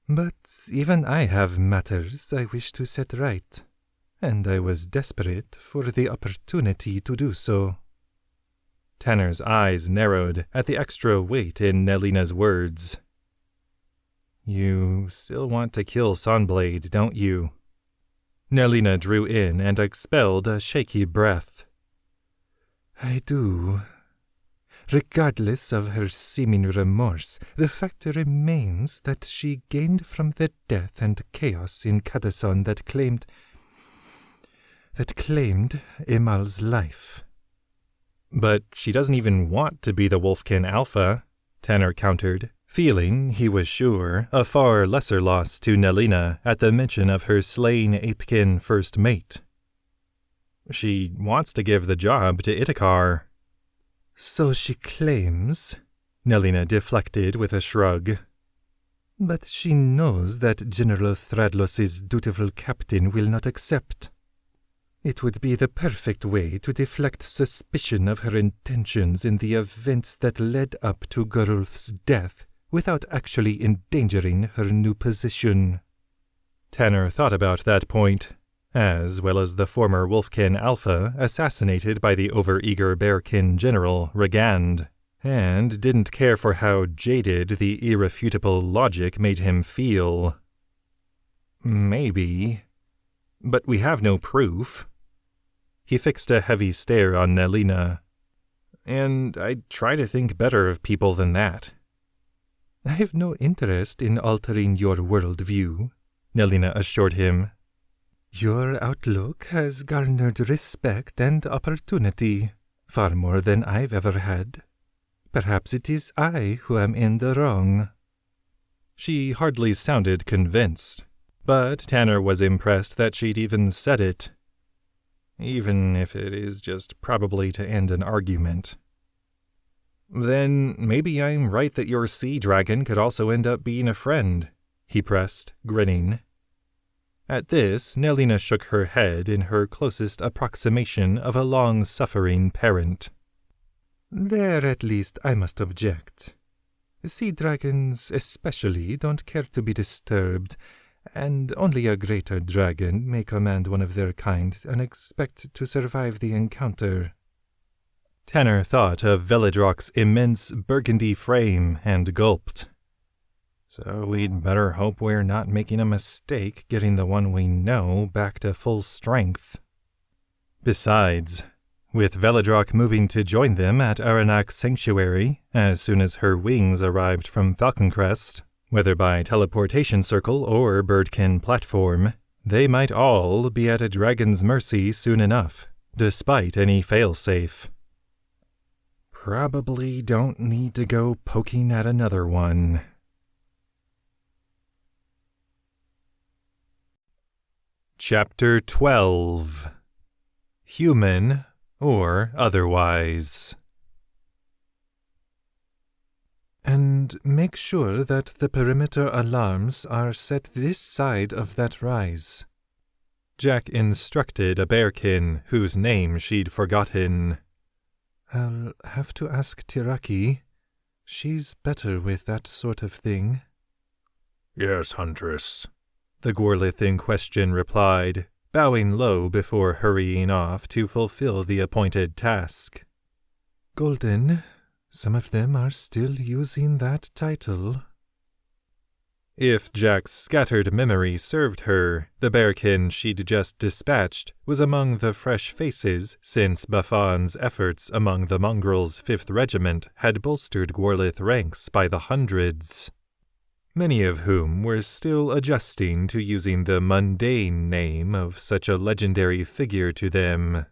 But even I have matters I wish to set right, and I was desperate for the opportunity to do so. Tanner's eyes narrowed at the extra weight in Nelina's words. You still want to kill Sunblade, don't you? Nelina drew in and expelled a shaky breath. I do. Regardless of her seeming remorse, the fact remains that she gained from the death and chaos in Cadison that claimed Emal's life. But she doesn't even want to be the Wolfkin Alpha, Tanner countered, feeling, he was sure, a far lesser loss to Nelina at the mention of her slain Apekin first mate. She wants to give the job to Ithakar. So she claims, Nelina deflected with a shrug. But she knows that General Thradlos's dutiful captain will not accept. It would be the perfect way to deflect suspicion of her intentions in the events that led up to Gerulf's death without actually endangering her new position. Tanner thought about that point, as well as the former Wolfkin Alpha assassinated by the overeager Bearkin general Regand, and didn't care for how jaded the irrefutable logic made him feel. Maybe. But we have no proof. He fixed a heavy stare on Nelina. And I try to think better of people than that. I have no interest in altering your worldview, Nelina assured him. Your outlook has garnered respect and opportunity, far more than I've ever had. Perhaps it is I who am in the wrong. She hardly sounded convinced, but Tanner was impressed that she'd even said it. Even if it is just probably to end an argument. Then maybe I'm right that your sea dragon could also end up being a friend, he pressed, grinning. At this, Nelina shook her head in her closest approximation of a long-suffering parent. There at least I must object. Sea dragons especially don't care to be disturbed, and only a greater dragon may command one of their kind and expect to survive the encounter. Tanner thought of Velidrock's immense burgundy frame and gulped. So we'd better hope we're not making a mistake getting the one we know back to full strength. Besides, with Velidrock moving to join them at Arinak Sanctuary as soon as her wings arrived from Falconcrest, whether by teleportation circle or birdkin platform, they might all be at a dragon's mercy soon enough, despite any failsafe. Probably don't need to go poking at another one. Chapter 12. Human or Otherwise. And make sure that the perimeter alarms are set this side of that rise, Jack instructed a bearkin whose name she'd forgotten. I'll have to ask Tiraki. She's better with that sort of thing. Yes, Huntress, the Gorlith in question replied, bowing low before hurrying off to fulfill the appointed task. Golden, some of them are still using that title. If Jack's scattered memory served her, the bearkin she'd just dispatched was among the fresh faces since Baffan's efforts among the mongrels' 5th Regiment had bolstered Gorlith ranks by the hundreds, many of whom were still adjusting to using the mundane name of such a legendary figure to them.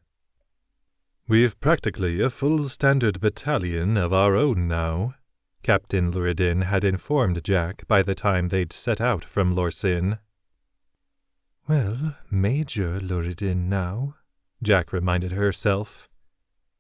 "We've practically a full standard battalion of our own now," Captain Luridin had informed Jack by the time they'd set out from Lorsin. "Well, Major Luridin now," Jack reminded herself,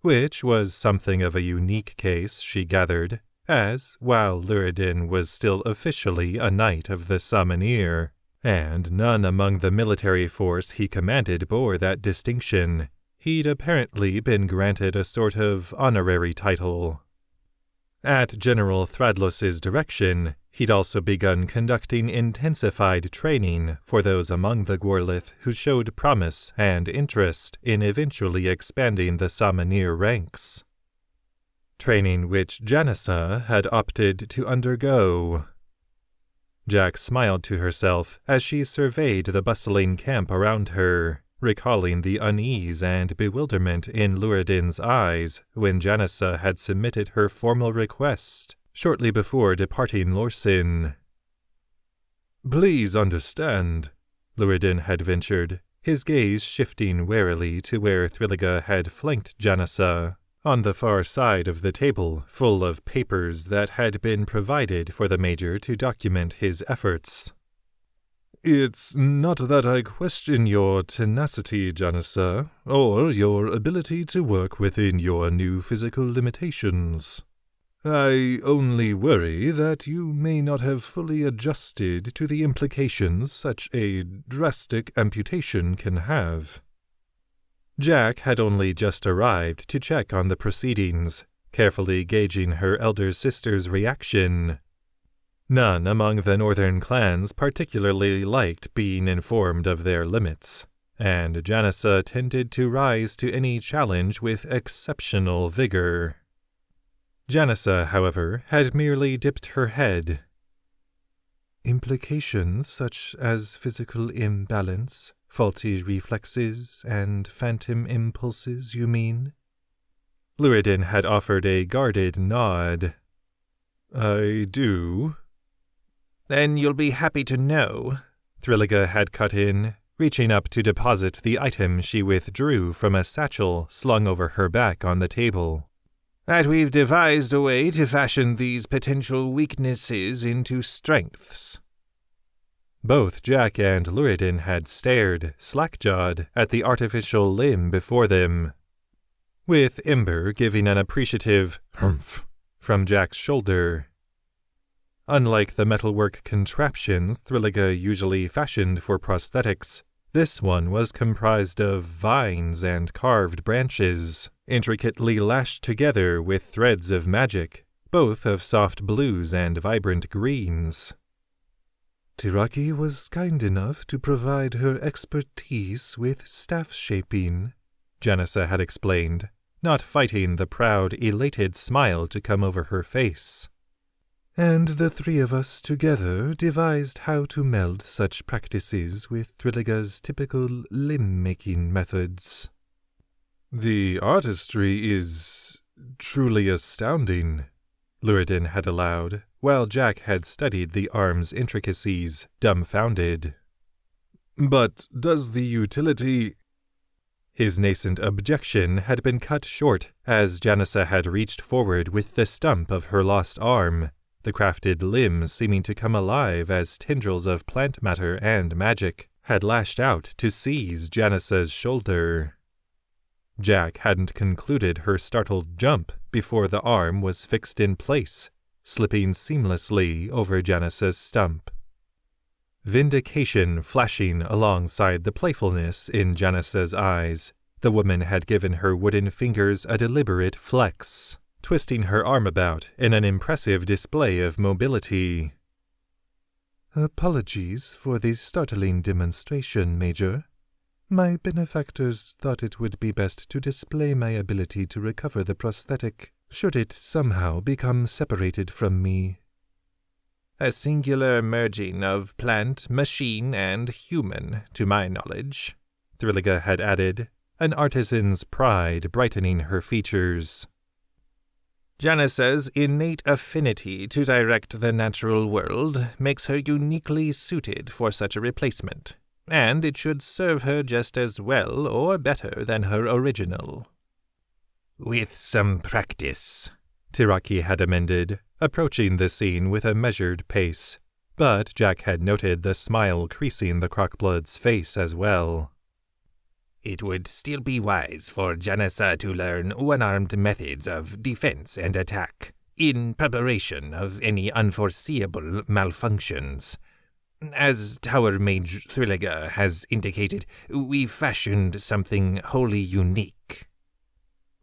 which was something of a unique case, she gathered, as, while Luridin was still officially a knight of the Summoneer, and none among the military force he commanded bore that distinction, he'd apparently been granted a sort of honorary title. At General Thradlos's direction, he'd also begun conducting intensified training for those among the Gorlith who showed promise and interest in eventually expanding the Summoneer ranks. Training which Janissa had opted to undergo. Jack smiled to herself as she surveyed the bustling camp around her, recalling the unease and bewilderment in Luridin's eyes when Janissa had submitted her formal request shortly before departing Lorsin. "Please understand," Luridin had ventured, his gaze shifting warily to where Thrilliga had flanked Janissa, on the far side of the table full of papers that had been provided for the Major to document his efforts. "It's not that I question your tenacity, Janissa, or your ability to work within your new physical limitations. I only worry that you may not have fully adjusted to the implications such a drastic amputation can have." Jack had only just arrived to check on the proceedings, carefully gauging her elder sister's reaction. None among the northern clans particularly liked being informed of their limits, and Janissa tended to rise to any challenge with exceptional vigor. Janissa, however, had merely dipped her head. "Implications such as physical imbalance, faulty reflexes, and phantom impulses, you mean?" Luridin had offered a guarded nod. "I do." "Then you'll be happy to know," Thrilliga had cut in, reaching up to deposit the item she withdrew from a satchel slung over her back on the table, "that we've devised a way to fashion these potential weaknesses into strengths." Both Jack and Luridin had stared, slack-jawed, at the artificial limb before them, with Ember giving an appreciative "humph" from Jack's shoulder. Unlike the metalwork contraptions Thrilliga usually fashioned for prosthetics, this one was comprised of vines and carved branches, intricately lashed together with threads of magic, both of soft blues and vibrant greens. "Tiraki was kind enough to provide her expertise with staff shaping," Janissa had explained, not fighting the proud, elated smile to come over her face. "And the three of us together devised how to meld such practices with Thrilliga's typical limb-making methods." "The artistry is truly astounding," Luridin had allowed, while Jack had studied the arm's intricacies, dumbfounded. "But does the utility—" His nascent objection had been cut short as Janissa had reached forward with the stump of her lost arm, the crafted limb seeming to come alive as tendrils of plant matter and magic had lashed out to seize Janissa's shoulder. Jack hadn't concluded her startled jump before the arm was fixed in place, slipping seamlessly over Janissa's stump. Vindication flashing alongside the playfulness in Janissa's eyes, the woman had given her wooden fingers a deliberate flex, twisting her arm about in an impressive display of mobility. Apologies for the startling demonstration, Major. My benefactors thought it would be best to display my ability to recover the prosthetic, should it somehow become separated from me. A singular merging of plant, machine, and human, to my knowledge, Thrilliga had added, an artisan's pride brightening her features. Janice's innate affinity to direct the natural world makes her uniquely suited for such a replacement, and it should serve her just as well or better than her original. With some practice, Tiraki had amended, approaching the scene with a measured pace, but Jack had noted the smile creasing the Crockblood's face as well. It would still be wise for Janissa to learn one-armed methods of defense and attack, in preparation of any unforeseeable malfunctions. As Tower Mage Thrilliga has indicated, we fashioned something wholly unique.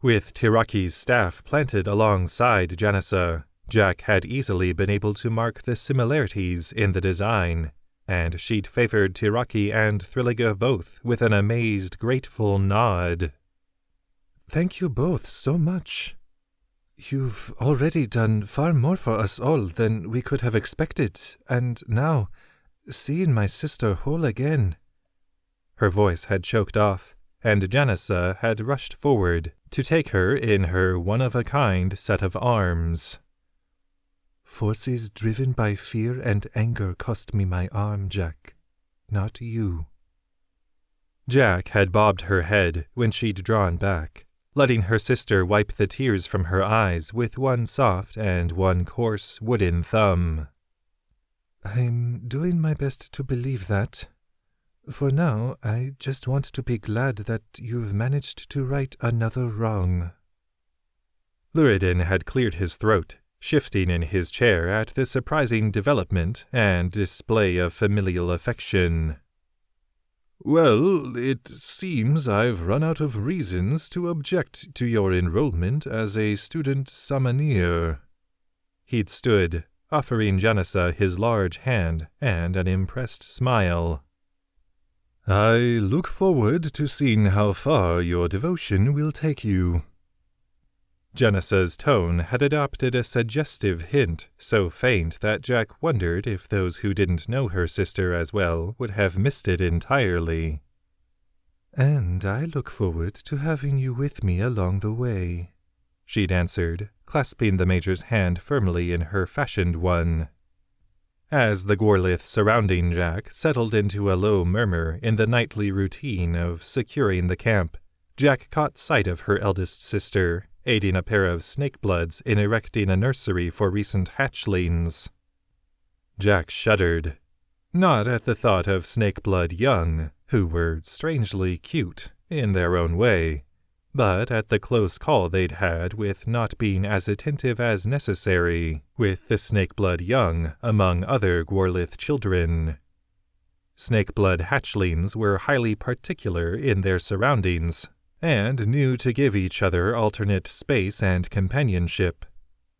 With Tiraki's staff planted alongside Janissa, Jack had easily been able to mark the similarities in the design, and she'd favored Tiraki and Thrilliga both with an amazed, grateful nod. Thank you both so much. You've already done far more for us all than we could have expected, and now, seeing my sister whole again. Her voice had choked off, and Janissa had rushed forward to take her in her one-of-a-kind set of arms. Forces driven by fear and anger cost me my arm, Jack, not you. Jack had bobbed her head when she'd drawn back, letting her sister wipe the tears from her eyes with one soft and one coarse wooden thumb. I'm doing my best to believe that. For now, I just want to be glad that you've managed to right another wrong. Luridin had cleared his throat, shifting in his chair at the surprising development and display of familial affection. Well, it seems I've run out of reasons to object to your enrollment as a student summoner. He'd stood, offering Janissa his large hand and an impressed smile. I look forward to seeing how far your devotion will take you. Janissa's tone had adopted a suggestive hint so faint that Jack wondered if those who didn't know her sister as well would have missed it entirely. And I look forward to having you with me along the way, she'd answered, clasping the Major's hand firmly in her fashioned one. As the Gorlith surrounding Jack settled into a low murmur in the nightly routine of securing the camp, Jack caught sight of her eldest sister, aiding a pair of snakebloods in erecting a nursery for recent hatchlings. Jack shuddered, not at the thought of snakeblood young, who were strangely cute in their own way, but at the close call they'd had with not being as attentive as necessary with the snakeblood young among other Gorlith children. Snakeblood hatchlings were highly particular in their surroundings, and knew to give each other alternate space and companionship.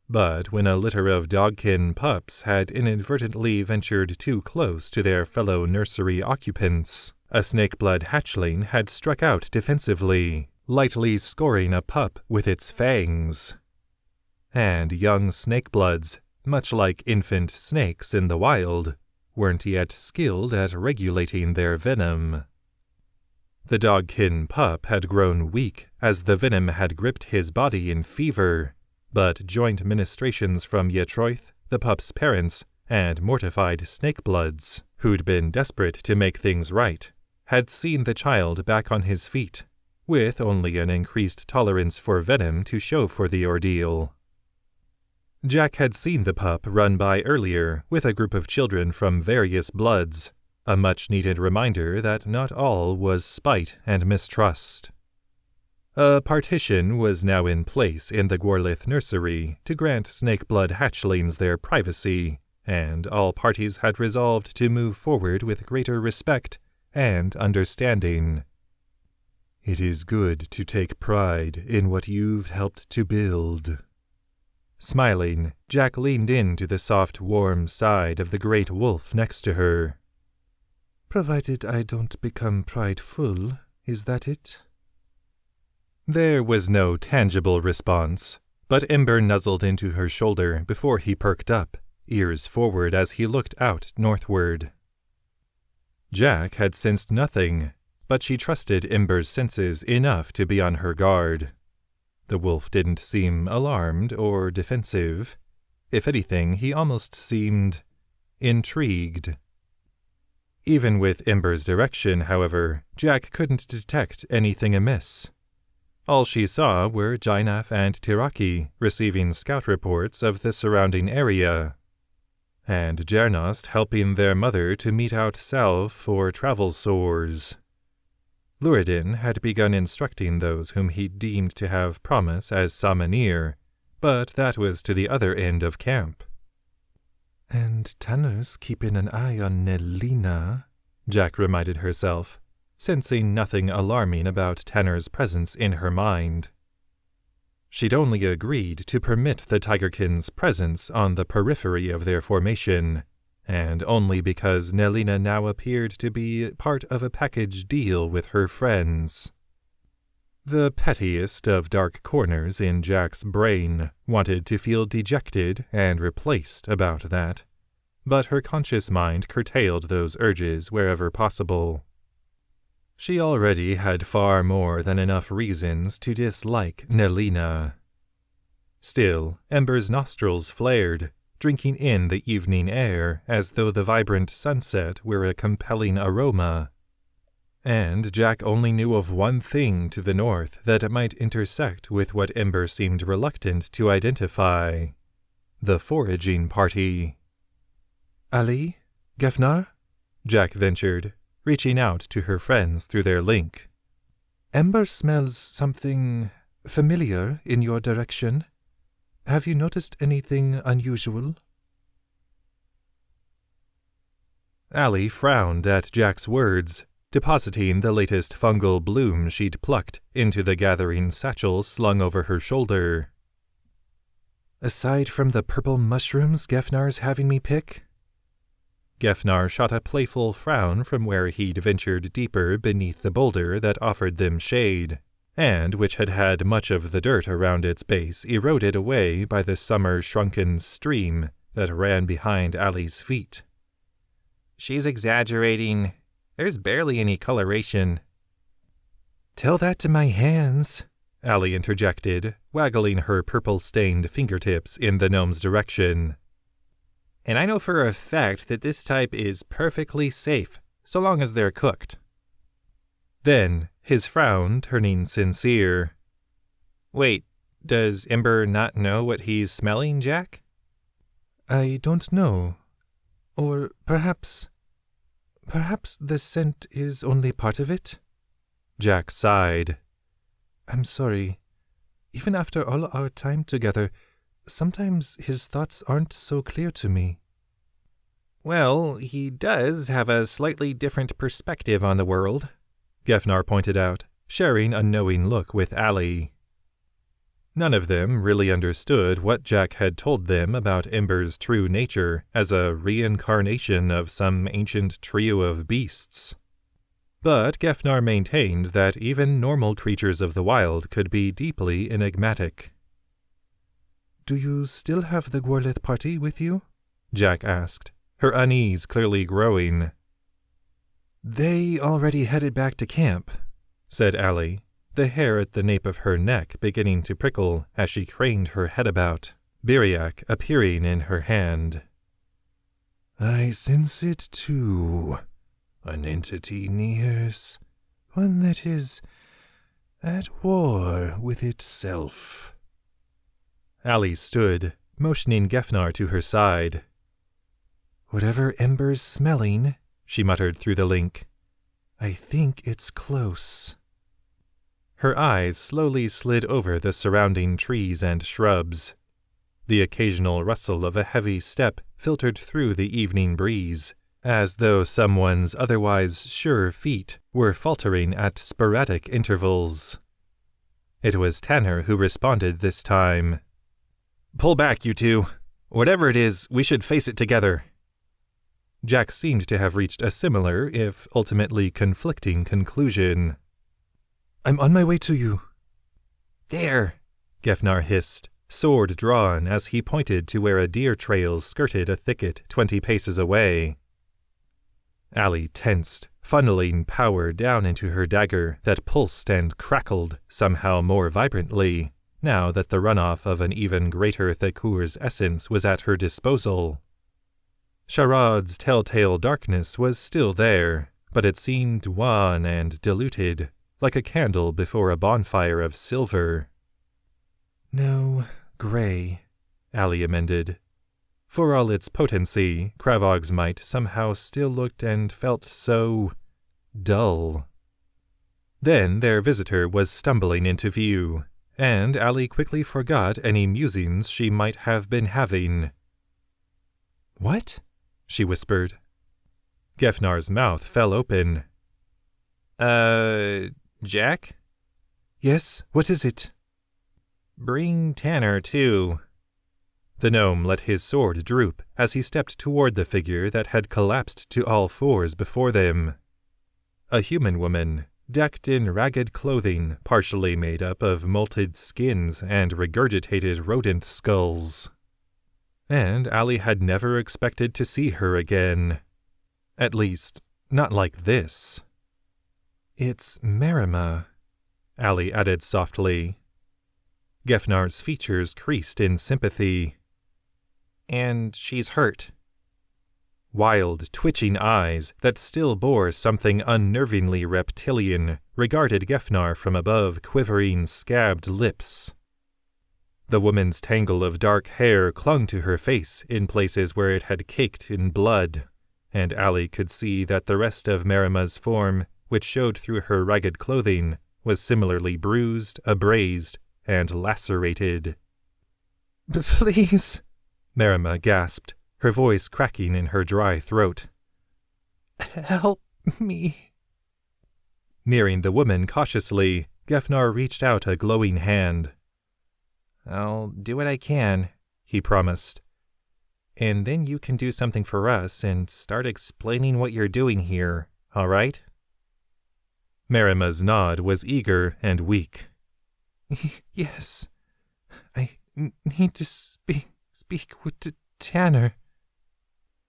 But when a litter of dogkin pups had inadvertently ventured too close to their fellow nursery occupants, a snakeblood hatchling had struck out defensively, lightly scoring a pup with its fangs. And young snakebloods, much like infant snakes in the wild, weren't yet skilled at regulating their venom. The dogkin pup had grown weak as the venom had gripped his body in fever, but joint ministrations from Yetroith, the pup's parents, and mortified snakebloods, who'd been desperate to make things right, had seen the child back on his feet, with only an increased tolerance for venom to show for the ordeal. Jack had seen the pup run by earlier with a group of children from various bloods, a much-needed reminder that not all was spite and mistrust. A partition was now in place in the Gorlith nursery to grant snakeblood hatchlings their privacy, and all parties had resolved to move forward with greater respect and understanding. It is good to take pride in what you've helped to build, Smiling, Jack leaned into the soft, warm side of the great wolf next to her. Provided I don't become prideful, is that it? There was no tangible response, but Ember nuzzled into her shoulder before he perked up, ears forward as he looked out northward. Jack had sensed nothing, but she trusted Ember's senses enough to be on her guard. The wolf didn't seem alarmed or defensive. If anything, he almost seemed intrigued. Even with Ember's direction, however, Jack couldn't detect anything amiss. All she saw were Jainaf and Tiraki receiving scout reports of the surrounding area, and Deyrnas helping their mother to mete out salve for travel sores. Luridin had begun instructing those whom he deemed to have promise as Samanir, but that was to the other end of camp. And Tanner's keeping an eye on Nelina, Jack reminded herself, sensing nothing alarming about Tanner's presence in her mind. She'd only agreed to permit the Tigerkin's presence on the periphery of their formation, and only because Nelina now appeared to be part of a package deal with her friends. The pettiest of dark corners in Jack's brain wanted to feel dejected and replaced about that, but her conscious mind curtailed those urges wherever possible. She already had far more than enough reasons to dislike Nelina. Still, Ember's nostrils flared, drinking in the evening air as though the vibrant sunset were a compelling aroma. And Jack only knew of one thing to the north that might intersect with what Ember seemed reluctant to identify: the foraging party. Allie? Gefnar? Jack ventured, reaching out to her friends through their link. Ember smells something familiar in your direction. Have you noticed anything unusual? Allie frowned at Jack's words, depositing the latest fungal bloom she'd plucked into the gathering satchel slung over her shoulder. Aside from the purple mushrooms Gefnar's having me pick? Gefnar shot a playful frown from where he'd ventured deeper beneath the boulder that offered them shade, and which had had much of the dirt around its base eroded away by the summer-shrunken stream that ran behind Allie's feet. She's exaggerating. There's barely any coloration. Tell that to my hands, Allie interjected, waggling her purple-stained fingertips in the gnome's direction. And I know for a fact that this type is perfectly safe, so long as they're cooked. Then, his frown turning sincere. Wait, does Ember not know what he's smelling, Jack? I don't know. Or perhaps the scent is only part of it? Jack sighed. I'm sorry. Even after all our time together, sometimes his thoughts aren't so clear to me. Well, he does have a slightly different perspective on the world, Gefnar pointed out, sharing a knowing look with Allie. None of them really understood what Jack had told them about Ember's true nature as a reincarnation of some ancient trio of beasts. But Gefnar maintained that even normal creatures of the wild could be deeply enigmatic. Do you still have the Gorlith party with you? Jack asked, her unease clearly growing. They already headed back to camp, said Allie, the hair at the nape of her neck beginning to prickle as she craned her head about, Biriak appearing in her hand. I sense it too. An entity nears, one that is at war with itself. Allie stood, motioning Gefnar to her side. Whatever Ember's smelling, she muttered through the link, I think it's close. Her eyes slowly slid over the surrounding trees and shrubs. The occasional rustle of a heavy step filtered through the evening breeze, as though someone's otherwise sure feet were faltering at sporadic intervals. It was Tanner who responded this time. Pull back, you two. Whatever it is, we should face it together. Jack seemed to have reached a similar, if ultimately conflicting, conclusion. I'm on my way to you. There, Gefnar hissed, sword drawn as he pointed to where a deer trail skirted a thicket 20 paces away. Allie tensed, funneling power down into her dagger that pulsed and crackled somehow more vibrantly, now that the runoff of an even greater Thakur's essence was at her disposal. Shrouds' telltale darkness was still there, but it seemed wan and diluted, like a candle before a bonfire of silver. No, gray, Allie amended. For all its potency, Kravog's might somehow still looked and felt so dull. Then their visitor was stumbling into view, and Allie quickly forgot any musings she might have been having. What? She whispered. Gefnar's mouth fell open. Jack? Yes, what is it? Bring Tanner, too. The gnome let his sword droop as he stepped toward the figure that had collapsed to all fours before them. A human woman, decked in ragged clothing partially made up of molted skins and regurgitated rodent skulls. And Allie had never expected to see her again. At least, not like this. It's Marima, Allie added softly. Gefnar's features creased in sympathy. And she's hurt. Wild, twitching eyes that still bore something unnervingly reptilian regarded Gefnar from above quivering, scabbed lips. The woman's tangle of dark hair clung to her face in places where it had caked in blood, and Allie could see that the rest of Marima's form, which showed through her ragged clothing, was similarly bruised, abrased, and lacerated. Please, Marima gasped, her voice cracking in her dry throat. Help me. Nearing the woman cautiously, Gefnar reached out a glowing hand. I'll do what I can, he promised. And then you can do something for us and start explaining what you're doing here, all right? Marima's nod was eager and weak. Yes, I need to speak with Tanner.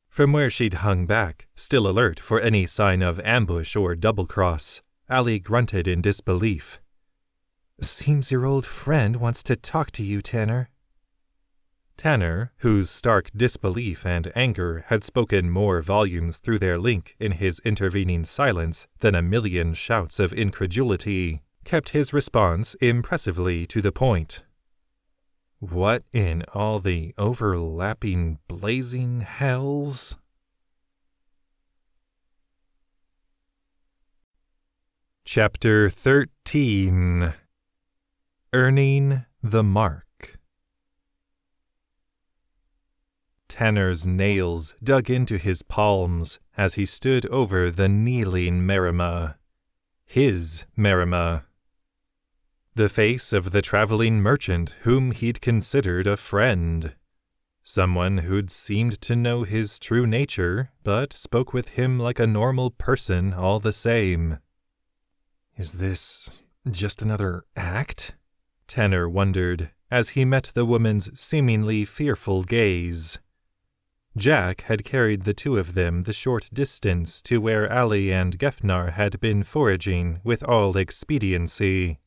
From where she'd hung back, still alert for any sign of ambush or double-cross, Allie grunted in disbelief. Seems your old friend wants to talk to you, Tanner. Tanner, whose stark disbelief and anger had spoken more volumes through their link in his intervening silence than a million shouts of incredulity, kept his response impressively to the point. What in all the overlapping blazing hells? Chapter 13. Earning the Mark. Tanner's nails dug into his palms as he stood over the kneeling Marima. His Marima. The face of the traveling merchant whom he'd considered a friend. Someone who'd seemed to know his true nature, but spoke with him like a normal person all the same. Is this just another act? Tanner wondered, as he met the woman's seemingly fearful gaze. Jack had carried the two of them the short distance to where Allie and Gefnar had been foraging with all expediency.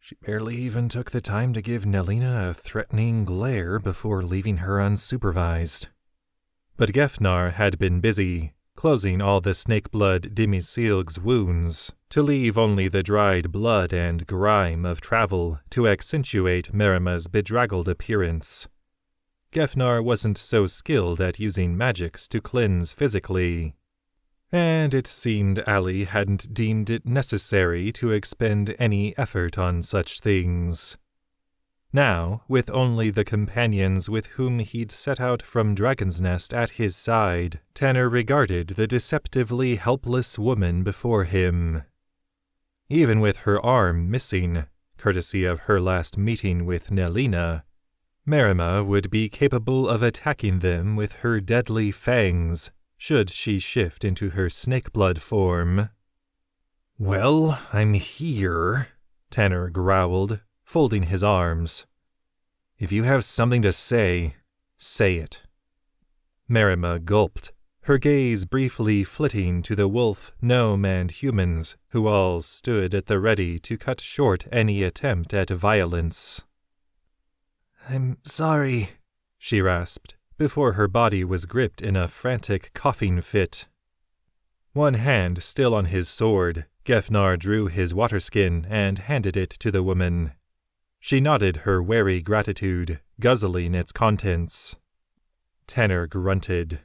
She barely even took the time to give Nelina a threatening glare before leaving her unsupervised. But Gefnar had been busy, closing all the snake-blood Demisilg's wounds, to leave only the dried blood and grime of travel to accentuate Marima's bedraggled appearance. Gefnar wasn't so skilled at using magics to cleanse physically, and it seemed Allie hadn't deemed it necessary to expend any effort on such things. Now, with only the companions with whom he'd set out from Dragon's Nest at his side, Tanner regarded the deceptively helpless woman before him. Even with her arm missing, courtesy of her last meeting with Nelina, Marima would be capable of attacking them with her deadly fangs, should she shift into her snakeblood form. "Well, I'm here," Tanner growled, folding his arms. "If you have something to say, say it." Marima gulped, her gaze briefly flitting to the wolf, gnome, and humans, who all stood at the ready to cut short any attempt at violence. "I'm sorry," she rasped, before her body was gripped in a frantic coughing fit. One hand still on his sword, Gefnar drew his waterskin and handed it to the woman. She nodded her wary gratitude, guzzling its contents. Tanner grunted.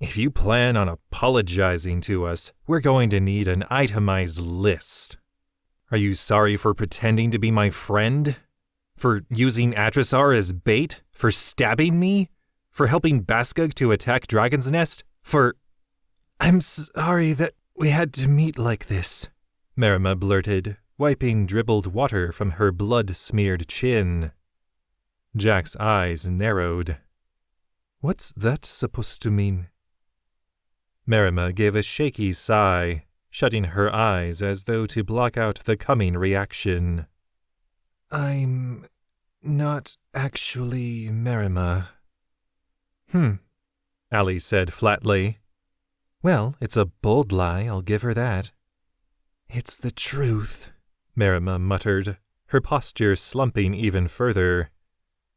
"If you plan on apologizing to us, we're going to need an itemized list. Are you sorry for pretending to be my friend? For using Atrazar as bait? For stabbing me? For helping Baskug to attack Dragon's Nest? For—" "I'm sorry that we had to meet like this," Marima blurted, wiping dribbled water from her blood-smeared chin. Jack's eyes narrowed. "What's that supposed to mean?" Marima gave a shaky sigh, shutting her eyes as though to block out the coming reaction. "I'm not actually Marima." Allie said flatly. "Well, it's a bold lie, I'll give her that." "It's the truth," Marima muttered, her posture slumping even further.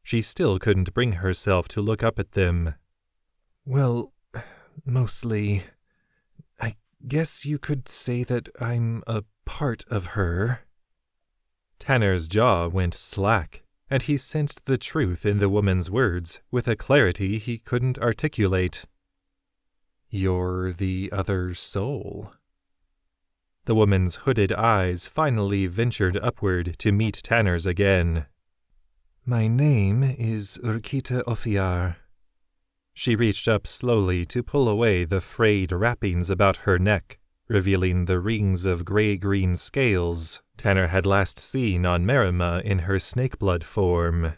She still couldn't bring herself to look up at them. "Well, mostly. I guess you could say that I'm a part of her." Tanner's jaw went slack, and he sensed the truth in the woman's words with a clarity he couldn't articulate. "You're the other soul." The woman's hooded eyes finally ventured upward to meet Tanner's again. "My name is Urkita Ofiar." She reached up slowly to pull away the frayed wrappings about her neck, revealing the rings of gray-green scales Tanner had last seen on Marima in her snakeblood form.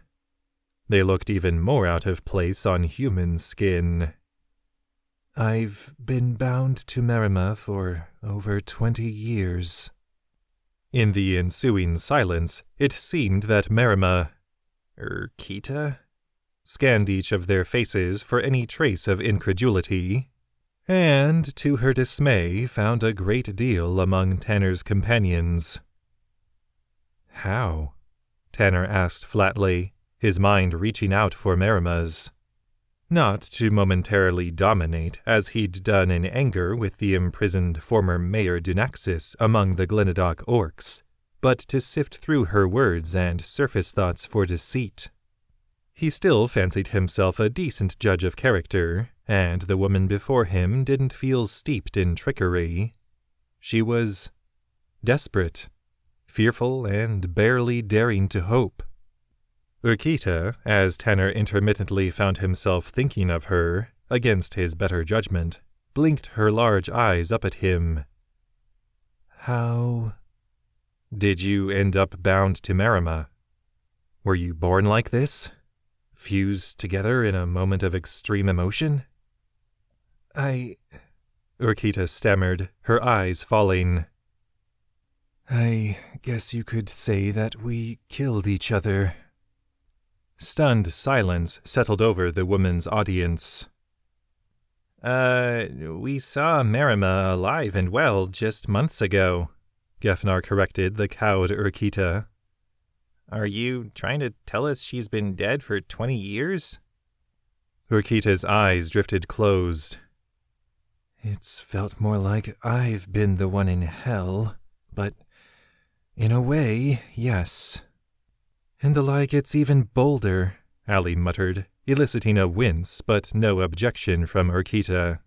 They looked even more out of place on human skin. "I've been bound to Marima for over 20 years. In the ensuing silence, it seemed that Marima, Urkita, scanned each of their faces for any trace of incredulity, and, to her dismay, found a great deal among Tanner's companions. "How?" Tanner asked flatly, his mind reaching out for Marima's. Not to momentarily dominate, as he'd done in anger with the imprisoned former Mayor Dunaxis among the Glenadock orcs, but to sift through her words and surface thoughts for deceit. He still fancied himself a decent judge of character, and the woman before him didn't feel steeped in trickery. She was desperate, fearful, and barely daring to hope. Urkita, as Tanner intermittently found himself thinking of her, against his better judgment, blinked her large eyes up at him. "How did you end up bound to Marima? Were you born like this? Fused together in a moment of extreme emotion?" Urkita stammered, her eyes falling. "I guess you could say that we killed each other." Stunned silence settled over the woman's audience. We saw Marima alive and well just months ago," Gefnar corrected the cowed Urkita. "Are you trying to tell us she's been dead for 20 years? Urkita's eyes drifted closed. "It's felt more like I've been the one in hell, but in a way, yes." "And the lie gets even bolder," Allie muttered, eliciting a wince but no objection from Urkita.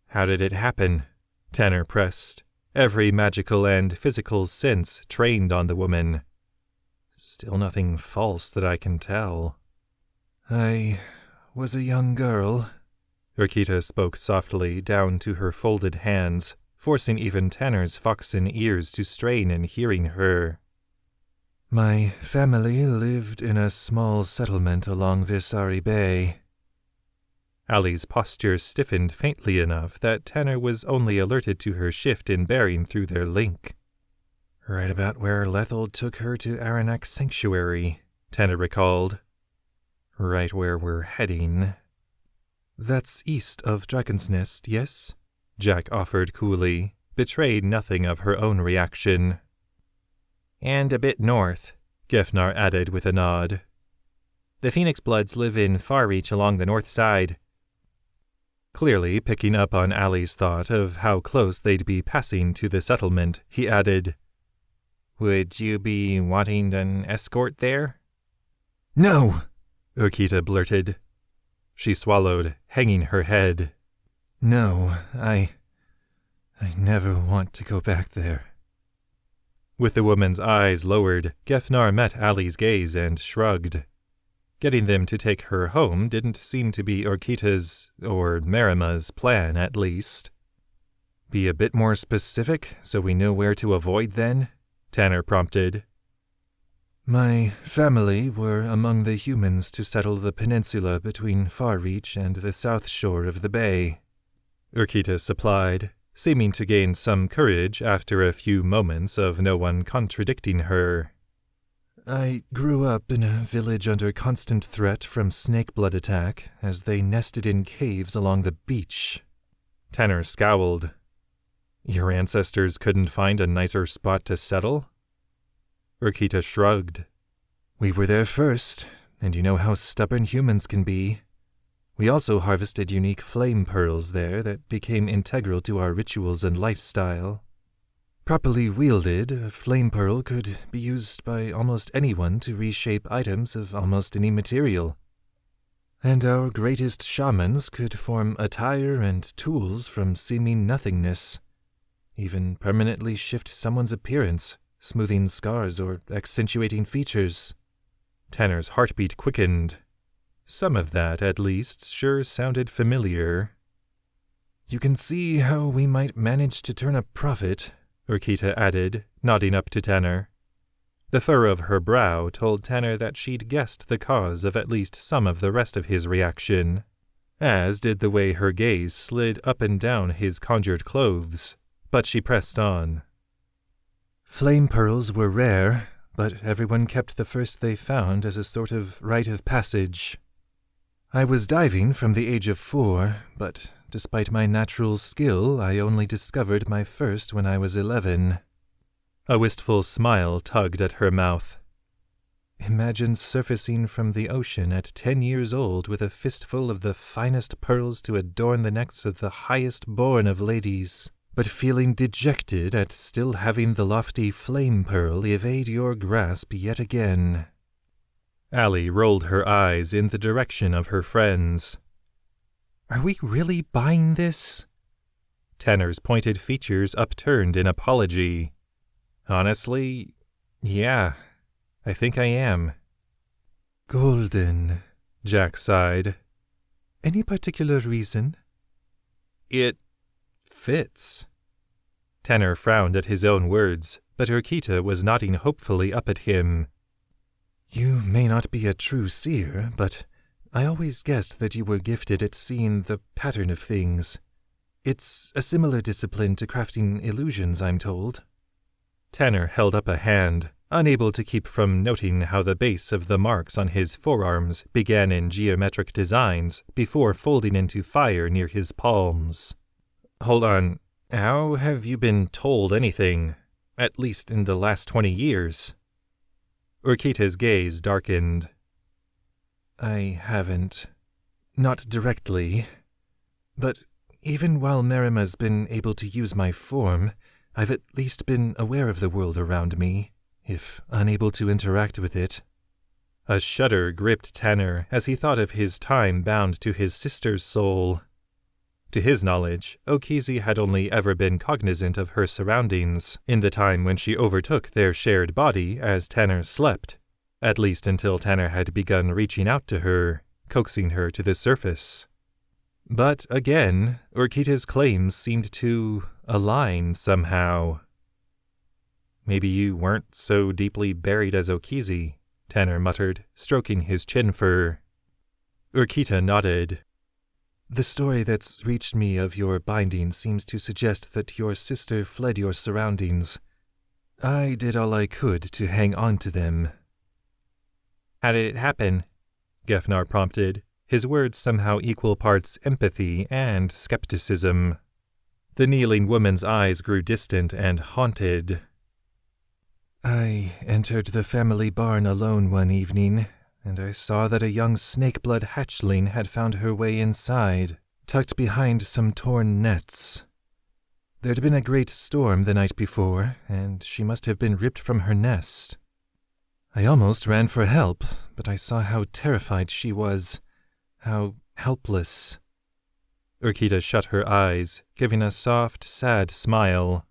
"How did it happen?" Tanner pressed, every magical and physical sense trained on the woman. "Still nothing false that I can tell." "I was a young girl," Urkita spoke softly down to her folded hands, forcing even Tanner's foxen ears to strain in hearing her. My family lived in a small settlement along Visari Bay. Allie's posture stiffened faintly enough that Tanner was only alerted to her shift in bearing through their link. Right about where Lethold took her to Arinak Sanctuary, Tanner recalled. Right where we're heading. That's east of Dragon's Nest, yes? Jack offered coolly, betrayed nothing of her own reaction. And a bit north, Gefnar added with a nod. The Phoenix Bloods live in Farreach along the north side. Clearly picking up on Allie's thought of how close they'd be passing to the settlement, he added, Would you be wanting an escort there? No, Urquita blurted. She swallowed, hanging her head. No, I never want to go back there. With the woman's eyes lowered, Gefnar met Allie's gaze and shrugged. Getting them to take her home didn't seem to be Urquita's, or Marima's, plan, at least. Be a bit more specific so we know where to avoid then? Tanner prompted. My family were among the humans to settle the peninsula between Farreach and the south shore of the bay, Urquita supplied, seeming to gain some courage after a few moments of no one contradicting her. I grew up in a village under constant threat from snake blood attack as they nested in caves along the beach. Tanner scowled. Your ancestors couldn't find a nicer spot to settle? Urquita shrugged. We were there first, and you know how stubborn humans can be. We also harvested unique flame pearls there that became integral to our rituals and lifestyle. Properly wielded, a flame pearl could be used by almost anyone to reshape items of almost any material. And our greatest shamans could form attire and tools from seeming nothingness, even permanently shift someone's appearance, smoothing scars or accentuating features. Tanner's heartbeat quickened. Some of that, at least, sure sounded familiar. You can see how we might manage to turn a profit, Urquita added, nodding up to Tanner. The furrow of her brow told Tanner that she'd guessed the cause of at least some of the rest of his reaction, as did the way her gaze slid up and down his conjured clothes, but she pressed on. Flame pearls were rare, but everyone kept the first they found as a sort of rite of passage. I was diving from the age of 4, but despite my natural skill, I only discovered my first when I was 11. A wistful smile tugged at her mouth. Imagine surfacing from the ocean at 10 years old with a fistful of the finest pearls to adorn the necks of the highest born of ladies, but feeling dejected at still having the lofty flame pearl evade your grasp yet again. Allie rolled her eyes in the direction of her friends. Are we really buying this? Tanner's pointed features upturned in apology. Honestly, yeah, I think I am. Golden, Jack sighed. Any particular reason? It fits. Tanner frowned at his own words, but Urquita was nodding hopefully up at him. You may not be a true seer, but I always guessed that you were gifted at seeing the pattern of things. It's a similar discipline to crafting illusions, I'm told. Tanner held up a hand, unable to keep from noting how the base of the marks on his forearms began in geometric designs before folding into fire near his palms. Hold on, how have you been told anything, at least in the last 20 years? Urquita's gaze darkened. I haven't. Not directly. But even while Marima's been able to use my form, I've at least been aware of the world around me, if unable to interact with it. A shudder gripped Tanner as he thought of his time bound to his sister's soul. To his knowledge, Okizi had only ever been cognizant of her surroundings in the time when she overtook their shared body as Tanner slept, at least until Tanner had begun reaching out to her, coaxing her to the surface. But again, Urquita's claims seemed to align somehow. Maybe you weren't so deeply buried as Okizi, Tanner muttered, stroking his chin fur. Urquita nodded. The story that's reached me of your binding seems to suggest that your sister fled your surroundings. I did all I could to hang on to them. How did it happen? Gefnar prompted, his words somehow equal parts empathy and skepticism. The kneeling woman's eyes grew distant and haunted. I entered the family barn alone one evening, and I saw that a young snakeblood hatchling had found her way inside, tucked behind some torn nets. There'd been a great storm the night before, and she must have been ripped from her nest. I almost ran for help, but I saw how terrified she was, how helpless. Urquita shut her eyes, giving a soft, sad smile.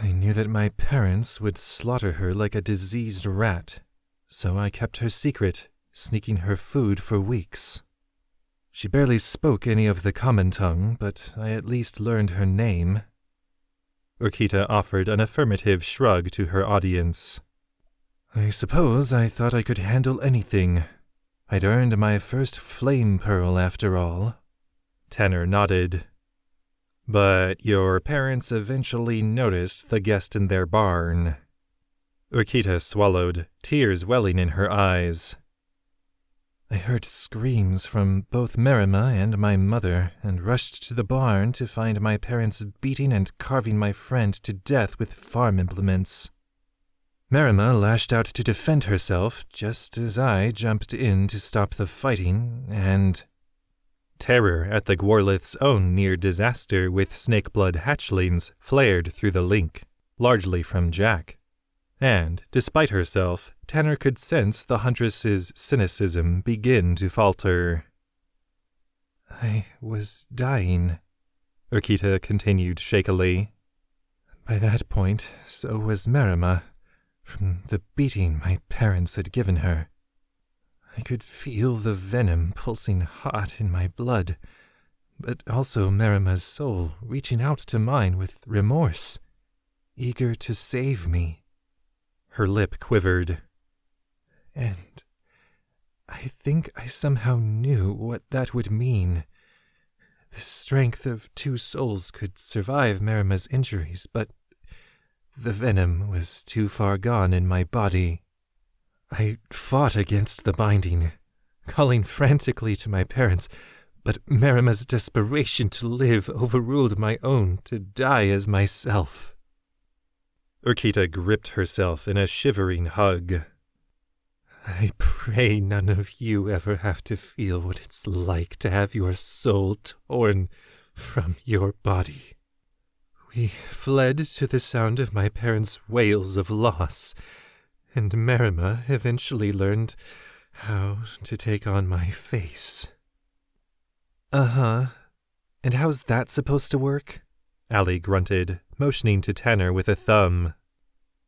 I knew that my parents would slaughter her like a diseased rat, so I kept her secret, sneaking her food for weeks. She barely spoke any of the common tongue, but I at least learned her name. Urquita offered an affirmative shrug to her audience. I suppose I thought I could handle anything. I'd earned my first flame pearl after all. Tanner nodded. But your parents eventually noticed the guest in their barn. Urquita swallowed, tears welling in her eyes. I heard screams from both Merima and my mother, and rushed to the barn to find my parents beating and carving my friend to death with farm implements. Merima lashed out to defend herself, just as I jumped in to stop the fighting, and... Terror at the Gwarlith's own near disaster with snakeblood hatchlings flared through the link, largely from Jack. And, despite herself, Tanner could sense the huntress's cynicism begin to falter. I was dying, Urquita continued shakily. By that point, so was Merima, from the beating my parents had given her. I could feel the venom pulsing hot in my blood, but also Merima's soul reaching out to mine with remorse, eager to save me. Her lip quivered. And I think I somehow knew what that would mean. The strength of two souls could survive Merima's injuries, but the venom was too far gone in my body. I fought against the binding, calling frantically to my parents, but Merima's desperation to live overruled my own to die as myself. Urquita gripped herself in a shivering hug. I pray none of you ever have to feel what it's like to have your soul torn from your body. We fled to the sound of my parents' wails of loss, and Merima eventually learned how to take on my face. Uh-huh. And how's that supposed to work? Allie grunted, motioning to Tanner with a thumb.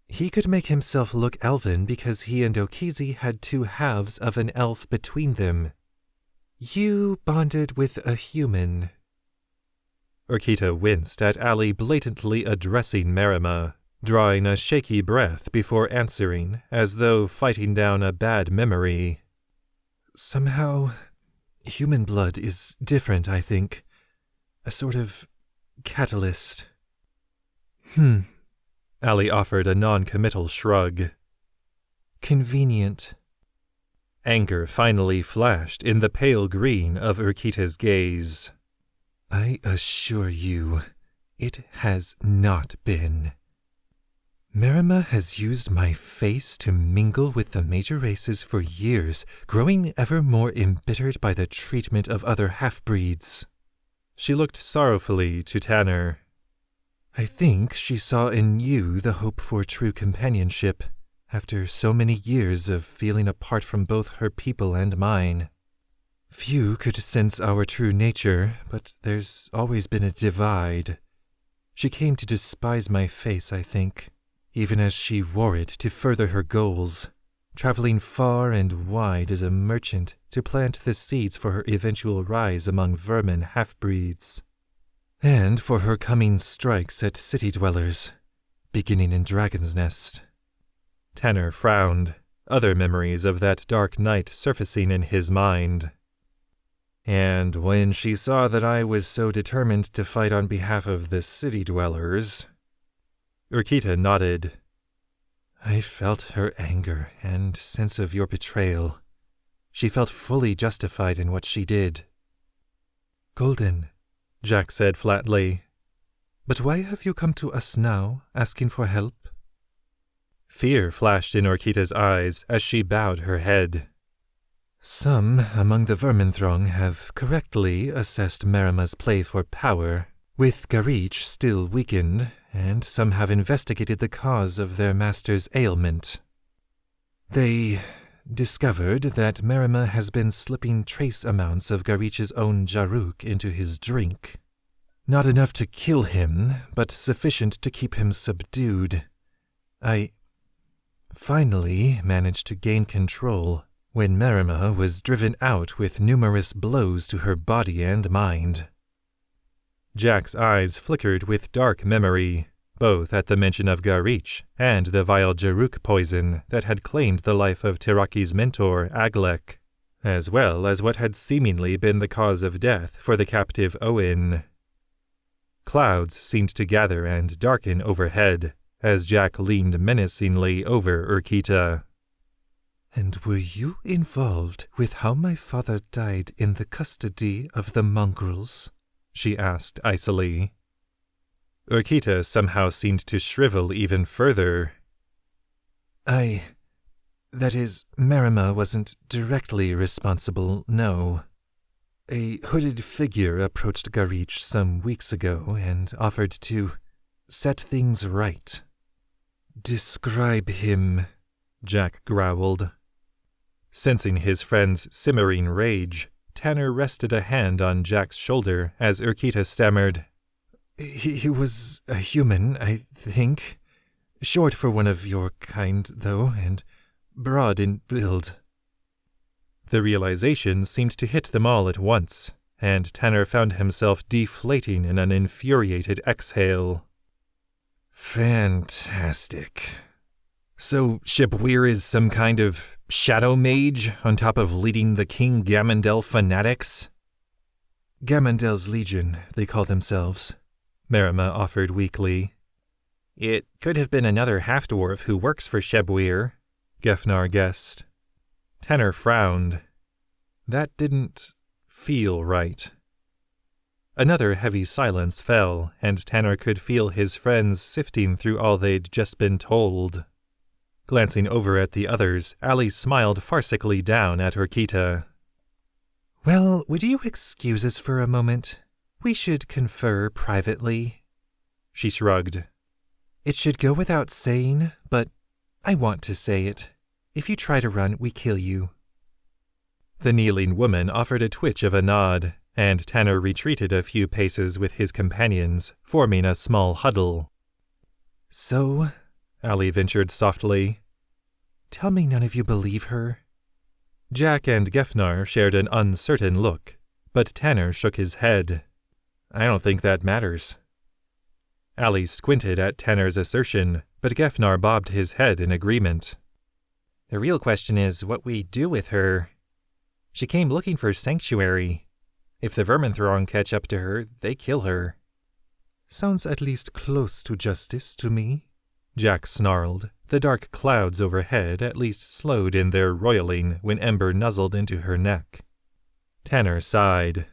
He could make himself look elven because he and Okizi had two halves of an elf between them. You bonded with a human. Urquita winced at Allie blatantly addressing Merima, drawing a shaky breath before answering, as though fighting down a bad memory. Somehow, human blood is different, I think. A sort of catalyst. Allie offered a non-committal shrug. Convenient. Anger finally flashed in the pale green of Urquita's gaze. I assure you, it has not been. Merima has used my face to mingle with the major races for years, growing ever more embittered by the treatment of other half-breeds. She looked sorrowfully to Tanner. I think she saw in you the hope for true companionship, after so many years of feeling apart from both her people and mine. Few could sense our true nature, but there's always been a divide. She came to despise my face, I think, even as she wore it to further her goals, traveling far and wide as a merchant to plant the seeds for her eventual rise among vermin half-breeds. And for her coming strikes at city dwellers, beginning in Dragon's Nest. Tanner frowned, other memories of that dark night surfacing in his mind. And when she saw that I was so determined to fight on behalf of the city dwellers... Urquita nodded. I felt her anger and sense of your betrayal. She felt fully justified in what she did. Golden, Jack said flatly. But why have you come to us now, asking for help? Fear flashed in Urquita's eyes as she bowed her head. Some among the vermin throng have correctly assessed Merrima's play for power, with Garich still weakened, and some have investigated the cause of their master's ailment. They discovered that Merima has been slipping trace amounts of Garich's own Jaruk into his drink. Not enough to kill him, but sufficient to keep him subdued. I finally managed to gain control when Merima was driven out with numerous blows to her body and mind. Jack's eyes flickered with dark memory, both at the mention of Garich and the vile Jaruk poison that had claimed the life of Tiraki's mentor, Aglek, as well as what had seemingly been the cause of death for the captive Owen. Clouds seemed to gather and darken overhead as Jack leaned menacingly over Urquita. And were you involved with how my father died in the custody of the mongrels? She asked icily. Urquita somehow seemed to shrivel even further. That is, Merima wasn't directly responsible, no. A hooded figure approached Garich some weeks ago and offered to set things right. Describe him, Jack growled. Sensing his friend's simmering rage, Tanner rested a hand on Jack's shoulder as Urquita stammered. He was a human, I think. Short for one of your kind, though, and broad in build. The realization seemed to hit them all at once, and Tanner found himself deflating in an infuriated exhale. Fantastic. So Shebweir is some kind of shadow mage on top of leading the King Gamandel fanatics? Gamandel's Legion, they call themselves, Merima offered weakly. It could have been another half-dwarf who works for Shebweir, Gefnar guessed. Tanner frowned. That didn't feel right. Another heavy silence fell, and Tanner could feel his friends sifting through all they'd just been told. Glancing over at the others, Allie smiled farcically down at Urquita. Well, would you excuse us for a moment? We should confer privately. She shrugged. It should go without saying, but I want to say it. If you try to run, we kill you. The kneeling woman offered a twitch of a nod, and Tanner retreated a few paces with his companions, forming a small huddle. So, Allie ventured softly, tell me none of you believe her? Jack and Gefnar shared an uncertain look, but Tanner shook his head. I don't think that matters. Allie squinted at Tanner's assertion, but Gefnar bobbed his head in agreement. The real question is what we do with her. She came looking for sanctuary. If the vermin throng catch up to her, they kill her. Sounds at least close to justice to me, Jack snarled. The dark clouds overhead at least slowed in their roiling when Ember nuzzled into her neck. Tanner sighed.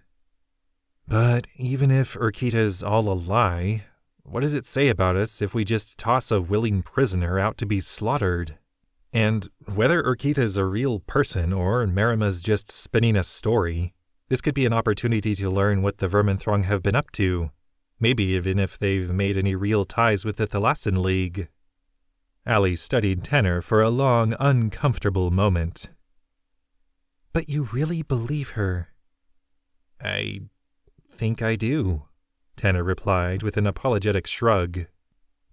But even if Urquita's all a lie, what does it say about us if we just toss a willing prisoner out to be slaughtered? And whether Urquita's a real person or Merima's just spinning a story, this could be an opportunity to learn what the vermin throng have been up to, maybe even if they've made any real ties with the Thalassan League. Allie studied Tanner for a long, uncomfortable moment. But you really believe her? I think I do, Tanner replied with an apologetic shrug.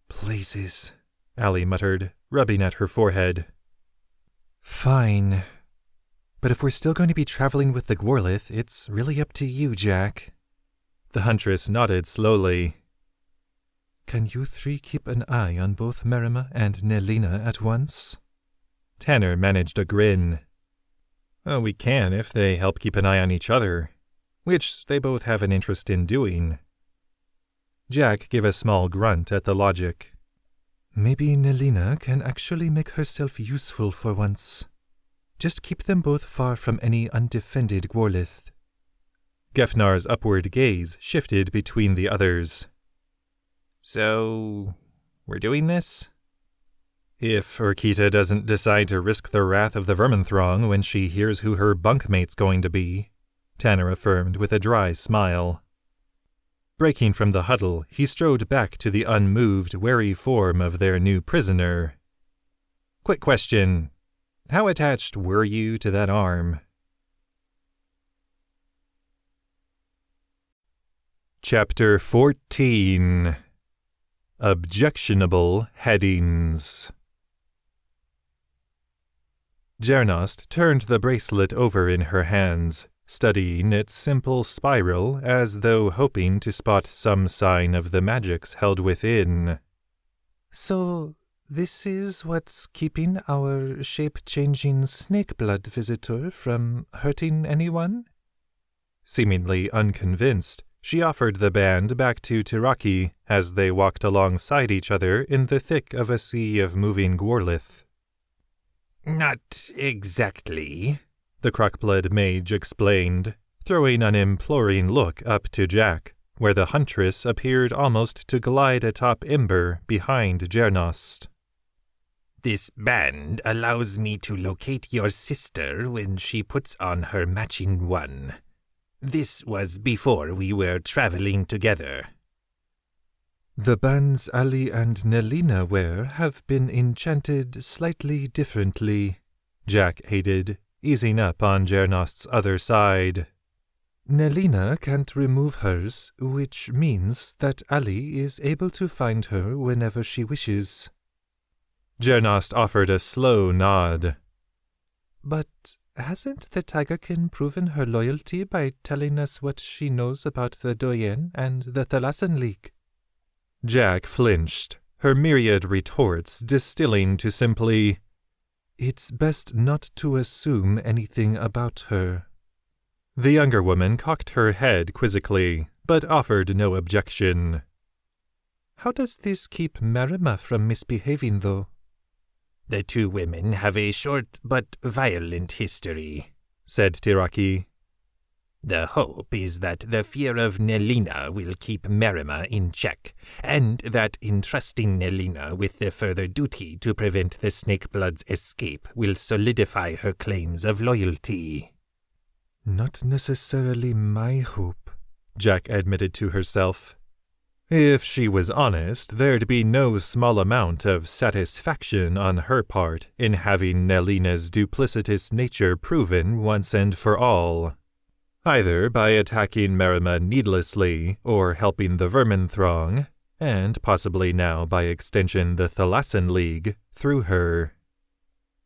Blazes, Allie muttered, rubbing at her forehead. Fine. But if we're still going to be traveling with the Gworlith, it's really up to you, Jack. The huntress nodded slowly. can you three keep an eye on both Merima and Nelina at once? Tanner managed a grin. Oh, we can if they help keep an eye on each other, which they both have an interest in doing. Jack gave a small grunt at the logic. Maybe Nelina can actually make herself useful for once. Just keep them both far from any undefended Gorlith. Gefnar's upward gaze shifted between the others. So, we're doing this? If Urquita doesn't decide to risk the wrath of the Verminthrong when she hears who her bunkmate's going to be, Tanner affirmed with a dry smile. Breaking from the huddle, he strode back to the unmoved, wary form of their new prisoner. Quick question. How attached were you to that arm? Chapter 14. Objectionable Headings. Deyrnas turned the bracelet over in her hands, studying its simple spiral as though hoping to spot some sign of the magics held within. So, this is what's keeping our shape-changing snake-blood visitor from hurting anyone? Seemingly unconvinced, she offered the band back to Tiraki as they walked alongside each other in the thick of a sea of moving Gorlith. Not exactly, the Crockblood mage explained, throwing an imploring look up to Jack, where the huntress appeared almost to glide atop Ember behind Deyrnas. This band allows me to locate your sister when she puts on her matching one. This was before we were traveling together. The bands Allie and Nelina wear have been enchanted slightly differently, Jack aided, easing up on Deyrnas' other side. Nelina can't remove hers, which means that Allie is able to find her whenever she wishes. Deyrnas offered a slow nod. But hasn't the Tigerkin proven her loyalty by telling us what she knows about the Doyen and the Thalassan League? Jack flinched, her myriad retorts distilling to simply, "It's best not to assume anything about her." The younger woman cocked her head quizzically, but offered no objection. How does this keep Merima from misbehaving, though? The two women have a short but violent history, said Tiraki. The hope is that the fear of Nelina will keep Merima in check, and that entrusting Nelina with the further duty to prevent the Snakeblood's escape will solidify her claims of loyalty. Not necessarily my hope, Jack admitted to herself. If she was honest, there'd be no small amount of satisfaction on her part in having Nelina's duplicitous nature proven once and for all. Either by attacking Merima needlessly or helping the Verminthrong, and possibly now by extension the Thalassan League, through her.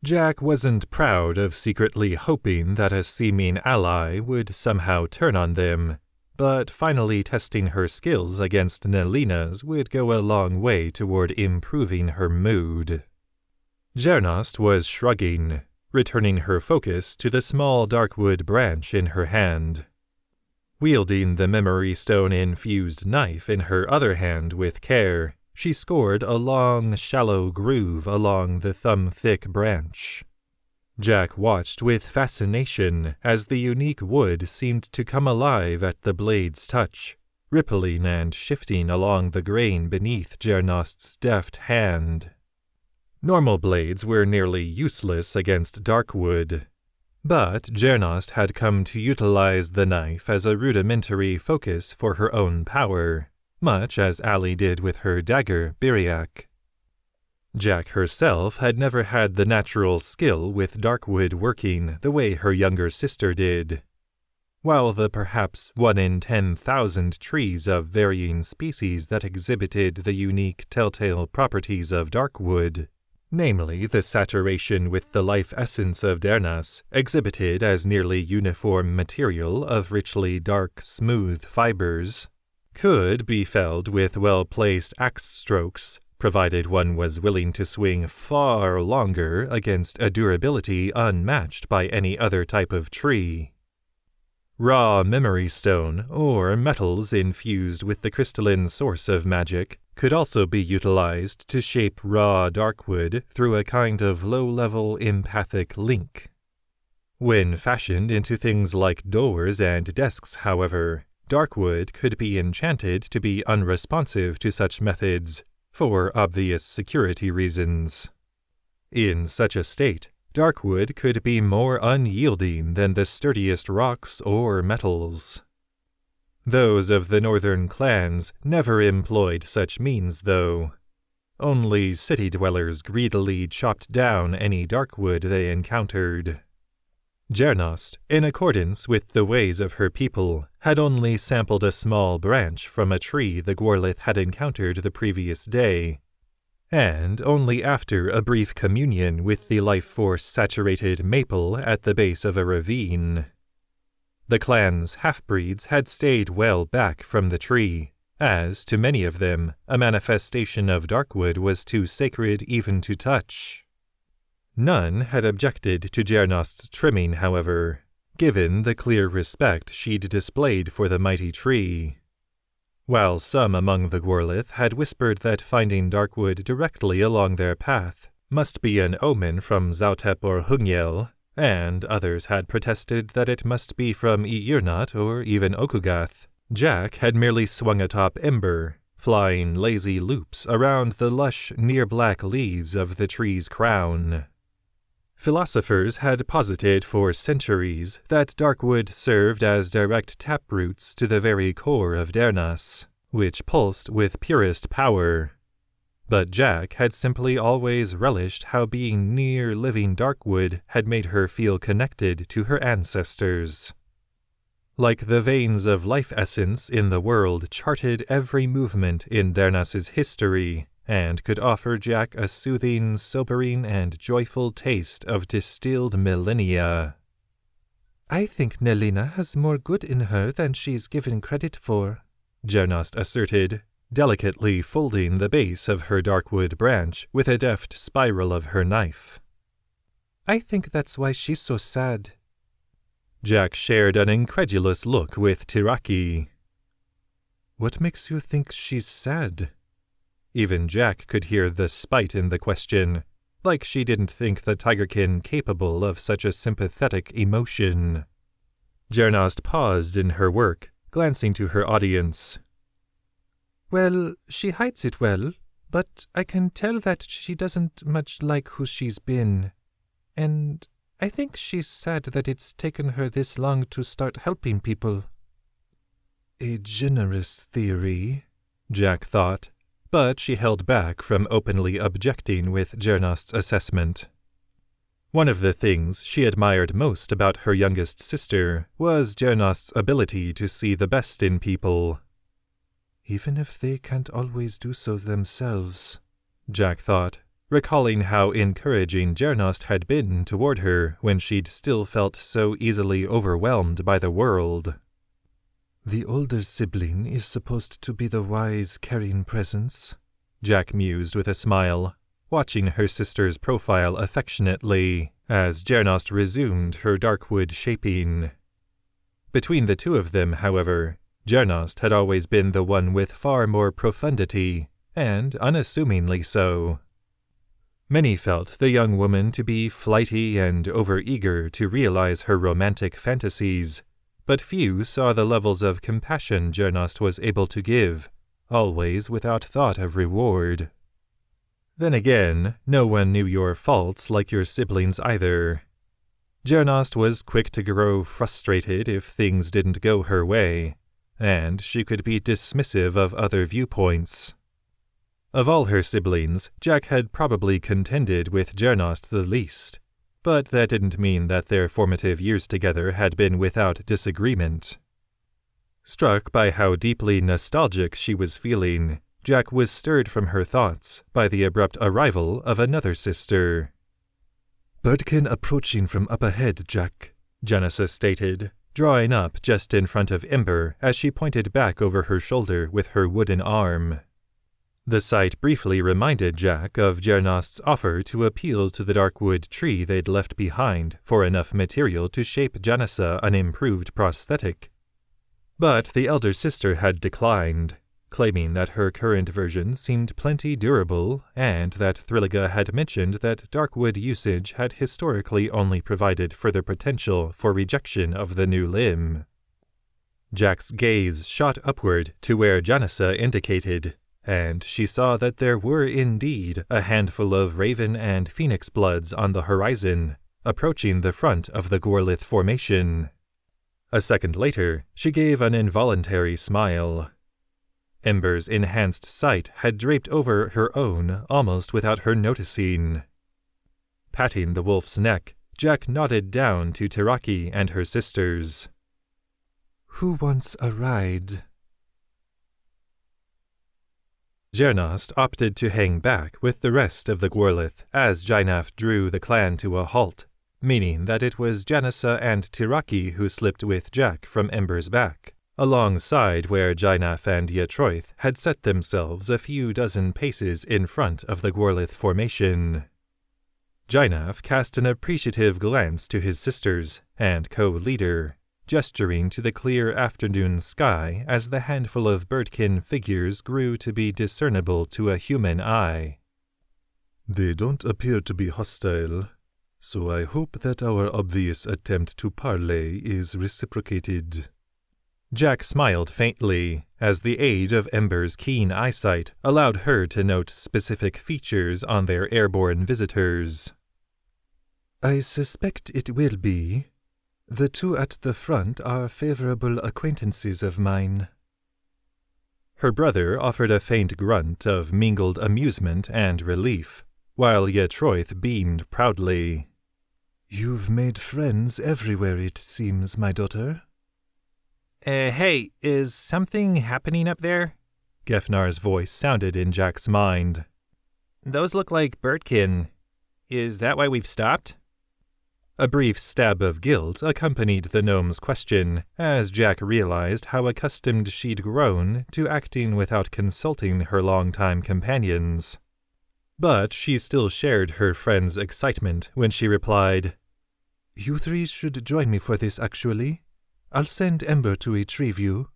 Jack wasn't proud of secretly hoping that a seeming ally would somehow turn on them, but finally testing her skills against Nelina's would go a long way toward improving her mood. Deyrnas was shrugging, returning her focus to the small darkwood branch in her hand. Wielding the memory stone-infused knife in her other hand with care, she scored a long, shallow groove along the thumb-thick branch. Jack watched with fascination as the unique wood seemed to come alive at the blade's touch, rippling and shifting along the grain beneath Deyrnas' deft hand. Normal blades were nearly useless against dark wood, but Deyrnas had come to utilize the knife as a rudimentary focus for her own power, much as Allie did with her dagger, Biriak. Jack herself had never had the natural skill with darkwood working the way her younger sister did. While the perhaps 1 in 10,000 trees of varying species that exhibited the unique telltale properties of darkwood, namely the saturation with the life essence of Deyrnas, exhibited as nearly uniform material of richly dark, smooth fibers, could be felled with well-placed axe strokes, provided one was willing to swing far longer against a durability unmatched by any other type of tree. Raw memory stone, or metals infused with the crystalline source of magic, could also be utilized to shape raw darkwood through a kind of low-level empathic link. When fashioned into things like doors and desks, however, darkwood could be enchanted to be unresponsive to such methods, for obvious security reasons. In such a state, darkwood could be more unyielding than the sturdiest rocks or metals. Those of the northern clans never employed such means, though. Only city dwellers greedily chopped down any darkwood they encountered. Deyrnas, in accordance with the ways of her people, had only sampled a small branch from a tree the Gwarlith had encountered the previous day, and only after a brief communion with the life-force-saturated maple at the base of a ravine. The clan's half-breeds had stayed well back from the tree, as, to many of them, a manifestation of darkwood was too sacred even to touch. None had objected to Deyrnas's trimming, however, given the clear respect she'd displayed for the mighty tree. While some among the Gwarlith had whispered that finding darkwood directly along their path must be an omen from Zautep or Hungiel, and others had protested that it must be from Iyrnat or even Okugath, Jack had merely swung atop Ember, flying lazy loops around the lush, near-black leaves of the tree's crown. Philosophers had posited for centuries that darkwood served as direct taproots to the very core of Deyrnas, which pulsed with purest power. But Jack had simply always relished how being near living darkwood had made her feel connected to her ancestors. Like the veins of life essence in the world charted every movement in Deyrnas's history, and could offer Jack a soothing, sobering, and joyful taste of distilled millennia. "I think Nelina has more good in her than she's given credit for," Deyrnas asserted, delicately folding the base of her darkwood branch with a deft spiral of her knife. "I think that's why she's so sad." Jack shared an incredulous look with Tiraki. "What makes you think she's sad?" Even Jack could hear the spite in the question, like she didn't think the tigerkin capable of such a sympathetic emotion. Deyrnas paused in her work, glancing to her audience. "Well, she hides it well, but I can tell that she doesn't much like who she's been. And I think she's sad that it's taken her this long to start helping people." A generous theory, Jack thought, but she held back from openly objecting with Deyrnas's assessment. One of the things she admired most about her youngest sister was Deyrnas's ability to see the best in people. Even if they can't always do so themselves, Jack thought, recalling how encouraging Deyrnas had been toward her when she'd still felt so easily overwhelmed by the world. "The older sibling is supposed to be the wise, caring presence," Jack mused with a smile, watching her sister's profile affectionately as Deyrnas resumed her darkwood shaping. Between the two of them, however, Deyrnas had always been the one with far more profundity, and unassumingly so. Many felt the young woman to be flighty and overeager to realize her romantic fantasies, but few saw the levels of compassion Deyrnas was able to give, always without thought of reward. Then again, no one knew your faults like your siblings either. Deyrnas was quick to grow frustrated if things didn't go her way, and she could be dismissive of other viewpoints. Of all her siblings, Jack had probably contended with Deyrnas the least, but that didn't mean that their formative years together had been without disagreement. Struck by how deeply nostalgic she was feeling, Jack was stirred from her thoughts by the abrupt arrival of another sister. "Birdkin approaching from up ahead, Jack," Genesis stated, drawing up just in front of Ember as she pointed back over her shoulder with her wooden arm. The sight briefly reminded Jack of Deyrnas' offer to appeal to the darkwood tree they'd left behind for enough material to shape Janissa an improved prosthetic. But the elder sister had declined, claiming that her current version seemed plenty durable and that Thrilliga had mentioned that darkwood usage had historically only provided further potential for rejection of the new limb. Jack's gaze shot upward to where Janissa indicated, and she saw that there were indeed a handful of raven and phoenix bloods on the horizon, approaching the front of the Gorlith formation. A second later, she gave an involuntary smile. Ember's enhanced sight had draped over her own almost without her noticing. Patting the wolf's neck, Jack nodded down to Tiraki and her sisters. "Who wants a ride?" Deyrnas opted to hang back with the rest of the Gorlith as Jainaf drew the clan to a halt, meaning that it was Janissa and Tiraki who slipped with Jack from Ember's back, alongside where Jainaf and Yatroith had set themselves a few dozen paces in front of the Gorlith formation. Jainaf cast an appreciative glance to his sisters and co-leader, gesturing to the clear afternoon sky as the handful of birdkin figures grew to be discernible to a human eye. "They don't appear to be hostile, so I hope that our obvious attempt to parley is reciprocated." Jack smiled faintly, as the aid of Ember's keen eyesight allowed her to note specific features on their airborne visitors. "I suspect it will be. The two at the front are favorable acquaintances of mine." Her brother offered a faint grunt of mingled amusement and relief, while Yatroith beamed proudly. "You've made friends everywhere, it seems, my daughter." Hey, is something happening up there?" Gefnar's voice sounded in Jack's mind. "Those look like birdkin. Is that why we've stopped?" A brief stab of guilt accompanied the gnome's question, as Jack realized how accustomed she'd grown to acting without consulting her longtime companions. But she still shared her friend's excitement when she replied, "You three should join me for this, actually. I'll send Ember to retrieve you."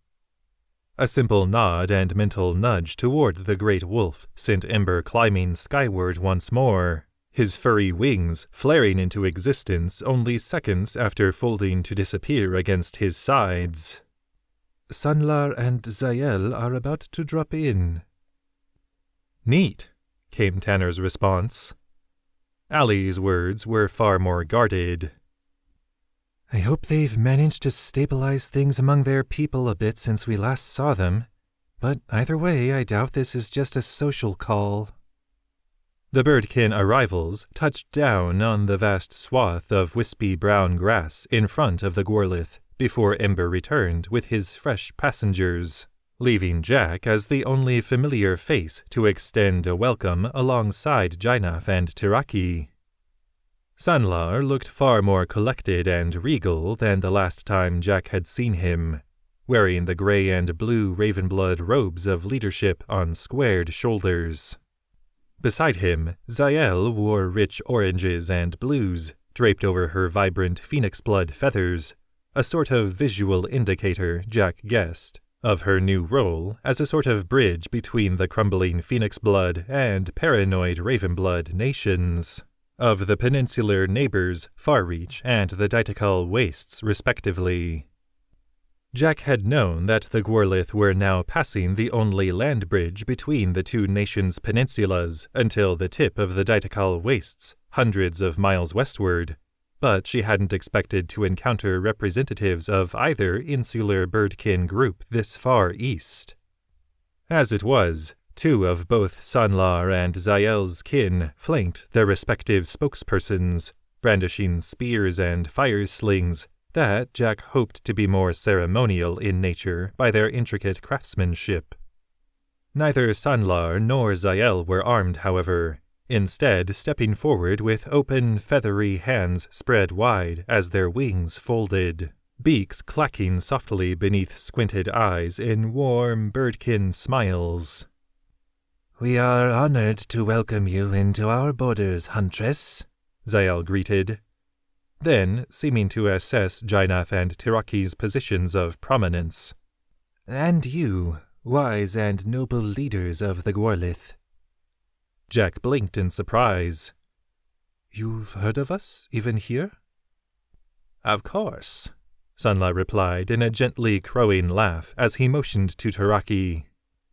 A simple nod and mental nudge toward the great wolf sent Ember climbing skyward once more, his furry wings flaring into existence only seconds after folding to disappear against his sides. "Sanlar and Zael are about to drop in." "Neat," came Tanner's response. Allie's words were far more guarded. "I hope they've managed to stabilize things among their people a bit since we last saw them, but either way, I doubt this is just a social call." The birdkin arrivals touched down on the vast swath of wispy brown grass in front of the Gorlith before Ember returned with his fresh passengers, leaving Jack as the only familiar face to extend a welcome alongside Jainaf and Tiraki. Sanlar looked far more collected and regal than the last time Jack had seen him, wearing the gray and blue ravenblood robes of leadership on squared shoulders. Beside him, Zael wore rich oranges and blues draped over her vibrant phoenix blood feathers, a sort of visual indicator, Jack guessed, of her new role as a sort of bridge between the crumbling phoenix blood and paranoid ravenblood nations of the peninsular neighbors Farreach and the Daitakal Wastes, respectively. Jack had known that the Gorlith were now passing the only land bridge between the two nations' peninsulas until the tip of the Daitakal Wastes, hundreds of miles westward, but she hadn't expected to encounter representatives of either insular birdkin group this far east. As it was, two of both Sanlar and Zael's kin flanked their respective spokespersons, brandishing spears and fire slings that Jack hoped to be more ceremonial in nature by their intricate craftsmanship. Neither Sanlar nor Zael were armed, however, instead stepping forward with open, feathery hands spread wide as their wings folded. beaks clacking softly beneath squinted eyes in warm birdkin smiles. "We are honored to welcome you into our borders, Huntress," Zael greeted. Then, seeming to assess Jainaf and Tiraki's positions of prominence. "And you, wise and noble leaders of the Gorlith." Jack blinked in surprise. "You've heard of us, even here?" "Of course," Sanla replied in a gently crowing laugh as he motioned to Tiraki.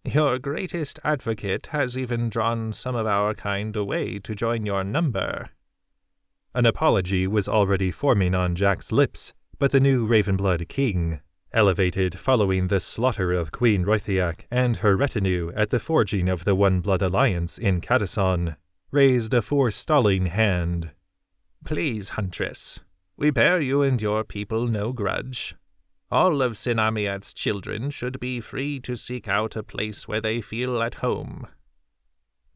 "Your greatest advocate has even drawn some of our kind away to join your number." An apology was already forming on Jack's lips, but the new Ravenblood king, elevated following the slaughter of Queen Roithiak and her retinue at the forging of the One Blood Alliance in Cadison, raised a forestalling hand. "Please, Huntress, we bear you and your people no grudge. All of Sinamiat's children should be free to seek out a place where they feel at home."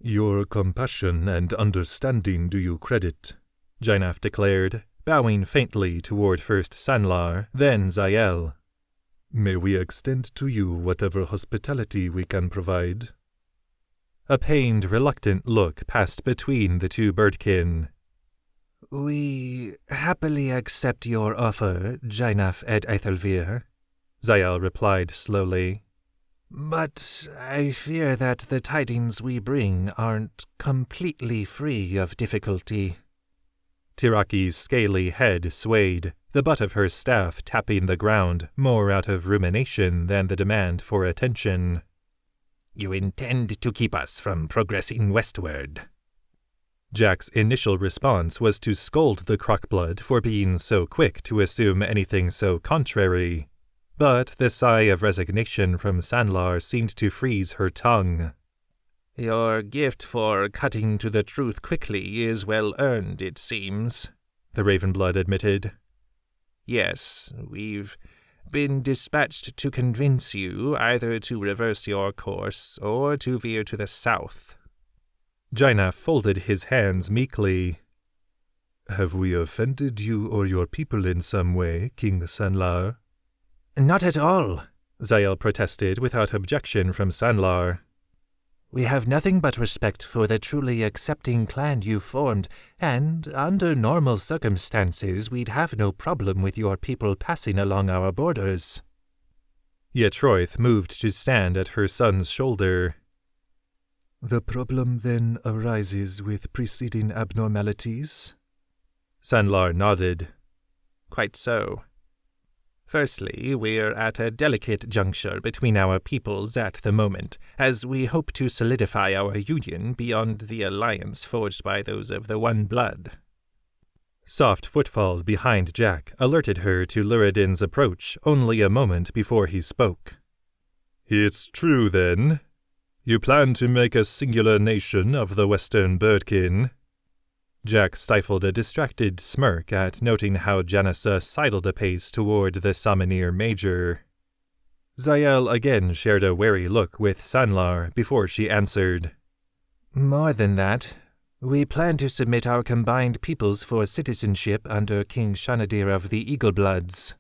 "Your compassion and understanding do you credit," Jainaf declared, bowing faintly toward first Sanlar, then Zael. "May we extend to you whatever hospitality we can provide." A pained, reluctant look passed between the two birdkin. "We happily accept your offer, Jainaf et Aethelvir," Zael replied slowly. "But I fear that the tidings we bring aren't completely free of difficulty." Tiraki's scaly head swayed, the butt of her staff tapping the ground more out of rumination than the demand for attention. "You intend to keep us from progressing westward?" Jack's initial response was to scold the Crockblood for being so quick to assume anything so contrary, but the sigh of resignation from Sanlar seemed to freeze her tongue. "Your gift for cutting to the truth quickly is well earned, it seems," the Ravenblood admitted. "Yes, we've been dispatched to convince you either to reverse your course or to veer to the south." Jainaf folded his hands meekly. "Have we offended you or your people in some way, King Sanlar?" "Not at all," Zael protested without objection from Sanlar. "We have nothing but respect for the truly accepting clan you formed, and under normal circumstances we'd have no problem with your people passing along our borders." Yetroith moved to stand at her son's shoulder. "The problem then arises with preceding abnormalities?" Sanlar nodded. "Quite so. Firstly, we're at a delicate juncture between our peoples at the moment, as we hope to solidify our union beyond the alliance forged by those of the One Blood." Soft footfalls behind Jack alerted her to Luridin's approach only a moment before he spoke. "It's true, then. You plan to make a singular nation of the Western Birdkin?" Jack stifled a distracted smirk at noting how Janissa sidled a pace toward the Samanir Major. Zael again shared a wary look with Sanlar before she answered. "More than that, we plan to submit our combined peoples for citizenship under King Shanadir of the Eaglebloods."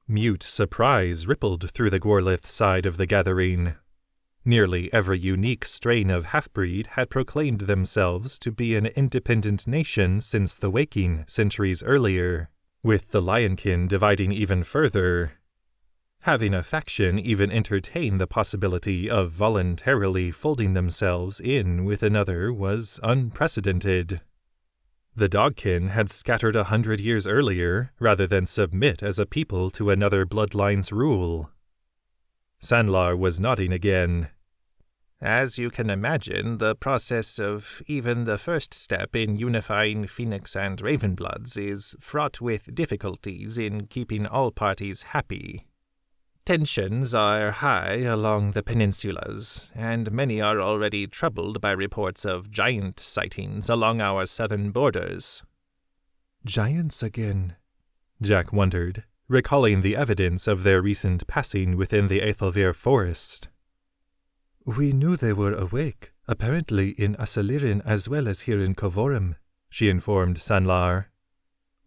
Mute surprise rippled through the Gorlith side of the gathering. Nearly every unique strain of half-breed had proclaimed themselves to be an independent nation since the Waking centuries earlier, with the Lionkin dividing even further. Having a faction even entertain the possibility of voluntarily folding themselves in with another was unprecedented. The Dogkin had scattered 100 years earlier, rather than submit as a people to another bloodline's rule. Sanlar was nodding again. "As you can imagine, the process of even the first step in unifying Phoenix and Ravenbloods is fraught with difficulties in keeping all parties happy. Tensions are high along the peninsulas, and many are already troubled by reports of giant sightings along our southern borders." "Giants again?" Jack wondered, recalling the evidence of their recent passing within the Aethelvir forest. "We knew they were awake, apparently in Asalirin as well as here in Kovorim," she informed Sanlar.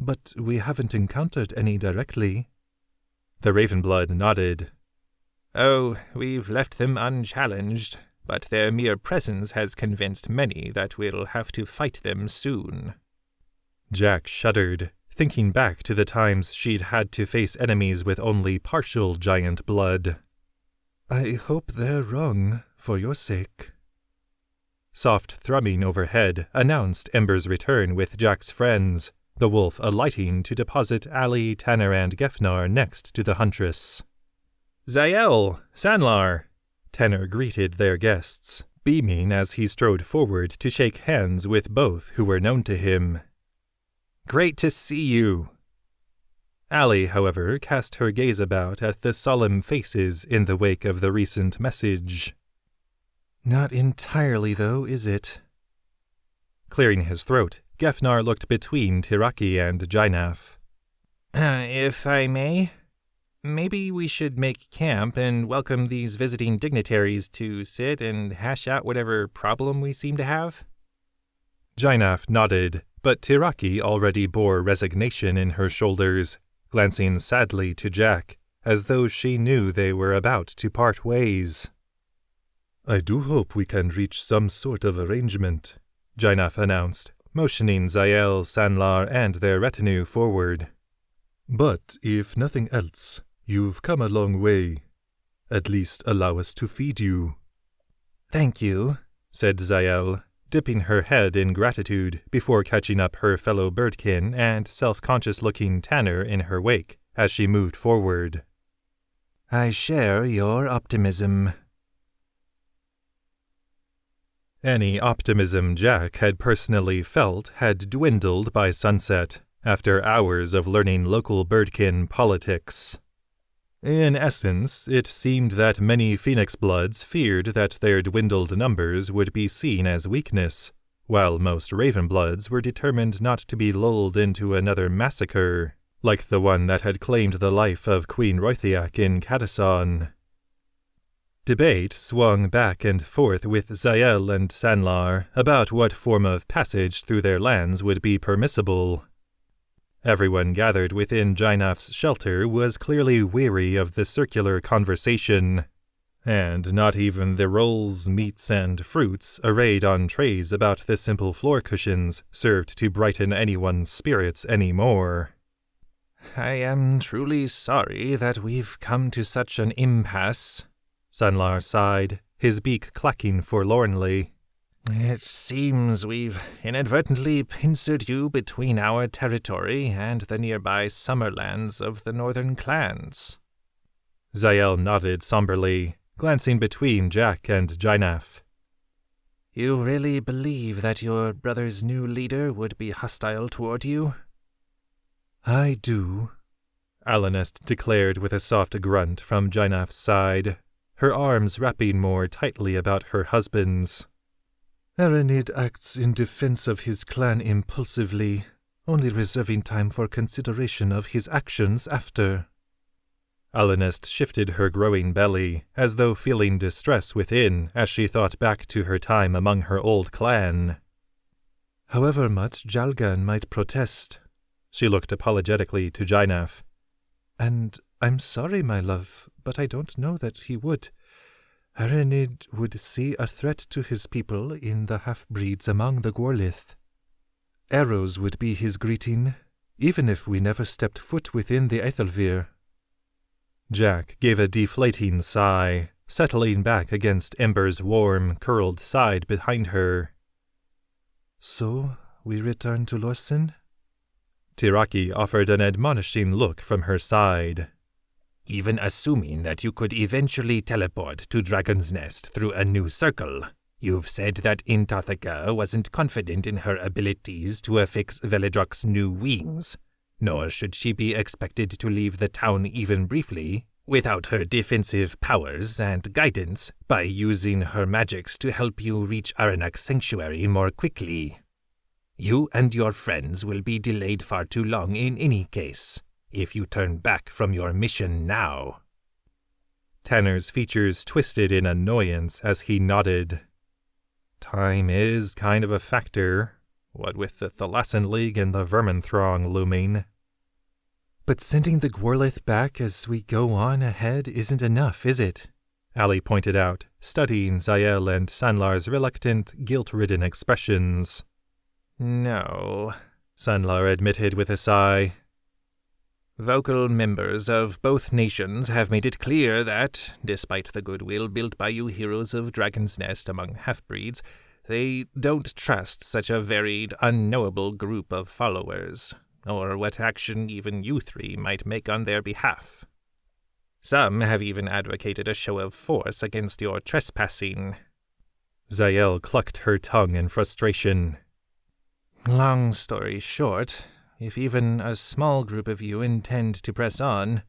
"But we haven't encountered any directly." The Ravenblood nodded. Oh, we've left them unchallenged, but their mere presence has convinced many that we'll have to fight them soon. Jack shuddered, thinking back to the times she'd had to face enemies with only partial giant blood. I hope they're wrong, for your sake. Soft thrumming overhead announced Ember's return with Jack's friends, the wolf alighting to deposit Allie, Tanner, and Gefnar next to the huntress. Zael! Sanlar! Tanner greeted their guests, beaming as he strode forward to shake hands with both who were known to him. Great to see you! Allie, however, cast her gaze about at the solemn faces in the wake of the recent message. Not entirely, though, is it? Clearing his throat, Gefnar looked between Tiraki and Jainaf. If I may, maybe we should make camp and welcome these visiting dignitaries to sit and hash out whatever problem we seem to have? Jainaf nodded, but Tiraki already bore resignation in her shoulders, glancing sadly to Jack, as though she knew they were about to part ways. I do hope we can reach some sort of arrangement, Jainaf announced, motioning Zael, Sanlar, and their retinue forward. But if nothing else, you've come a long way. At least allow us to feed you. Thank you, said Zael, dipping her head in gratitude before catching up her fellow birdkin and self-conscious-looking Tanner in her wake as she moved forward. I share your optimism. Any optimism Jack had personally felt had dwindled by sunset, after hours of learning local birdkin politics. In essence, it seemed that many Phoenix Bloods feared that their dwindled numbers would be seen as weakness, while most Raven Bloods were determined not to be lulled into another massacre, like the one that had claimed the life of Queen Roithiak in Katasan. Debate swung back and forth with Zael and Sanlar about what form of passage through their lands would be permissible. Everyone gathered within Jainaf's shelter was clearly weary of the circular conversation, and not even the rolls, meats, and fruits arrayed on trays about the simple floor cushions served to brighten anyone's spirits anymore. I am truly sorry that we've come to such an impasse, Sanlar sighed, his beak clacking forlornly. It seems we've inadvertently pincered you between our territory and the nearby summerlands of the northern clans. Zael nodded somberly, glancing between Jack and Jainaf. You really believe that your brother's new leader would be hostile toward you? I do, Alanest declared with a soft grunt from Jainaf's side, her arms wrapping more tightly about her husband's. Aranid acts in defense of his clan impulsively, only reserving time for consideration of his actions after. Alanest shifted her growing belly, as though feeling distress within as she thought back to her time among her old clan. However much Jalgan might protest, she looked apologetically to Jainaf. And I'm sorry, my love, but I don't know that he would. Aranid would see a threat to his people in the half-breeds among the Gorlith. Arrows would be his greeting, even if we never stepped foot within the Aethelvir. Jack gave a deflating sigh, settling back against Ember's warm, curled side behind her. So, we return to Lorsen? Tiraki offered an admonishing look from her side. Even assuming that you could eventually teleport to Dragon's Nest through a new circle, you've said that Intotheka wasn't confident in her abilities to affix Veledrock's new wings, nor should she be expected to leave the town even briefly without her defensive powers and guidance by using her magics to help you reach Arinak Sanctuary more quickly. You and your friends will be delayed far too long in any case, if you turn back from your mission now. Tanner's features twisted in annoyance as he nodded. Time is kind of a factor, what with the Thalassan League and the Vermin Throng looming. But sending the Gworlith back as we go on ahead isn't enough, is it? Allie pointed out, studying Zael and Sanlar's reluctant, guilt-ridden expressions. No, Sanlar admitted with a sigh. Vocal members of both nations have made it clear that, despite the goodwill built by you heroes of Dragon's Nest among half-breeds, they don't trust such a varied, unknowable group of followers, or what action even you three might make on their behalf. Some have even advocated a show of force against your trespassing. Zael clucked her tongue in frustration. Long story short, if even a small group of you intend to press on,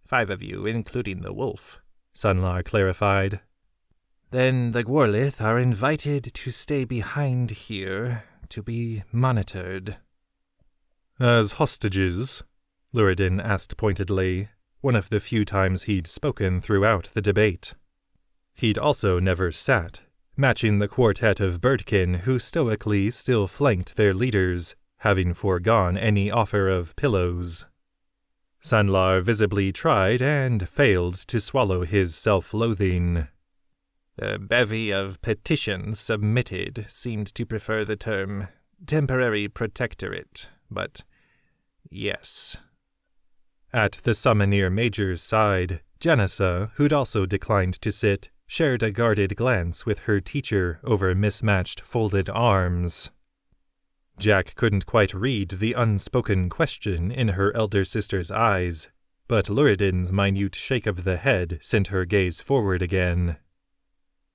5 of you, including the wolf, Sanlar clarified, then the Gworlith are invited to stay behind here to be monitored. As hostages? Luridin asked pointedly, one of the few times he'd spoken throughout the debate. He'd also never sat, matching the quartet of birdkin who stoically still flanked their leaders, having foregone any offer of pillows. Sanlar visibly tried and failed to swallow his self-loathing. The bevy of petitions submitted seemed to prefer the term temporary protectorate, but yes. At the Summoneer Major's side, Janissa, who'd also declined to sit, shared a guarded glance with her teacher over mismatched folded arms. Jack couldn't quite read the unspoken question in her elder sister's eyes, but Luridin's minute shake of the head sent her gaze forward again.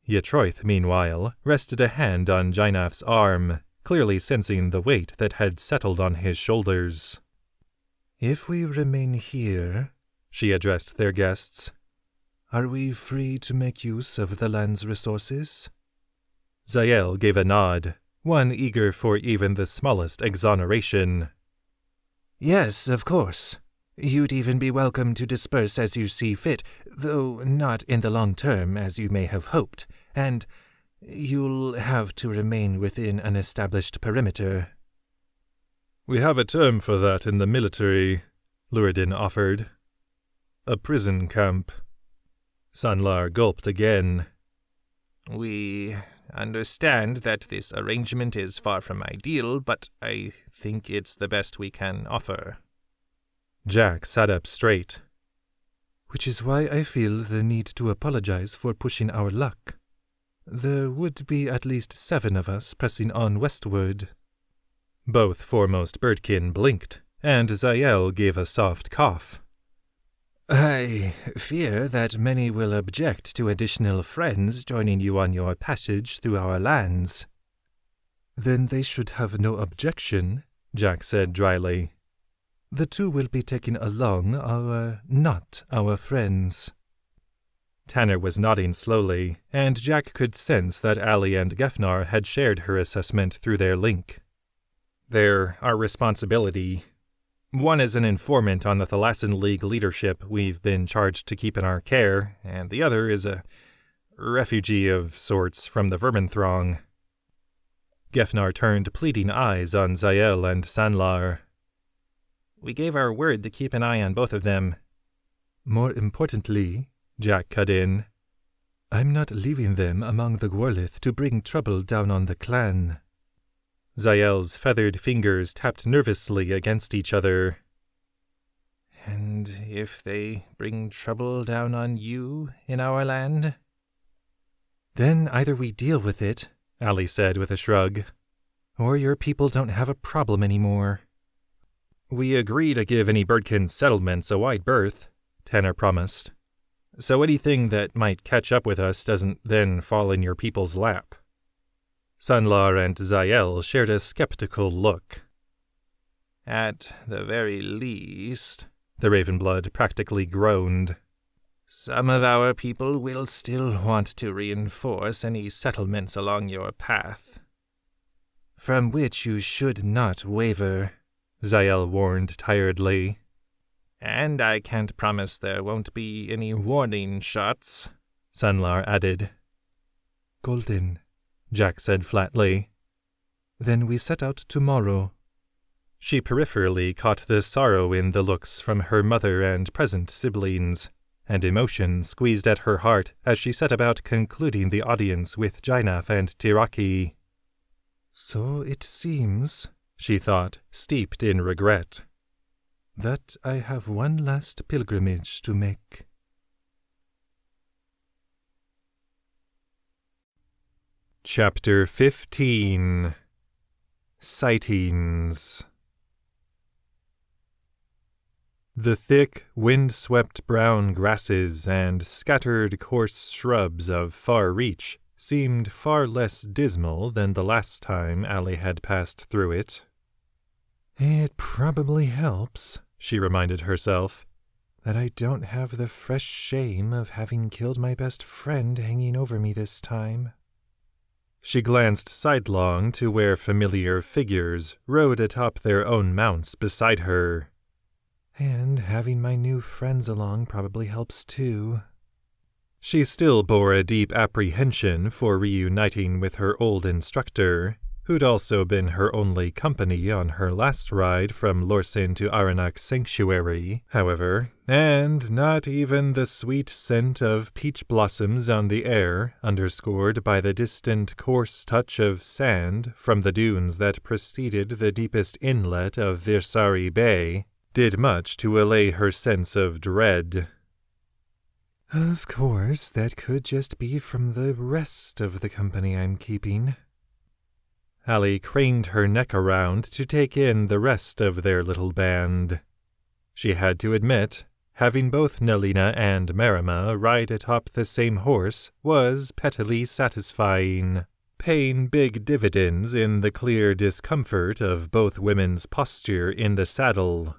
Yatroith, meanwhile, rested a hand on Jainaf's arm, clearly sensing the weight that had settled on his shoulders. If we remain here, she addressed their guests, are we free to make use of the land's resources? Zael gave a nod, one eager for even the smallest exoneration. Yes, of course. You'd even be welcome to disperse as you see fit, though not in the long term as you may have hoped, and you'll have to remain within an established perimeter. We have a term for that in the military, Luridin offered. A prison camp. Sanlar gulped again. We understand that this arrangement is far from ideal, but I think it's the best we can offer. Jack sat up straight. Which is why I feel the need to apologize for pushing our luck. There would be at least 7 of us pressing on westward. Both foremost birdkin blinked, and Zael gave a soft cough. I fear that many will object to additional friends joining you on your passage through our lands. Then they should have no objection, Jack said dryly. The 2 will be taking along not our friends. Tanner was nodding slowly, and Jack could sense that Allie and Gefnar had shared her assessment through their link. They're our responsibility. One is an informant on the Thalassan League leadership we've been charged to keep in our care, and the other is a refugee of sorts from the Vermin Throng. Gefnar turned pleading eyes on Zael and Sanlar. We gave our word to keep an eye on both of them. More importantly, Jack cut in, I'm not leaving them among the Gworlith to bring trouble down on the clan. Zael's feathered fingers tapped nervously against each other. And if they bring trouble down on you in our land? Then either we deal with it, Allie said with a shrug, or your people don't have a problem anymore. We agree to give any birdkin settlements a wide berth, Tanner promised. So anything that might catch up with us doesn't then fall in your people's lap. Sanlar and Zael shared a skeptical look. At the very least, the Ravenblood practically groaned. Some of our people will still want to reinforce any settlements along your path, from which you should not waver, Zael warned tiredly. And I can't promise there won't be any warning shots, Sanlar added. Golden, Jack said flatly. Then we set out tomorrow. She peripherally caught the sorrow in the looks from her mother and present siblings, and emotion squeezed at her heart as she set about concluding the audience with Jainaf and Tiraki. So it seems, she thought, steeped in regret, that I have one last pilgrimage to make. Chapter 15 Sightings. The thick, wind-swept brown grasses and scattered coarse shrubs of far reach seemed far less dismal than the last time Allie had passed through it. It probably helps, she reminded herself, that I don't have the fresh shame of having killed my best friend hanging over me this time. She glanced sidelong to where familiar figures rode atop their own mounts beside her. And having my new friends along probably helps too. She still bore a deep apprehension for reuniting with her old instructor, who'd also been her only company on her last ride from Lorsin to Arinak Sanctuary, however, and not even the sweet scent of peach blossoms on the air, underscored by the distant coarse touch of sand from the dunes that preceded the deepest inlet of Virsari Bay, did much to allay her sense of dread. Of course, that could just be from the rest of the company I'm keeping. Allie craned her neck around to take in the rest of their little band. She had to admit, having both Nelina and Marima ride atop the same horse was pettily satisfying, paying big dividends in the clear discomfort of both women's posture in the saddle.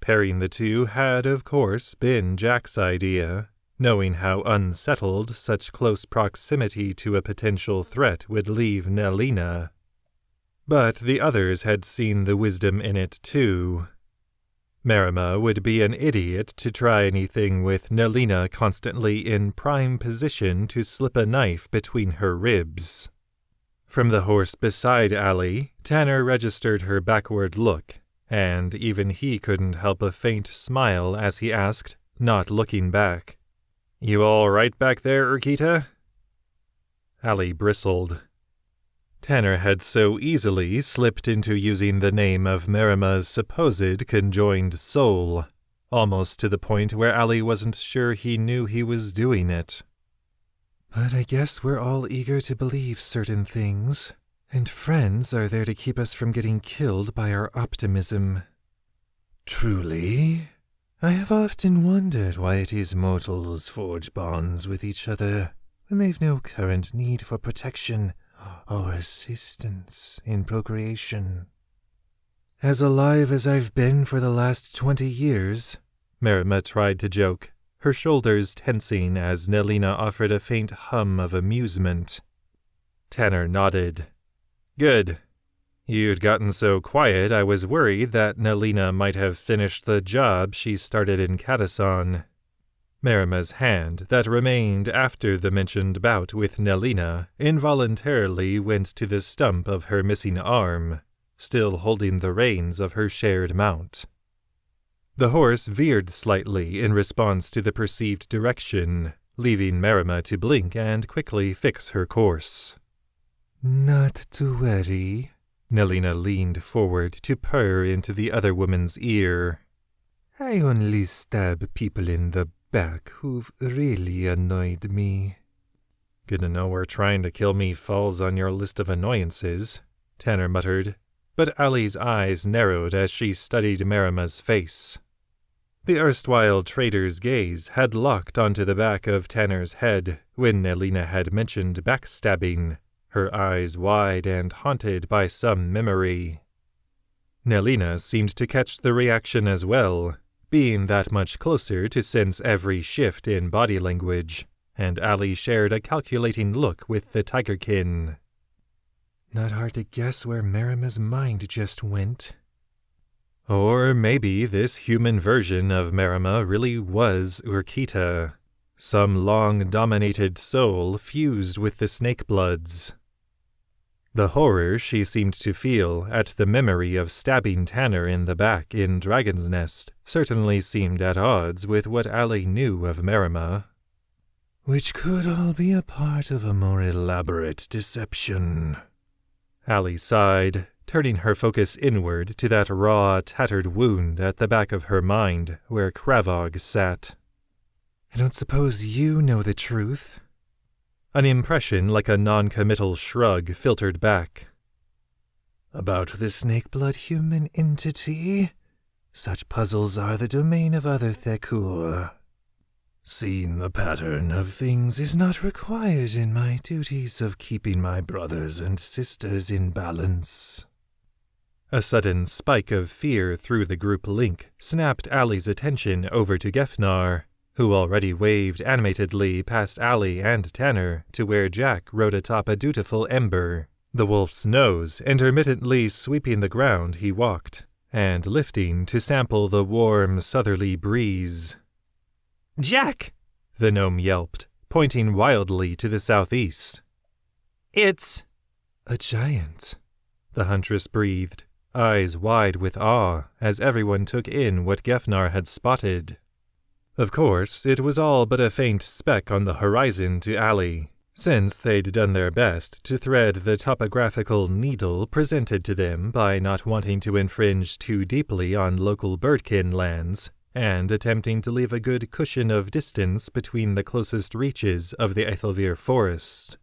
Pairing the two had, of course, been Jack's idea, knowing how unsettled such close proximity to a potential threat would leave Nelina. But the others had seen the wisdom in it too. Marima would be an idiot to try anything with Nelina constantly in prime position to slip a knife between her ribs. From the horse beside Allie, Tanner registered her backward look, and even he couldn't help a faint smile as he asked, not looking back, "You all right back there, Urquita?" Allie bristled. Tanner had so easily slipped into using the name of Marima's supposed conjoined soul, almost to the point where Allie wasn't sure he knew he was doing it. But I guess we're all eager to believe certain things, and friends are there to keep us from getting killed by our optimism. Truly, I have often wondered why it is mortals forge bonds with each other when they've no current need for protection or assistance in procreation. As alive as I've been for the last 20 years, Marima tried to joke, her shoulders tensing as Nelina offered a faint hum of amusement. Tanner nodded. Good. You'd gotten so quiet I was worried that Nelina might have finished the job she started in Cadison. Marima's hand, that remained after the mentioned bout with Nelina, involuntarily went to the stump of her missing arm, still holding the reins of her shared mount. The horse veered slightly in response to the perceived direction, leaving Marima to blink and quickly fix her course. Not to worry. Nelina leaned forward to purr into the other woman's ear. I only stab people in the back who've really annoyed me. Good to know where trying to kill me falls on your list of annoyances, Tanner muttered, but Allie's eyes narrowed as she studied Marima's face. The erstwhile trader's gaze had locked onto the back of Tanner's head when Nelina had mentioned backstabbing, her eyes wide and haunted by some memory. Nelina seemed to catch the reaction as well, being that much closer to sense every shift in body language, and Allie shared a calculating look with the tigerkin. Not hard to guess where Marima's mind just went. Or maybe this human version of Marima really was Urquita, some long-dominated soul fused with the Snakebloods. The horror she seemed to feel at the memory of stabbing Tanner in the back in Dragon's Nest certainly seemed at odds with what Allie knew of Merima. Which could all be a part of a more elaborate deception. Allie sighed, turning her focus inward to that raw, tattered wound at the back of her mind where Kravog sat. I don't suppose you know the truth? An impression like a non-committal shrug filtered back. About the snake-blood human entity? Such puzzles are the domain of other Thekur. Seeing the pattern of things is not required in my duties of keeping my brothers and sisters in balance. A sudden spike of fear through the group link snapped Allie's attention over to Gefnar, who already waved animatedly past Allie and Tanner to where Jack rode atop a dutiful ember, the wolf's nose intermittently sweeping the ground he walked, and lifting to sample the warm southerly breeze. "Jack!" the gnome yelped, pointing wildly to the southeast. "It's a giant," the huntress breathed, eyes wide with awe as everyone took in what Gefnar had spotted. Of course, it was all but a faint speck on the horizon to Allie, since they'd done their best to thread the topographical needle presented to them by not wanting to infringe too deeply on local birdkin lands, and attempting to leave a good cushion of distance between the closest reaches of the Ethelvir forest.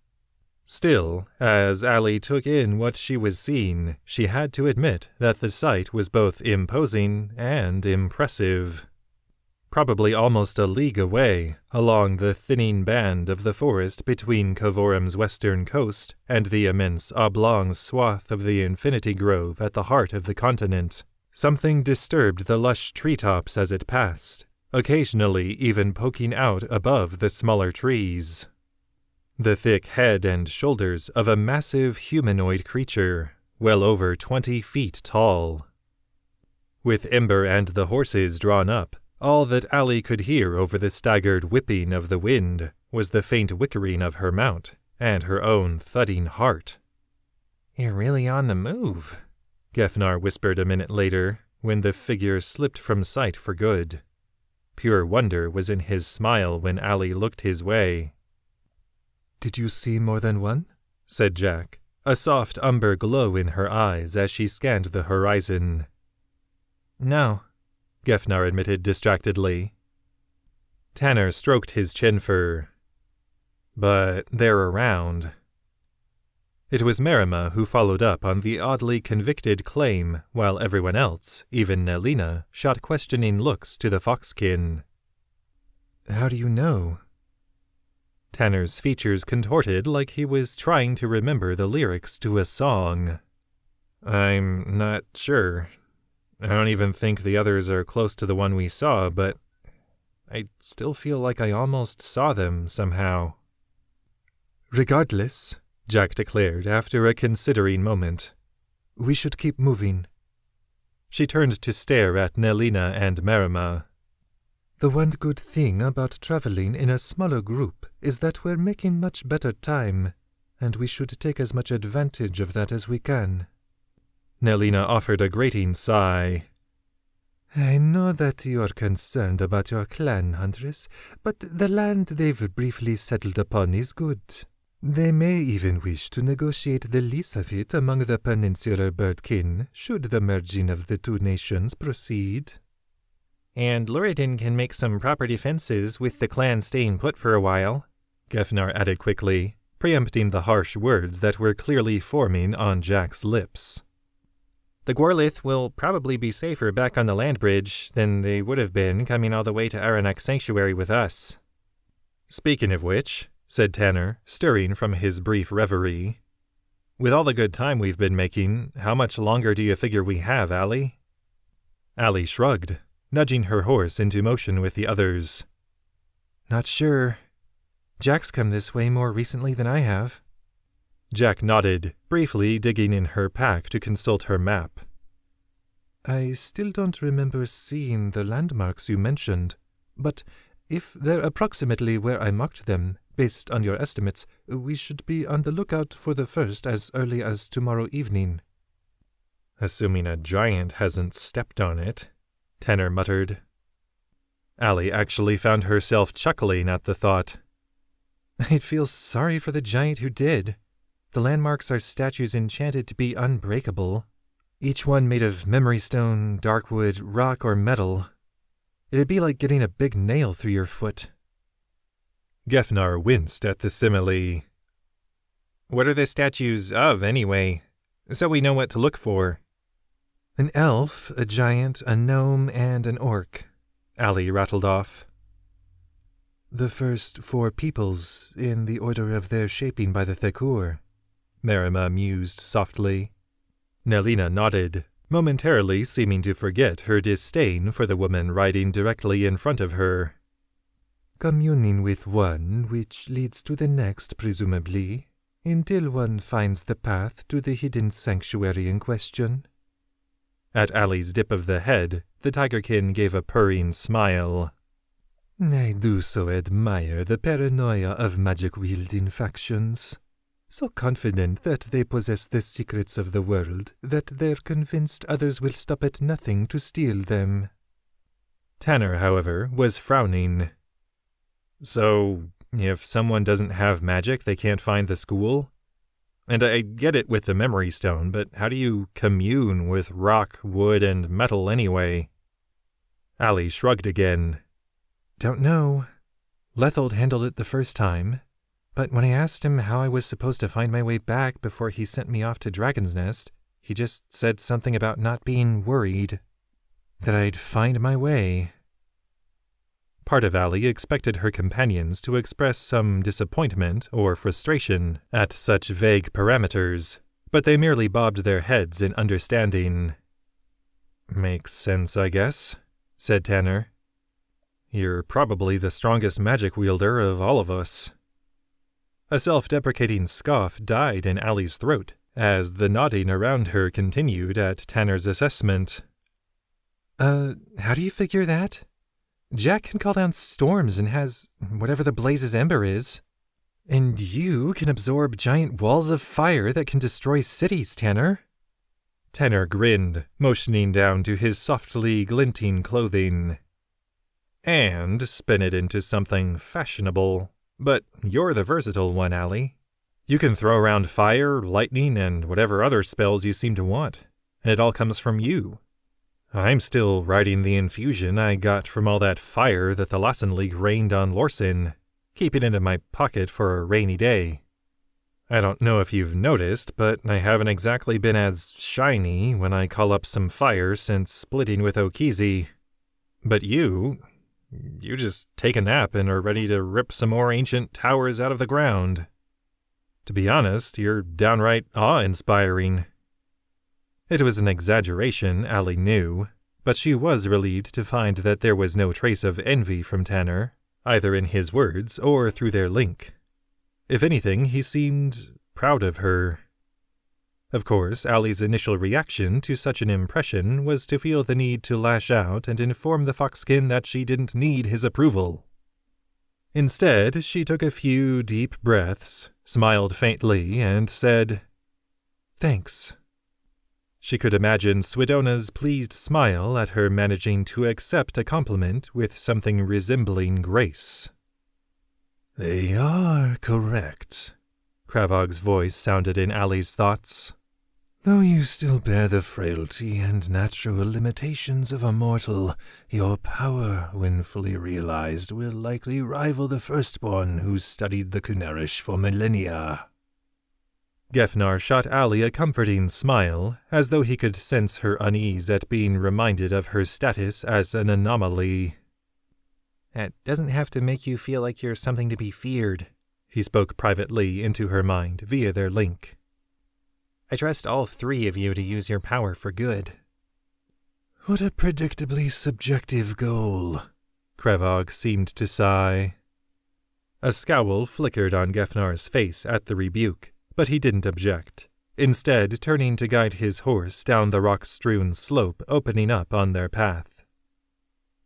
Still, as Allie took in what she was seeing, she had to admit that the sight was both imposing and impressive. Probably almost a league away, along the thinning band of the forest between Kovorum's western coast and the immense oblong swath of the Infinity Grove at the heart of the continent, something disturbed the lush treetops as it passed, occasionally even poking out above the smaller trees. The thick head and shoulders of a massive humanoid creature, well over 20 feet tall. With Ember and the horses drawn up, all that Allie could hear over the staggered whipping of the wind was the faint whickering of her mount and her own thudding heart. "You're really on the move," Gefnar whispered a minute later, when the figure slipped from sight for good. Pure wonder was in his smile when Allie looked his way. "Did you see more than one?" said Jack, a soft umber glow in her eyes as she scanned the horizon. "No," Gefnar admitted distractedly. Tanner stroked his chin fur. "But they're around." It was Merima who followed up on the oddly convicted claim, while everyone else, even Nelina, shot questioning looks to the foxkin. "How do you know?" Tanner's features contorted like he was trying to remember the lyrics to a song. "I'm not sure. I don't even think the others are close to the one we saw, but I still feel like I almost saw them somehow." "Regardless," Jack declared after a considering moment, "we should keep moving." She turned to stare at Nelina and Merima. "The one good thing about traveling in a smaller group is that we're making much better time, and we should take as much advantage of that as we can." Nelina offered a grating sigh. "I know that you're concerned about your clan, Huntress, but the land they've briefly settled upon is good. They may even wish to negotiate the lease of it among the peninsular birdkin, should the merging of the two nations proceed." "And Luridan can make some proper defenses with the clan staying put for a while," Gefnar added quickly, preempting the harsh words that were clearly forming on Jack's lips. "The Gorlith will probably be safer back on the land bridge than they would have been coming all the way to Arinak Sanctuary with us." "Speaking of which," said Tanner, stirring from his brief reverie, "with all the good time we've been making, how much longer do you figure we have, Allie?" Allie shrugged, nudging her horse into motion with the others. "Not sure. Jack's come this way more recently than I have." Jack nodded, briefly digging in her pack to consult her map. "I still don't remember seeing the landmarks you mentioned, but if they're approximately where I marked them, based on your estimates, we should be on the lookout for the first as early as tomorrow evening." "Assuming a giant hasn't stepped on it," Tanner muttered. Allie actually found herself chuckling at the thought. "I'd feel sorry for the giant who did. The landmarks are statues enchanted to be unbreakable, each one made of memory stone, dark wood, rock, or metal. It'd be like getting a big nail through your foot." Gefnar winced at the simile. "What are the statues of, anyway? So we know what to look for." "An elf, a giant, a gnome, and an orc," Allie rattled off. "The first 4 peoples, in the order of their shaping by the Thekur," Marima mused softly. Nelina nodded, momentarily seeming to forget her disdain for the woman riding directly in front of her. "Communing with one, which leads to the next, presumably, until one finds the path to the hidden sanctuary in question." At Allie's dip of the head, the tigerkin gave a purring smile. "I do so admire the paranoia of magic-wielding factions. So confident that they possess the secrets of the world that they're convinced others will stop at nothing to steal them." Tanner, however, was frowning. "So, if someone doesn't have magic, they can't find the school? And I get it with the memory stone, but how do you commune with rock, wood, and metal anyway?" Allie shrugged again. "Don't know. Lethold handled it the first time, but when I asked him how I was supposed to find my way back before he sent me off to Dragon's Nest, he just said something about not being worried. That I'd find my way." Part of Allie expected her companions to express some disappointment or frustration at such vague parameters, but they merely bobbed their heads in understanding. "Makes sense, I guess," said Tanner. "You're probably the strongest magic wielder of all of us." A self-deprecating scoff died in Allie's throat as the nodding around her continued at Tanner's assessment. How do you figure that? Jack can call down storms and has whatever the Blaze's Ember is. And you can absorb giant walls of fire that can destroy cities, Tanner." Tanner grinned, motioning down to his softly glinting clothing. "And spin it into something fashionable. But you're the versatile one, Allie. You can throw around fire, lightning, and whatever other spells you seem to want, and it all comes from you. I'm still riding the infusion I got from all that fire that the Lassen League rained on Lorsen, keeping it in my pocket for a rainy day. I don't know if you've noticed, but I haven't exactly been as shiny when I call up some fire since splitting with Okizi. But you just take a nap and are ready to rip some more ancient towers out of the ground. To be honest, you're downright awe-inspiring." It was an exaggeration, Allie knew, but she was relieved to find that there was no trace of envy from Tanner, either in his words or through their link. If anything, he seemed proud of her. Of course, Allie's initial reaction to such an impression was to feel the need to lash out and inform the foxkin that she didn't need his approval. Instead, she took a few deep breaths, smiled faintly, and said, "Thanks." She could imagine Swidona's pleased smile at her managing to accept a compliment with something resembling grace. "They are correct," Kravog's voice sounded in Allie's thoughts. "Though you still bear the frailty and natural limitations of a mortal, your power, when fully realized, will likely rival the firstborn who studied the Kunarish for millennia." Gefnar shot Allie a comforting smile, as though he could sense her unease at being reminded of her status as an anomaly. "That doesn't have to make you feel like you're something to be feared," he spoke privately into her mind via their link. "I trust all 3 of you to use your power for good." "What a predictably subjective goal," Kravog seemed to sigh. A scowl flickered on Gefnar's face at the rebuke, but he didn't object, instead turning to guide his horse down the rock-strewn slope opening up on their path.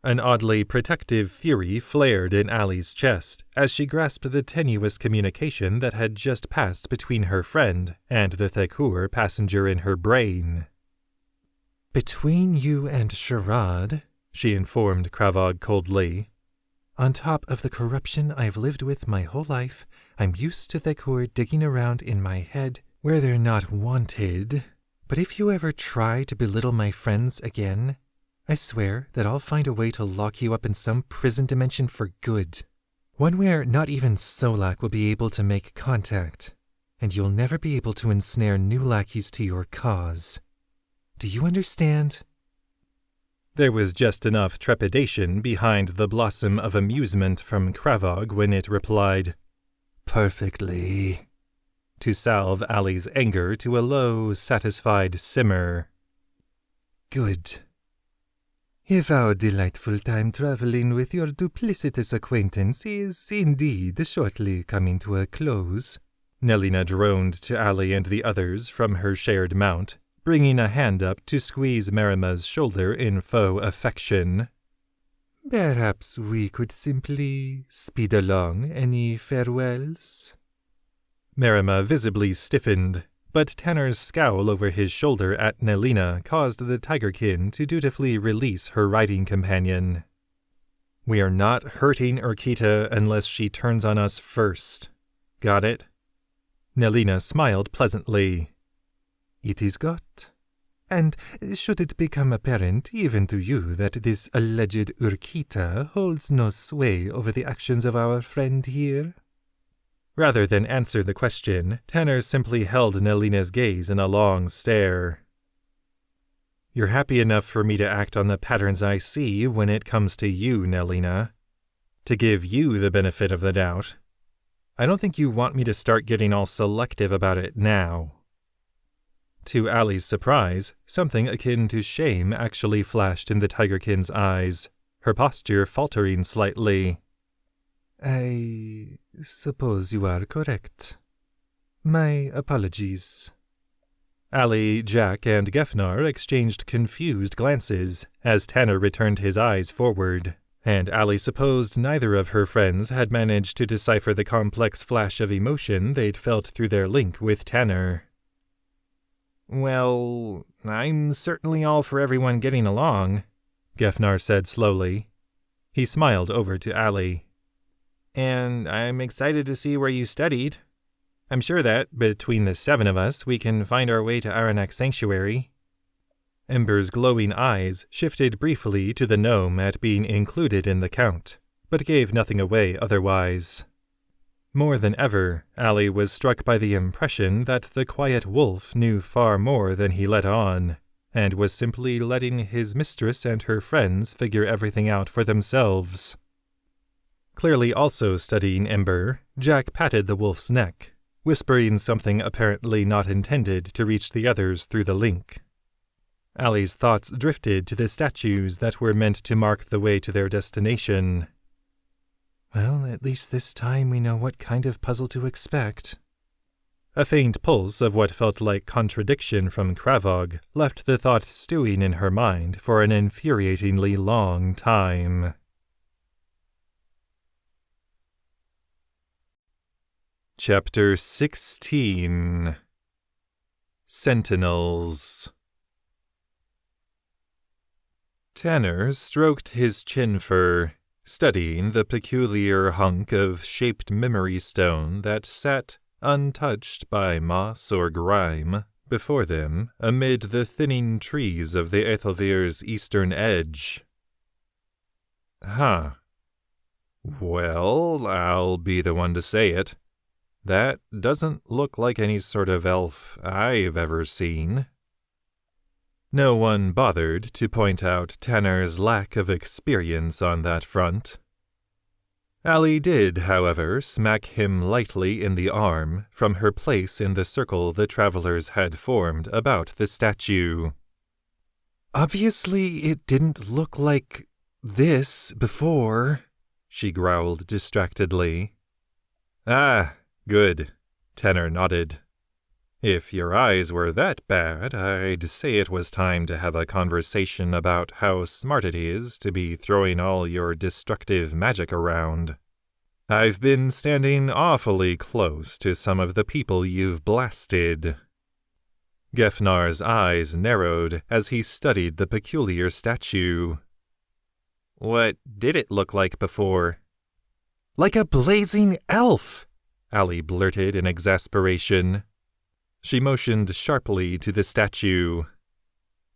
An oddly protective fury flared in Allie's chest as she grasped the tenuous communication that had just passed between her friend and the Thakur passenger in her brain. "Between you and Shroud," she informed Kravog coldly, "on top of the corruption I've lived with my whole life, I'm used to Thakur digging around in my head where they're not wanted. But if you ever try to belittle my friends again, I swear that I'll find a way to lock you up in some prison dimension for good. One where not even Solak will be able to make contact, and you'll never be able to ensnare new lackeys to your cause. Do you understand?" There was just enough trepidation behind the blossom of amusement from Kravog when it replied, "Perfectly," to salve Allie's anger to a low, satisfied simmer. "Good. If our delightful time traveling with your duplicitous acquaintance is indeed shortly coming to a close," Nelina droned to Allie and the others from her shared mount, bringing a hand up to squeeze Marima's shoulder in faux affection. "perhaps we could simply speed along. Any farewells?" Marima visibly stiffened, but Tanner's scowl over his shoulder at Nelina caused the tigerkin to dutifully release her riding companion. "We are not hurting Urquita unless she turns on us first. Got it?" Nelina smiled pleasantly. "It is got. And should it become apparent even to you that this alleged Urquita holds no sway over the actions of our friend here?" Rather than answer the question, Tanner simply held Nelina's gaze in a long stare. "You're happy enough for me to act on the patterns I see when it comes to you, Nelina. To give you the benefit of the doubt. I don't think you want me to start getting all selective about it now." To Allie's surprise, something akin to shame actually flashed in the tigerkin's eyes, her posture faltering slightly. "I suppose you are correct. My apologies." Allie, Jack, and Gefnar exchanged confused glances as Tanner returned his eyes forward, and Allie supposed neither of her friends had managed to decipher the complex flash of emotion they'd felt through their link with Tanner. "Well, I'm certainly all for everyone getting along," Gefnar said slowly. He smiled over to Allie. "And I'm excited to see where you studied. I'm sure that, between the 7 of us, we can find our way to Arinak Sanctuary." Ember's glowing eyes shifted briefly to the gnome at being included in the count, but gave nothing away otherwise. More than ever, Allie was struck by the impression that the quiet wolf knew far more than he let on, and was simply letting his mistress and her friends figure everything out for themselves. Clearly also studying Ember, Jack patted the wolf's neck, whispering something apparently not intended to reach the others through the link. Allie's thoughts drifted to the statues that were meant to mark the way to their destination. "Well, at least this time we know what kind of puzzle to expect." A faint pulse of what felt like contradiction from Kravog left the thought stewing in her mind for an infuriatingly long time. Chapter 16 Sentinels. Tanner stroked his chin fur, studying the peculiar hunk of shaped memory stone that sat, untouched by moss or grime, before them amid the thinning trees of the Ethelvir's eastern edge. Well, I'll be the one to say it. That doesn't look like any sort of elf I've ever seen. No one bothered to point out Tanner's lack of experience on that front. Allie did, however, smack him lightly in the arm from her place in the circle the travelers had formed about the statue. "Obviously, it didn't look like this before," she growled distractedly. "Ah, good," Tanner nodded. If your eyes were that bad, I'd say it was time to have a conversation about how smart it is to be throwing all your destructive magic around. I've been standing awfully close to some of the people you've blasted." Gefnar's eyes narrowed as he studied the peculiar statue. "What did it look like before?" "Like a blazing elf," Allie blurted in exasperation. She motioned sharply to the statue.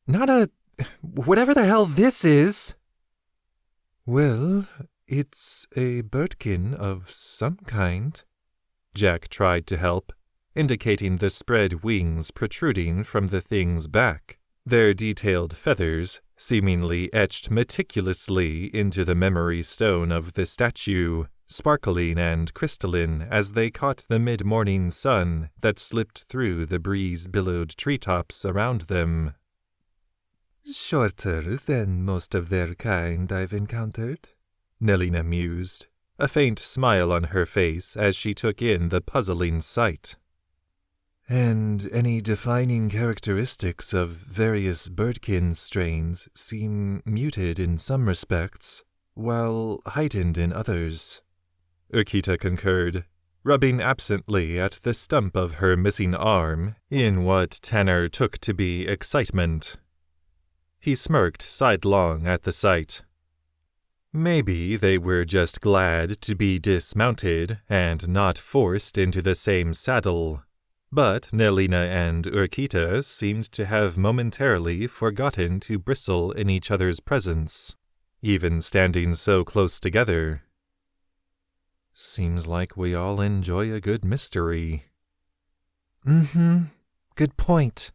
"Not a... whatever the hell this is." "Well, it's a birdkin of some kind." Jack tried to help, indicating the spread wings protruding from the thing's back, their detailed feathers seemingly etched meticulously into the memory stone of the statue, sparkling and crystalline as they caught the mid-morning sun that slipped through the breeze-billowed treetops around them. "Shorter than most of their kind I've encountered," Nelina mused, a faint smile on her face as she took in the puzzling sight. "And any defining characteristics of various birdkin strains seem muted in some respects, while heightened in others," Urquita concurred, rubbing absently at the stump of her missing arm in what Tanner took to be excitement. He smirked sidelong at the sight. Maybe they were just glad to be dismounted and not forced into the same saddle. But Nelina and Urquita seemed to have momentarily forgotten to bristle in each other's presence, even standing so close together. Seems like we all enjoy a good mystery. Good point,"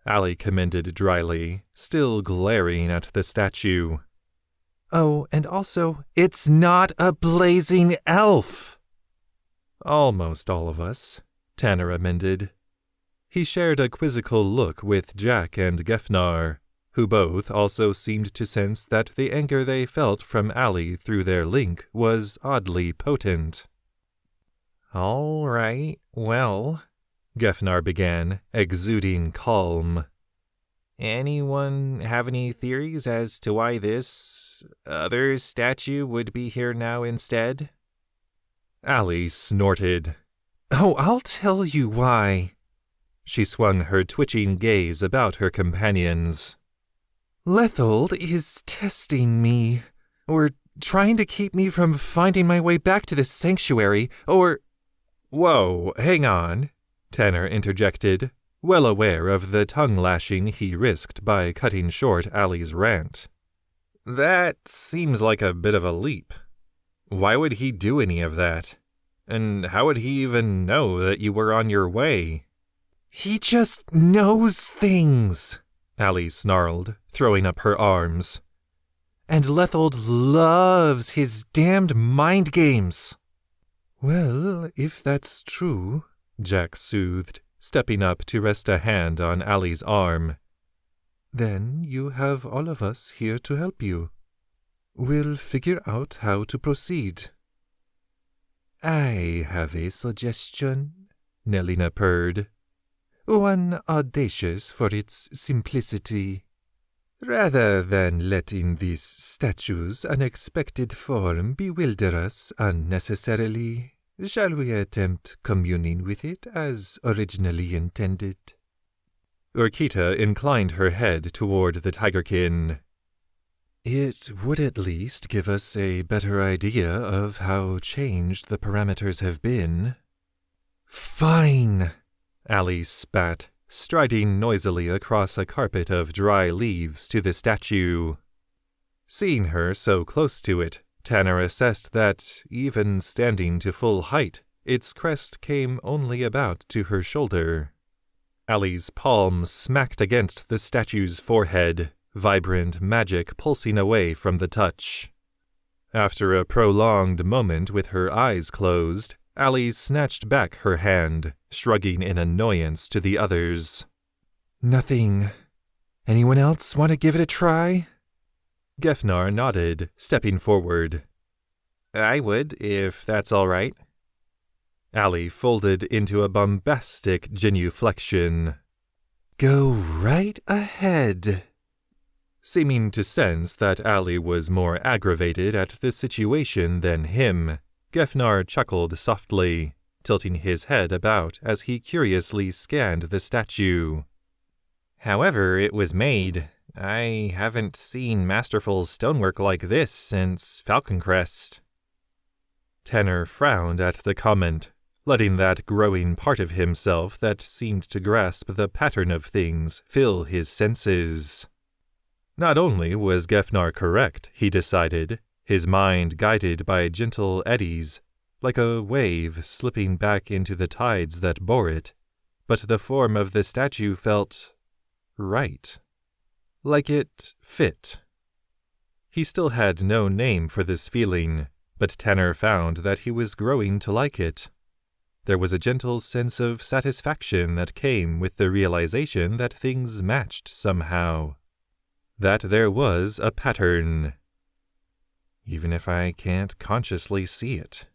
Allie commended dryly, still glaring at the statue. "Oh, and also, it's not a blazing elf." "Almost all of us," Tanner amended. He shared a quizzical look with Jack and Gefnar, who both also seemed to sense that the anger they felt from Allie through their link was oddly potent. "All right, well," Gefnar began, exuding calm. "Anyone have any theories as to why this other statue would be here now instead?" Allie snorted. "Oh, I'll tell you why." She swung her twitching gaze about her companions. "Lethold is testing me, or trying to keep me from finding my way back to the sanctuary, or—" "Whoa, hang on," Tanner interjected, well aware of the tongue-lashing he risked by cutting short Allie's rant. "That seems like a bit of a leap. Why would he do any of that? And how would he even know that you were on your way?" "He just knows things," Allie snarled, throwing up her arms. "And Lethold loves his damned mind games." "Well, if that's true," Jack soothed, stepping up to rest a hand on Allie's arm, "then you have all of us here to help you. We'll figure out how to proceed." "I have a suggestion," Nelina purred. "One audacious for its simplicity. Rather than letting this statue's unexpected form bewilder us unnecessarily, shall we attempt communing with it as originally intended?" Urquita inclined her head toward the tigerkin. "It would at least give us a better idea of how changed the parameters have been." "Fine," Allie spat, striding noisily across a carpet of dry leaves to the statue. Seeing her so close to it, Tanner assessed that, even standing to full height, its crest came only about to her shoulder. Allie's palm smacked against the statue's forehead, vibrant magic pulsing away from the touch. After a prolonged moment with her eyes closed, Allie snatched back her hand, shrugging in annoyance to the others. "Nothing. Anyone else want to give it a try?" Gefnar nodded, stepping forward. "I would, if that's all right." Allie folded into a bombastic genuflection. "Go right ahead." Seeming to sense that Allie was more aggravated at the situation than him, Gefnar chuckled softly, tilting his head about as he curiously scanned the statue. "However it was made, I haven't seen masterful stonework like this since Falconcrest." Tanner frowned at the comment, letting that growing part of himself that seemed to grasp the pattern of things fill his senses. Not only was Gefnar correct, he decided, his mind guided by gentle eddies, like a wave slipping back into the tides that bore it, but the form of the statue felt right. Like it fit. He still had no name for this feeling, but Tanner found that he was growing to like it. There was a gentle sense of satisfaction that came with the realization that things matched somehow. That there was a pattern. Even if I can't consciously see it.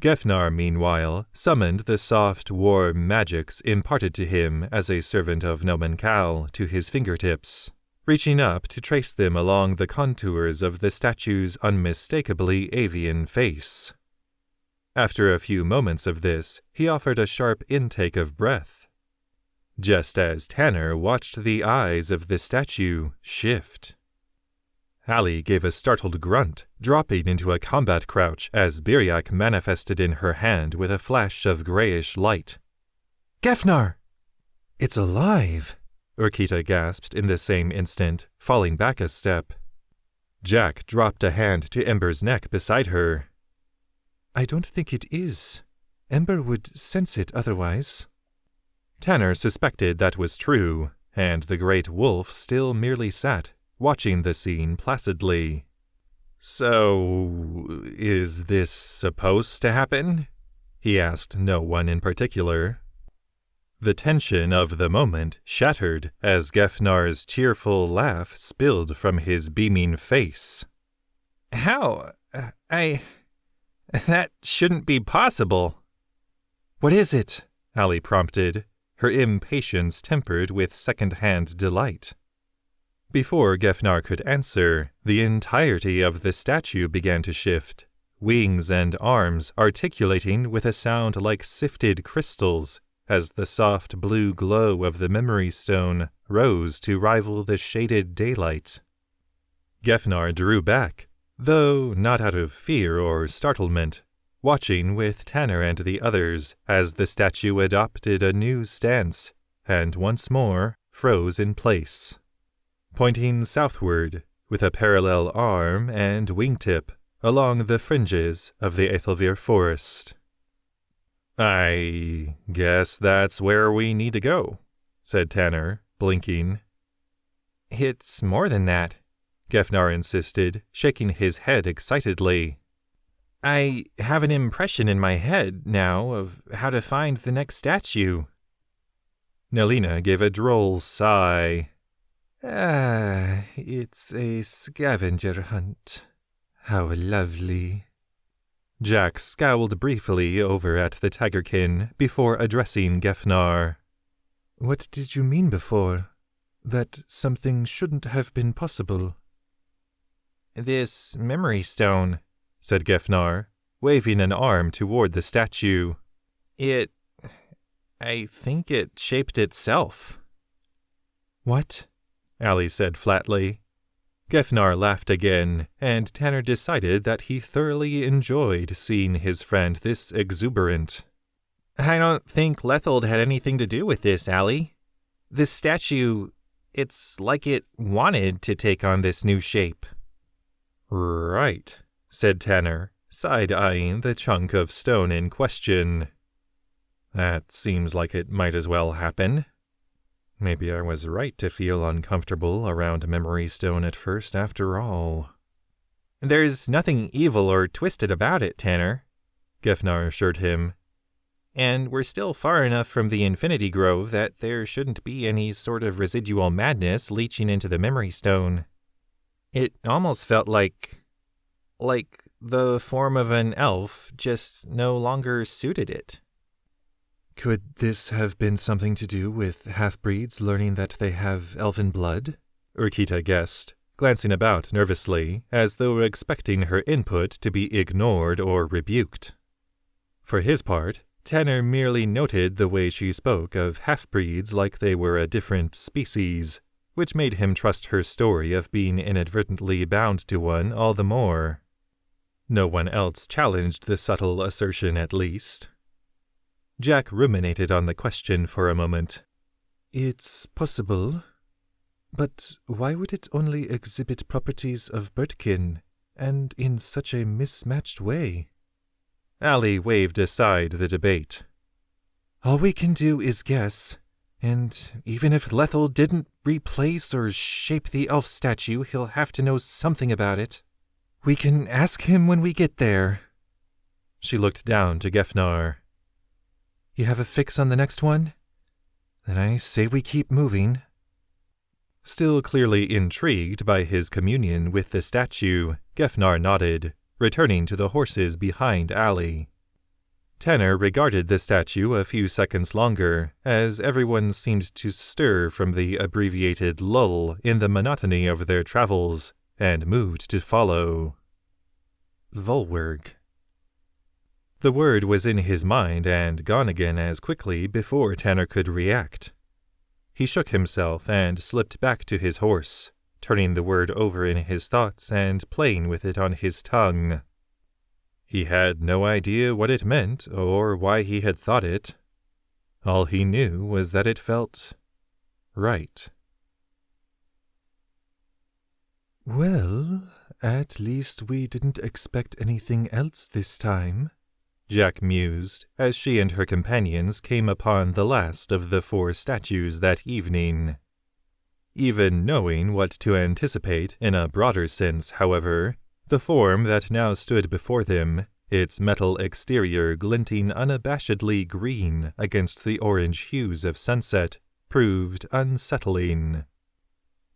Gefnar, meanwhile, summoned the soft, warm magics imparted to him as a servant of Nomenkal to his fingertips, reaching up to trace them along the contours of the statue's unmistakably avian face. After a few moments of this, he offered a sharp intake of breath, just as Tanner watched the eyes of the statue shift. Allie gave a startled grunt, dropping into a combat crouch as Biriak manifested in her hand with a flash of grayish light. "Gefnar!" "It's alive!" Urquita gasped in the same instant, falling back a step. Jack dropped a hand to Ember's neck beside her. "I don't think it is. Ember would sense it otherwise." Tanner suspected that was true, and the great wolf still merely sat, watching the scene placidly. "So, is this supposed to happen?" he asked no one in particular. The tension of the moment shattered as Gefnar's cheerful laugh spilled from his beaming face. "How? That shouldn't be possible." "What is it?" Allie prompted, her impatience tempered with second-hand delight. Before Gefnar could answer, the entirety of the statue began to shift, wings and arms articulating with a sound like sifted crystals as the soft blue glow of the memory stone rose to rival the shaded daylight. Gefnar drew back, though not out of fear or startlement, watching with Tanner and the others as the statue adopted a new stance and once more froze in place, pointing southward with a parallel arm and wingtip along the fringes of the Ethelvir forest. "I guess that's where we need to go," said Tanner, blinking. "It's more than that," Gefnar insisted, shaking his head excitedly. "I have an impression in my head now of how to find the next statue." Nelina gave a droll sigh. It's a scavenger hunt. How lovely." Jack scowled briefly over at the tigerkin before addressing Gefnar. "What did you mean before? That something shouldn't have been possible?" "This memory stone," said Gefnar, waving an arm toward the statue. I think it shaped itself." "What?" Allie said flatly. Gefnar laughed again, and Tanner decided that he thoroughly enjoyed seeing his friend this exuberant. "I don't think Lethold had anything to do with this, Allie. This statue, it's like it wanted to take on this new shape." "Right," said Tanner, side-eyeing the chunk of stone in question. "That seems like it might as well happen. Maybe I was right to feel uncomfortable around Memory Stone at first after all." "There's nothing evil or twisted about it, Tanner," Gefnar assured him. "And we're still far enough from the Infinity Grove that there shouldn't be any sort of residual madness leaching into the Memory Stone. It almost felt like the form of an elf just no longer suited it. Could this have been something to do with half-breeds learning that they have elven blood? Urquita guessed, glancing about nervously, as though expecting her input to be ignored or rebuked. For his part, Tanner merely noted the way she spoke of half-breeds like they were a different species, which made him trust her story of being inadvertently bound to one all the more. No one else challenged the subtle assertion, at least. Jack ruminated on the question for a moment. It's possible, but why would it only exhibit properties of birdkin, and in such a mismatched way? Allie waved aside the debate. All we can do is guess, and even if Lethal didn't replace or shape the elf statue, he'll have to know something about it. We can ask him when we get there. She looked down to Gefnar. You have a fix on the next one? Then I say we keep moving. Still clearly intrigued by his communion with the statue, Gefnar nodded, returning to the horses behind Allie. Tanner regarded the statue a few seconds longer, as everyone seemed to stir from the abbreviated lull in the monotony of their travels, and moved to follow. Volwerg. The word was in his mind and gone again as quickly before Tanner could react. He shook himself and slipped back to his horse, turning the word over in his thoughts and playing with it on his tongue. He had no idea what it meant or why he had thought it. All he knew was that it felt right. Well, at least we didn't expect anything else this time, Jack mused, as she and her companions came upon the last of the 4 statues that evening. Even knowing what to anticipate in a broader sense, however, the form that now stood before them, its metal exterior glinting unabashedly green against the orange hues of sunset, proved unsettling.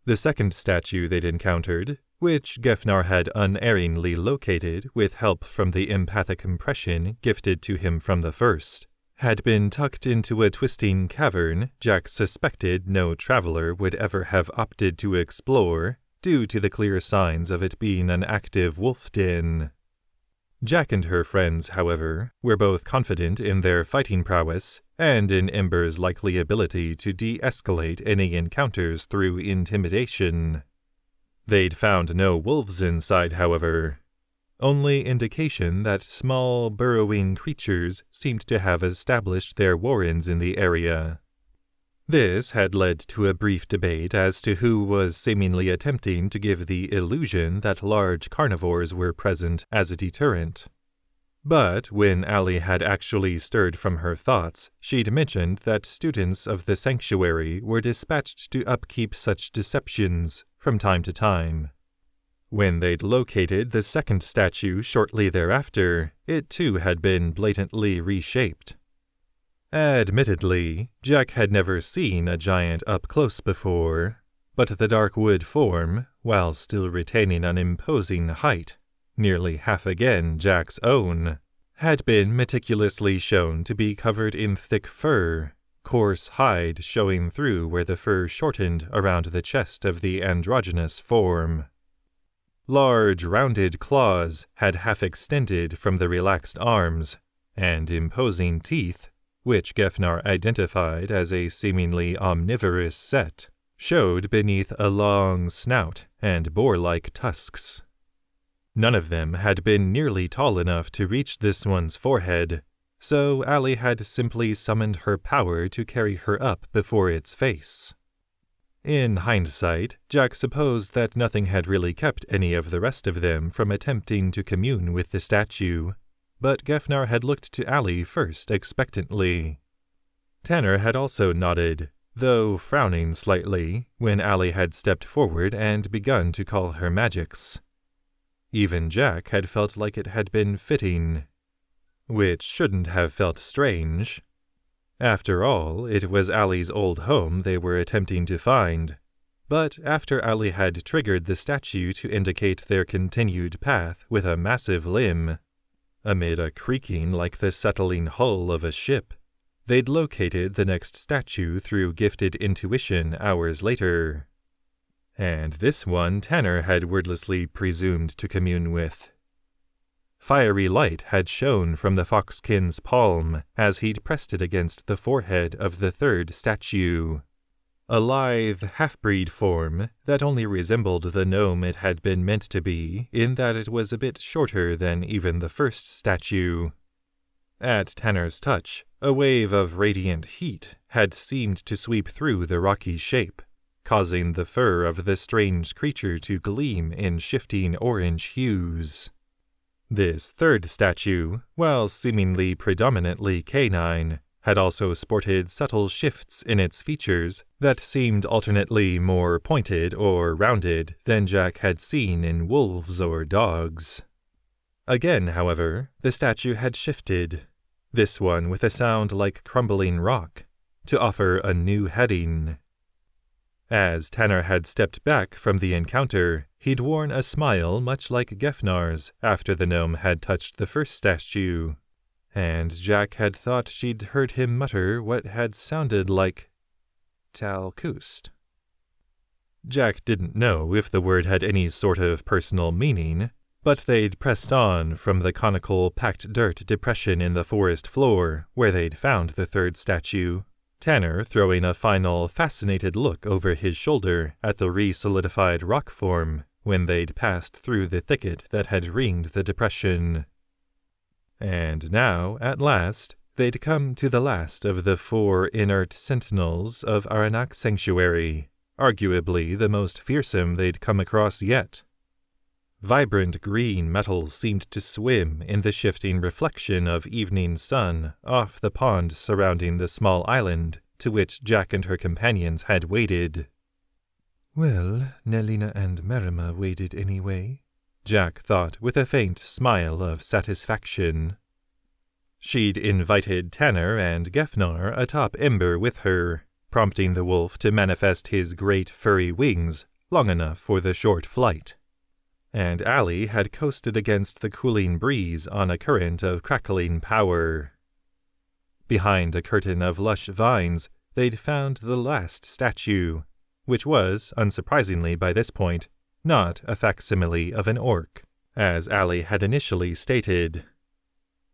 The second statue they'd encountered, which Gefnar had unerringly located with help from the empathic impression gifted to him from the first, had been tucked into a twisting cavern Jack suspected no traveler would ever have opted to explore, due to the clear signs of it being an active wolf den. Jack and her friends, however, were both confident in their fighting prowess and in Ember's likely ability to de-escalate any encounters through intimidation. They'd found no wolves inside, however. Only indication that small, burrowing creatures seemed to have established their warrens in the area. This had led to a brief debate as to who was seemingly attempting to give the illusion that large carnivores were present as a deterrent. But when Allie had actually stirred from her thoughts, she'd mentioned that students of the sanctuary were dispatched to upkeep such deceptions from time to time. When they'd located the second statue shortly thereafter, it too had been blatantly reshaped. Admittedly, Jack had never seen a giant up close before, but the dark wood form, while still retaining an imposing height, nearly half again Jack's own, had been meticulously shown to be covered in thick fur, coarse hide showing through where the fur shortened around the chest of the androgynous form. Large, rounded claws had half extended from the relaxed arms, and imposing teeth, which Gefnar identified as a seemingly omnivorous set, showed beneath a long snout and boar-like tusks. None of them had been nearly tall enough to reach this one's forehead, so Allie had simply summoned her power to carry her up before its face. In hindsight, Jack supposed that nothing had really kept any of the rest of them from attempting to commune with the statue, but Gefnar had looked to Allie first expectantly. Tanner had also nodded, though frowning slightly, when Allie had stepped forward and begun to call her magics. Even Jack had felt like it had been fitting, which shouldn't have felt strange. After all, it was Allie's old home they were attempting to find, But after Allie had triggered the statue to indicate their continued path with a massive limb, amid a creaking like the settling hull of a ship, they'd located the next statue through gifted intuition hours later. And this one Tanner had wordlessly presumed to commune with. Fiery light had shone from the foxkin's palm as he'd pressed it against the forehead of the third statue. A lithe half-breed form that only resembled the gnome it had been meant to be in that it was a bit shorter than even the first statue. At Tanner's touch, a wave of radiant heat had seemed to sweep through the rocky shape, causing the fur of the strange creature to gleam in shifting orange hues. This third statue, while seemingly predominantly canine, had also sported subtle shifts in its features that seemed alternately more pointed or rounded than Jack had seen in wolves or dogs. Again, however, the statue had shifted, this one with a sound like crumbling rock, to offer a new heading. As Tanner had stepped back from the encounter, he'd worn a smile much like Gefnar's after the gnome had touched the first statue, and Jack had thought she'd heard him mutter what had sounded like Talcoost. Jack didn't know if the word had any sort of personal meaning, but they'd pressed on from the conical packed dirt depression in the forest floor where they'd found the third statue, Tanner throwing a final fascinated look over his shoulder at the re-solidified rock form when they'd passed through the thicket that had ringed the depression. And now, at last, they'd come to the last of the 4 inert sentinels of Arinak Sanctuary, arguably the most fearsome they'd come across yet. Vibrant green metal seemed to swim in the shifting reflection of evening sun off the pond surrounding the small island to which Jack and her companions had waded. Well, Nelina and Merima waded anyway, Jack thought with a faint smile of satisfaction. She'd invited Tanner and Gefnar atop Ember with her, prompting the wolf to manifest his great furry wings long enough for the short flight. And Allie had coasted against the cooling breeze on a current of crackling power. Behind a curtain of lush vines, they'd found the last statue, which was, unsurprisingly by this point, not a facsimile of an orc, as Allie had initially stated.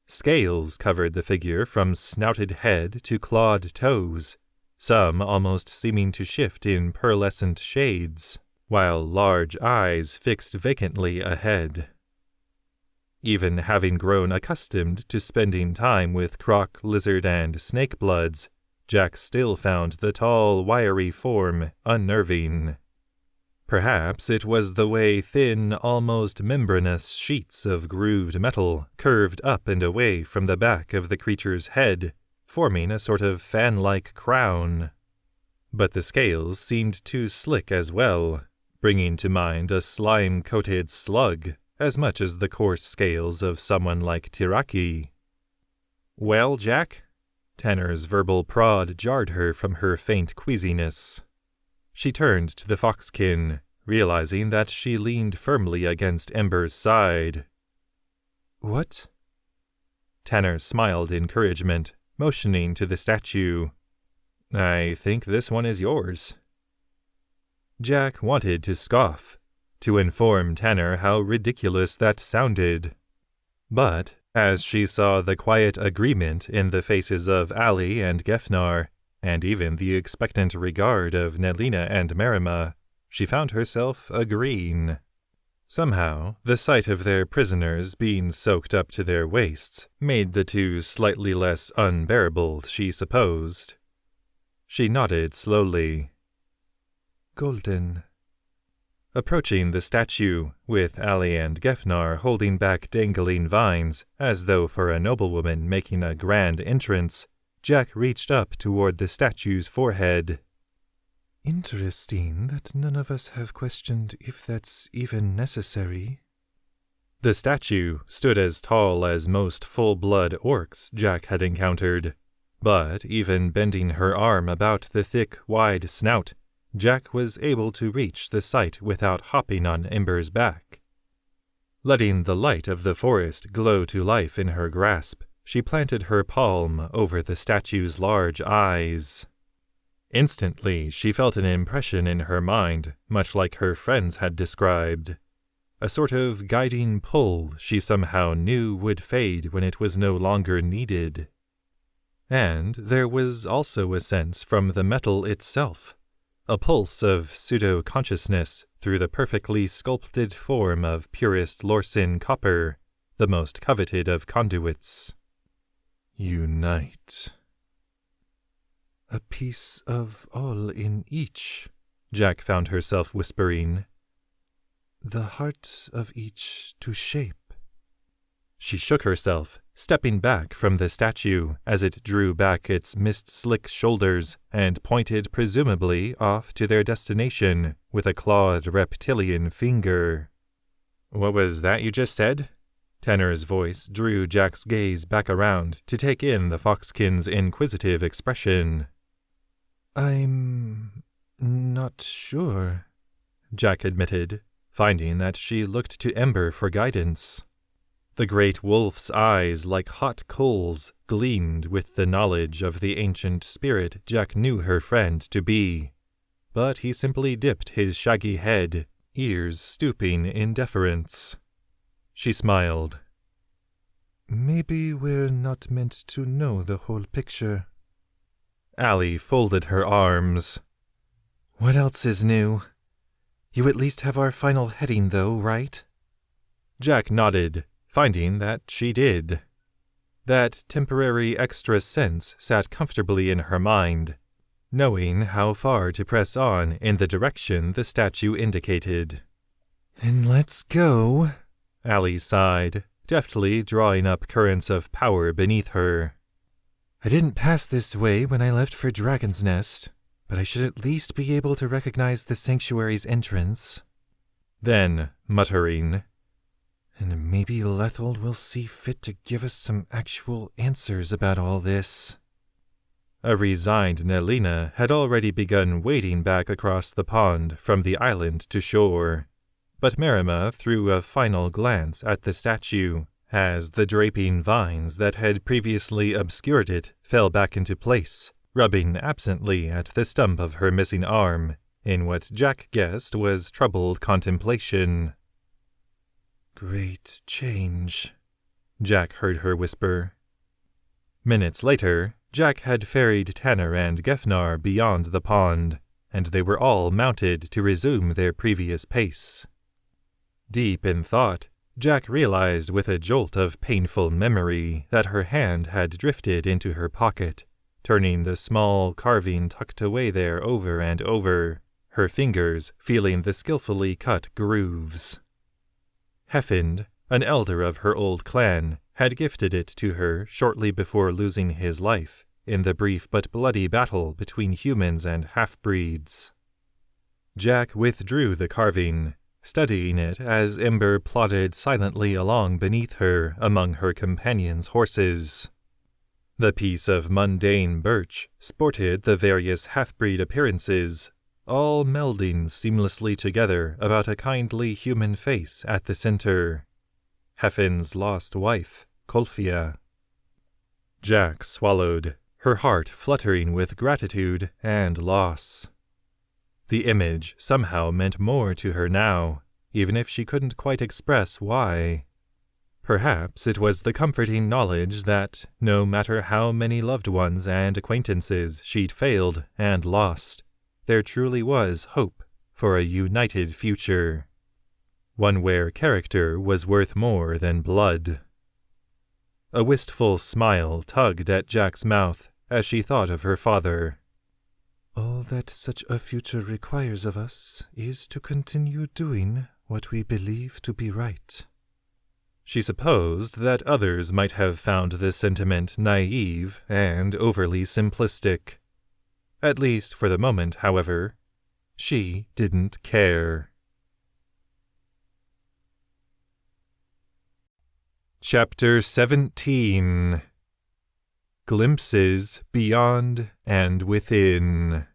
Scales covered the figure from snouted head to clawed toes, some almost seeming to shift in pearlescent shades, while large eyes fixed vacantly ahead. Even having grown accustomed to spending time with croc, lizard, and snake bloods, Jack still found the tall, wiry form unnerving. Perhaps it was the way thin, almost membranous sheets of grooved metal curved up and away from the back of the creature's head, forming a sort of fan-like crown. But the scales seemed too slick as well, bringing to mind a slime-coated slug as much as the coarse scales of someone like Tiraki. "Well, Jack?" Tanner's verbal prod jarred her from her faint queasiness. She turned to the foxkin, realizing that she leaned firmly against Ember's side. "What?" Tanner smiled encouragement, motioning to the statue. "I think this one is yours." Jack wanted to scoff, to inform Tanner how ridiculous that sounded. But, as she saw the quiet agreement in the faces of Allie and Gefnar, and even the expectant regard of Nelina and Merima, she found herself agreeing. Somehow, the sight of their prisoners being soaked up to their waists made the two slightly less unbearable, she supposed. She nodded slowly. "Golden." Approaching the statue, with Allie and Gefnar holding back dangling vines, as though for a noblewoman making a grand entrance, Jack reached up toward the statue's forehead. "Interesting that none of us have questioned if that's even necessary." The statue stood as tall as most full-blood orcs Jack had encountered, but even bending her arm about the thick, wide snout, Jack was able to reach the site without hopping on Ember's back. Letting the light of the forest glow to life in her grasp, she planted her palm over the statue's large eyes. Instantly, she felt an impression in her mind, much like her friends had described. A sort of guiding pull she somehow knew would fade when it was no longer needed. And there was also a sense from the metal itself, a pulse of pseudo-consciousness through the perfectly sculpted form of purest Lorsen copper, the most coveted of conduits. Unite. A piece of all in each, Jack found herself whispering. The heart of each to shape. She shook herself, stepping back from the statue as it drew back its mist-slick shoulders and pointed presumably off to their destination with a clawed reptilian finger. "What was that you just said?" Tanner's voice drew Jack's gaze back around to take in the foxkin's inquisitive expression. I'm not sure, Jack admitted, finding that she looked to Ember for guidance. The great wolf's eyes, like hot coals, gleamed with the knowledge of the ancient spirit Jack knew her friend to be, but he simply dipped his shaggy head, ears stooping in deference. She smiled. Maybe we're not meant to know the whole picture. Allie folded her arms. What else is new? You at least have our final heading, though, right? Jack nodded, finding that she did. That temporary extra sense sat comfortably in her mind, knowing how far to press on in the direction the statue indicated. Then let's go, Allie sighed, deftly drawing up currents of power beneath her. I didn't pass this way when I left for Dragon's Nest, but I should at least be able to recognize the sanctuary's entrance. Then, muttering, And maybe Lethold will see fit to give us some actual answers about all this. A resigned Nelina had already begun wading back across the pond from the island to shore, but Marima threw a final glance at the statue as the draping vines that had previously obscured it fell back into place, rubbing absently at the stump of her missing arm, in what Jack guessed was troubled contemplation. Great change, Jack heard her whisper. Minutes later, Jack had ferried Tanner and Gefnar beyond the pond, and they were all mounted to resume their previous pace. Deep in thought, Jack realized with a jolt of painful memory that her hand had drifted into her pocket, turning the small carving tucked away there over and over, her fingers feeling the skillfully cut grooves. Heffind, an elder of her old clan, had gifted it to her shortly before losing his life in the brief but bloody battle between humans and half-breeds. Jack withdrew the carving, studying it as Ember plodded silently along beneath her among her companions' horses. The piece of mundane birch sported the various half-breed appearances, all melding seamlessly together about a kindly human face at the center. Heffind's lost wife, Kolfia. Jack swallowed, her heart fluttering with gratitude and loss. The image somehow meant more to her now, even if she couldn't quite express why. Perhaps it was the comforting knowledge that, no matter how many loved ones and acquaintances she'd failed and lost, there truly was hope for a united future. One where character was worth more than blood. A wistful smile tugged at Jack's mouth as she thought of her father. All that such a future requires of us is to continue doing what we believe to be right. She supposed that others might have found this sentiment naive and overly simplistic. At least for the moment, however, she didn't care. Chapter 17 Glimpses Beyond and Within.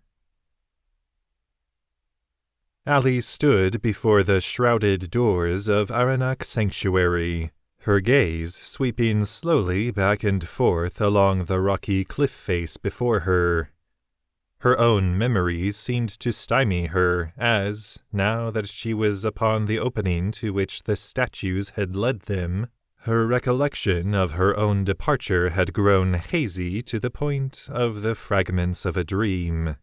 Allie stood before the shrouded doors of Arinak Sanctuary, her gaze sweeping slowly back and forth along the rocky cliff face before her. Her own memories seemed to stymie her as, now that she was upon the opening to which the statues had led them, her recollection of her own departure had grown hazy to the point of the fragments of a dream.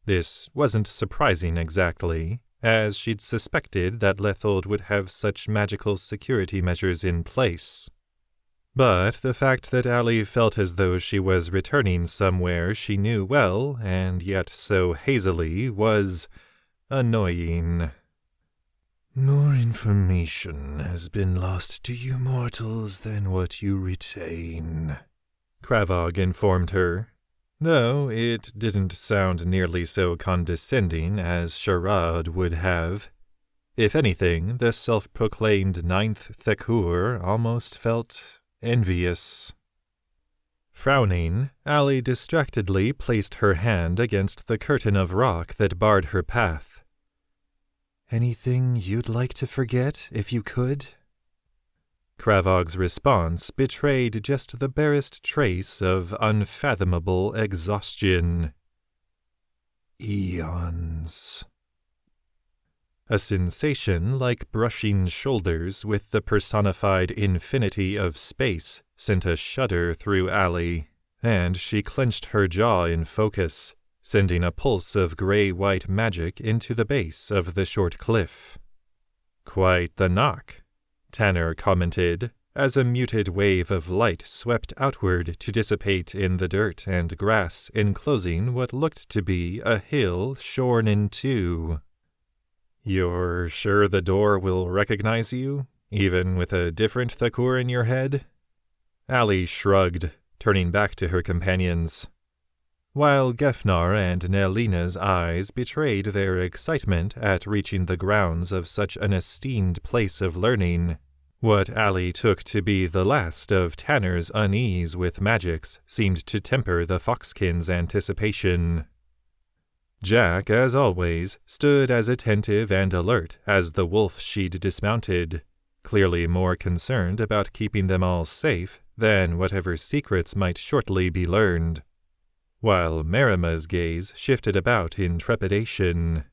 This wasn't surprising exactly, as she'd suspected that Lethold would have such magical security measures in place. But the fact that Allie felt as though she was returning somewhere she knew well, and yet so hazily, was annoying. More information has been lost to you mortals than what you retain, Kravog informed her, though it didn't sound nearly so condescending as Shroud would have. If anything, the self-proclaimed ninth Thakur almost felt envious. Frowning, Allie distractedly placed her hand against the curtain of rock that barred her path. Anything you'd like to forget, if you could? Kravog's response betrayed just the barest trace of unfathomable exhaustion. Eons. A sensation like brushing shoulders with the personified infinity of space sent a shudder through Allie, and she clenched her jaw in focus, sending a pulse of gray-white magic into the base of the short cliff. Quite the knock, Tanner commented, as a muted wave of light swept outward to dissipate in the dirt and grass enclosing what looked to be a hill shorn in two. You're sure the door will recognize you, even with a different Thakur in your head? Allie shrugged, turning back to her companions. While Gefnar and Nelina's eyes betrayed their excitement at reaching the grounds of such an esteemed place of learning, what Allie took to be the last of Tanner's unease with magics seemed to temper the Foxkin's anticipation. Jack, as always, stood as attentive and alert as the wolf she'd dismounted, clearly more concerned about keeping them all safe than whatever secrets might shortly be learned, while Marima's gaze shifted about in trepidation.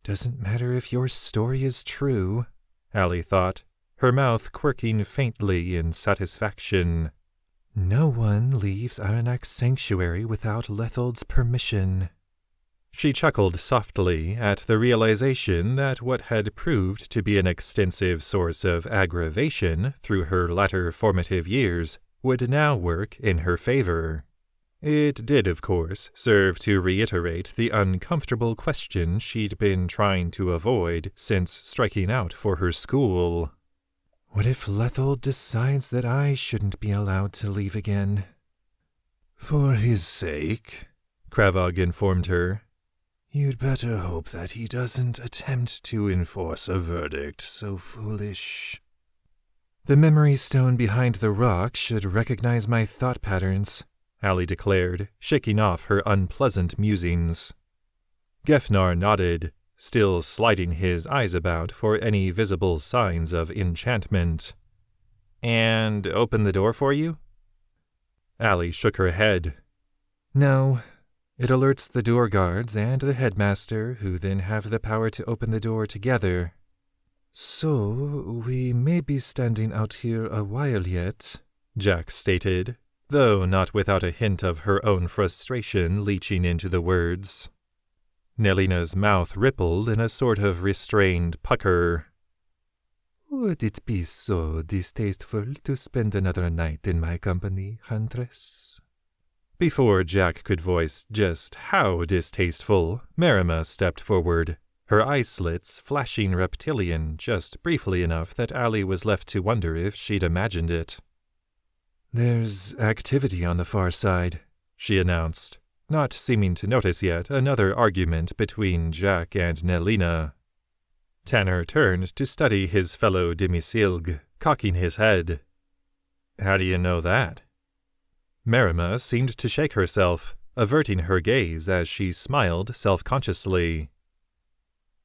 Doesn't matter if your story is true, Allie thought, her mouth quirking faintly in satisfaction. No one leaves Arinak Sanctuary without Lethold's permission. She chuckled softly at the realization that what had proved to be an extensive source of aggravation through her latter formative years would now work in her favor. It did, of course, serve to reiterate the uncomfortable question she'd been trying to avoid since striking out for her school. What if Lethold decides that I shouldn't be allowed to leave again? For his sake, Kravog informed her. You'd better hope that he doesn't attempt to enforce a verdict so foolish. The memory stone behind the rock should recognize my thought patterns, Allie declared, shaking off her unpleasant musings. Gefnar nodded, still sliding his eyes about for any visible signs of enchantment. And open the door for you? Allie shook her head. No. It alerts the door guards and the headmaster, who then have the power to open the door together. So, we may be standing out here a while yet, Jack stated, though not without a hint of her own frustration leaching into the words. Nelina's mouth rippled in a sort of restrained pucker. Would it be so distasteful to spend another night in my company, Huntress? Before Jack could voice just how distasteful, Marima stepped forward, her eye slits flashing reptilian just briefly enough that Allie was left to wonder if she'd imagined it. There's activity on the far side, she announced, not seeming to notice yet another argument between Jack and Nelina. Tanner turned to study his fellow demisilg, cocking his head. How do you know that? Marima seemed to shake herself, averting her gaze as she smiled self-consciously.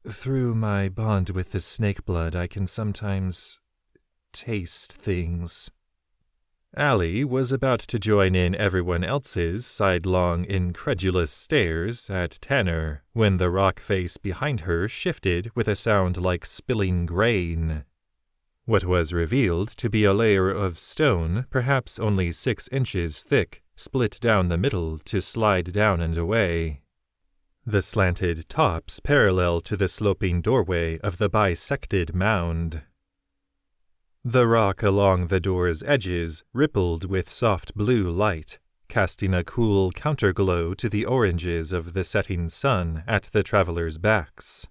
Through my bond with the snake blood, I can sometimes taste things. Allie was about to join in everyone else's sidelong, incredulous stares at Tanner when the rock face behind her shifted with a sound like spilling grain. What was revealed to be a layer of stone, perhaps only 6 inches thick, split down the middle to slide down and away. The slanted tops parallel to the sloping doorway of the bisected mound. The rock along the door's edges rippled with soft blue light, casting a cool counterglow to the oranges of the setting sun at the travelers' backs.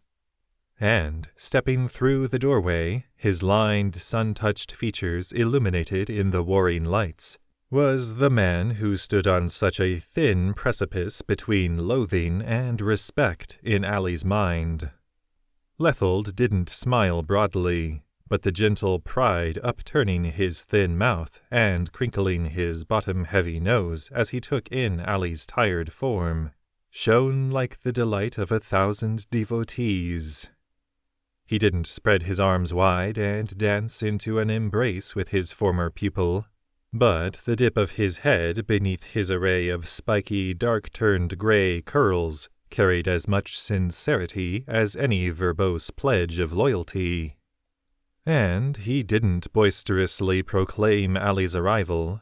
And, stepping through the doorway, his lined, sun-touched features illuminated in the warring lights, was the man who stood on such a thin precipice between loathing and respect in Allie's mind. Lethold didn't smile broadly, but the gentle pride upturning his thin mouth and crinkling his bottom-heavy nose as he took in Allie's tired form shone like the delight of 1,000 devotees. He didn't spread his arms wide and dance into an embrace with his former pupil, but the dip of his head beneath his array of spiky, dark-turned gray curls carried as much sincerity as any verbose pledge of loyalty. And he didn't boisterously proclaim Allie's arrival,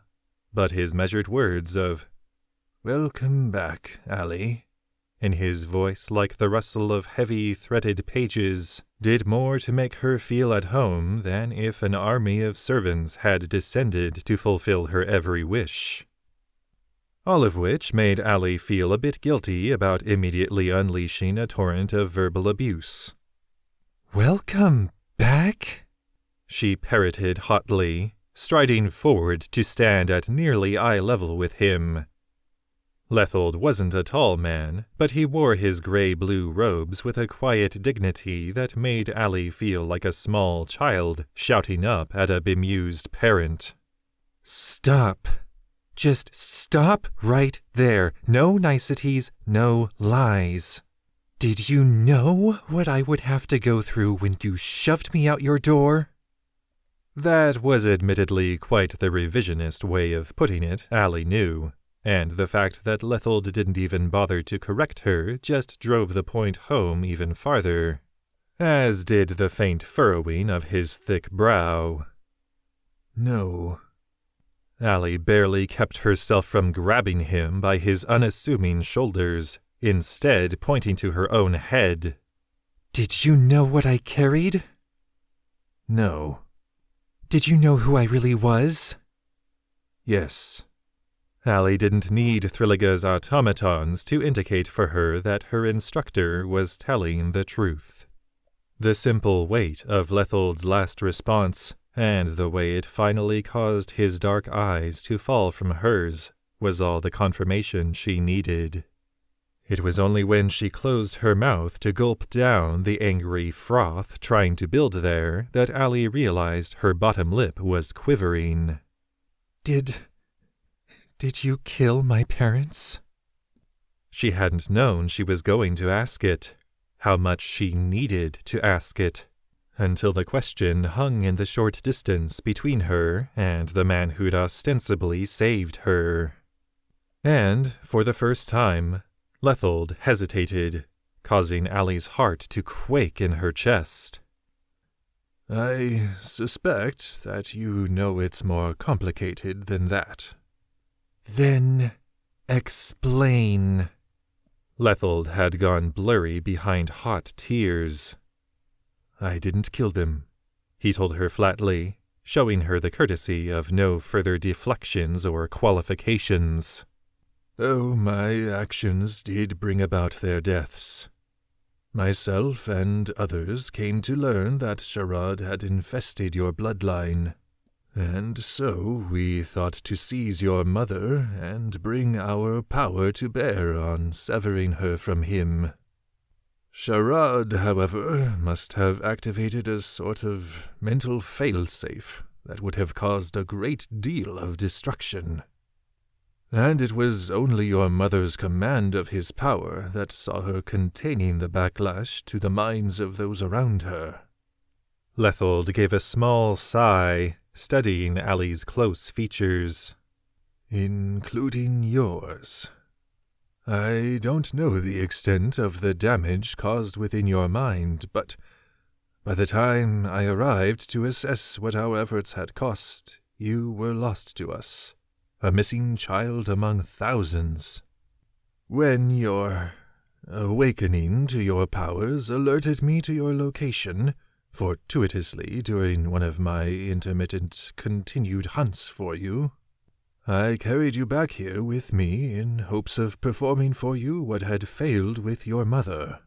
but his measured words of, "Welcome back, Allie," in his voice like the rustle of heavy threaded pages, did more to make her feel at home than if an army of servants had descended to fulfill her every wish. All of which made Allie feel a bit guilty about immediately unleashing a torrent of verbal abuse. "Welcome back?" she parroted hotly, striding forward to stand at nearly eye level with him. Lethold wasn't a tall man, but he wore his gray-blue robes with a quiet dignity that made Allie feel like a small child shouting up at a bemused parent. "Stop. Just stop right there. No niceties, no lies. Did you know what I would have to go through when you shoved me out your door?" That was admittedly quite the revisionist way of putting it, Allie knew, and the fact that Lethold didn't even bother to correct her just drove the point home even farther, as did the faint furrowing of his thick brow. "No." Allie barely kept herself from grabbing him by his unassuming shoulders, instead pointing to her own head. "Did you know what I carried?" "No." "Did you know who I really was?" "Yes." Allie didn't need Thriliga's automatons to indicate for her that her instructor was telling the truth. The simple weight of Lethold's last response, and the way it finally caused his dark eyes to fall from hers, was all the confirmation she needed. It was only when she closed her mouth to gulp down the angry froth trying to build there that Allie realized her bottom lip was quivering. Did you kill my parents?" She hadn't known she was going to ask it, how much she needed to ask it, until the question hung in the short distance between her and the man who'd ostensibly saved her. And, for the first time, Lethold hesitated, causing Allie's heart to quake in her chest. "I suspect that you know it's more complicated than that." "Then explain." Lethold had gone blurry behind hot tears. "I didn't kill them," he told her flatly, showing her the courtesy of no further deflections or qualifications. "Though my actions did bring about their deaths. Myself and others came to learn that Sharad had infested your bloodline, and so we thought to seize your mother and bring our power to bear on severing her from him. Sharad, however, must have activated a sort of mental failsafe that would have caused a great deal of destruction. And it was only your mother's command of his power that saw her containing the backlash to the minds of those around her. Lethold gave a small sigh, studying Allie's close features. Including yours. I don't know the extent of the damage caused within your mind, but by the time I arrived to assess what our efforts had cost, you were lost to us, a missing child among thousands. When your awakening to your powers alerted me to your location, fortuitously during one of my intermittent continued hunts for you, I carried you back here with me in hopes of performing for you what had failed with your mother.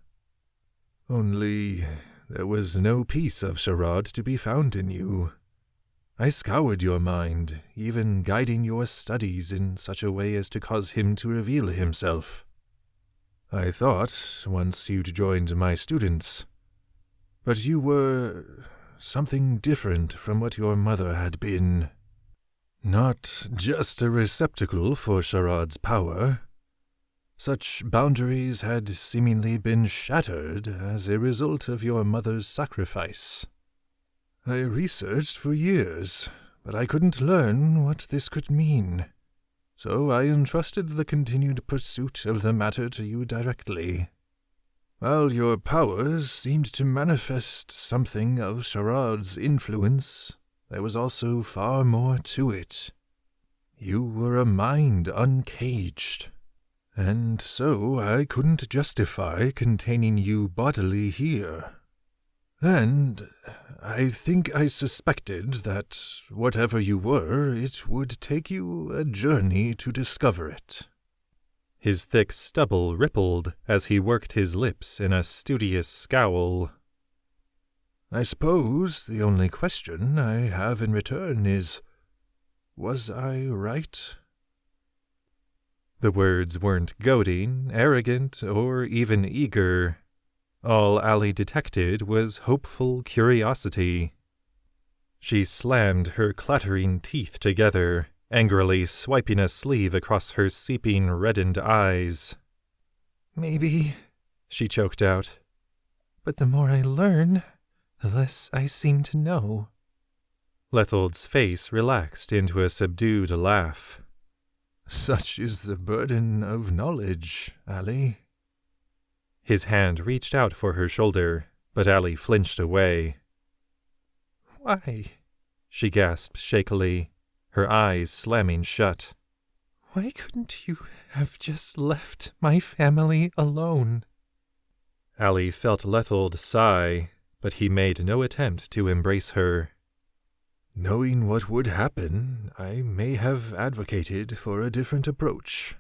Only there was no piece of Shroud to be found in you. I scoured your mind, even guiding your studies in such a way as to cause him to reveal himself. I thought, once you'd joined my students, but you were something different from what your mother had been. Not just a receptacle for Shroud's power. Such boundaries had seemingly been shattered as a result of your mother's sacrifice. I researched for years, but I couldn't learn what this could mean, so I entrusted the continued pursuit of the matter to you directly. While your powers seemed to manifest something of Shroud's influence, there was also far more to it. You were a mind uncaged, and so I couldn't justify containing you bodily here. And I think I suspected that, whatever you were, it would take you a journey to discover it. His thick stubble rippled as he worked his lips in a studious scowl. I suppose the only question I have in return is, was I right? The words weren't goading, arrogant, or even eager. All Allie detected was hopeful curiosity. She slammed her clattering teeth together, angrily swiping a sleeve across her seeping, reddened eyes. Maybe, she choked out. But the more I learn, the less I seem to know. Lethold's face relaxed into a subdued laugh. Such is the burden of knowledge, Allie. His hand reached out for her shoulder, but Allie flinched away. Why? She gasped shakily, her eyes slamming shut. Why couldn't you have just left my family alone? Allie felt Lethold sigh, but he made no attempt to embrace her. Knowing what would happen, I may have advocated for a different approach.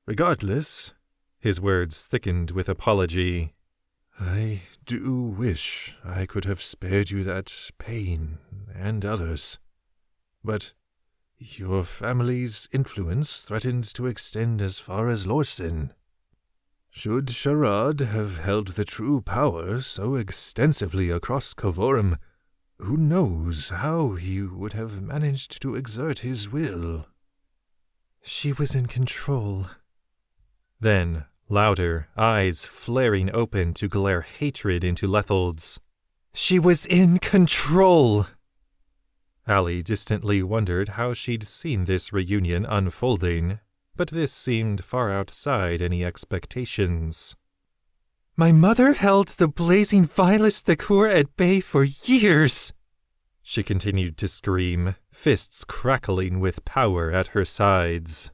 Regardless, his words thickened with apology, I do wish I could have spared you that pain and others. But your family's influence threatened to extend as far as Lorsen. Should Shroud have held the true power so extensively across Kovorum, who knows how he would have managed to exert his will? She was in control. Then, louder, eyes flaring open to glare hatred into Lethold's. She was in control! Allie distantly wondered how she'd seen this reunion unfolding, but this seemed far outside any expectations. My mother held the blazing Vilas Thakur at bay for years, she continued to scream, fists crackling with power at her sides.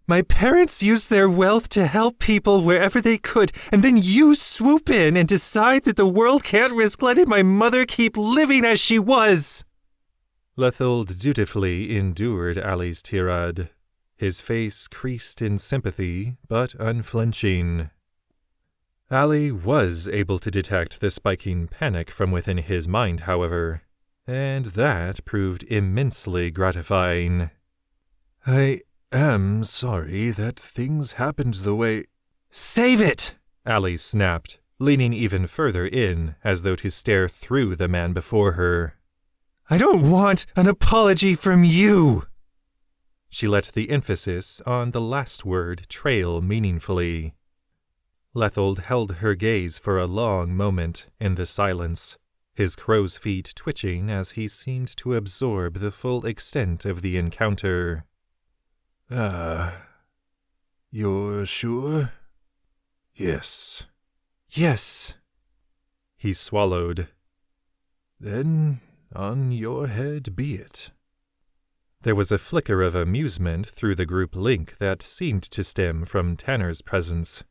My parents used their wealth to help people wherever they could, and then you swoop in and decide that the world can't risk letting my mother keep living as she was. Lethold dutifully endured Allie's tirade, his face creased in sympathy, but unflinching. Allie was able to detect the spiking panic from within his mind, however, and that proved immensely gratifying. I am sorry that things happened the way— Save it! Allie snapped, leaning even further in, as though to stare through the man before her. I don't want an apology from you! She let the emphasis on the last word trail meaningfully. Lethold held her gaze for a long moment in the silence, his crow's feet twitching as he seemed to absorb the full extent of the encounter. You're sure? Yes. Yes. He swallowed. Then on your head be it. There was a flicker of amusement through the group link that seemed to stem from Tanner's presence.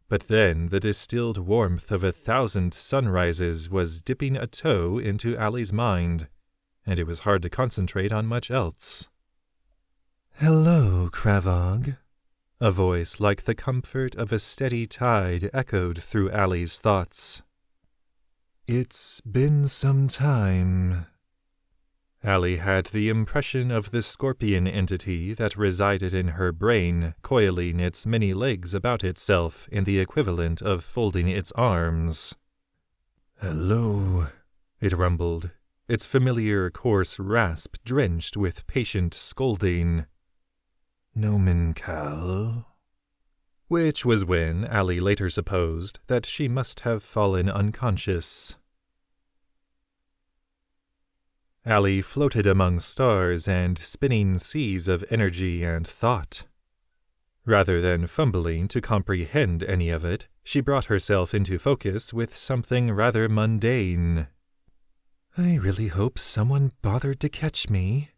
But then the distilled warmth of 1,000 sunrises was dipping a toe into Allie's mind, and it was hard to concentrate on much else. Hello, Kravog. A voice like the comfort of a steady tide echoed through Allie's thoughts. It's been some time. Allie had the impression of the scorpion entity that resided in her brain coiling its many legs about itself in the equivalent of folding its arms. Hello, it rumbled, its familiar coarse rasp drenched with patient scolding. Nomenkal. Which was when Allie later supposed that she must have fallen unconscious. Allie floated among stars and spinning seas of energy and thought. Rather than fumbling to comprehend any of it, she brought herself into focus with something rather mundane. I really hope someone bothered to catch me.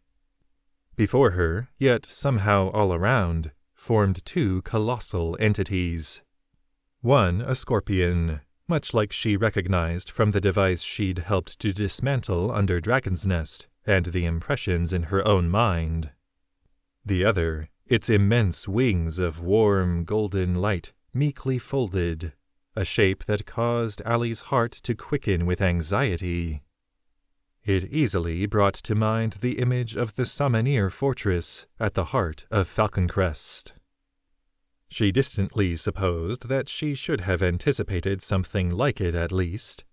Before her, yet somehow all around, formed two colossal entities. One a scorpion, much like she recognized from the device she'd helped to dismantle under Dragon's Nest and the impressions in her own mind. The other, its immense wings of warm golden light meekly folded, a shape that caused Allie's heart to quicken with anxiety. It easily brought to mind the image of the Samanier fortress at the heart of Falconcrest. She distantly supposed that she should have anticipated something like it at least.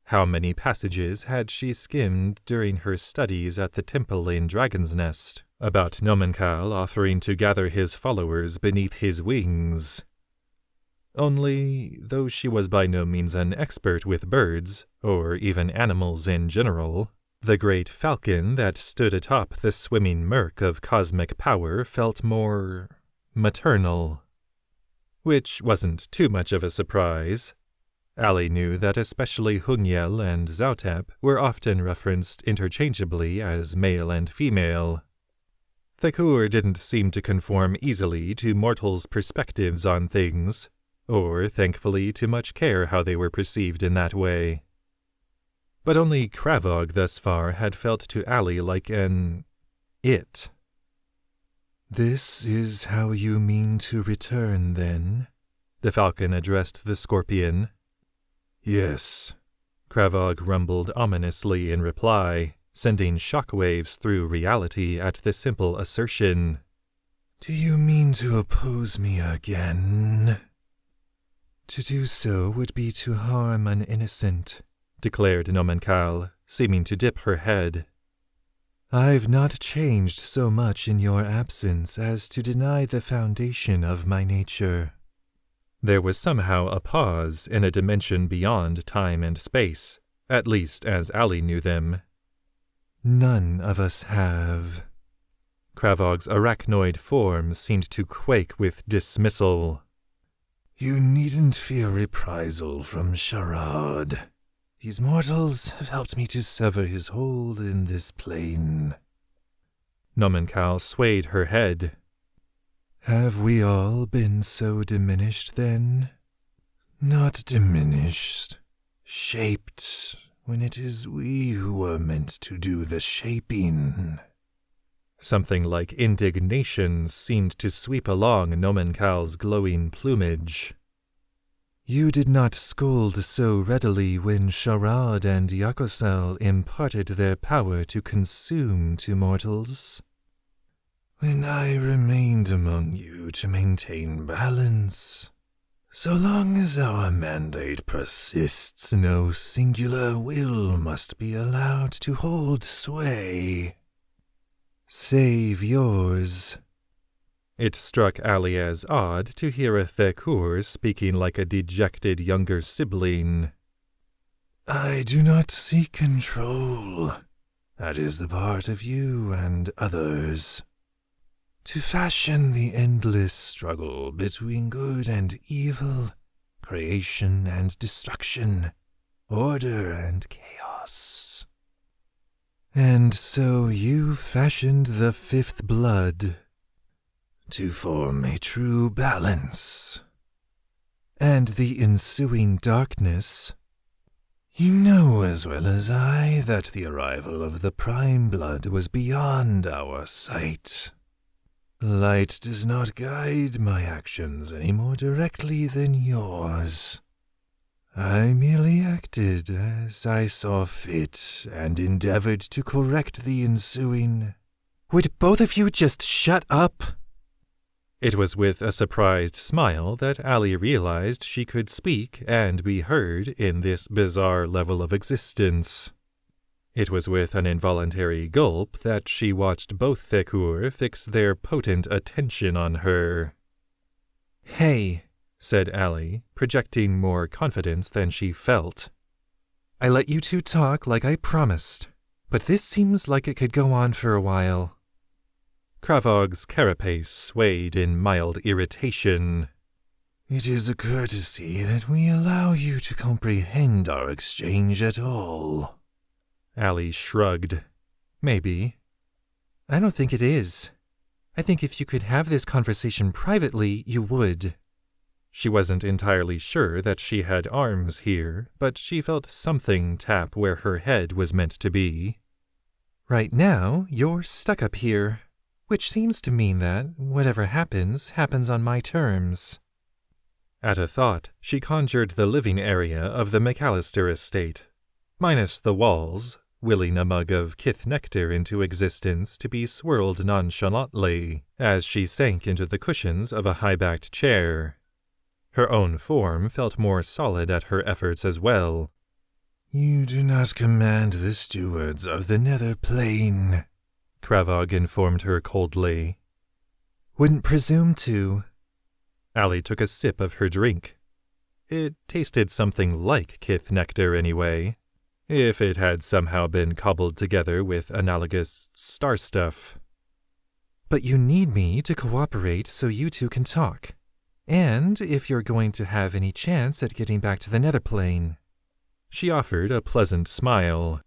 How many passages had she skimmed during her studies at the temple in Dragon's Nest about Nomenkal offering to gather his followers beneath his wings? Only, though she was by no means an expert with birds, or even animals in general, the great falcon that stood atop the swimming murk of cosmic power felt more maternal. Which wasn't too much of a surprise. Allie knew that especially Hungyel and Zautep were often referenced interchangeably as male and female. Thakur didn't seem to conform easily to mortals' perspectives on things, or, thankfully, to much care how they were perceived in that way. But only Kravog thus far had felt to Allie like an it. This is how you mean to return, then? The falcon addressed the scorpion. Yes, Kravog rumbled ominously in reply, sending shockwaves through reality at the simple assertion. Do you mean to oppose me again? To do so would be to harm an innocent, declared Nomenkal, seeming to dip her head. I've not changed so much in your absence as to deny the foundation of my nature. There was somehow a pause in a dimension beyond time and space, at least as Allie knew them. None of us have. Kravog's arachnoid form seemed to quake with dismissal. You needn't fear reprisal from Shroud. These mortals have helped me to sever his hold in this plane. Nomenkal swayed her head. Have we all been so diminished, then? Not diminished. Shaped, when it is we who are meant to do the shaping. Something like indignation seemed to sweep along Nomenkal's glowing plumage. You did not scold so readily when Shroud and Yakosel imparted their power to consume to mortals. When I remained among you to maintain balance. So long as our mandate persists, no singular will must be allowed to hold sway. Save yours, It struck Allie as odd to hear a Thekur speaking like a dejected younger sibling. I do not seek control. That is the part of you and others. To fashion the endless struggle between good and evil, creation and destruction, order and chaos. And so you fashioned the fifth blood to form a true balance. And the ensuing darkness. You know as well as I that the arrival of the prime blood was beyond our sight. Light does not guide my actions any more directly than yours. I merely acted as I saw fit and endeavored to correct the ensuing. Would both of you just shut up? It was with a surprised smile that Allie realized she could speak and be heard in this bizarre level of existence. It was with an involuntary gulp that she watched both Thekur fix their potent attention on her. "Hey," said Allie, projecting more confidence than she felt. "I let you two talk like I promised, but this seems like it could go on for a while." Kravog's carapace swayed in mild irritation. It is a courtesy that we allow you to comprehend our exchange at all. Allie shrugged. Maybe. I don't think it is. I think if you could have this conversation privately, you would. She wasn't entirely sure that she had arms here, but she felt something tap where her head was meant to be. Right now, you're stuck up here, which seems to mean that whatever happens, happens on my terms. At a thought, she conjured the living area of the McAllister estate, minus the walls, willing a mug of kith nectar into existence to be swirled nonchalantly as she sank into the cushions of a high-backed chair. Her own form felt more solid at her efforts as well. You do not command the stewards of the nether plane, Kravog informed her coldly. Wouldn't presume to. Allie took a sip of her drink. It tasted something like kith nectar anyway, if it had somehow been cobbled together with analogous star stuff. But you need me to cooperate so you two can talk. And if you're going to have any chance at getting back to the nether plane. She offered a pleasant smile.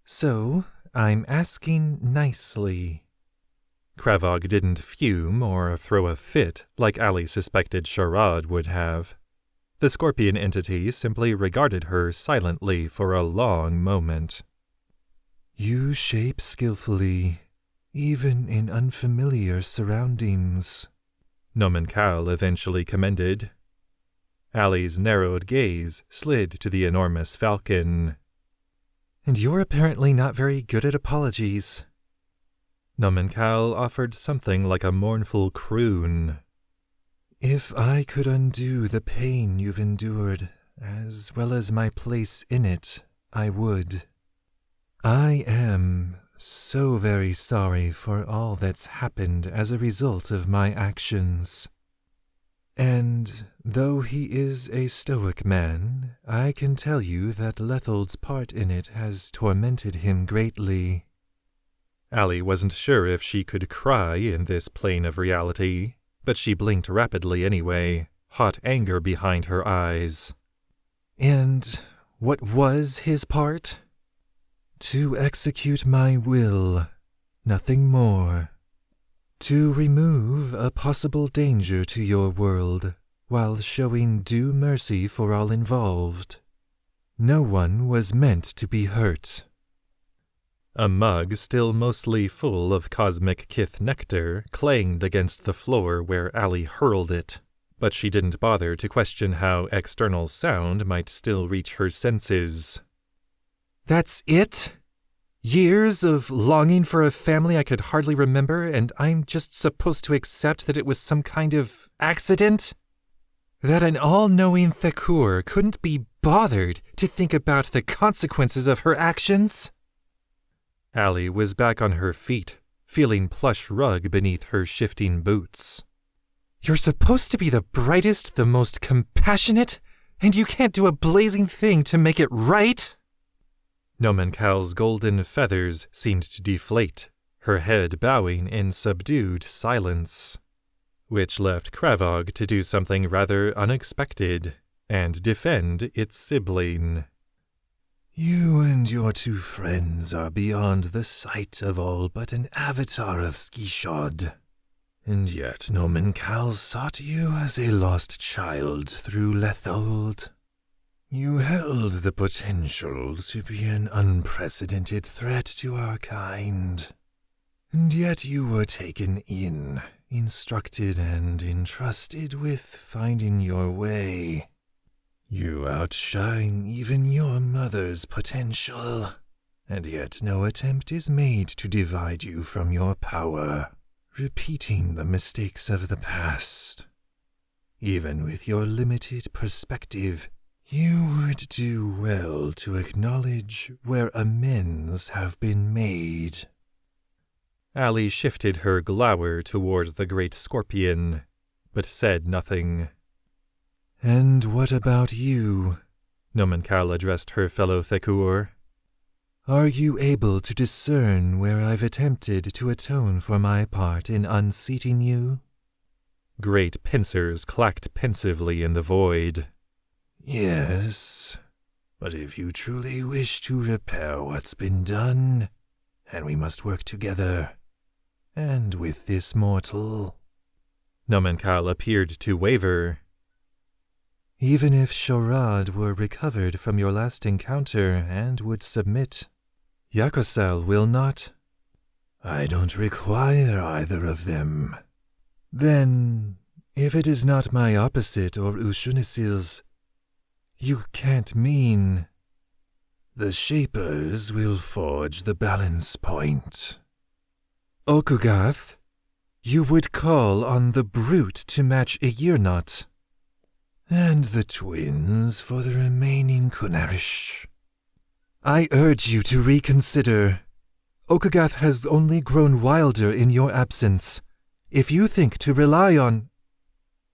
So, I'm asking nicely. Kravog didn't fume or throw a fit like Allie suspected Shroud would have. The scorpion entity simply regarded her silently for a long moment. You shape skillfully, even in unfamiliar surroundings, Nomenkal eventually commended. Allie's narrowed gaze slid to the enormous falcon. And you're apparently not very good at apologies. Nomenkal offered something like a mournful croon. If I could undo the pain you've endured, as well as my place in it, I would. I am so very sorry for all that's happened as a result of my actions. And though he is a stoic man, I can tell you that Lethold's part in it has tormented him greatly. Allie wasn't sure if she could cry in this plane of reality, but she blinked rapidly anyway, hot anger behind her eyes. And what was his part? To execute my will, nothing more. To remove a possible danger to your world, while showing due mercy for all involved. No one was meant to be hurt. A mug still mostly full of cosmic kith nectar clanged against the floor where Allie hurled it, but she didn't bother to question how external sound might still reach her senses. That's it? Years of longing for a family I could hardly remember, and I'm just supposed to accept that it was some kind of accident? That an all-knowing Thekur couldn't be bothered to think about the consequences of her actions? Allie was back on her feet, feeling plush rug beneath her shifting boots. "You're supposed to be the brightest, the most compassionate, and you can't do a blazing thing to make it right?" Nomenkal's golden feathers seemed to deflate, her head bowing in subdued silence, which left Kravog to do something rather unexpected and defend its sibling. "You and your two friends are beyond the sight of all but an avatar of Skishod. And yet Nomenkal sought you as a lost child through Lethold. You held the potential to be an unprecedented threat to our kind. And yet you were taken in, instructed and entrusted with finding your way. You outshine even your mother's potential, and yet no attempt is made to divide you from your power, repeating the mistakes of the past. Even with your limited perspective, you would do well to acknowledge where amends have been made." Allie shifted her glower toward the great scorpion, but said nothing. "And what about you?" Nomenkal addressed her fellow Thekur. "Are you able to discern where I've attempted to atone for my part in unseating you?" Great pincers clacked pensively in the void. "Yes, but if you truly wish to repair what's been done, and we must work together, and with this mortal." Nomenkal appeared to waver. "Even if Shroud were recovered from your last encounter and would submit, Yakosel will not. I don't require either of them. Then, if it is not my opposite or Ushunisil's, you can't mean the Shapers will forge the balance point. Okugath, you would call on the brute to match Eyrnot, and the twins for the remaining Kunarish. I urge you to reconsider. Okugath has only grown wilder in your absence. If you think to rely on—"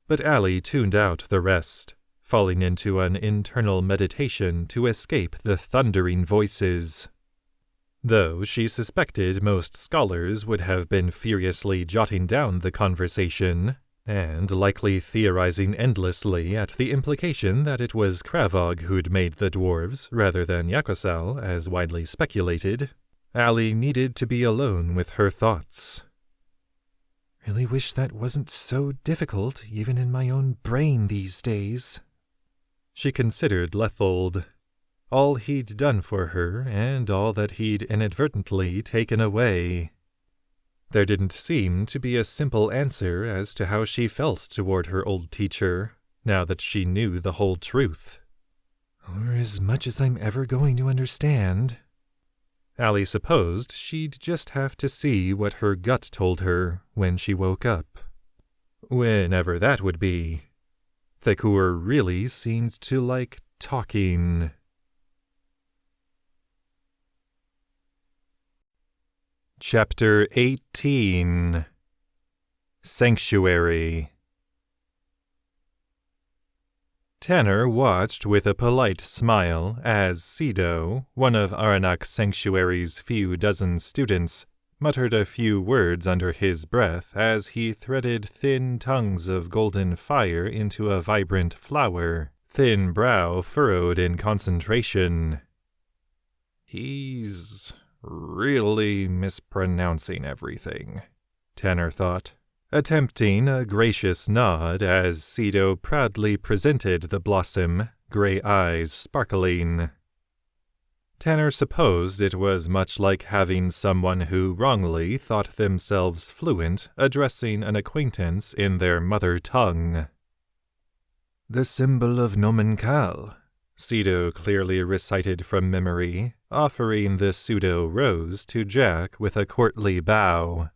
But Allie tuned out the rest, falling into an internal meditation to escape the thundering voices. Though she suspected most scholars would have been furiously jotting down the conversation, and likely theorizing endlessly at the implication that it was Kravog who'd made the dwarves rather than Yakosel, as widely speculated, Allie needed to be alone with her thoughts. Really wish that wasn't so difficult, even in my own brain these days. She considered Lethold, all he'd done for her and all that he'd inadvertently taken away. There didn't seem to be a simple answer as to how she felt toward her old teacher, now that she knew the whole truth. Or as much as I'm ever going to understand. Allie supposed she'd just have to see what her gut told her when she woke up. Whenever that would be. Thekur really seemed to like talking. Chapter 18 Sanctuary. Tanner watched with a polite smile as Sido, one of Arinak Sanctuary's few dozen students, muttered a few words under his breath as he threaded thin tongues of golden fire into a vibrant flower, thin brow furrowed in concentration. He's really mispronouncing everything, Tanner thought, attempting a gracious nod as Sido proudly presented the blossom, gray eyes sparkling. Tanner supposed it was much like having someone who wrongly thought themselves fluent addressing an acquaintance in their mother tongue. The symbol of Nomenkal, Sido clearly recited from memory, offering the pseudo-rose to Jack with a courtly bow.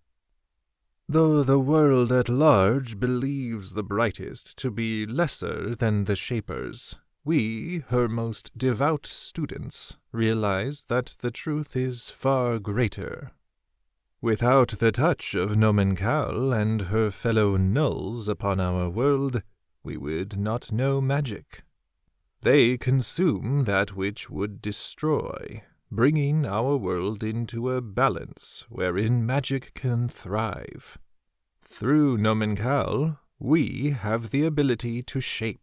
Though the world at large believes the brightest to be lesser than the Shapers, we, her most devout students, realize that the truth is far greater. Without the touch of Nomenkal and her fellow nulls upon our world, we would not know magic. They consume that which would destroy, bringing our world into a balance wherein magic can thrive. Through Nomenkal, we have the ability to shape.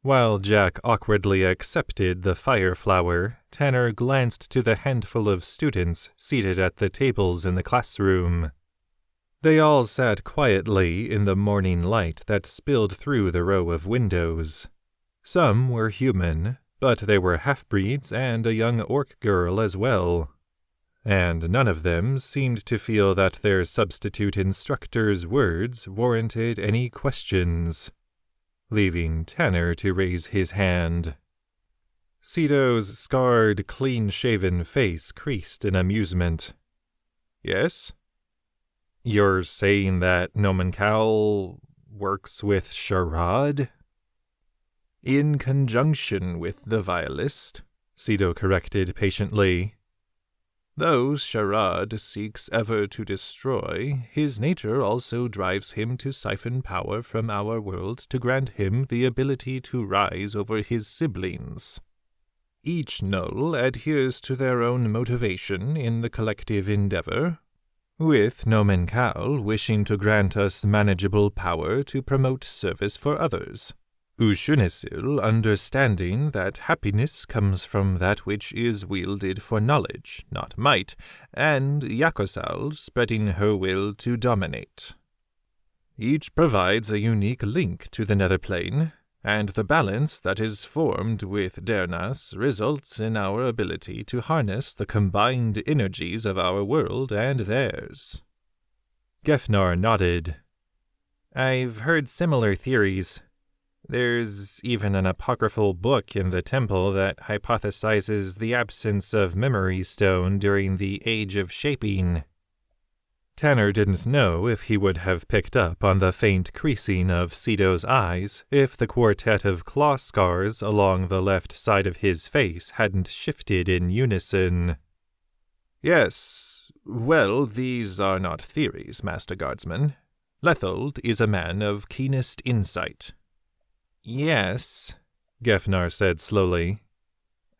While Jack awkwardly accepted the fire flower, Tanner glanced to the handful of students seated at the tables in the classroom. They all sat quietly in the morning light that spilled through the row of windows. Some were human, but they were half-breeds and a young orc girl as well. And none of them seemed to feel that their substitute instructor's words warranted any questions, leaving Tanner to raise his hand. Cito's scarred, clean-shaven face creased in amusement. "Yes? You're saying that Nomenkal works with Charade?" "In conjunction with the violist," Cito corrected patiently. "Though Charade seeks ever to destroy, his nature also drives him to siphon power from our world to grant him the ability to rise over his siblings. Each null adheres to their own motivation in the collective endeavor, with Nomenkal wishing to grant us manageable power to promote service for others. Ushunesil understanding that happiness comes from that which is wielded for knowledge, not might, and Yakosal spreading her will to dominate. Each provides a unique link to the nether plane, and the balance that is formed with Deyrnas results in our ability to harness the combined energies of our world and theirs." Gefnar nodded. "I've heard similar theories. There's even an apocryphal book in the temple that hypothesizes the absence of memory stone during the Age of Shaping." Tanner didn't know if he would have picked up on the faint creasing of Cito's eyes if the quartet of claw scars along the left side of his face hadn't shifted in unison. "Yes, well, these are not theories, Master Guardsman. Lethold is a man of keenest insight." "Yes," Gefnar said slowly.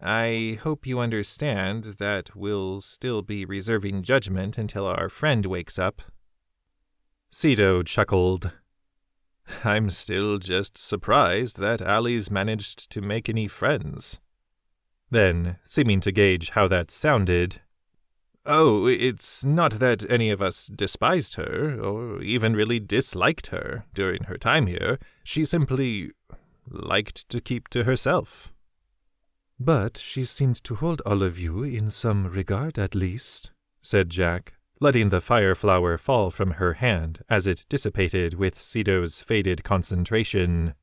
"I hope you understand that we'll still be reserving judgment until our friend wakes up." Cito chuckled. "I'm still just surprised that Allie's managed to make any friends." Then, seeming to gauge how that sounded, "Oh, it's not that any of us despised her, or even really disliked her during her time here. She simply liked to keep to herself." "But she seems to hold all of you in some regard at least," said Jack, letting the fire flower fall from her hand as it dissipated with Cito's faded concentration.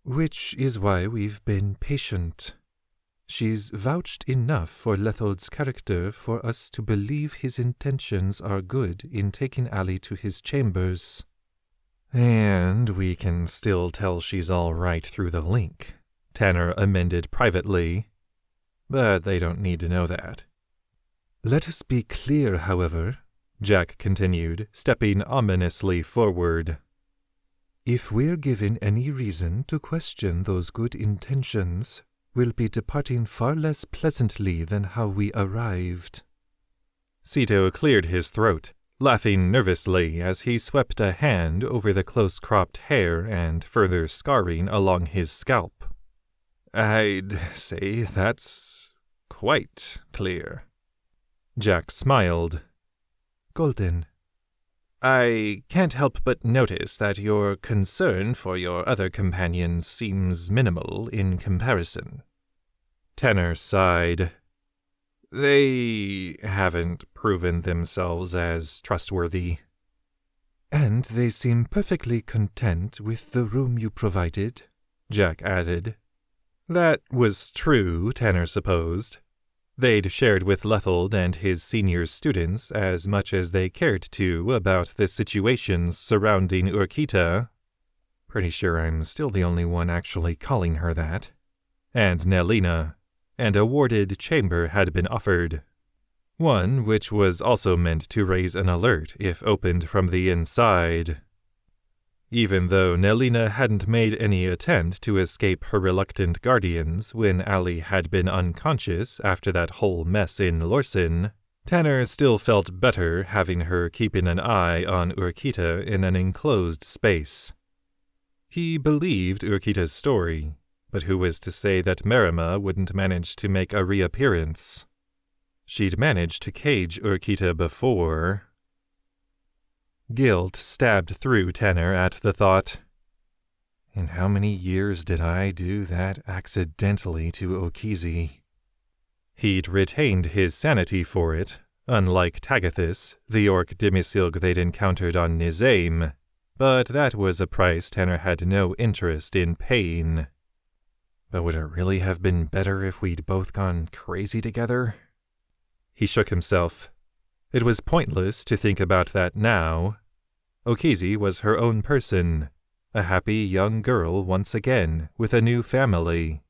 "Which is why we've been patient. She's vouched enough for Lethold's character for us to believe his intentions are good in taking Allie to his chambers." "And we can still tell she's all right through the link," Tanner amended privately. "But they don't need to know that." "Let us be clear, however," Jack continued, stepping ominously forward. "If we're given any reason to question those good intentions, we'll be departing far less pleasantly than how we arrived." Cito cleared his throat, laughing nervously as he swept a hand over the close-cropped hair and further scarring along his scalp. "I'd say that's quite clear." Jack smiled. "Golden." "I can't help but notice that your concern for your other companions seems minimal in comparison." Tanner sighed. "They haven't proven themselves as trustworthy." "And they seem perfectly content with the room you provided," Jack added. That was true, Tanner supposed. They'd shared with Lethold and his senior students as much as they cared to about the situations surrounding Urquita. Pretty sure I'm still the only one actually calling her that. And Nelina. And a warded chamber had been offered. one which was also meant to raise an alert if opened from the inside. Even though Nelina hadn't made any attempt to escape her reluctant guardians when Allie had been unconscious after that whole mess in Lorsen, Tanner still felt better having her keeping an eye on Urquita in an enclosed space. He believed Urquita's story, but who was to say that Merima wouldn't manage to make a reappearance? She'd managed to cage Urquita before. Guilt stabbed through Tanner at the thought. And how many years did I do that accidentally to Okizi? He'd retained his sanity for it, unlike Tagathis, the orc demisilg they'd encountered on Nizame, but that was a price Tanner had no interest in paying. But would it really have been better if we'd both gone crazy together? He shook himself. It was pointless to think about that now. Okizi was her own person, a happy young girl once again, with a new family.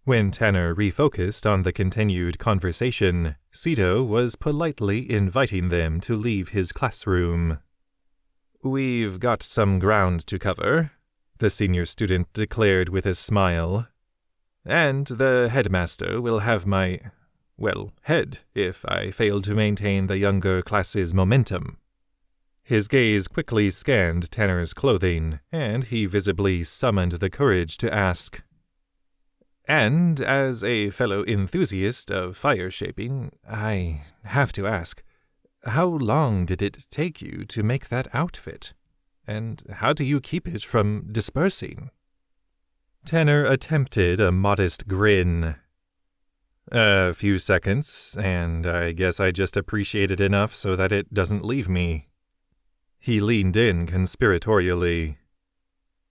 When Tanner refocused on the continued conversation, Sito was politely inviting them to leave his classroom. "We've got some ground to cover," the senior student declared with a smile. "And the headmaster will have my, head if I fail to maintain the younger class's momentum." His gaze quickly scanned Tanner's clothing, and he visibly summoned the courage to ask, "And as a fellow enthusiast of fire shaping, I have to ask, how long did it take you to make that outfit? And how do you keep it from dispersing?" Tanner attempted a modest grin. "A few seconds, and I guess I just appreciate it enough so that it doesn't leave me." He leaned in conspiratorially.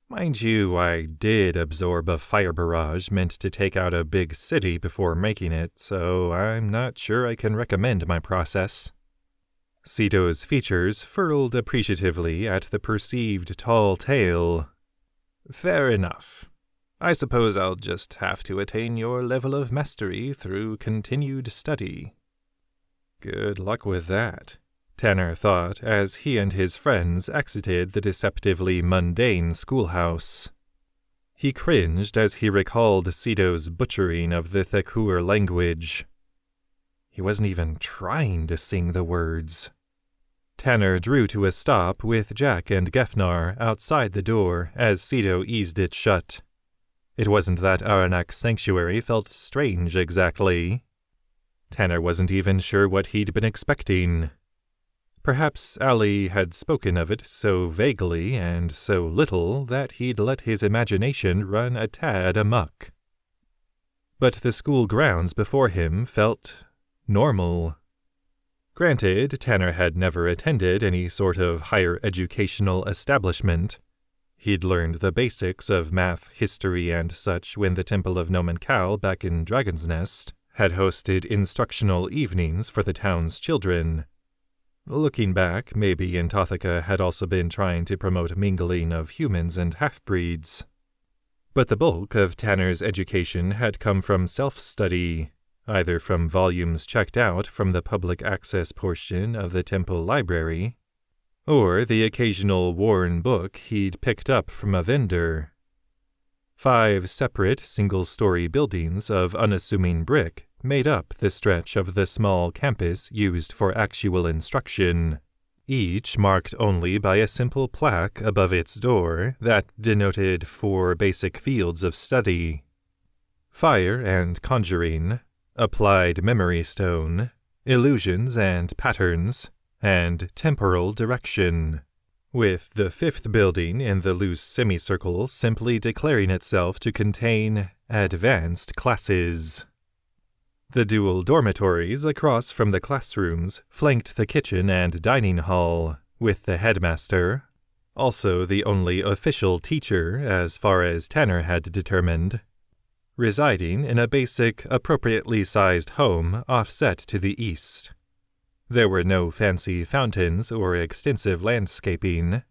"Mind you, I did absorb a fire barrage meant to take out a big city before making it, so I'm not sure I can recommend my process." Sito's features furrowed appreciatively at the perceived tall tale. "Fair enough. I suppose I'll just have to attain your level of mastery through continued study." Good luck with that, Tanner thought as he and his friends exited the deceptively mundane schoolhouse. He cringed as he recalled Sito's butchering of the Thakur language. He wasn't even trying to sing the words. Tanner drew to a stop with Jack and Gefnar outside the door as Sito eased it shut. It wasn't that Arinak Sanctuary felt strange exactly. Tanner wasn't even sure what he'd been expecting. Perhaps Allie had spoken of it so vaguely and so little that he'd let his imagination run a tad amok. But the school grounds before him felt normal. Granted, Tanner had never attended any sort of higher educational establishment. He'd learned the basics of math, history, and such when the Temple of Nomenkal back in Dragon's Nest had hosted instructional evenings for the town's children. Looking back, maybe Intothica had also been trying to promote mingling of humans and half-breeds. But the bulk of Tanner's education had come from self-study, either from volumes checked out from the public access portion of the temple library, or the occasional worn book he'd picked up from a vendor. 5 separate single-story buildings of unassuming brick made up the stretch of the small campus used for actual instruction, each marked only by a simple plaque above its door that denoted 4 basic fields of study: fire and conjuring, applied memory stone, illusions and patterns, and temporal direction, with the 5th building in the loose semicircle simply declaring itself to contain advanced classes. The dual dormitories across from the classrooms flanked the kitchen and dining hall, with the headmaster, also the only official teacher as far as Tanner had determined, residing in a basic, appropriately sized home offset to the east. There were no fancy fountains or extensive landscaping.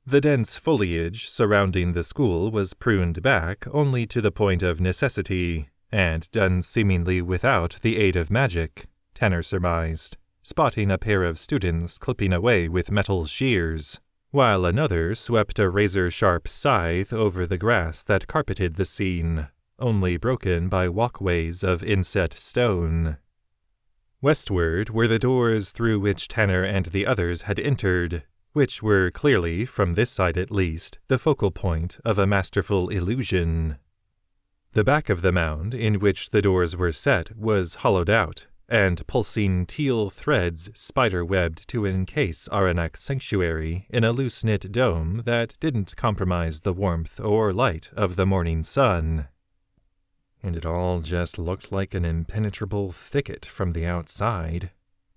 The dense foliage surrounding the school was pruned back only to the point of necessity, and done seemingly without the aid of magic, Tanner surmised, spotting a pair of students clipping away with metal shears, while another swept a razor-sharp scythe over the grass that carpeted the scene, only broken by walkways of inset stone. Westward were the doors through which Tanner and the others had entered, which were clearly, from this side at least, the focal point of a masterful illusion. The back of the mound in which the doors were set was hollowed out, and pulsing teal threads spider-webbed to encase Arinak Sanctuary in a loose-knit dome that didn't compromise the warmth or light of the morning sun. And it all just looked like an impenetrable thicket from the outside,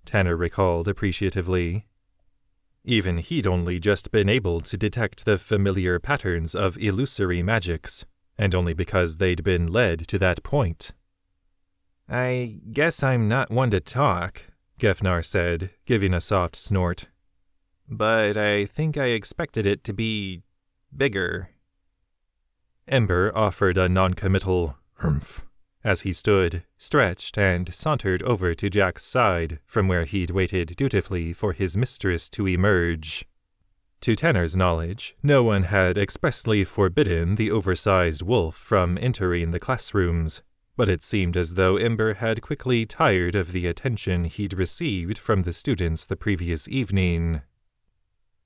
Tanner recalled appreciatively. Even he'd only just been able to detect the familiar patterns of illusory magics, and only because they'd been led to that point. I guess I'm not one to talk, Gefnar said, giving a soft snort. But I think I expected it to be bigger. Ember offered a noncommittal humph as he stood, stretched, and sauntered over to Jack's side, from where he'd waited dutifully for his mistress to emerge. To Tanner's knowledge, no one had expressly forbidden the oversized wolf from entering the classrooms, but it seemed as though Ember had quickly tired of the attention he'd received from the students the previous evening.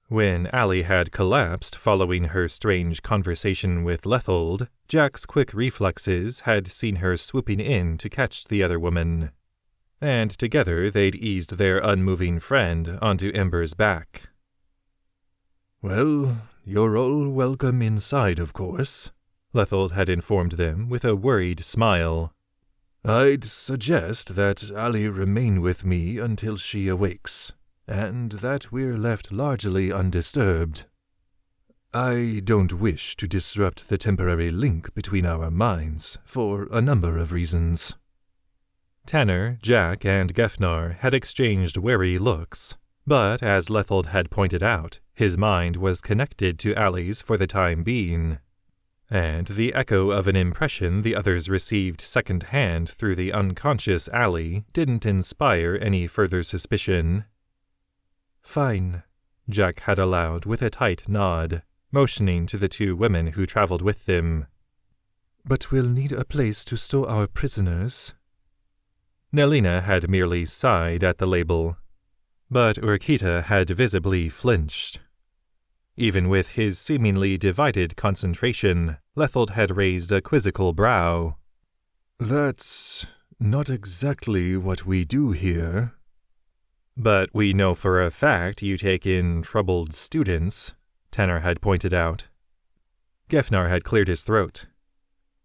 When Allie had collapsed following her strange conversation with Lethold, Jack's quick reflexes had seen her swooping in to catch the other woman, and together they'd eased their unmoving friend onto Ember's back. "Well, you're all welcome inside, of course," Lethold had informed them with a worried smile. "I'd suggest that Allie remain with me until she awakes, and that we're left largely undisturbed. I don't wish to disrupt the temporary link between our minds, for a number of reasons." Tanner, Jack, and Gefnar had exchanged wary looks, but as Lethold had pointed out, his mind was connected to Allie's for the time being, and the echo of an impression the others received second-hand through the unconscious Allie didn't inspire any further suspicion. "Fine," Jack had allowed with a tight nod, motioning to the two women who traveled with them. "But we'll need a place to store our prisoners." Nelina had merely sighed at the label, but Urquita had visibly flinched. Even with his seemingly divided concentration, Lethold had raised a quizzical brow. "That's not exactly what we do here." "But we know for a fact you take in troubled students," Tanner had pointed out. Gefnar had cleared his throat.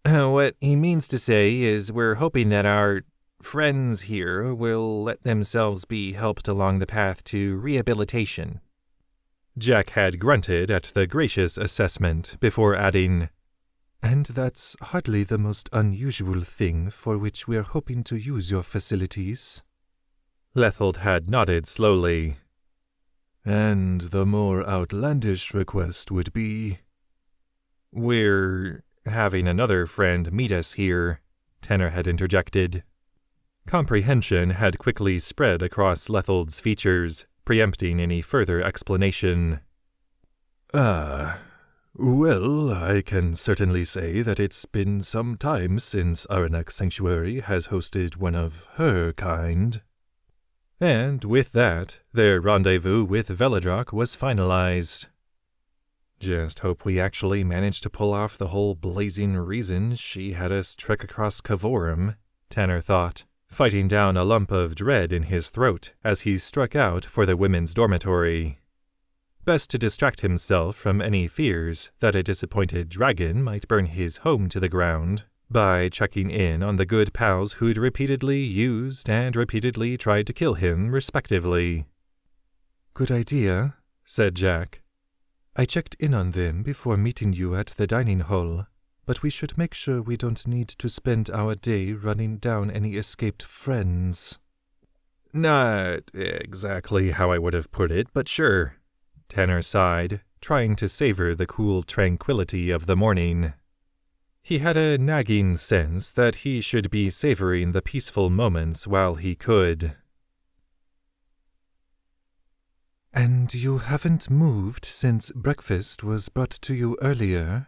What he means to say is we're hoping that our friends here will let themselves be helped along the path to rehabilitation. Jack had grunted at the gracious assessment before adding, "And that's hardly the most unusual thing for which we're hoping to use your facilities." Lethold had nodded slowly. "And the more outlandish request would be—" "We're having another friend meet us here," Tanner had interjected. Comprehension had quickly spread across Lethold's features, preempting any further explanation. Well, I can certainly say that it's been some time since Arinak Sanctuary has hosted one of her kind." And with that, their rendezvous with Veladrak was finalized. Just hope we actually managed to pull off the whole blazing reason she had us trek across Kavorum, Tanner thought, fighting down a lump of dread in his throat as he struck out for the women's dormitory. Best to distract himself from any fears that a disappointed dragon might burn his home to the ground by checking in on the good pals who'd repeatedly used and repeatedly tried to kill him, respectively. "Good idea," said Jack. "I checked in on them before meeting you at the dining hall, but we should make sure we don't need to spend our day running down any escaped friends." "Not exactly how I would have put it, but sure," Tanner sighed, trying to savor the cool tranquility of the morning. He had a nagging sense that he should be savoring the peaceful moments while he could. And you haven't moved since breakfast was brought to you earlier?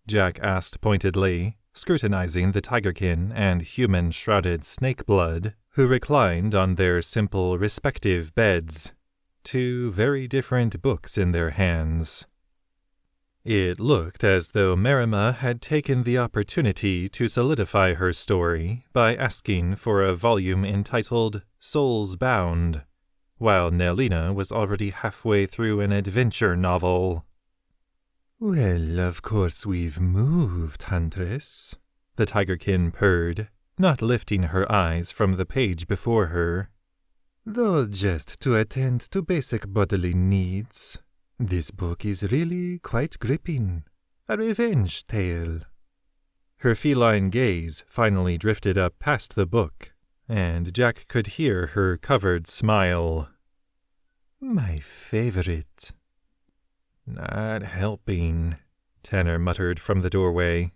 Jack asked pointedly, scrutinizing the tigerkin and human-shrouded snakeblood who reclined on their simple respective beds, two very different books in their hands. It looked as though Marima had taken the opportunity to solidify her story by asking for a volume entitled Souls Bound, while Nelina was already halfway through an adventure novel. Well, of course we've moved, Huntress, the tigerkin purred, not lifting her eyes from the page before her. Though just to attend to basic bodily needs. This book is really quite gripping. A revenge tale. Her feline gaze finally drifted up past the book, and Jack could hear her covered smile. My favorite. Not helping, Tanner muttered from the doorway.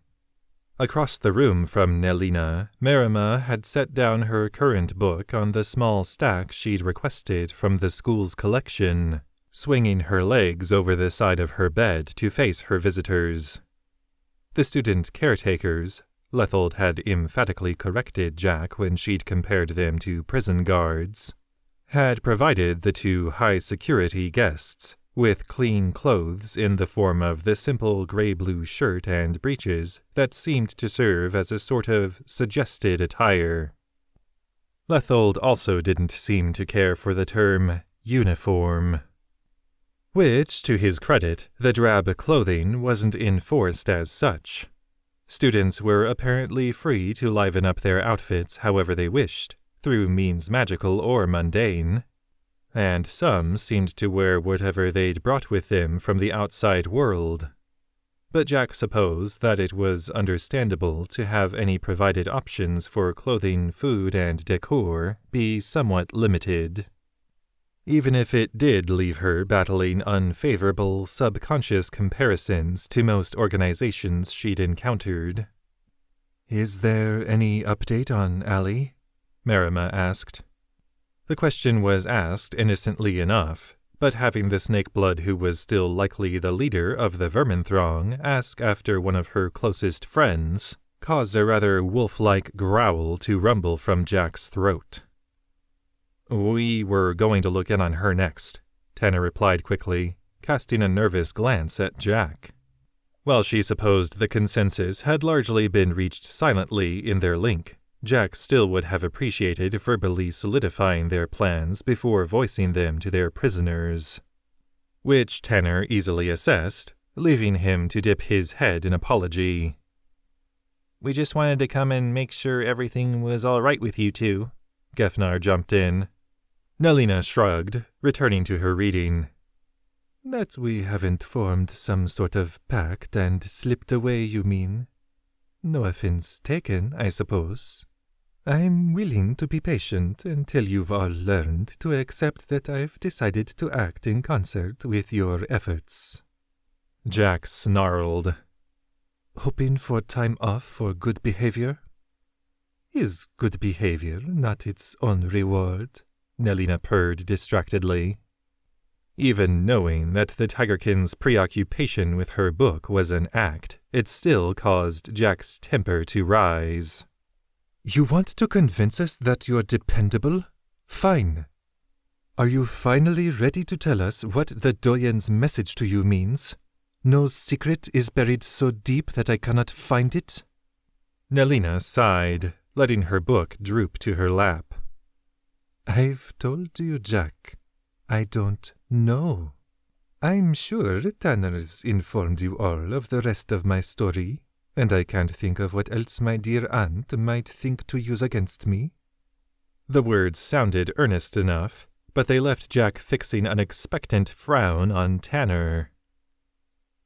Across the room from Nelina, Marima had set down her current book on the small stack she'd requested from the school's collection, swinging her legs over the side of her bed to face her visitors. The student caretakers, Lethold had emphatically corrected Jack when she'd compared them to prison guards, had provided the two high-security guests with clean clothes in the form of the simple gray-blue shirt and breeches that seemed to serve as a sort of suggested attire. Lethold also didn't seem to care for the term uniform, which, to his credit, the drab clothing wasn't enforced as such. Students were apparently free to liven up their outfits however they wished, through means magical or mundane, and some seemed to wear whatever they'd brought with them from the outside world. But Jack supposed that it was understandable to have any provided options for clothing, food, and decor be somewhat limited, even if it did leave her battling unfavorable subconscious comparisons to most organizations she'd encountered. Is there any update on Allie? Marima asked. The question was asked innocently enough, but having the snakeblood who was still likely the leader of the vermin throng ask after one of her closest friends caused a rather wolf-like growl to rumble from Jack's throat. We were going to look in on her next, Tanner replied quickly, casting a nervous glance at Jack. While she supposed the consensus had largely been reached silently in their link, Jack still would have appreciated verbally solidifying their plans before voicing them to their prisoners, which Tanner easily assessed, leaving him to dip his head in apology. We just wanted to come and make sure everything was all right with you two, Gefnar jumped in. Nelina shrugged, returning to her reading. That we haven't formed some sort of pact and slipped away, you mean? No offense taken, I suppose. I'm willing to be patient until you've all learned to accept that I've decided to act in concert with your efforts. Jack snarled. Hoping for time off for good behavior? Is good behavior not its own reward? Nelina purred distractedly. Even knowing that the tigerkin's preoccupation with her book was an act, it still caused Jack's temper to rise. You want to convince us that you're dependable? Fine. Are you finally ready to tell us what the Doyen's message to you means? No secret is buried so deep that I cannot find it? Nelina sighed, letting her book droop to her lap. I've told you, Jack. I don't know. I'm sure Tanner's informed you all of the rest of my story, and I can't think of what else my dear aunt might think to use against me. The words sounded earnest enough, but they left Jack fixing an expectant frown on Tanner.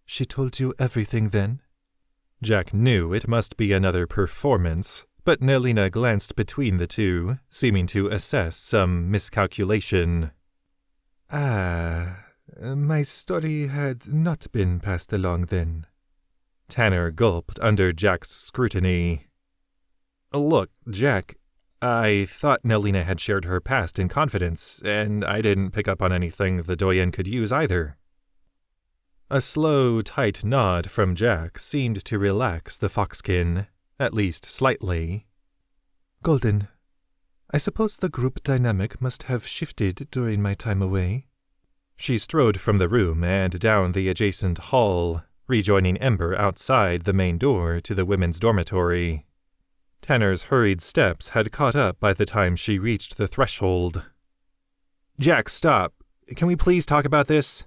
She told you everything then? Jack knew it must be another performance, but Nelina glanced between the two, seeming to assess some miscalculation. My story had not been passed along then. Tanner gulped under Jack's scrutiny. Look, Jack, I thought Nelina had shared her past in confidence, and I didn't pick up on anything the doyen could use either. A slow, tight nod from Jack seemed to relax the foxkin, at least slightly. Golden, I suppose the group dynamic must have shifted during my time away. She strode from the room and down the adjacent hall, rejoining Ember outside the main door to the women's dormitory. Tanner's hurried steps had caught up by the time she reached the threshold. Jack, stop. Can we please talk about this?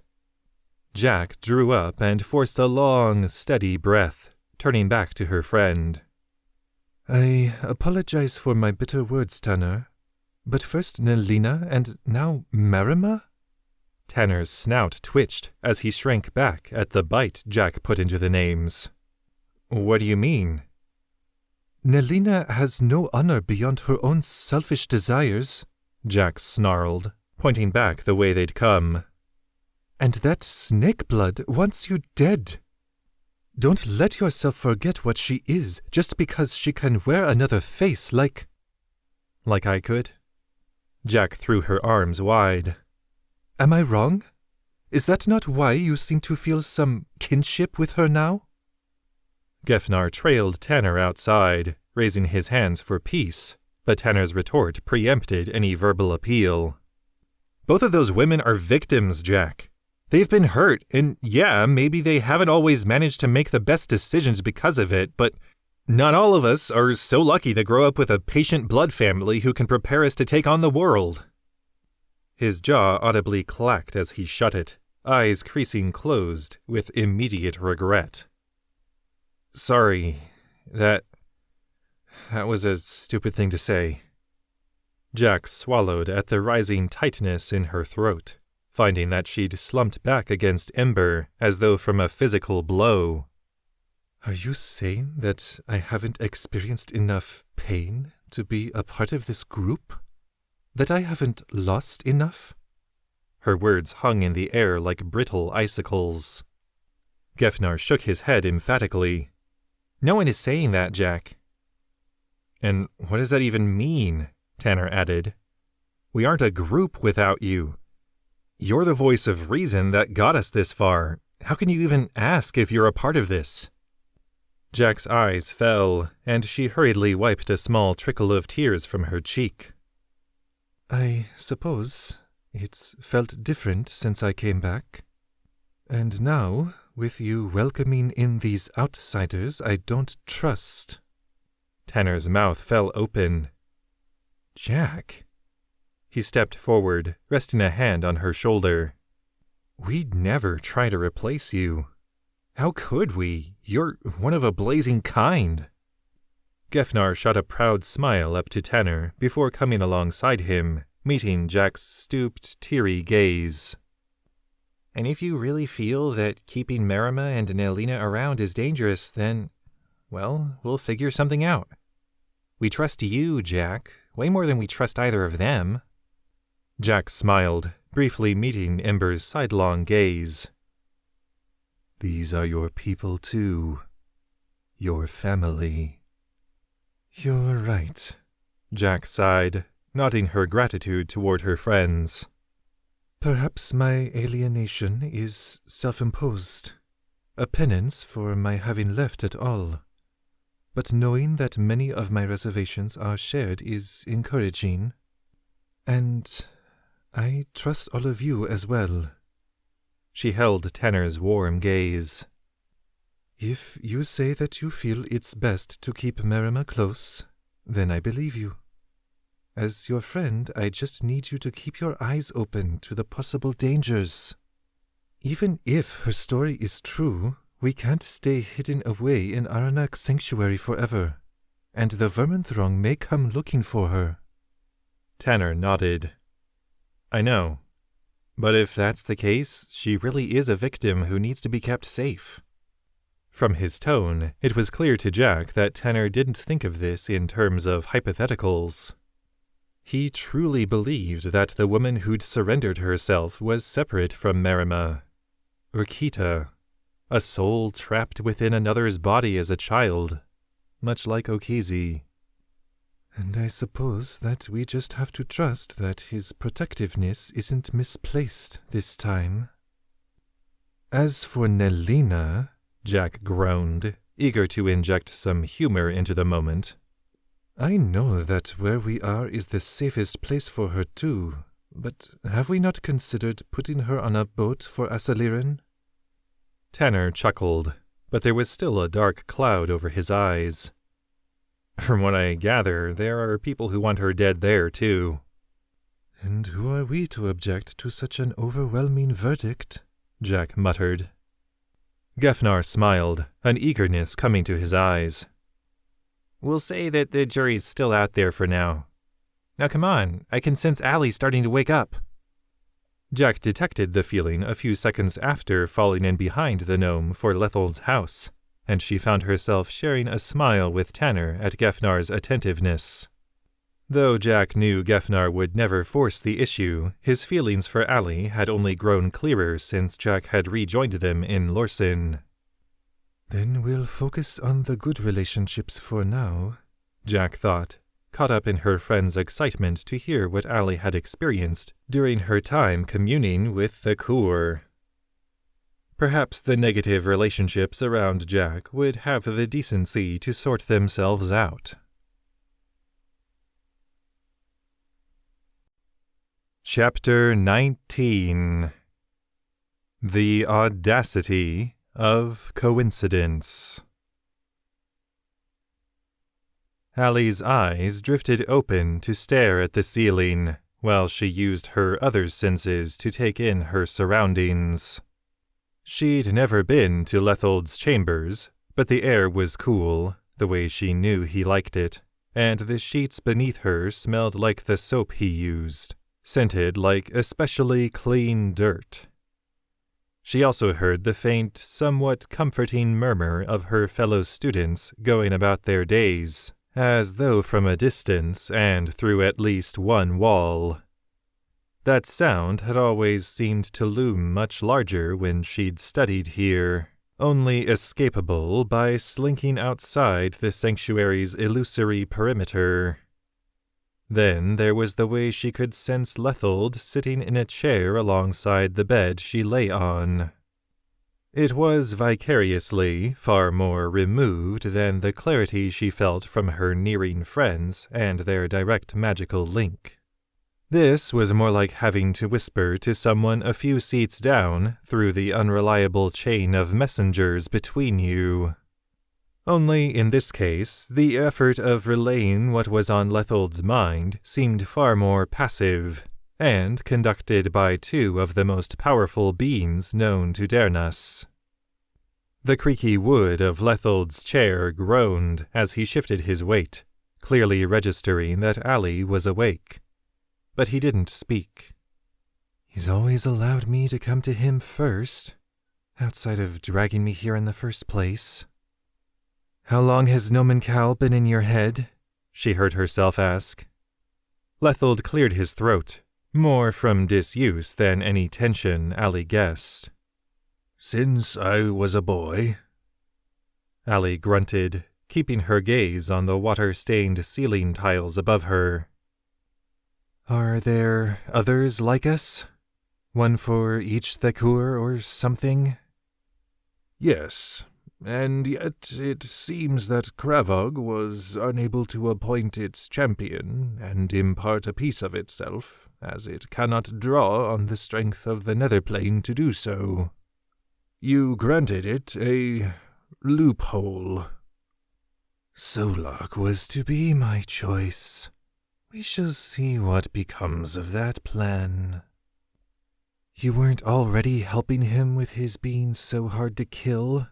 Jack drew up and forced a long, steady breath, turning back to her friend. I apologize for my bitter words, Tanner. But first Nelina and now Marima? Tanner's snout twitched as he shrank back at the bite Jack put into the names. What do you mean? Nelina has no honor beyond her own selfish desires, Jack snarled, pointing back the way they'd come. And that snake blood wants you dead. Don't let yourself forget what she is just because she can wear another face like I could? Jack threw her arms wide. Am I wrong? Is that not why you seem to feel some kinship with her now? Gefnar trailed Tanner outside, raising his hands for peace, but Tanner's retort preempted any verbal appeal. Both of those women are victims, Jack. They've been hurt, and yeah, maybe they haven't always managed to make the best decisions because of it, but not all of us are so lucky to grow up with a patient blood family who can prepare us to take on the world. His jaw audibly clacked as he shut it, eyes creasing closed with immediate regret. Sorry, that was a stupid thing to say. Jack swallowed at the rising tightness in her throat, finding that she'd slumped back against Ember as though from a physical blow. Are you saying that I haven't experienced enough pain to be a part of this group? That I haven't lost enough? Her words hung in the air like brittle icicles. Gefnar shook his head emphatically. No one is saying that, Jack. And what does that even mean? Tanner added. We aren't a group without you. You're the voice of reason that got us this far. How can you even ask if you're a part of this? Jack's eyes fell, and she hurriedly wiped a small trickle of tears from her cheek. I suppose it's felt different since I came back. And now, with you welcoming in these outsiders I don't trust. Tanner's mouth fell open. Jack. He stepped forward, resting a hand on her shoulder. We'd never try to replace you. How could we? You're one of a blazing kind. Gefnar shot a proud smile up to Tanner before coming alongside him, meeting Jack's stooped, teary gaze. And if you really feel that keeping Marima and Nelina around is dangerous, then, well, we'll figure something out. We trust you, Jack, way more than we trust either of them. Jack smiled, briefly meeting Ember's sidelong gaze. These are your people too. Your family. You're right, Jack sighed, nodding her gratitude toward her friends. Perhaps my alienation is self-imposed, a penance for my having left at all. But knowing that many of my reservations are shared is encouraging. And I trust all of you as well. She held Tanner's warm gaze. If you say that you feel it's best to keep Marima close, then I believe you. As your friend, I just need you to keep your eyes open to the possible dangers. Even if her story is true, we can't stay hidden away in Arinak Sanctuary forever, and the vermin throng may come looking for her. Tanner nodded. I know. But if that's the case, she really is a victim who needs to be kept safe. From his tone, it was clear to Jack that Tanner didn't think of this in terms of hypotheticals. He truly believed that the woman who'd surrendered herself was separate from Marima, Urquita, a soul trapped within another's body as a child, much like Okizi. And I suppose that we just have to trust that his protectiveness isn't misplaced this time. As for Nelina, Jack groaned, eager to inject some humor into the moment. I know that where we are is the safest place for her too, but have we not considered putting her on a boat for Asaliran? Tanner chuckled, but there was still a dark cloud over his eyes. From what I gather, there are people who want her dead there, too. And who are we to object to such an overwhelming verdict? Jack muttered. Gefnar smiled, an eagerness coming to his eyes. We'll say that the jury's still out there for now. Now come on, I can sense Allie starting to wake up. Jack detected the feeling a few seconds after falling in behind the gnome for Lethold's house, and she found herself sharing a smile with Tanner at Gefnar's attentiveness. Though Jack knew Gefnar would never force the issue, his feelings for Allie had only grown clearer since Jack had rejoined them in Lorsin. Then we'll focus on the good relationships for now, Jack thought, caught up in her friend's excitement to hear what Allie had experienced during her time communing with the Kur. Perhaps the negative relationships around Jack would have the decency to sort themselves out. Chapter 19. The Audacity of Coincidence. Allie's eyes drifted open to stare at the ceiling, while she used her other senses to take in her surroundings. She'd never been to Lethold's chambers, but the air was cool, the way she knew he liked it, and the sheets beneath her smelled like the soap he used, scented like especially clean dirt. She also heard the faint, somewhat comforting murmur of her fellow students going about their days, as though from a distance and through at least one wall. That sound had always seemed to loom much larger when she'd studied here, only escapable by slinking outside the sanctuary's illusory perimeter. Then there was the way she could sense Lethold sitting in a chair alongside the bed she lay on. It was vicariously far more removed than the clarity she felt from her nearing friends and their direct magical link. This was more like having to whisper to someone a few seats down through the unreliable chain of messengers between you. Only in this case, the effort of relaying what was on Lethold's mind seemed far more passive, and conducted by two of the most powerful beings known to Deyrnas. The creaky wood of Lethold's chair groaned as he shifted his weight, clearly registering that Allie was awake. But he didn't speak. He's always allowed me to come to him first, outside of dragging me here in the first place. How long has Nomenkal been in your head? She heard herself ask. Lethold cleared his throat, more from disuse than any tension, Allie guessed. Since I was a boy. Allie grunted, keeping her gaze on the water-stained ceiling tiles above her. Are there others like us? One for each Thakur or something? Yes, and yet it seems that Kravog was unable to appoint its champion and impart a piece of itself, as it cannot draw on the strength of the Netherplane to do so. You granted it a loophole. Solak was to be my choice. We shall see what becomes of that plan. You weren't already helping him with his being so hard to kill?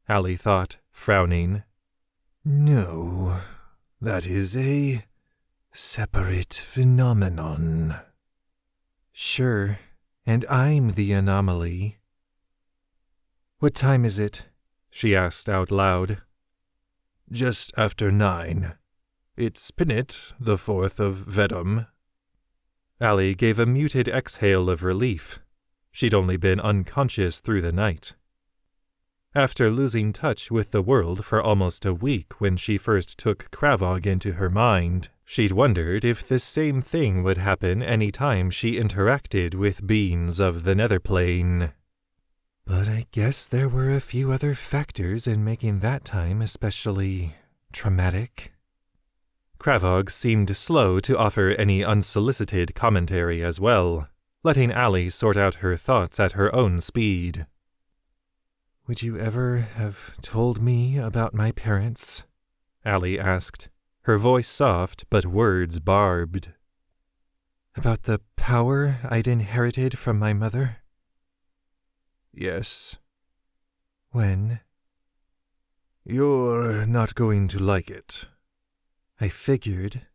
Allie thought, frowning. No, that is a separate phenomenon. Sure, and I'm the anomaly. What time is it? She asked out loud. Just after 9. It's Pinit, the 4th of Vedum. Allie gave a muted exhale of relief. She'd only been unconscious through the night. After losing touch with the world for almost a week when she first took Kravog into her mind, she'd wondered if the same thing would happen any time she interacted with beings of the nether plane. But I guess there were a few other factors in making that time especially traumatic. Kravog seemed slow to offer any unsolicited commentary as well, letting Allie sort out her thoughts at her own speed. "Would you ever have told me about my parents?" Allie asked, her voice soft but words barbed. "About the power I'd inherited from my mother?" "Yes." "When?" "You're not going to like it." "I figured."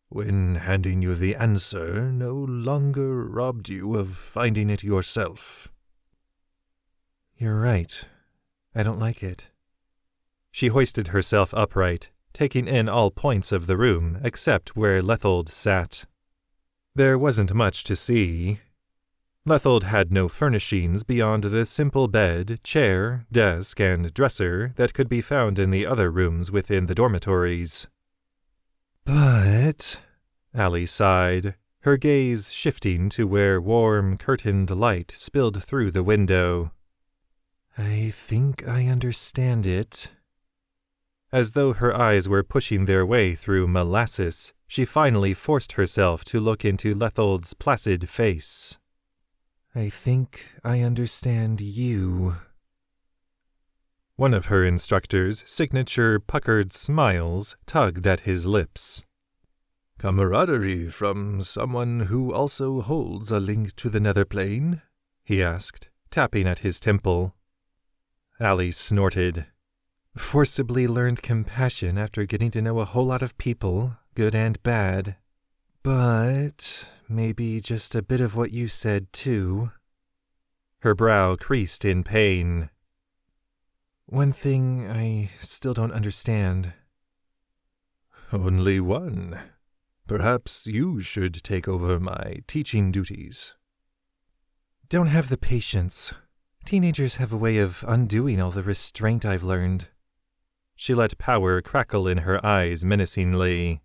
"When handing you the answer no longer robbed you of finding it yourself." "You're right. I don't like it." She hoisted herself upright, taking in all points of the room except where Lethold sat. There wasn't much to see. Lethold had no furnishings beyond the simple bed, chair, desk, and dresser that could be found in the other rooms within the dormitories. "But," Allie sighed, her gaze shifting to where warm, curtained light spilled through the window, "I think I understand it." As though her eyes were pushing their way through molasses, she finally forced herself to look into Lethold's placid face. "I think I understand you." One of her instructor's signature puckered smiles tugged at his lips. "Camaraderie from someone who also holds a link to the nether plane?" he asked, tapping at his temple. Allie snorted. "Forcibly learned compassion after getting to know a whole lot of people, good and bad. But maybe just a bit of what you said, too." Her brow creased in pain. "One thing I still don't understand." "Only one. Perhaps you should take over my teaching duties." "Don't have the patience. Teenagers have a way of undoing all the restraint I've learned." She let power crackle in her eyes menacingly.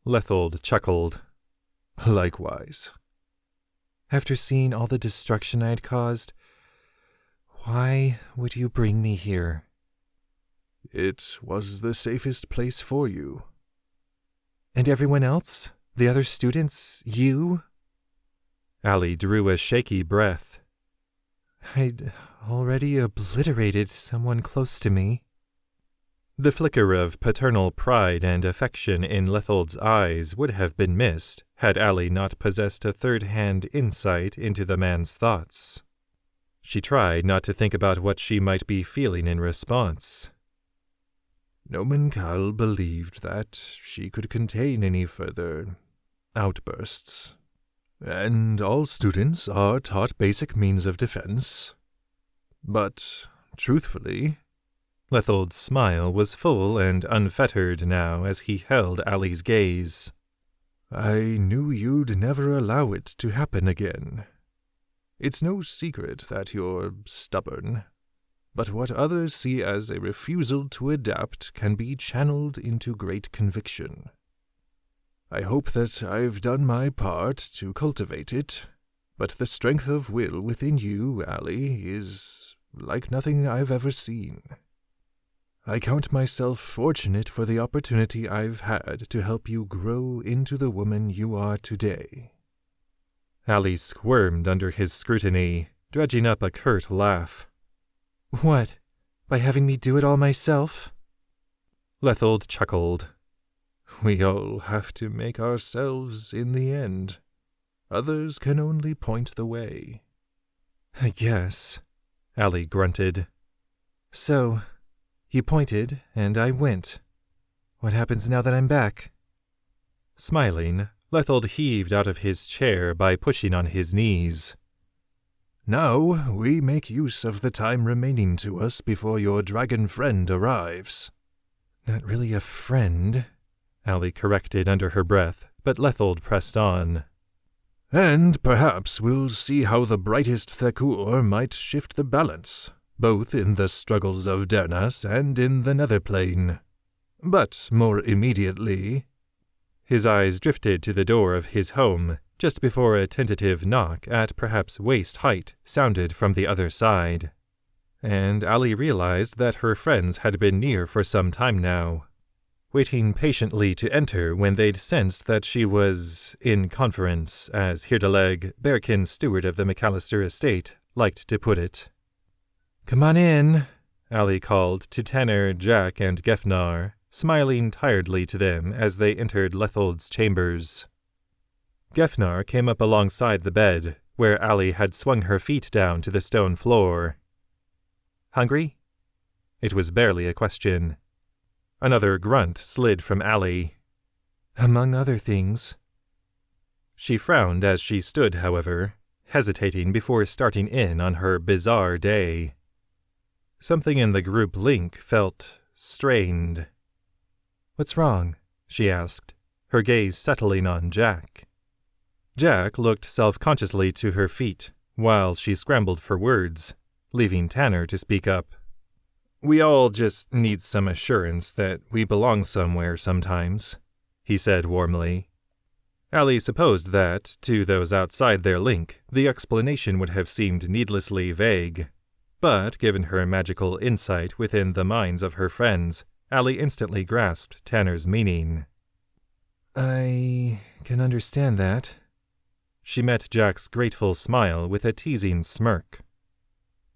Lethold chuckled. "Likewise." "After seeing all the destruction I'd caused, why would you bring me here?" "It was the safest place for you." "And everyone else? The other students? You?" Allie drew a shaky breath. "I'd already obliterated someone close to me." The flicker of paternal pride and affection in Lethold's eyes would have been missed had Allie not possessed a third-hand insight into the man's thoughts. She tried not to think about what she might be feeling in response. Nomenkal believed that she could contain any further outbursts. And all students are taught basic means of defense. But, truthfully, Lethold's smile was full and unfettered now as he held Allie's gaze. I knew you'd never allow it to happen again. It's no secret that you're stubborn, but what others see as a refusal to adapt can be channeled into great conviction. I hope that I've done my part to cultivate it, but the strength of will within you, Allie, is like nothing I've ever seen. I count myself fortunate for the opportunity I've had to help you grow into the woman you are today." Allie squirmed under his scrutiny, dredging up a curt laugh. "What? By having me do it all myself?" Lethold chuckled. "We all have to make ourselves in the end. Others can only point the way." "I guess," Allie grunted. "So, you pointed, and I went. What happens now that I'm back?" Smiling, Lethold heaved out of his chair by pushing on his knees. "Now we make use of the time remaining to us before your dragon friend arrives." "Not really a friend," Allie corrected under her breath, but Lethold pressed on. "And perhaps we'll see how the brightest Thekur might shift the balance. both in the struggles of Deyrnas and in the nether plane. But more immediately—" His eyes drifted to the door of his home, just before a tentative knock at perhaps waist height sounded from the other side. And Allie realized that her friends had been near for some time now, waiting patiently to enter when they'd sensed that she was in conference, as Hirdeleg, Bearkin's steward of the McAllister estate, liked to put it. "Come on in," Allie called to Tanner, Jack, and Gefnar, smiling tiredly to them as they entered Lethold's chambers. Gefnar came up alongside the bed, where Allie had swung her feet down to the stone floor. "Hungry?" It was barely a question. Another grunt slid from Allie. "Among other things." She frowned as she stood, however, hesitating before starting in on her bizarre day. Something in the group link felt strained. "What's wrong?" she asked, her gaze settling on Jack. Jack looked self-consciously to her feet, while she scrambled for words, leaving Tanner to speak up. "We all just need some assurance that we belong somewhere sometimes," he said warmly. Allie supposed that, to those outside their link, the explanation would have seemed needlessly vague. But, given her magical insight within the minds of her friends, Allie instantly grasped Tanner's meaning. "I can understand that." She met Jack's grateful smile with a teasing smirk.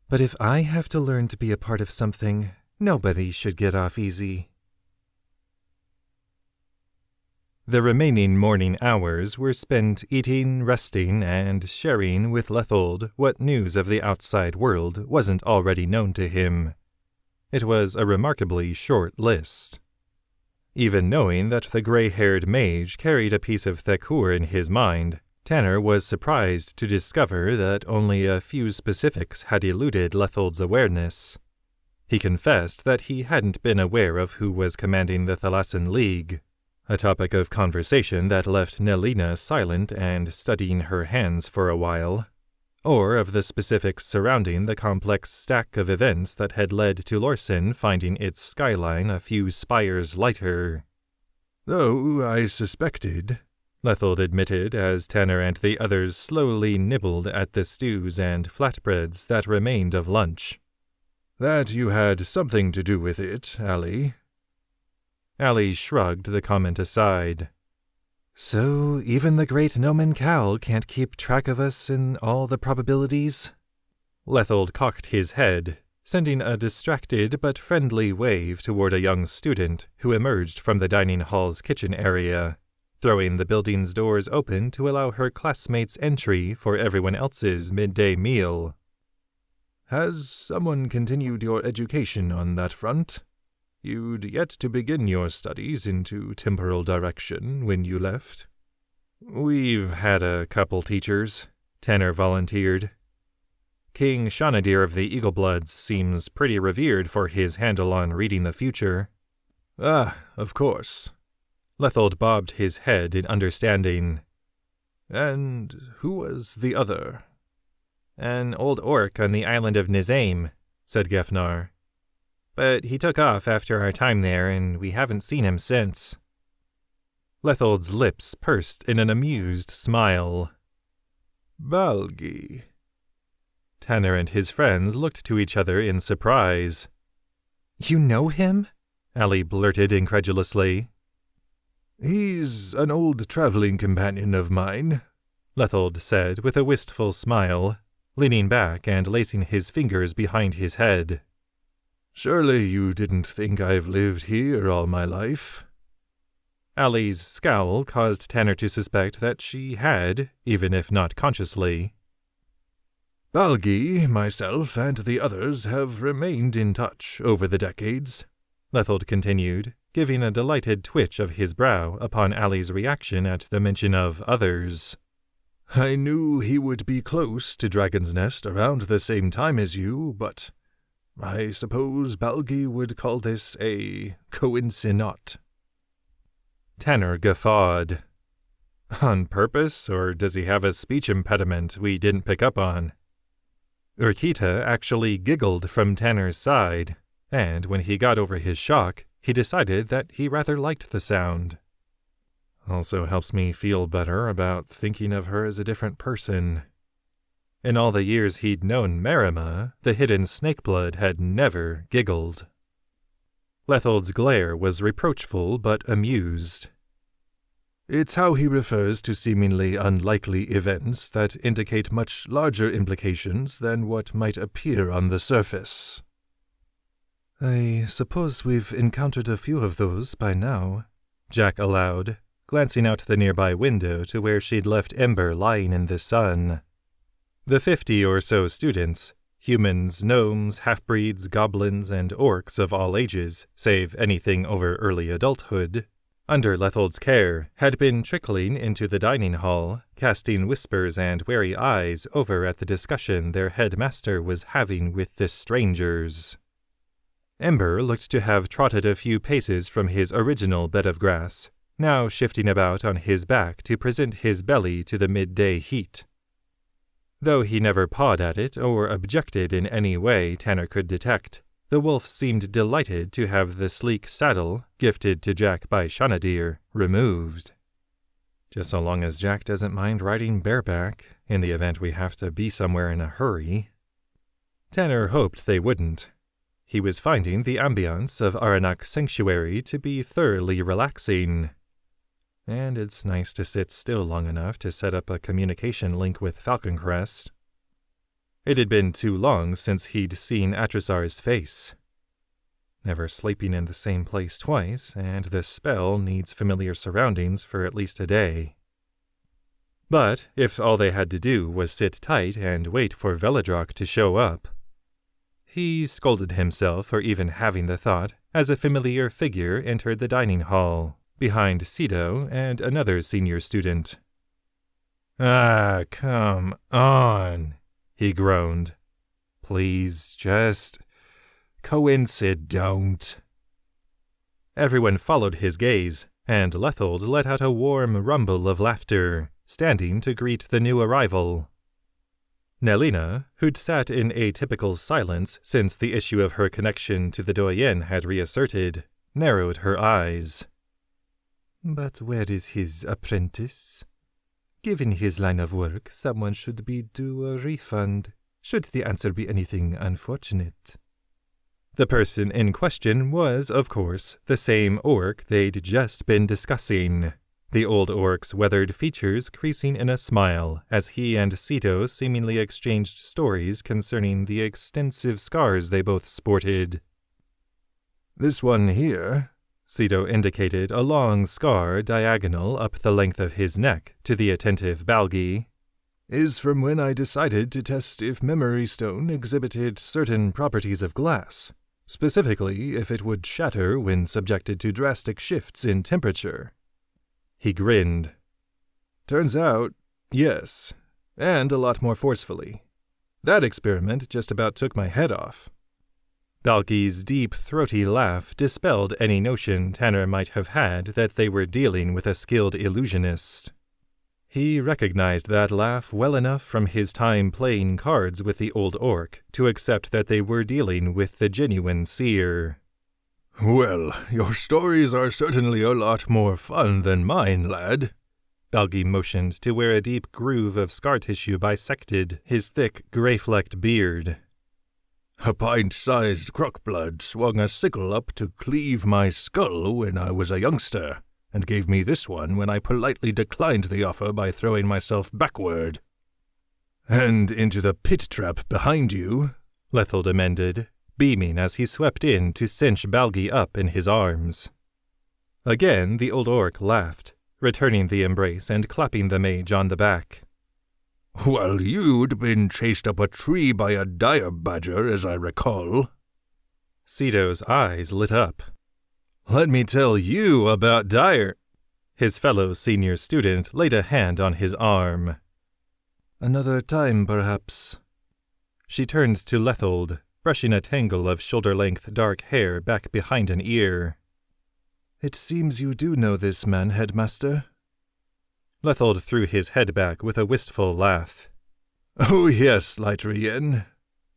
"But if I have to learn to be a part of something, nobody should get off easy." The remaining morning hours were spent eating, resting, and sharing with Lethold what news of the outside world wasn't already known to him. It was a remarkably short list. Even knowing that the gray-haired mage carried a piece of Thekur in his mind, Tanner was surprised to discover that only a few specifics had eluded Lethold's awareness. He confessed that he hadn't been aware of who was commanding the Thalassan League, a topic of conversation that left Nelina silent and studying her hands for a while, or of the specifics surrounding the complex stack of events that had led to Lorsen finding its skyline a few spires lighter. "Though I suspected," Lethold admitted as Tanner and the others slowly nibbled at the stews and flatbreads that remained of lunch, "that you had something to do with it, Allie." Allie shrugged the comment aside. "So even the great Nomen Cal can't keep track of us in all the probabilities?" Lethold cocked his head, sending a distracted but friendly wave toward a young student who emerged from the dining hall's kitchen area, throwing the building's doors open to allow her classmates entry for everyone else's midday meal. "Has someone continued your education on that front? You'd yet to begin your studies into temporal direction when you left." "We've had a couple teachers," Tanner volunteered. "King Shanadir of the Eaglebloods seems pretty revered for his handle on reading the future." "Ah, of course." Lethold bobbed his head in understanding. "And who was the other?" "An old orc on the island of Nizaim," said Gefnar. "But he took off after our time there, and we haven't seen him since." Lethold's lips pursed in an amused smile. "Balgi." Tanner and his friends looked to each other in surprise. "You know him?" Allie blurted incredulously. "He's an old traveling companion of mine," Lethold said with a wistful smile, leaning back and lacing his fingers behind his head. "Surely you didn't think I've lived here all my life?" Allie's scowl caused Tanner to suspect that she had, even if not consciously. "Balgi, myself, and the others have remained in touch over the decades," Lethold continued, giving a delighted twitch of his brow upon Allie's reaction at the mention of others. "I knew he would be close to Dragon's Nest around the same time as you, but I suppose Balgi would call this a coincidence." Tanner guffawed. "On purpose, or does he have a speech impediment we didn't pick up on?" Urquita actually giggled from Tanner's side, and when he got over his shock, he decided that he rather liked the sound. Also helps me feel better about thinking of her as a different person. In all the years he'd known Marima, the hidden snakeblood had never giggled. Lethold's glare was reproachful but amused. It's how he refers to seemingly unlikely events that indicate much larger implications than what might appear on the surface. I suppose we've encountered a few of those by now, Jack allowed, glancing out the nearby window to where she'd left Ember lying in the sun. The 50 or so students, humans, gnomes, half-breeds, goblins, and orcs of all ages, save anything over early adulthood, under Lethold's care, had been trickling into the dining hall, casting whispers and wary eyes over at the discussion their headmaster was having with the strangers. Ember looked to have trotted a few paces from his original bed of grass, now shifting about on his back to present his belly to the midday heat. Though he never pawed at it or objected in any way Tanner could detect, the wolf seemed delighted to have the sleek saddle, gifted to Jack by Shanadir, removed. Just so long as Jack doesn't mind riding bareback, in the event we have to be somewhere in a hurry. Tanner hoped they wouldn't. He was finding the ambience of Arinak Sanctuary to be thoroughly relaxing. And it's nice to sit still long enough to set up a communication link with Falconcrest. It had been too long since he'd seen Atrazar's face. Never sleeping in the same place twice, and the spell needs familiar surroundings for at least a day. But if all they had to do was sit tight and wait for Veladrock to show up, he scolded himself for even having the thought as a familiar figure entered the dining hall, behind Cedo and another senior student. "Ah, come on," he groaned. "Please, just don't." Everyone followed his gaze, and Lethold let out a warm rumble of laughter, standing to greet the new arrival. Nelina, who'd sat in atypical silence since the issue of her connection to the Doyen had reasserted, narrowed her eyes. "But where is his apprentice? Given his line of work, someone should be due a refund, should the answer be anything unfortunate." The person in question was, of course, the same orc they'd just been discussing, the old orc's weathered features creasing in a smile as he and Cedo seemingly exchanged stories concerning the extensive scars they both sported. "This one here," Cedo indicated a long scar diagonal up the length of his neck to the attentive Balgi, "is from when I decided to test if Memory Stone exhibited certain properties of glass, specifically if it would shatter when subjected to drastic shifts in temperature." He grinned. "Turns out, yes, and a lot more forcefully. That experiment just about took my head off." Balgi's deep, throaty laugh dispelled any notion Tanner might have had that they were dealing with a skilled illusionist. He recognized that laugh well enough from his time playing cards with the old orc to accept that they were dealing with the genuine seer. "Well, your stories are certainly a lot more fun than mine, lad." Balgi motioned to where a deep groove of scar tissue bisected his thick, gray-flecked beard. "A pint-sized crockblood swung a sickle up to cleave my skull when I was a youngster, and gave me this one when I politely declined the offer by throwing myself backward." "And into the pit trap behind you," Lethold amended, beaming as he swept in to cinch Balgi up in his arms. Again the old orc laughed, returning the embrace and clapping the mage on the back. "Well, you'd been chased up a tree by a dire badger, as I recall." Cedo's eyes lit up. "Let me tell you about dire—" His fellow senior student laid a hand on his arm. "Another time, perhaps." She turned to Lethold, brushing a tangle of shoulder-length dark hair back behind an ear. "It seems you do know this man, headmaster." Lethold threw his head back with a wistful laugh. "Oh yes, Lightrien.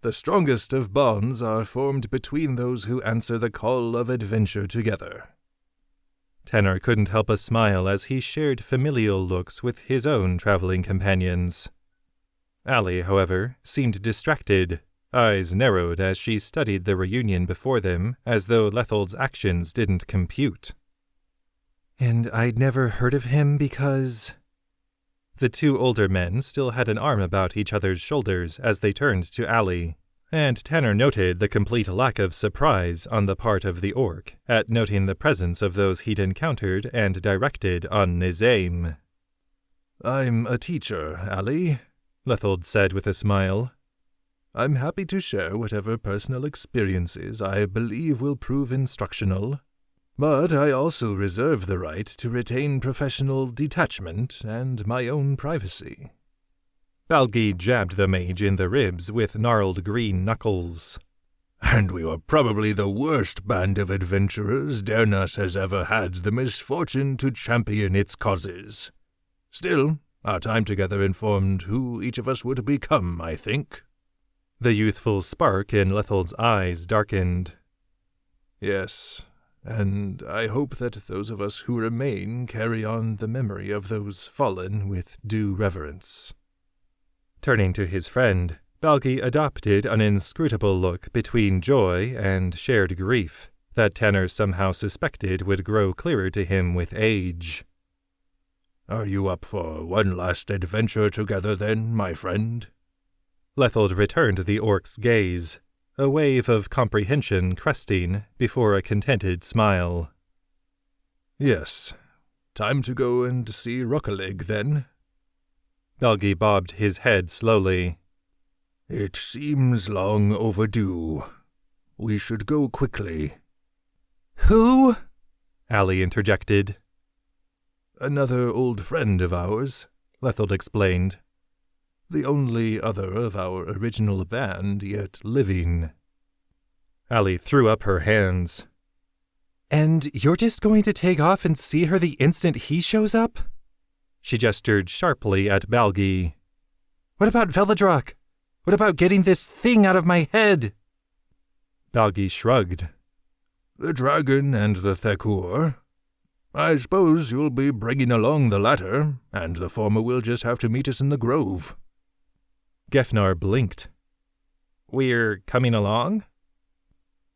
The strongest of bonds are formed between those who answer the call of adventure together. Tanner couldn't help a smile as he shared familial looks with his own traveling companions. Allie, however, seemed distracted, eyes narrowed as she studied the reunion before them as though Lethold's actions didn't compute. And I'd never heard of him because... The two older men still had an arm about each other's shoulders as they turned to Allie, and Tanner noted the complete lack of surprise on the part of the orc at noting the presence of those he'd encountered and directed on Nizame. I'm a teacher, Allie, Lethold said with a smile. I'm happy to share whatever personal experiences I believe will prove instructional. But I also reserve the right to retain professional detachment and my own privacy. Balgi jabbed the mage in the ribs with gnarled green knuckles. And we were probably the worst band of adventurers Deyrnas has ever had the misfortune to champion its causes. Still, our time together informed who each of us would become, I think. The youthful spark in Lethold's eyes darkened. Yes. And I hope that those of us who remain carry on the memory of those fallen with due reverence. Turning to his friend, Balgi adopted an inscrutable look between joy and shared grief that Tanner somehow suspected would grow clearer to him with age. Are you up for one last adventure together then, my friend? Lethold returned the orc's gaze, a wave of comprehension cresting before a contented smile. Yes. Time to go and see Rokalig, then. Balgi bobbed his head slowly. It seems long overdue. We should go quickly. Who? Allie interjected. Another old friend of ours, Lethold explained. The only other of our original band yet living. Allie threw up her hands. And you're just going to take off and see her the instant he shows up? She gestured sharply at Balgi. What about Veladrak? What about getting this thing out of my head? Balgi shrugged. The dragon and the Thekur. I suppose you'll be bringing along the latter, and the former will just have to meet us in the grove. Gefnar blinked. We're coming along?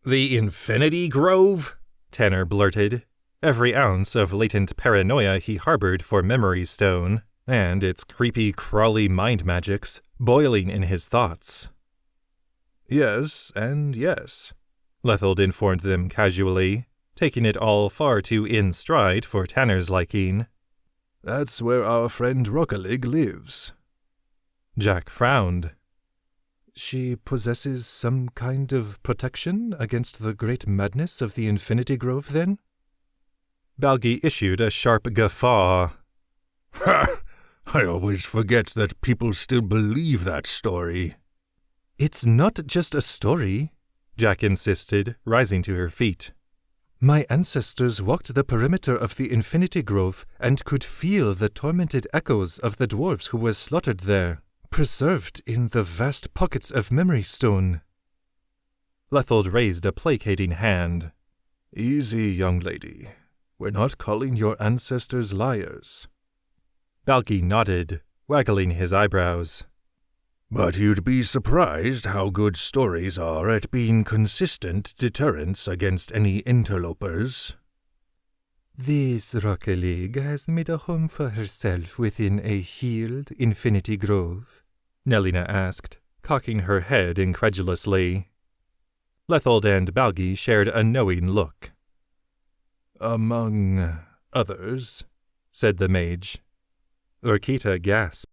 The Infinity Grove? Tanner blurted, every ounce of latent paranoia he harbored for Memory Stone, and its creepy, crawly mind magics, boiling in his thoughts. Yes, and yes, Lethold informed them casually, taking it all far too in stride for Tanner's liking. That's where our friend Rokalig lives. Jack frowned. She possesses some kind of protection against the great madness of the Infinity Grove, then? Balgi issued a sharp guffaw. Ha! I always forget that people still believe that story. It's not just a story, Jack insisted, rising to her feet. My ancestors walked the perimeter of the Infinity Grove and could feel the tormented echoes of the dwarves who were slaughtered there, preserved in the vast pockets of Memory Stone. Lethold raised a placating hand. Easy, young lady. We're not calling your ancestors liars. Balgi nodded, waggling his eyebrows. But you'd be surprised how good stories are at being consistent deterrents against any interlopers. This Rokalig has made a home for herself within a healed Infinity Grove? Nelina asked, cocking her head incredulously. Lethold and Balgi shared a knowing look. Among others, said the mage. Urquita gasped.